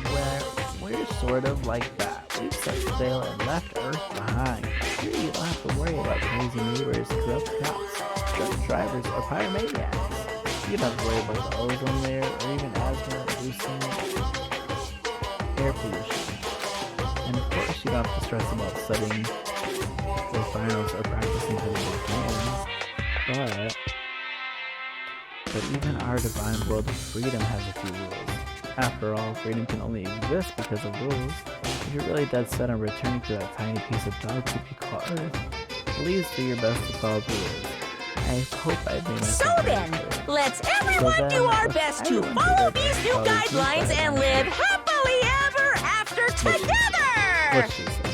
Speaker 1: Well, we're sort of like that. We've set sail and left Earth behind. Here you don't have to worry about crazy neighbors, corrupt cops, drunk drivers, or pyromaniacs. You don't have to worry about the ozone layer, or even asthma, leucine, air pollution. And of course, you don't have to stress about studying for finals or practicing for the exams. But even our divine world of freedom has a few rules. After all, freedom can only exist because of rules. If you're really dead set on returning to that tiny piece of dog poop you call Earth, please do your best to follow the rules. I hope I made myself
Speaker 7: So then, let's everyone do our best to follow these new guidelines and live happily ever after together!
Speaker 1: What she said.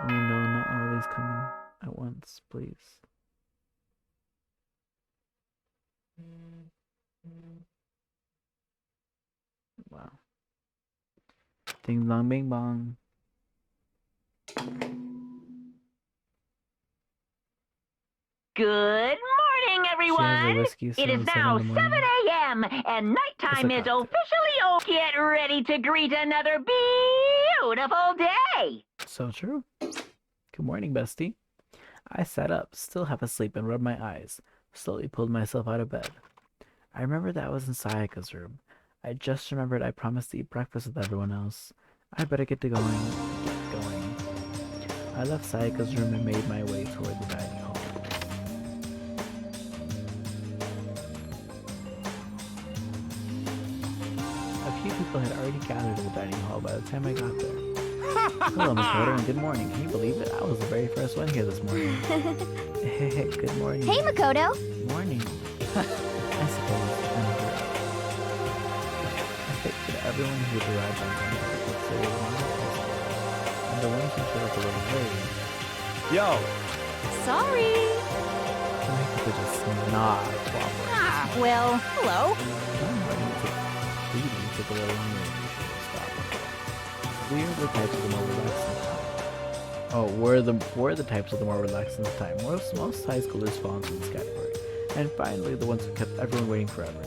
Speaker 1: Oh no, not all these coming at once, please. Wow. Ding dong bing bong.
Speaker 11: Good morning, everyone! It is now 7 a.m. and nighttime is officially over. Get ready to greet another beautiful day!
Speaker 1: So true. Good morning, bestie. I sat up, still half asleep, and rubbed my eyes. Slowly pulled myself out of bed. I remembered that I was in Sayaka's room. I just remembered I promised to eat breakfast with everyone else. I better get to going. I left Sayaka's room and made my way toward the dining hall. A few people had already gathered at the dining hall by the time I got there. Hello, Makoto, and good morning. Can you believe it? I was the very first one here this morning. Good morning.
Speaker 13: Hey, Makoto.
Speaker 1: Morning. I suppose I think that everyone who arrived on time would say it was and the ones who showed up a little late. Yo!
Speaker 13: Sorry.
Speaker 1: I could just not cooperate.
Speaker 7: Ah, well, hello.
Speaker 1: Took a little longer than we should stop. We are the types of the more relaxing time. Oh, we're the types of the more relaxing time. Most high schoolers fall into this category. And finally, the ones who kept everyone waiting forever.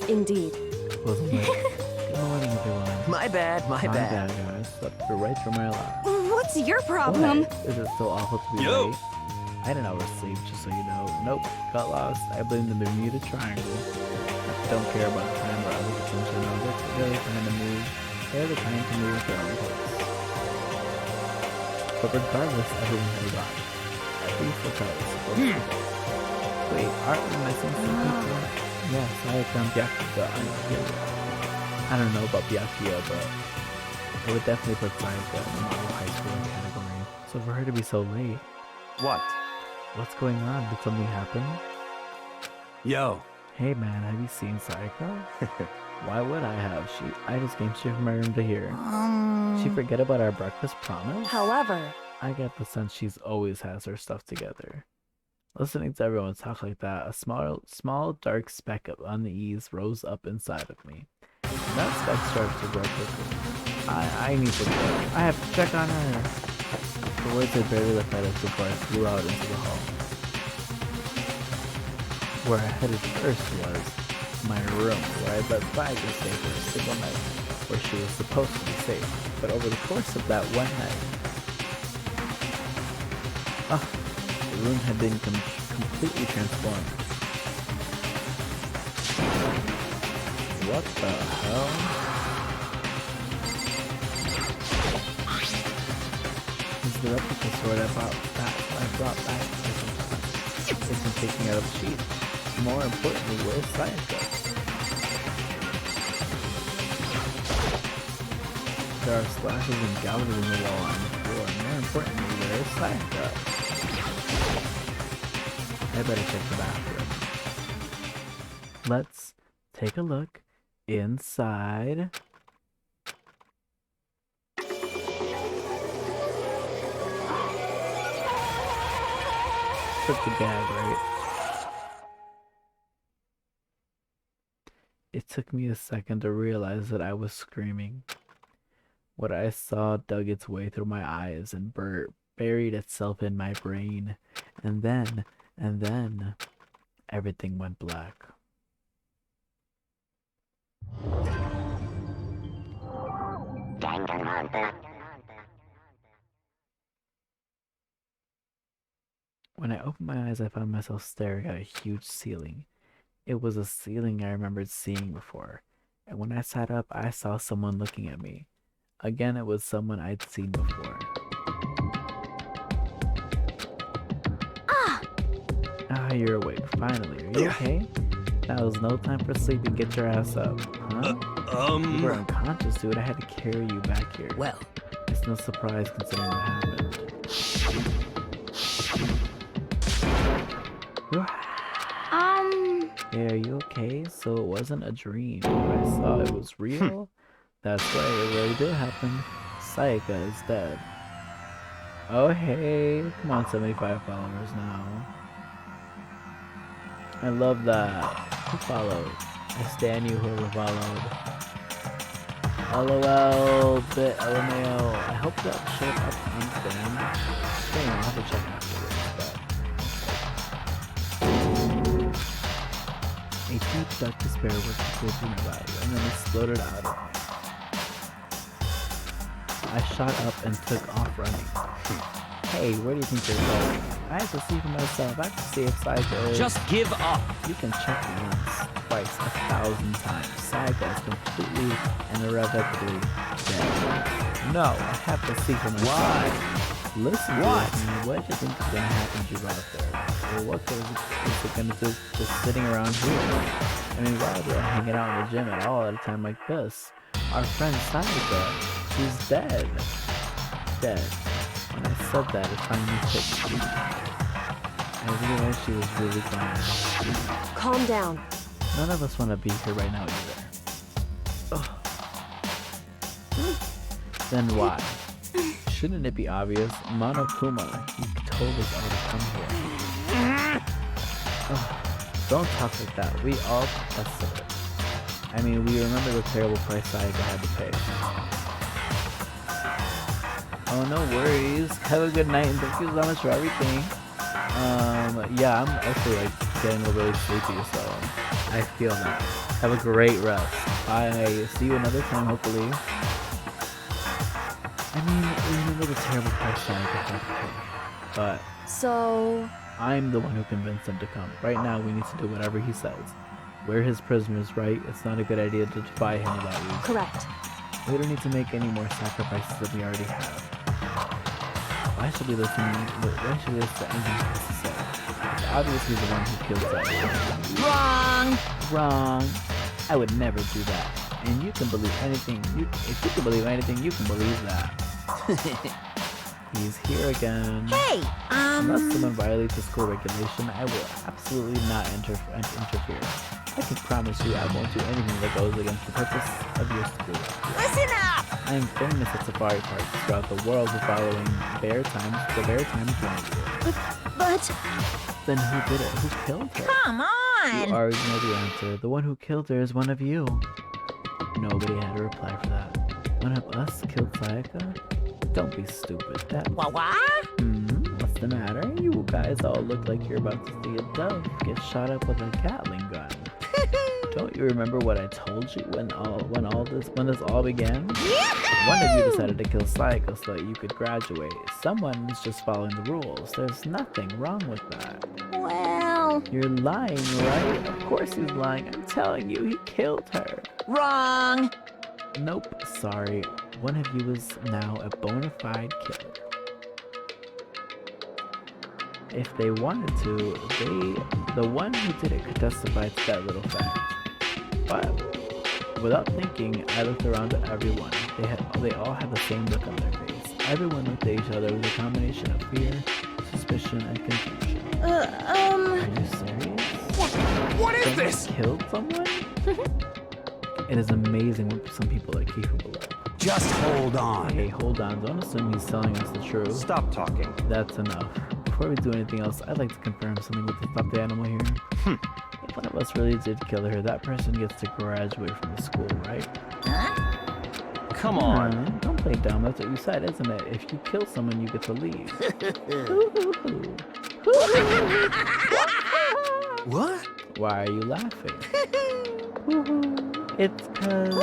Speaker 13: Indeed.
Speaker 1: Wasn't it? Good morning, everyone.
Speaker 2: My bad, my bad.
Speaker 1: Guys. Slept right through my alarm.
Speaker 6: What's your problem?
Speaker 1: What? Is it so awful to be late? I didn't oversleep, just so you know. Nope, got lost. I blame the Bermuda Triangle. I don't care about the time or other attention of it. They're trying to move. They're the trying to move at their own pace. But regardless, everyone had arrived. At least that's how it's supposed to be. Wait, aren't we missing some people? Yes, I found Byakuya. I don't know about Byakuya, but I would definitely put Sayaka in the model high school category. So for her to be so late.
Speaker 9: What?
Speaker 1: What's going on? Did something happen?
Speaker 9: Yo.
Speaker 1: Hey man, have you seen Sayaka? Why would I have? I just came straight from my room to here. She forget about our breakfast promise?
Speaker 13: However,
Speaker 1: I get the sense she's always has her stuff together. Listening to everyone talk like that, a small dark speck on the eaves rose up inside of me. That speck started to grow quickly. I need to go. I have to check on her. The words had barely left my lips before I flew out into the hall. Where I headed first was my room, where I'd let Viger stay for a single night, where she was supposed to be safe. But over the course of that one night, the room had been completely transformed. What the hell? Is the replica sword I brought back isn't taking out of the sheath. More importantly, where's Sayaka? There are slashes and gouges in the wall and the floor. More importantly, where's Sayaka? I better check the bathroom. Let's take a look inside. Took the gag, right? It took me a second to realize that I was screaming. What I saw dug its way through my eyes and buried itself in my brain. And then, everything went black.
Speaker 11: Danganronpa.
Speaker 1: When I opened my eyes, I found myself staring at a huge ceiling. It was a ceiling I remembered seeing before, and when I sat up, I saw someone looking at me. Again, it was someone I'd seen before. Ah, you're awake, finally. Are you okay? Now is no time for sleeping. Get your ass up. Huh? You were unconscious, dude. I had to carry you back here.
Speaker 2: Well,
Speaker 1: it's no surprise considering what happened. Hey, are you okay? So it wasn't a dream. I saw it was real. That's right, it really did happen. Sayaka is dead. Oh hey, come on, 75 followers now. I love that. Who followed? I stand you whoever followed. LOL, bit LMAO. I hope that showed up on Stan. Dang, I'll have to check afterwards, but... A deep dark despair worked its way through my body, and then exploded out of me. I shot up and took off running. Hey, where do you think you're going? I have to see for myself. I have to see if Sayaka is...
Speaker 12: Just give up!
Speaker 1: You can check once, twice, 1,000 times. Sayaka is completely and irrevocably dead. No, I have to see for myself. Why? Listen to me. What do you think is going to happen to you out there? Well, what is it going to do just sitting around here? I mean, why are we hanging out in the gym at all at a time like this? Our friend Sayaka, she's dead. Dead. When I said that, it finally hit me. I realized she was really gone.
Speaker 13: Calm down.
Speaker 1: None of us want to be here right now either. Ugh. Then why? Shouldn't it be obvious? Monokuma, he told us all to come here. Ugh. Don't talk like that. We all protested it. I mean, we remember the terrible price Sayaka had to pay. Oh, no worries. Have a good night and thank you so much for everything. Yeah, I'm also like getting a little sleepy, so I feel that. Have a great rest. Bye. See you another time, hopefully. I mean, we remember the terrible price Sayaka had to pay. But
Speaker 13: so
Speaker 1: I'm the one who convinced him to come. Right now, we need to do whatever he says. We're his prisoners, right? It's not a good idea to defy him without reason.
Speaker 13: Correct.
Speaker 1: We don't need to make any more sacrifices than we already have. Why should we listen to anything he has to say? It's obviously the one who killed Sayaka. Wrong! I would never do that. And you can believe anything. If you can believe anything, you can believe that. He's here again.
Speaker 5: Hey,
Speaker 1: Unless someone violates the school regulation, I will absolutely not interfere. I can promise you I won't do anything that goes against the purpose of your school.
Speaker 5: listen up!
Speaker 1: I am famous at safari parks throughout the world for following bear times, the bear times point.
Speaker 5: But...
Speaker 1: Then who did it? Who killed her?
Speaker 5: Come on!
Speaker 1: You already know the answer. The one who killed her is one of you. Nobody had a reply for that. One of us killed Sayaka? Don't be stupid.
Speaker 7: What?
Speaker 1: What's the matter? You guys all look like you're about to see a dove get shot up with a Gatling gun. Don't you remember what I told you when this all began? One of you decided to kill Psycho so that you could graduate. Someone is just following the rules. There's nothing wrong with that.
Speaker 5: Well...
Speaker 1: You're lying, right? Of course he's lying. I'm telling you, he killed her.
Speaker 7: Wrong.
Speaker 1: Nope, sorry. One of you is now a bona fide killer. If they wanted to, the one who did it could testify to that little fact. But without thinking, I looked around at everyone. They all had the same look on their face. Everyone looked at each other with a combination of fear, suspicion, and confusion. Are you serious?
Speaker 12: What is
Speaker 1: Someone
Speaker 12: this?
Speaker 1: Killed someone? It is amazing what some people are capable of.
Speaker 3: Just hold on.
Speaker 1: Hey, hold on. Don't assume he's telling us the truth.
Speaker 9: Stop talking.
Speaker 1: That's enough. Before we do anything else, I'd like to confirm something with the stuffed animal here. If one of us really did kill her, that person gets to graduate from the school, right?
Speaker 9: Come on.
Speaker 1: Don't play dumb. That's what you said, isn't it? If you kill someone, you get to leave.
Speaker 3: What?
Speaker 1: Why are you laughing? It's cause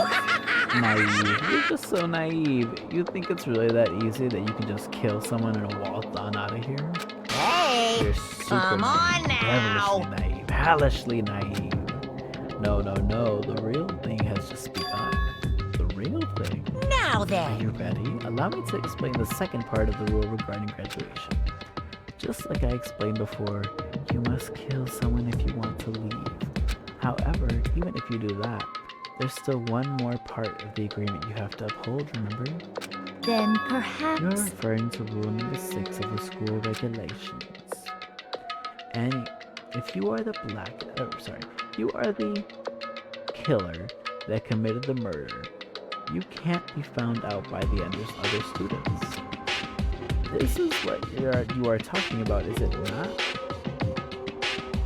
Speaker 1: naive. You're just so naive. You think it's really that easy that you can just kill someone and waltz on out of here?
Speaker 7: Hey,
Speaker 1: You're super
Speaker 7: come on now.
Speaker 1: Hellishly naive. No. The real thing has just begun. The real thing.
Speaker 7: Now
Speaker 1: Are
Speaker 7: then.
Speaker 1: you ready? Allow me to explain the second part of the rule regarding graduation. Just like I explained before, you must kill someone if you want to leave. However, even if you do that, there's still one more part of the agreement you have to uphold, remember?
Speaker 4: Then
Speaker 1: You're
Speaker 4: perhaps...
Speaker 1: referring to rule number 6 of the school regulations. And if you are the you are the killer that committed the murder, you can't be found out by the other students. This is what you are talking about, is it not?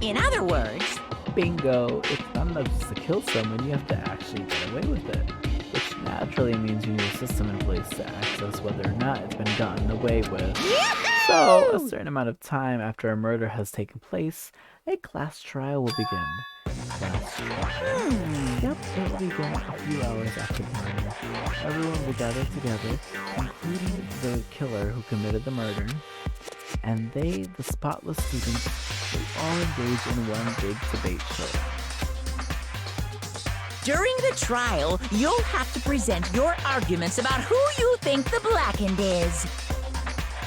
Speaker 7: In other words,
Speaker 1: Bingo! It's not enough just to kill someone, you have to actually get away with it. Which naturally means you need a system in place to access whether or not it's been gotten away with. So, a certain amount of time after a murder has taken place, a class trial will begin. Class trial? Yep, it will begin a few hours after the murder. Everyone will gather together, including the killer who committed the murder, and they, the spotless students, will all engage in one big debate show.
Speaker 7: during the trial, you'll have to present your arguments about who you think the blackened is.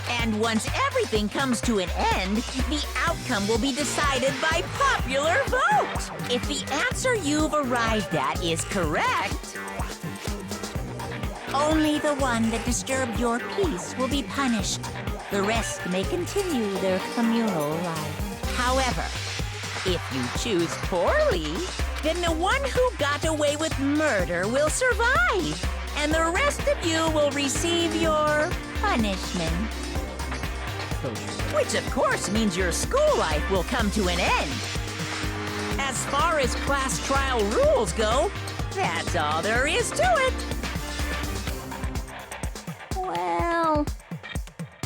Speaker 7: And once everything comes to an end, the outcome will be decided by popular vote. If the answer you've arrived at is correct, only the one that disturbed your peace will be punished. The rest may continue their communal life. However, if you choose poorly, then the one who got away with murder will survive, and the rest of you will receive your punishment. Which, of course, means your school life will come to an end. As far as class trial rules go, that's all there is to it.
Speaker 5: Well...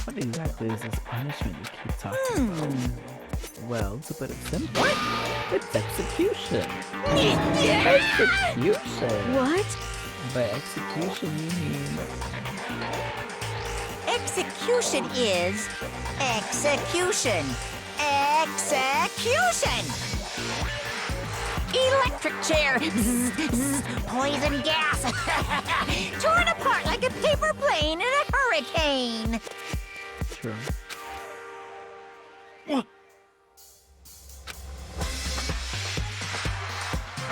Speaker 1: What exactly is this punishment you keep talking about? Well, to put it simply, it's execution. Execution.
Speaker 4: What?
Speaker 1: By execution, you mean...
Speaker 7: Execution is execution. Execution! Electric chair. Zzz, zzz, poison gas. Torn apart like a paper plane in a hurricane.
Speaker 1: True.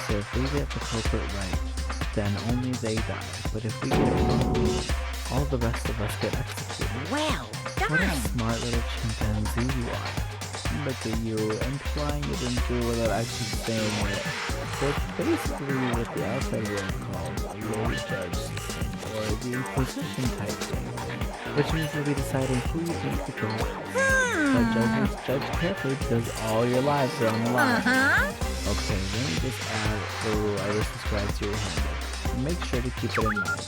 Speaker 1: So if we get the culprit right, then only they die. But if we get it wrong, all the rest of us get executed.
Speaker 7: Well
Speaker 1: What a
Speaker 7: done.
Speaker 1: smart little chimpanzee you are. Look at you, implying you didn't do it without actually saying it. So it's basically what the outside world calls a low judge system, or the inquisition type thing. Which means you'll be deciding who you think to kill. But judges judge carefully because all your lives are on the line. Okay, let me just add the rule I just described to your handbook. Make sure to keep it in mind.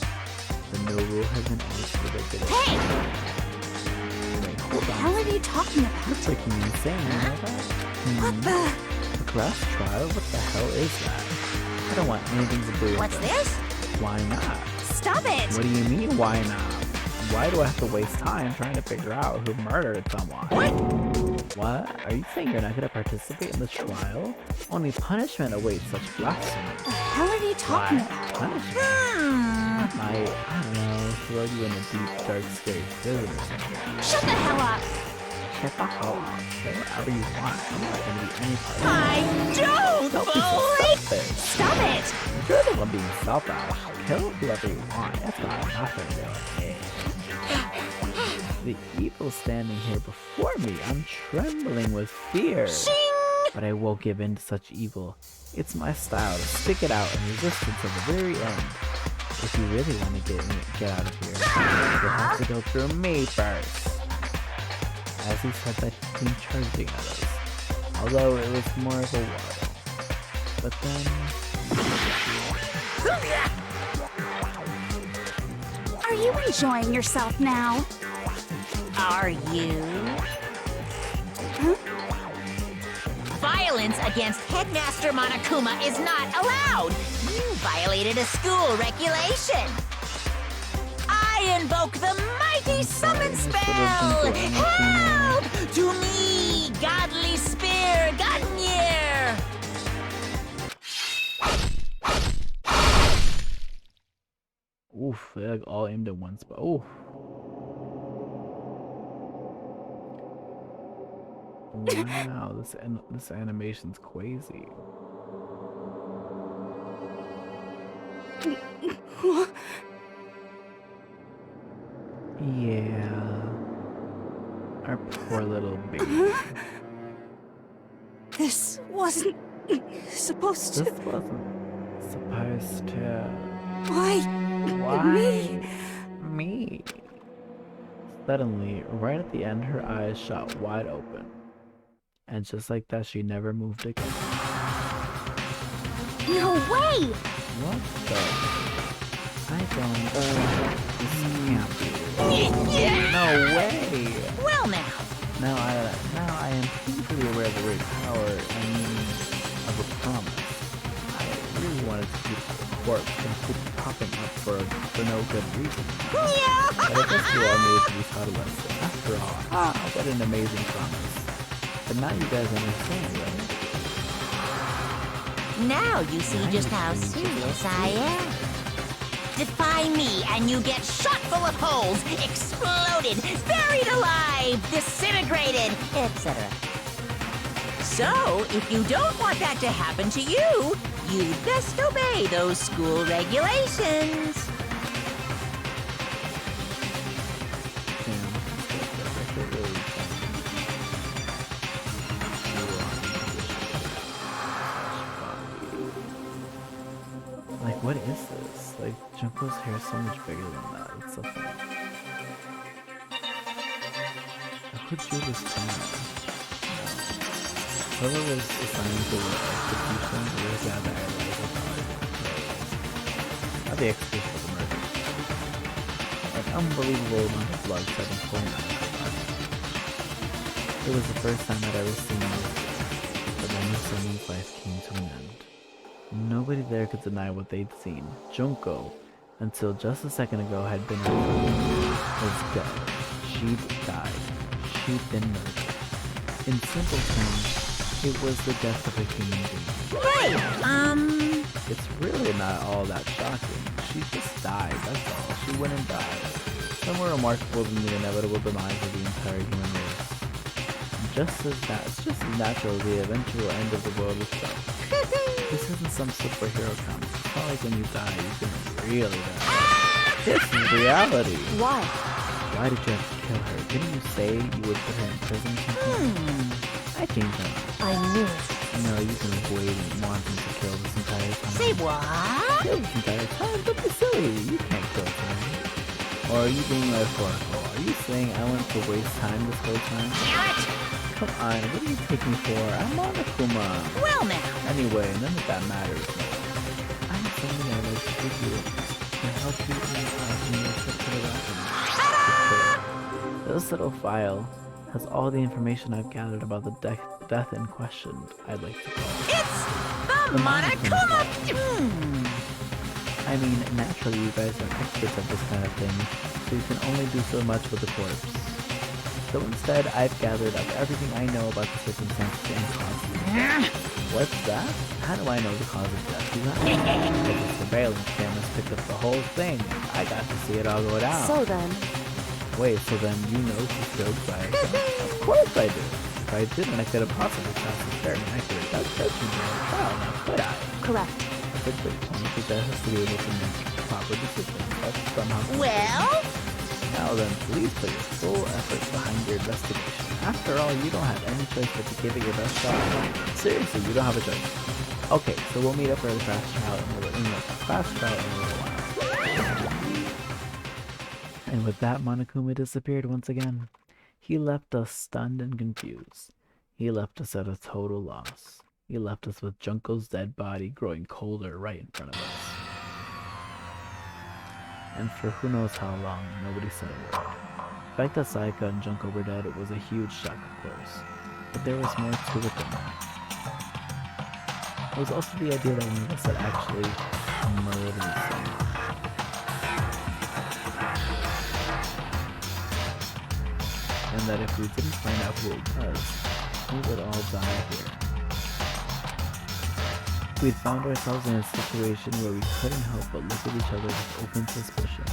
Speaker 1: The no rule has been added to the regulation.
Speaker 6: Hey!
Speaker 1: Wait,
Speaker 6: What
Speaker 1: hold
Speaker 6: the
Speaker 1: on.
Speaker 6: hell are you talking about?
Speaker 1: You're freaking insane, you know that?
Speaker 6: What the?
Speaker 1: A class trial? What the hell is that? I don't want anything to do with
Speaker 5: What's
Speaker 1: this.
Speaker 5: this?
Speaker 1: Why not?
Speaker 6: Stop it!
Speaker 1: What do you mean, why not? Why do I have to waste time trying to figure out who murdered someone? What? Are you saying you're not going to participate in the trial? Only punishment awaits such blasphemy.
Speaker 6: What the hell are you talking about?
Speaker 1: Punishment? I don't know, throw you in a deep, dark, scary prison or something.
Speaker 6: Shut the hell up!
Speaker 1: Shut the hell up. Say whatever you want. I'm not going to be any part of it.
Speaker 5: I don't
Speaker 1: Don't be so
Speaker 5: believe.
Speaker 1: selfish.
Speaker 6: Stop it!
Speaker 1: You're the one being selfish. Kill whoever you want. That's got nothing to do with me. The evil standing here before me. I'm trembling with fear.
Speaker 5: Shing!
Speaker 1: But I won't give in to such evil. It's my style to stick it out and resist until the very end. If you really want to get out of here, you'll have to go through me first. As he said that, he came charging at us. Although it was more of a waddle. But then...
Speaker 6: Are you enjoying yourself now?
Speaker 5: Are you? Violence against Headmaster Monokuma is not allowed! You violated a school regulation! I invoke the mighty summon spell! Help! To me, godly spear, Gunyear!
Speaker 1: Oof, they're like all aimed at one spot. Oof. Wow, this animation's crazy. Yeah. Our poor little baby.
Speaker 6: This wasn't supposed to.
Speaker 1: This wasn't supposed to.
Speaker 6: Why?
Speaker 1: Why? Me? Suddenly, right at the end, her eyes shot wide open. And just like that, she never moved again.
Speaker 6: No way!
Speaker 1: What the? I don't. This can't be. No way!
Speaker 5: Well now.
Speaker 1: Now I am painfully aware of the great power and meaning of a promise. I really wanted to keep the corpse and keep popping up for no good reason. But I guess you all knew to be taught a lesson. After all, what an amazing promise. But now you guys understand, right?
Speaker 5: Now you see just how serious I am. Defy me and you get shot full of holes, exploded, buried alive, disintegrated, etc. So, if you don't want that to happen to you, you'd best obey those school regulations.
Speaker 1: Like, what is this? Like, Junko's hair is so much bigger than that. It's so funny. Who drew this time? Whoever was assigned to the execution was the other not the execution of the murder. An unbelievable amount of blood had been pouring out of my body. It was the first time I'd ever seen this, but then someone's life came to an end. Nobody there could deny what they'd seen. Junko, until just a second ago had been was dead. She'd died. She'd been murdered. In simple terms, it was the death of a human being.
Speaker 5: Hey,
Speaker 1: It's really not all that shocking. She just died, that's all. She went and died. No more remarkable than the inevitable demise of the entire human race. Just as natural as the eventual end of the world itself. This isn't some superhero comic. It's not like when you die, you can really die. This is reality.
Speaker 6: Why?
Speaker 1: Why did you have to kill her? Didn't you say you would put her in prison or something? I changed my mind.
Speaker 6: I knew it.
Speaker 1: No, you've been waiting, wanting to kill this entire time.
Speaker 5: say what?
Speaker 1: Kill this entire time? Don't be silly. You can't kill someone. Or are you being metaphorical? Are you saying I went to waste time this whole time?
Speaker 5: Damn it!
Speaker 1: Come on, what do you take me for? I'm Monokuma.
Speaker 5: Well now.
Speaker 1: Anyway, none of that matters. I'm something I like to give you. help you in your trip to the bathroom. This little file has all the information I've gathered about the death in question. I'd like to call it.
Speaker 7: It's the Monokuma!
Speaker 1: I mean, naturally you guys are experts at this kind of thing, so you can only do so much with the corpse. So instead, I've gathered up everything I know about the circumstances and causes of death. What's that? How do I know the cause of death? You got me. Because the surveillance cameras picked up the whole thing. I got to see it all go down.
Speaker 13: So then...
Speaker 1: Wait, so then you know she killed by herself? Of course I do. If I didn't, I could have possibly passed a fair and accurate death judgment during the trial, now could I?
Speaker 13: Correct.
Speaker 1: Good point, because that has to be able to make proper decisions. That's somehow...
Speaker 7: Well?
Speaker 1: Now then, please put your full effort behind your investigation. After all, you don't have any choice but to give it your best shot. Seriously, you don't have a choice. Okay, so we'll meet up for the class trial in a little while. And with that, Monokuma disappeared once again. He left us stunned and confused. He left us at a total loss. He left us with Junko's dead body growing colder right in front of us. And for who knows how long, nobody said a word. The fact that Sayaka and Junko were dead, it was a huge shock, of course. But there was more to it than that. It was also the idea that one of us had actually murdered someone. And that if we didn't find out who it was, we would all die here. We'd found ourselves in a situation where we couldn't help but look at each other with open suspicion.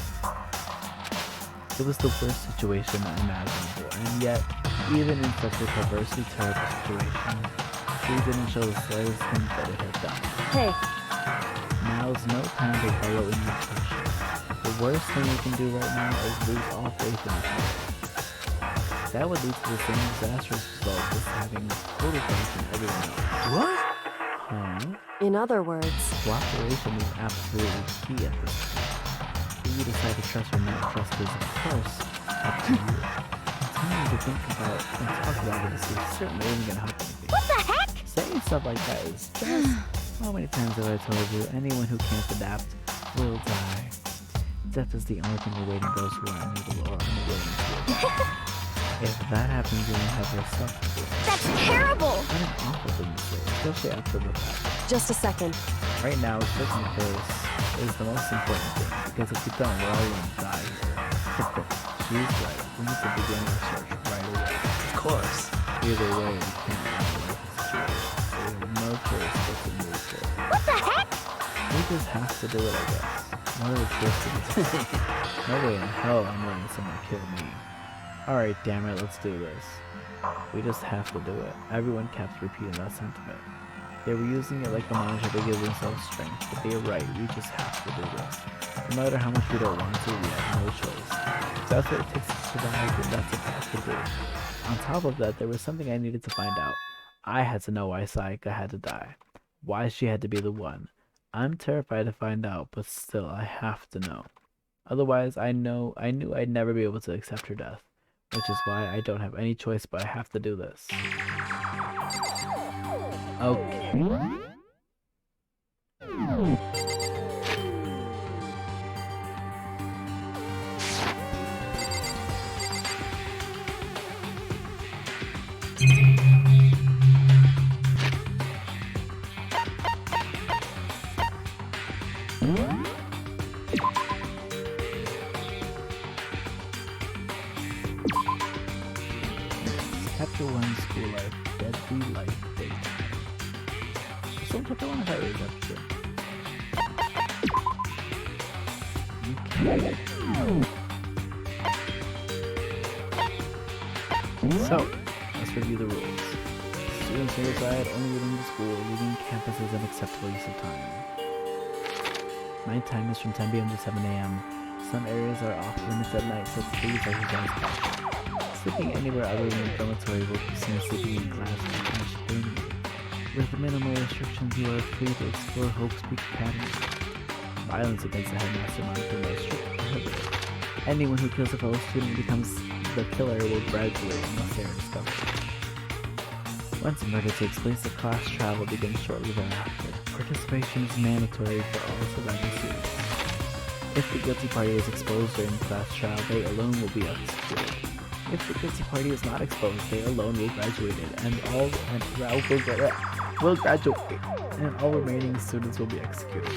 Speaker 1: It was the worst situation imaginable, and yet, even in such a perversely terrible situation, we didn't show the slightest hint that it had done.
Speaker 13: Hey.
Speaker 1: Now's no time to follow in your instructions. The worst thing we can do right now is lose all faith in each other. That would lead to the same disastrous result as having total faith in everyone else.
Speaker 13: What?
Speaker 1: Huh?
Speaker 13: In other words...
Speaker 1: Cooperation is absolutely key at this point. If you decide to trust or not trust is, of course, up to you. Continuing to think about and talk about it is certainly isn't going to help anything.
Speaker 7: What the heck?
Speaker 1: Saying stuff like that is just... How many times have I told you, anyone who can't adapt will die. Death is the only thing awaiting those who are unable or unwilling to adapt. If that happens, you won't have yourself to blame.
Speaker 7: That's terrible!
Speaker 1: What an awful thing to say, especially after the fact.
Speaker 13: Just a second.
Speaker 1: Right now, searching first is the most important thing, because if we don't, we're all going to die here. She's right. We need to begin our search right away.
Speaker 9: Of course.
Speaker 1: Either way, we can't handle the situation, so we have no choice but to move forward.
Speaker 7: What the heck?
Speaker 1: We just have to do it, I guess. What other choice do we have? No way in hell I'm letting someone kill me. Alright, damn it, let's do this. We just have to do it. Everyone kept repeating that sentiment. They were using it like a mantra to give themselves strength, but they were right, we just have to do this. No matter how much we don't want to, we have no choice. If that's what it takes to survive, then that's what we have to do. On top of that, there was something I needed to find out. I had to know why Sayaka had to die. Why she had to be the one. I'm terrified to find out, but still, I have to know. Otherwise, I knew I'd never be able to accept her death. Which is why I don't have any choice, but I have to do this. Okay. Chapter 1 School Life, Deadly Life Daytime. So chapter 1 is already up to. Okay. So, let's review the rules. Students are required only within the school, leaving campus is an acceptable use of time. Night time is from 10 p.m. to 7 a.m. Some areas are off limits at night, so please exercise caution. Sleeping anywhere other than the dormitory will be seen as sleeping in class and punished accordingly. With minimal restrictions, you are free to explore Hope's Peak Academy. Violence against the headmaster monitored by strict prohibited. Anyone who kills a fellow student becomes the killer will graduate unless they are discovered. Once a murder takes place, the class trial will begin shortly thereafter. Participation is mandatory for all surviving students. If the guilty party is exposed during the class trial, they alone will be executed. If the guilty party is not exposed, they alone will graduate, and all remaining students will be executed.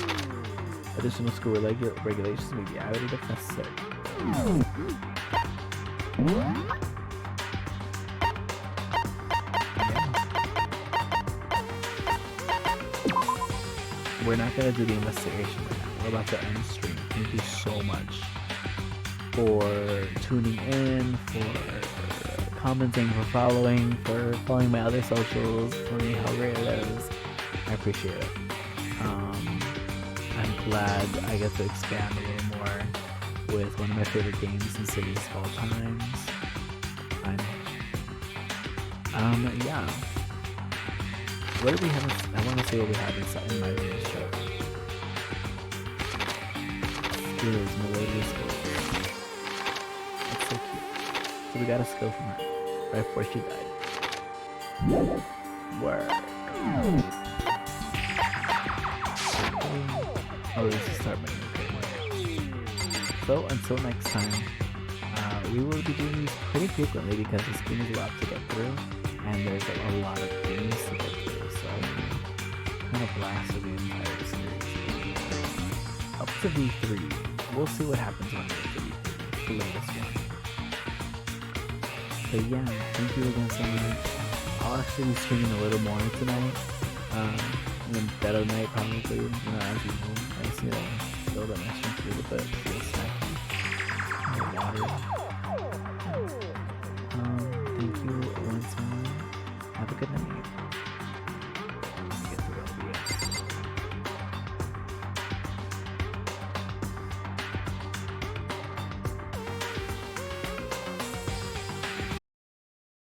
Speaker 1: Additional school regulations may be added if necessary. We're not gonna do the investigation right now. We're about to end stream. Thank you so much for tuning in, for commenting, for following my other socials, for me how great it is. I appreciate it. I'm glad I get to expand a little more with one of my favorite games and cities of all times. Yeah. What do we have? I want to see what we have inside in my room show. Skills, melodious skills. That's so cute. So we got a skill from her right before she died. Work. Oh, this is start menu. So until next time, we will be doing these pretty frequently because this game is a lot to get through, and there's a lot of games to get through. So I'm kind of blasted the entire series. Up to V3. We'll see what happens when we get to V3. The latest one. But yeah, thank you again so much. I'll actually be streaming a little more tonight. In a better night probably, as usual. I just need to build up my strength a little bit. Feel snacky. Water. Thank you once more. Have a good night.